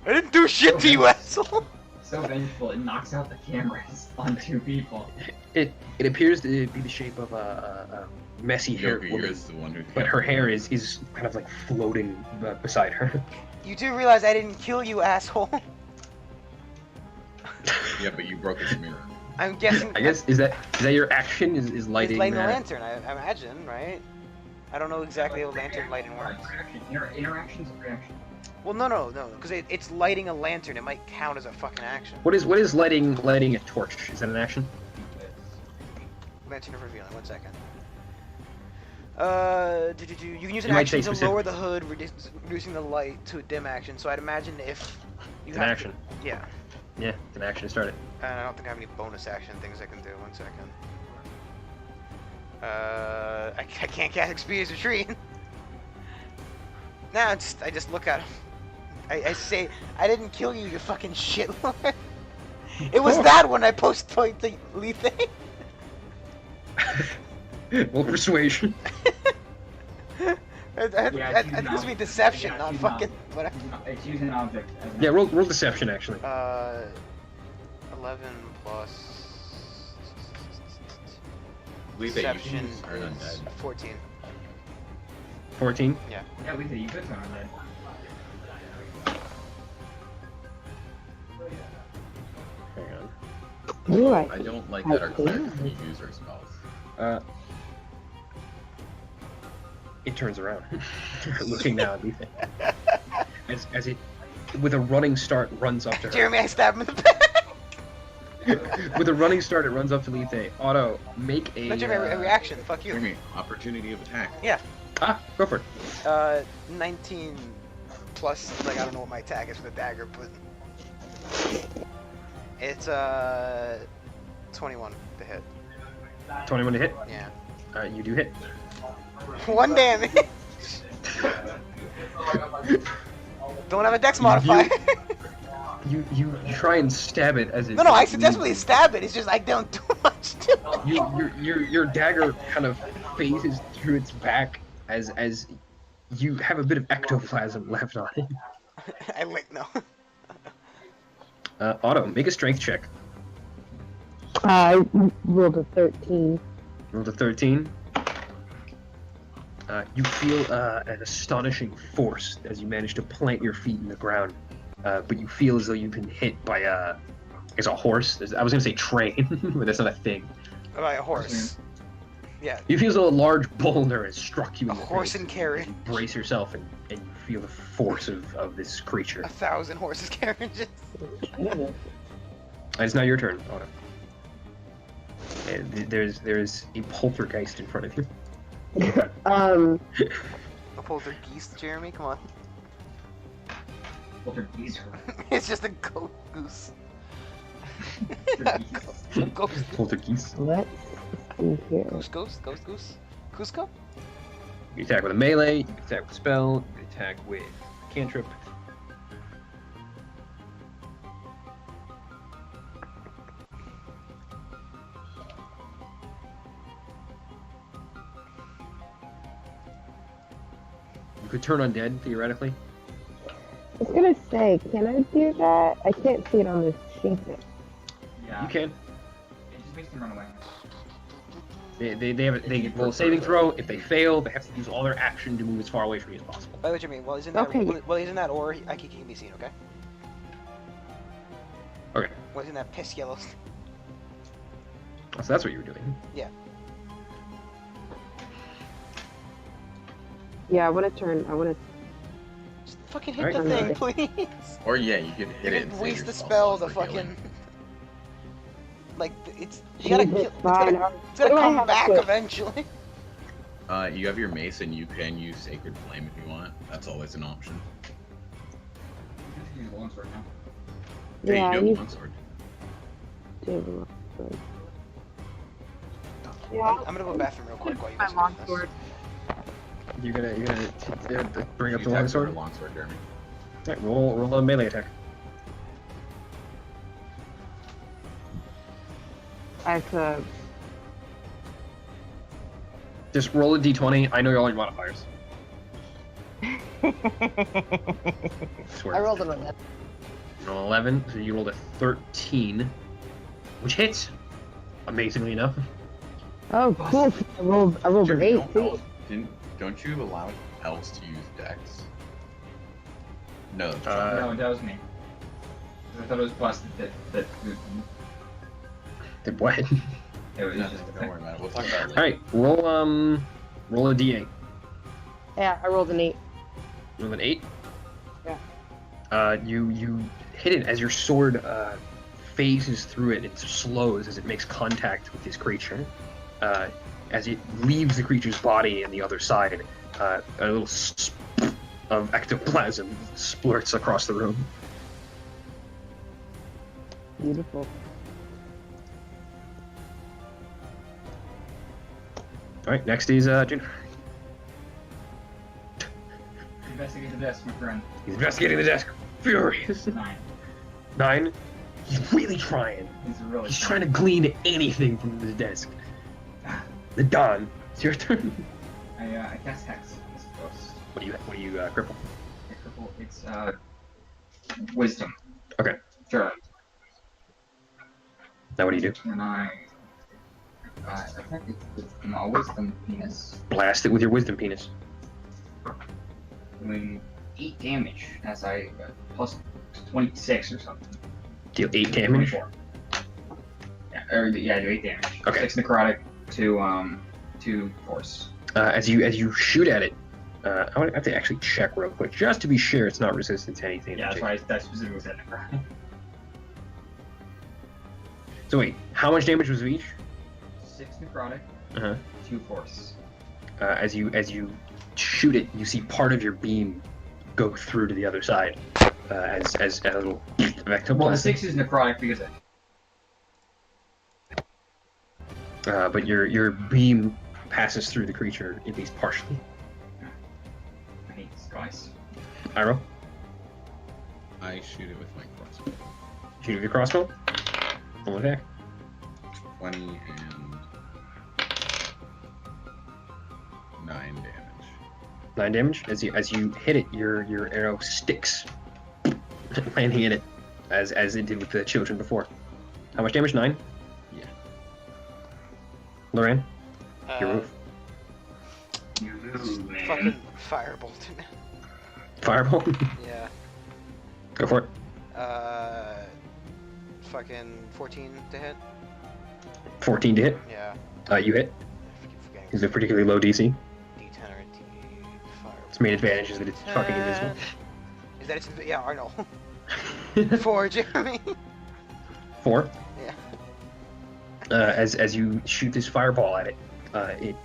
Speaker 2: I didn't do shit to you, asshole.
Speaker 3: So vengeful, it knocks out the cameras on 2 people.
Speaker 1: It appears to be the shape of a messy haired
Speaker 5: Joker,
Speaker 1: woman,
Speaker 5: you're the one who.
Speaker 1: but her hair is kind of like floating beside her.
Speaker 2: You do realize I didn't kill you, asshole.
Speaker 5: Yeah, but you broke its mirror.
Speaker 2: I'm guessing.
Speaker 1: I guess is that your action is lighting
Speaker 2: It's lighting the
Speaker 1: that?
Speaker 2: lantern, I imagine, right? I don't know exactly how lantern lighting works.
Speaker 3: Interactions or reactions?
Speaker 2: Well, no, because it's lighting a lantern. It might count as a fucking action.
Speaker 1: What is lighting a torch? Is that an action?
Speaker 2: Lantern of revealing. 1 second. You can use an
Speaker 1: You might
Speaker 2: action
Speaker 1: say
Speaker 2: to lower the hood, reducing the light to a dim action. So I'd imagine if you
Speaker 1: It's an
Speaker 2: have
Speaker 1: action.
Speaker 2: To, yeah.
Speaker 1: Yeah, it's an action to start it.
Speaker 2: And I don't think I have any bonus action things I can do. 1 second. I can't cast Experience Retreat. Nah, I just look at him. I say, I didn't kill you, you fucking shitlord. It was that when I post-point to Lethe.
Speaker 1: Well, persuasion.
Speaker 2: I think this would be deception, not fucking whatever.
Speaker 3: It's using an object.
Speaker 1: Yeah, roll deception actually.
Speaker 2: 11 plus
Speaker 5: Believe that you
Speaker 2: deception
Speaker 5: can turn
Speaker 2: is
Speaker 5: undead.
Speaker 2: 14.
Speaker 1: 14.
Speaker 2: Yeah.
Speaker 3: Yeah, Lisa, you could turn undead.
Speaker 1: Hang on.
Speaker 4: You're right.
Speaker 5: I don't like that our cleric can use her spells.
Speaker 1: It turns around, looking now at Lethe. As it, with a running start, runs up to her.
Speaker 2: Jeremy, I stab him in the back.
Speaker 1: With a running start, it runs up to Lethe. Otto, make a.
Speaker 2: No, Jeremy, a reaction. Fuck you.
Speaker 5: Jeremy, opportunity of attack.
Speaker 2: Yeah.
Speaker 1: Go for it.
Speaker 2: 19 plus, like, I don't know what my attack is for the dagger, but it's 21 to hit.
Speaker 1: 21 to hit.
Speaker 2: Yeah.
Speaker 1: You do hit.
Speaker 2: 1 damage. Don't have a dex modifier.
Speaker 1: You try and stab it as it.
Speaker 2: No, I successfully stab it. It's just I don't do much to it.
Speaker 1: Your dagger kind of phases through its back as you have a bit of ectoplasm left on it.
Speaker 2: I like no.
Speaker 1: Otto, make a strength check.
Speaker 4: I rolled a 13.
Speaker 1: Roll to 13. You feel an astonishing force as you manage to plant your feet in the ground, but you feel as though you've been hit by a horse. I was gonna say train, but that's not a thing.
Speaker 2: By a horse. Yeah.
Speaker 1: You feel as though a large boulder has struck you
Speaker 2: A
Speaker 1: in the
Speaker 2: horse
Speaker 1: face.
Speaker 2: and carriage.
Speaker 1: You brace yourself and you feel the force of this creature.
Speaker 2: 1,000 horses carriages.
Speaker 1: And it's now your turn, Otto. And there's a poltergeist in front of you.
Speaker 2: A poltergeist, Jeremy. Come on.
Speaker 3: Poltergeist.
Speaker 2: It's just a goose. Ghost.
Speaker 1: Poltergeist.
Speaker 4: Let's see here.
Speaker 2: Goose. Cusco?
Speaker 1: You attack with a melee, you can attack with a spell, you can attack with cantrip. You could turn undead, theoretically.
Speaker 4: I was gonna say, can I do that? I can't see it on this sheet.
Speaker 3: Yeah.
Speaker 1: You can.
Speaker 3: It just makes them run away.
Speaker 1: They roll a saving throw. If they fail, they have to use all their action to move as far away from you as possible.
Speaker 2: By the way, Jeremy, while he's in that,
Speaker 4: Okay.
Speaker 2: while he's in that ore, I can be seen, okay?
Speaker 1: Okay.
Speaker 2: While he's in that piss yellow.
Speaker 1: So that's what you were doing.
Speaker 4: Yeah, I want to turn. I want to.
Speaker 2: Just fucking hit
Speaker 1: Alright.
Speaker 2: the thing, please.
Speaker 5: Or yeah, you could hit it.
Speaker 2: You
Speaker 5: and
Speaker 2: can
Speaker 5: save
Speaker 2: waste the
Speaker 5: yourself
Speaker 2: spell to
Speaker 5: for healing.
Speaker 2: fucking. Like, it's. You gotta kill.
Speaker 4: Jesus, fine.
Speaker 2: It's
Speaker 4: What
Speaker 2: gonna
Speaker 4: do I
Speaker 2: come
Speaker 4: have
Speaker 2: back
Speaker 4: to-
Speaker 2: eventually.
Speaker 5: You have your mace and you can use Sacred Flame if you want. That's always an option. Hey,
Speaker 4: Yeah,
Speaker 5: you
Speaker 4: you
Speaker 5: have a longsword.
Speaker 4: do have a longsword.
Speaker 2: I'm gonna go to the bathroom real quick while you
Speaker 8: My
Speaker 2: guys are doing this.
Speaker 8: longsword.
Speaker 1: You're gonna bring up
Speaker 5: You
Speaker 1: the
Speaker 5: attack with your
Speaker 1: longsword.
Speaker 5: longsword, Jeremy.
Speaker 1: Alright, roll a melee attack.
Speaker 4: I have to.
Speaker 1: Just roll a d20. I know all your modifiers.
Speaker 4: I
Speaker 1: Swear.
Speaker 4: rolled an 11.
Speaker 1: Roll 11, so you rolled a 13, which hits. Amazingly enough.
Speaker 4: Oh, cool. I rolled an
Speaker 5: Jeremy,
Speaker 4: 8 too.
Speaker 5: don't you allow elves to use dex? No.
Speaker 3: No, that was me. I thought it was busted that
Speaker 1: Did what?
Speaker 3: it was
Speaker 5: No,
Speaker 3: just
Speaker 5: don't worry about it. We'll talk about it later.
Speaker 1: Alright, roll a d8.
Speaker 4: Yeah, I rolled an 8.
Speaker 1: Roll an 8.
Speaker 4: Yeah.
Speaker 1: You hit it as your sword phases through it. It slows as it makes contact with this creature. As it leaves the creature's body on the other side, a little of ectoplasm splurts across the room.
Speaker 4: Beautiful.
Speaker 1: Alright, next is Juniper.
Speaker 3: investigate the desk, my friend.
Speaker 1: He's investigating the desk. Furious.
Speaker 3: 9.
Speaker 1: 9. He's really trying.
Speaker 3: He's really.
Speaker 1: He's trying to glean anything from the desk. The Don. It's your turn.
Speaker 3: I cast hex. I suppose.
Speaker 1: What do you cripple?
Speaker 3: It's wisdom.
Speaker 1: Okay.
Speaker 3: Sure.
Speaker 1: Now what do you do?
Speaker 3: And I attack it with my wisdom penis,
Speaker 1: Blast it with your wisdom penis.
Speaker 3: doing 8 damage as I plus 26 or something.
Speaker 1: Deal 8 damage.
Speaker 3: 24. Yeah, I do 8 damage.
Speaker 1: Okay.
Speaker 3: 6 necrotic, 2 force.
Speaker 1: As you shoot at it, I would have to actually check real quick just to be sure it's not resistant to anything.
Speaker 3: Yeah, that's why I specifically said necrotic.
Speaker 1: So wait, how much damage was of each?
Speaker 3: 6 necrotic,
Speaker 1: Uh-huh.
Speaker 3: 2 force.
Speaker 1: As you shoot it, you see part of your beam go through to the other side. As a little ectoplasm.
Speaker 3: Well, the 6 is necrotic because
Speaker 1: But your beam passes through the creature at least partially.
Speaker 3: I hate this guys.
Speaker 1: Iroh,
Speaker 5: I shoot it with my crossbow.
Speaker 1: shoot with your crossbow. Roll attack.
Speaker 5: 20 and 9 damage.
Speaker 1: 9 damage. As you hit it, your arrow sticks, landing in it, as it did with the children before. How much damage? 9.
Speaker 5: Yeah.
Speaker 1: Loran, your move.
Speaker 3: You lose, man.
Speaker 2: Fucking firebolt.
Speaker 1: Fireball.
Speaker 2: Yeah.
Speaker 1: Go for it.
Speaker 2: Fucking 14 to hit.
Speaker 1: 14 to hit.
Speaker 2: Yeah.
Speaker 1: You hit.
Speaker 2: I keep forgetting.
Speaker 1: Is a particularly low DC.
Speaker 2: D10 or D8 fire.
Speaker 1: Its main advantage is that it's fucking invisible.
Speaker 2: Is that it's yeah, I know. 4, Jeremy.
Speaker 1: 4.
Speaker 2: Yeah.
Speaker 1: As you shoot this fireball at it, it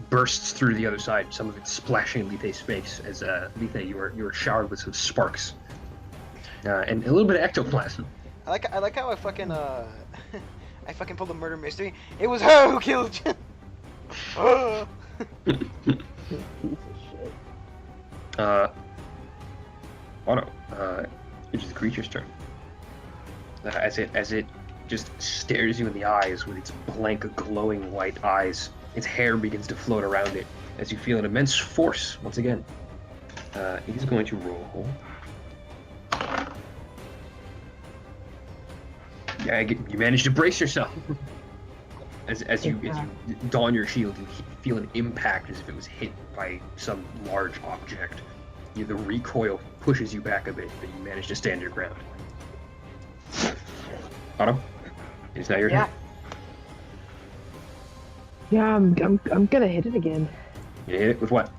Speaker 1: bursts through the other side. Some of it splashing Lithe's face as Lithe, you were showered with some sparks, and a little bit of ectoplasm.
Speaker 2: I like how I fucking I fucking pulled a murder mystery. It was her who killed you. Oh.
Speaker 4: Piece of shit.
Speaker 1: Otto, it is the creature's turn. As it just stares you in the eyes with its blank, glowing white eyes, its hair begins to float around it as you feel an immense force once again. He's going to roll. Yeah, you manage to brace yourself. As you don your shield, you feel an impact as if it was hit by some large object. The recoil pushes you back a bit, but you manage to stand your ground. Otto, it is now your turn.
Speaker 4: Yeah, I'm gonna hit it again.
Speaker 1: You hit it with what?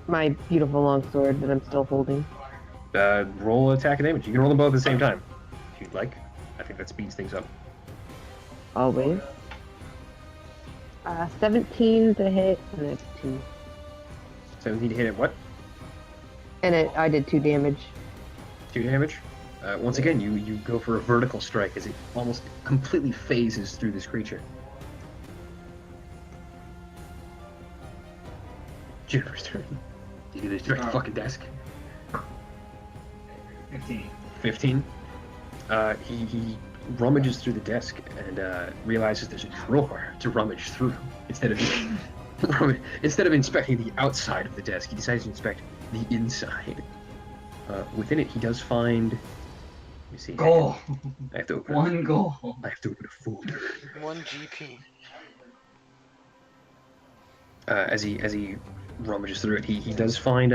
Speaker 4: My beautiful longsword that I'm still holding.
Speaker 1: Roll attack and damage. You can roll them both at the same time, if you'd like. I think that speeds things up.
Speaker 4: Always. 17 to hit, and it's 2.
Speaker 1: 17 to hit it. What?
Speaker 4: And I did 2 damage.
Speaker 1: 2 damage. Once again, you go for a vertical strike as it almost completely phases through this creature. Juniper's turn. You do this direct fucking desk.
Speaker 3: 15.
Speaker 1: 15. He rummages through the desk and realizes there's a drawer to rummage through instead of inspecting the outside of the desk. He decides to inspect the inside. Within it, he does find. Let me see.
Speaker 3: Goal.
Speaker 1: I have to open.
Speaker 3: One goal.
Speaker 1: I have to open a folder.
Speaker 2: 1 GP.
Speaker 1: As he rummages through it, he does find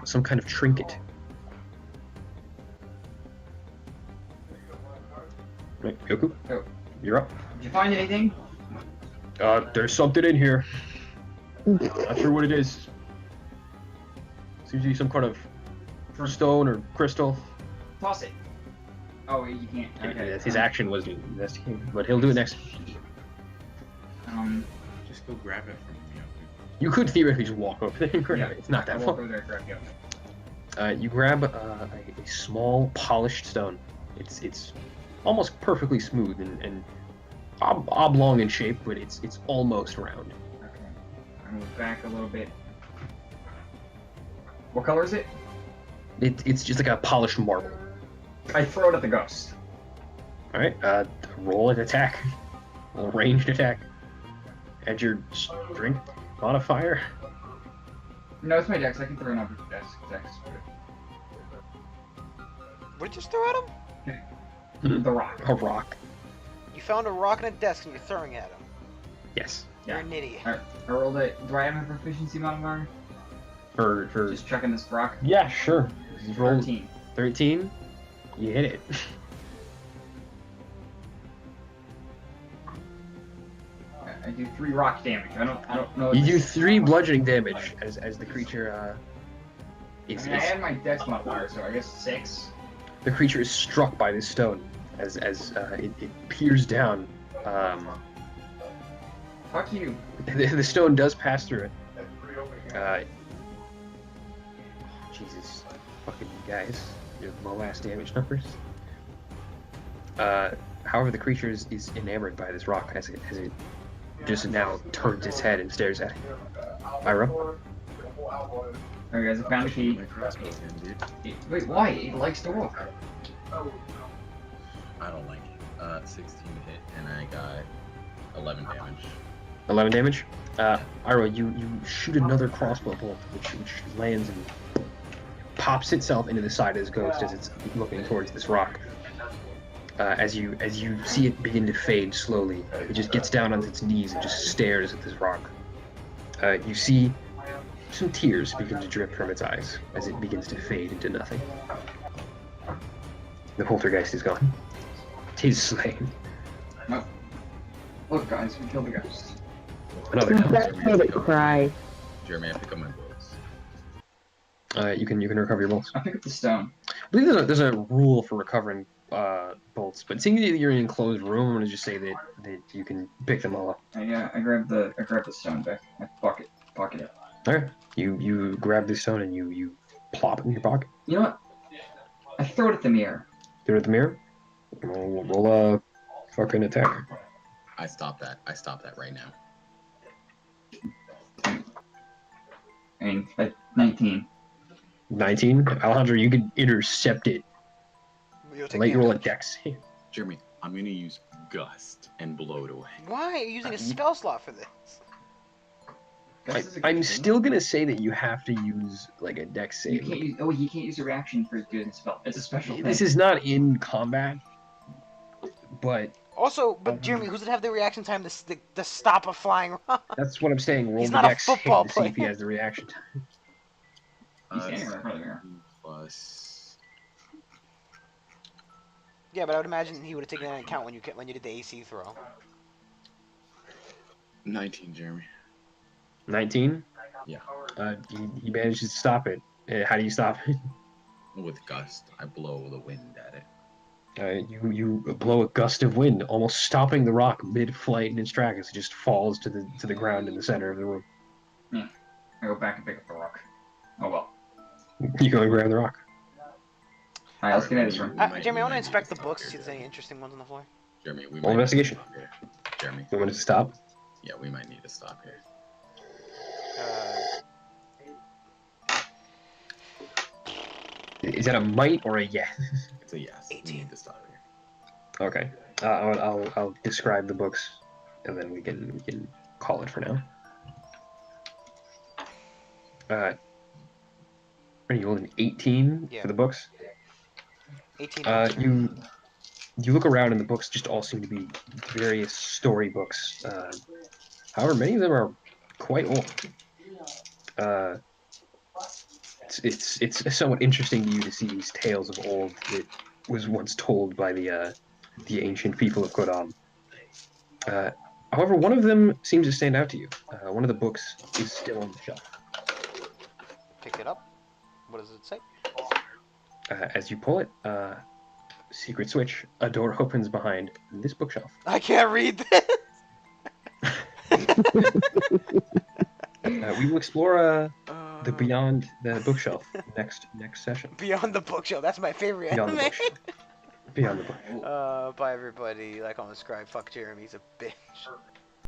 Speaker 1: some kind of trinket. Right, Yoku,
Speaker 3: Oh.
Speaker 1: you're up.
Speaker 3: Did you find anything?
Speaker 1: There's something in here. Not sure what it is. Seems to be some kind of stone or crystal.
Speaker 3: Toss it. Oh, you can't. Okay.
Speaker 1: His action was to investigate, but he'll do it next.
Speaker 5: Just go grab it from me.
Speaker 1: You could theoretically just walk over there and grab
Speaker 3: Yeah,
Speaker 1: it. It's not that
Speaker 3: I walk
Speaker 1: far.
Speaker 3: over there, grab you.
Speaker 1: You grab a small polished stone. It's almost perfectly smooth and oblong in shape, but it's almost round.
Speaker 3: Okay. I move back a little bit. What color is it?
Speaker 1: It's just like a polished marble.
Speaker 3: I throw it at the ghost.
Speaker 1: All right, roll an attack, a ranged attack. Add your strength modifier.
Speaker 3: No, it's my dex. I can throw it over the dex.
Speaker 2: What did you just throw at him?
Speaker 3: The rock.
Speaker 1: A rock.
Speaker 2: You found a rock in a desk and you're throwing at him.
Speaker 1: Yes.
Speaker 2: You're an idiot.
Speaker 3: Alright, I rolled it. Do I have a proficiency modifier?
Speaker 1: For
Speaker 3: Just chucking this rock.
Speaker 1: yeah, sure. You roll
Speaker 3: 13.
Speaker 1: 13. You hit it.
Speaker 3: I do 3 rock damage. I don't know.
Speaker 1: You
Speaker 3: if
Speaker 1: do
Speaker 3: this-
Speaker 1: 3 bludgeoning damage as the creature
Speaker 3: I mean, I had my dex modifier, so I guess 6.
Speaker 1: the creature is struck by this stone as it peers down.
Speaker 3: Fuck you.
Speaker 1: The stone does pass through it. Jesus, fucking guys, your low ass damage numbers. However, the creature is enamored by this rock as it just now turns its head and stares at it. Ira?
Speaker 3: Alright guys, I found a key.
Speaker 5: My crossbow's in, dude.
Speaker 3: Wait, why? It likes the rock.
Speaker 5: I don't like it. 16 hit, and I got 11 damage.
Speaker 1: 11 damage. Ira, you shoot another crossbow bolt, which lands and pops itself into the side of this ghost as it's looking towards this rock. As you see it begin to fade slowly, it just gets down on its knees and just stares at this rock. You see some tears begin to drip from its eyes as it begins to fade into nothing. The poltergeist is gone. Tis slain.
Speaker 3: Look guys, we killed the ghost.
Speaker 1: Another
Speaker 4: That made it cry.
Speaker 5: Jeremy, I pick up my bullets.
Speaker 1: you can recover your bolts.
Speaker 3: I pick up the stone.
Speaker 1: I believe there's a rule for recovering bolts, but seeing that you're in an enclosed room, I'm gonna just say that you can pick them all up.
Speaker 3: I grab the stone back. I pocket it.
Speaker 1: Alright. You grab this stone and you plop it in your pocket.
Speaker 3: You know what? I throw it at the mirror.
Speaker 1: Throw it at the mirror. Roll a fucking attack.
Speaker 5: I stop that. I stop that right now.
Speaker 3: I mean, like 19.
Speaker 1: 19. Alejandro, you can intercept it.
Speaker 2: You'll take
Speaker 1: Let you roll a
Speaker 2: damage.
Speaker 1: dex.
Speaker 5: Jeremy, I'm gonna use Gust and blow it away.
Speaker 2: Why are you using a spell slot for this?
Speaker 3: Gust is a good
Speaker 1: I'm
Speaker 3: thing.
Speaker 1: still gonna say that you have to use like a dex
Speaker 3: You
Speaker 1: save.
Speaker 3: can't use. Oh, you can't use a reaction for doing a spell. It's a special thing.
Speaker 1: This is not in combat, but
Speaker 2: Also, but Jeremy, who doesn't have the reaction time to stop a flying rock?
Speaker 1: that's what I'm saying. Roll
Speaker 2: He's
Speaker 1: the
Speaker 2: not a
Speaker 1: dex save
Speaker 2: football
Speaker 1: to see if he
Speaker 2: player.
Speaker 1: has the reaction time.
Speaker 3: He's standing right in front of the mirror.
Speaker 5: Plus
Speaker 2: Yeah, but I would imagine he would have taken that into account when you did the AC throw.
Speaker 5: 19, Jeremy.
Speaker 1: 19.
Speaker 5: Yeah.
Speaker 1: He manages to stop it. How do you stop it?
Speaker 5: With Gust, I blow the wind at it.
Speaker 1: You blow a gust of wind, almost stopping the rock mid-flight in its track as it just falls to the ground in the center of the room.
Speaker 3: I go back and pick up the rock. Oh well.
Speaker 1: You go and grab the rock.
Speaker 3: Alright, let's get into this room.
Speaker 2: Jeremy, I want to inspect the books, see if there's any interesting ones on the floor.
Speaker 5: Jeremy, we
Speaker 1: Roll
Speaker 5: might
Speaker 1: investigation.
Speaker 5: Need to stop here. Jeremy,
Speaker 1: You want to stop?
Speaker 5: yeah, we might need to stop here.
Speaker 1: Is that a might or a yes?
Speaker 5: It's a yes.
Speaker 2: 18.
Speaker 5: We need to stop here.
Speaker 1: Okay. I'll describe the books, and then we can call it for now. Are you rolling 18
Speaker 2: Yeah.
Speaker 1: for the books?
Speaker 2: 18.
Speaker 1: You look around, and the books just all seem to be various storybooks. However, many of them are quite old. It's somewhat interesting to you to see these tales of old that was once told by the ancient people of Kodam. However, one of them seems to stand out to you. One of the books is still on the shelf.
Speaker 2: Pick it up. What does it say?
Speaker 1: As you pull it, secret switch, a door opens behind this bookshelf.
Speaker 2: I can't read this.
Speaker 1: We will explore the Beyond the Bookshelf next session.
Speaker 2: Beyond the Bookshelf. That's my favorite
Speaker 1: Beyond the
Speaker 2: anime.
Speaker 1: Bookshelf. Beyond the Bookshelf.
Speaker 2: Bye everybody. Like, comment, subscribe. Fuck Jeremy. He's a bitch.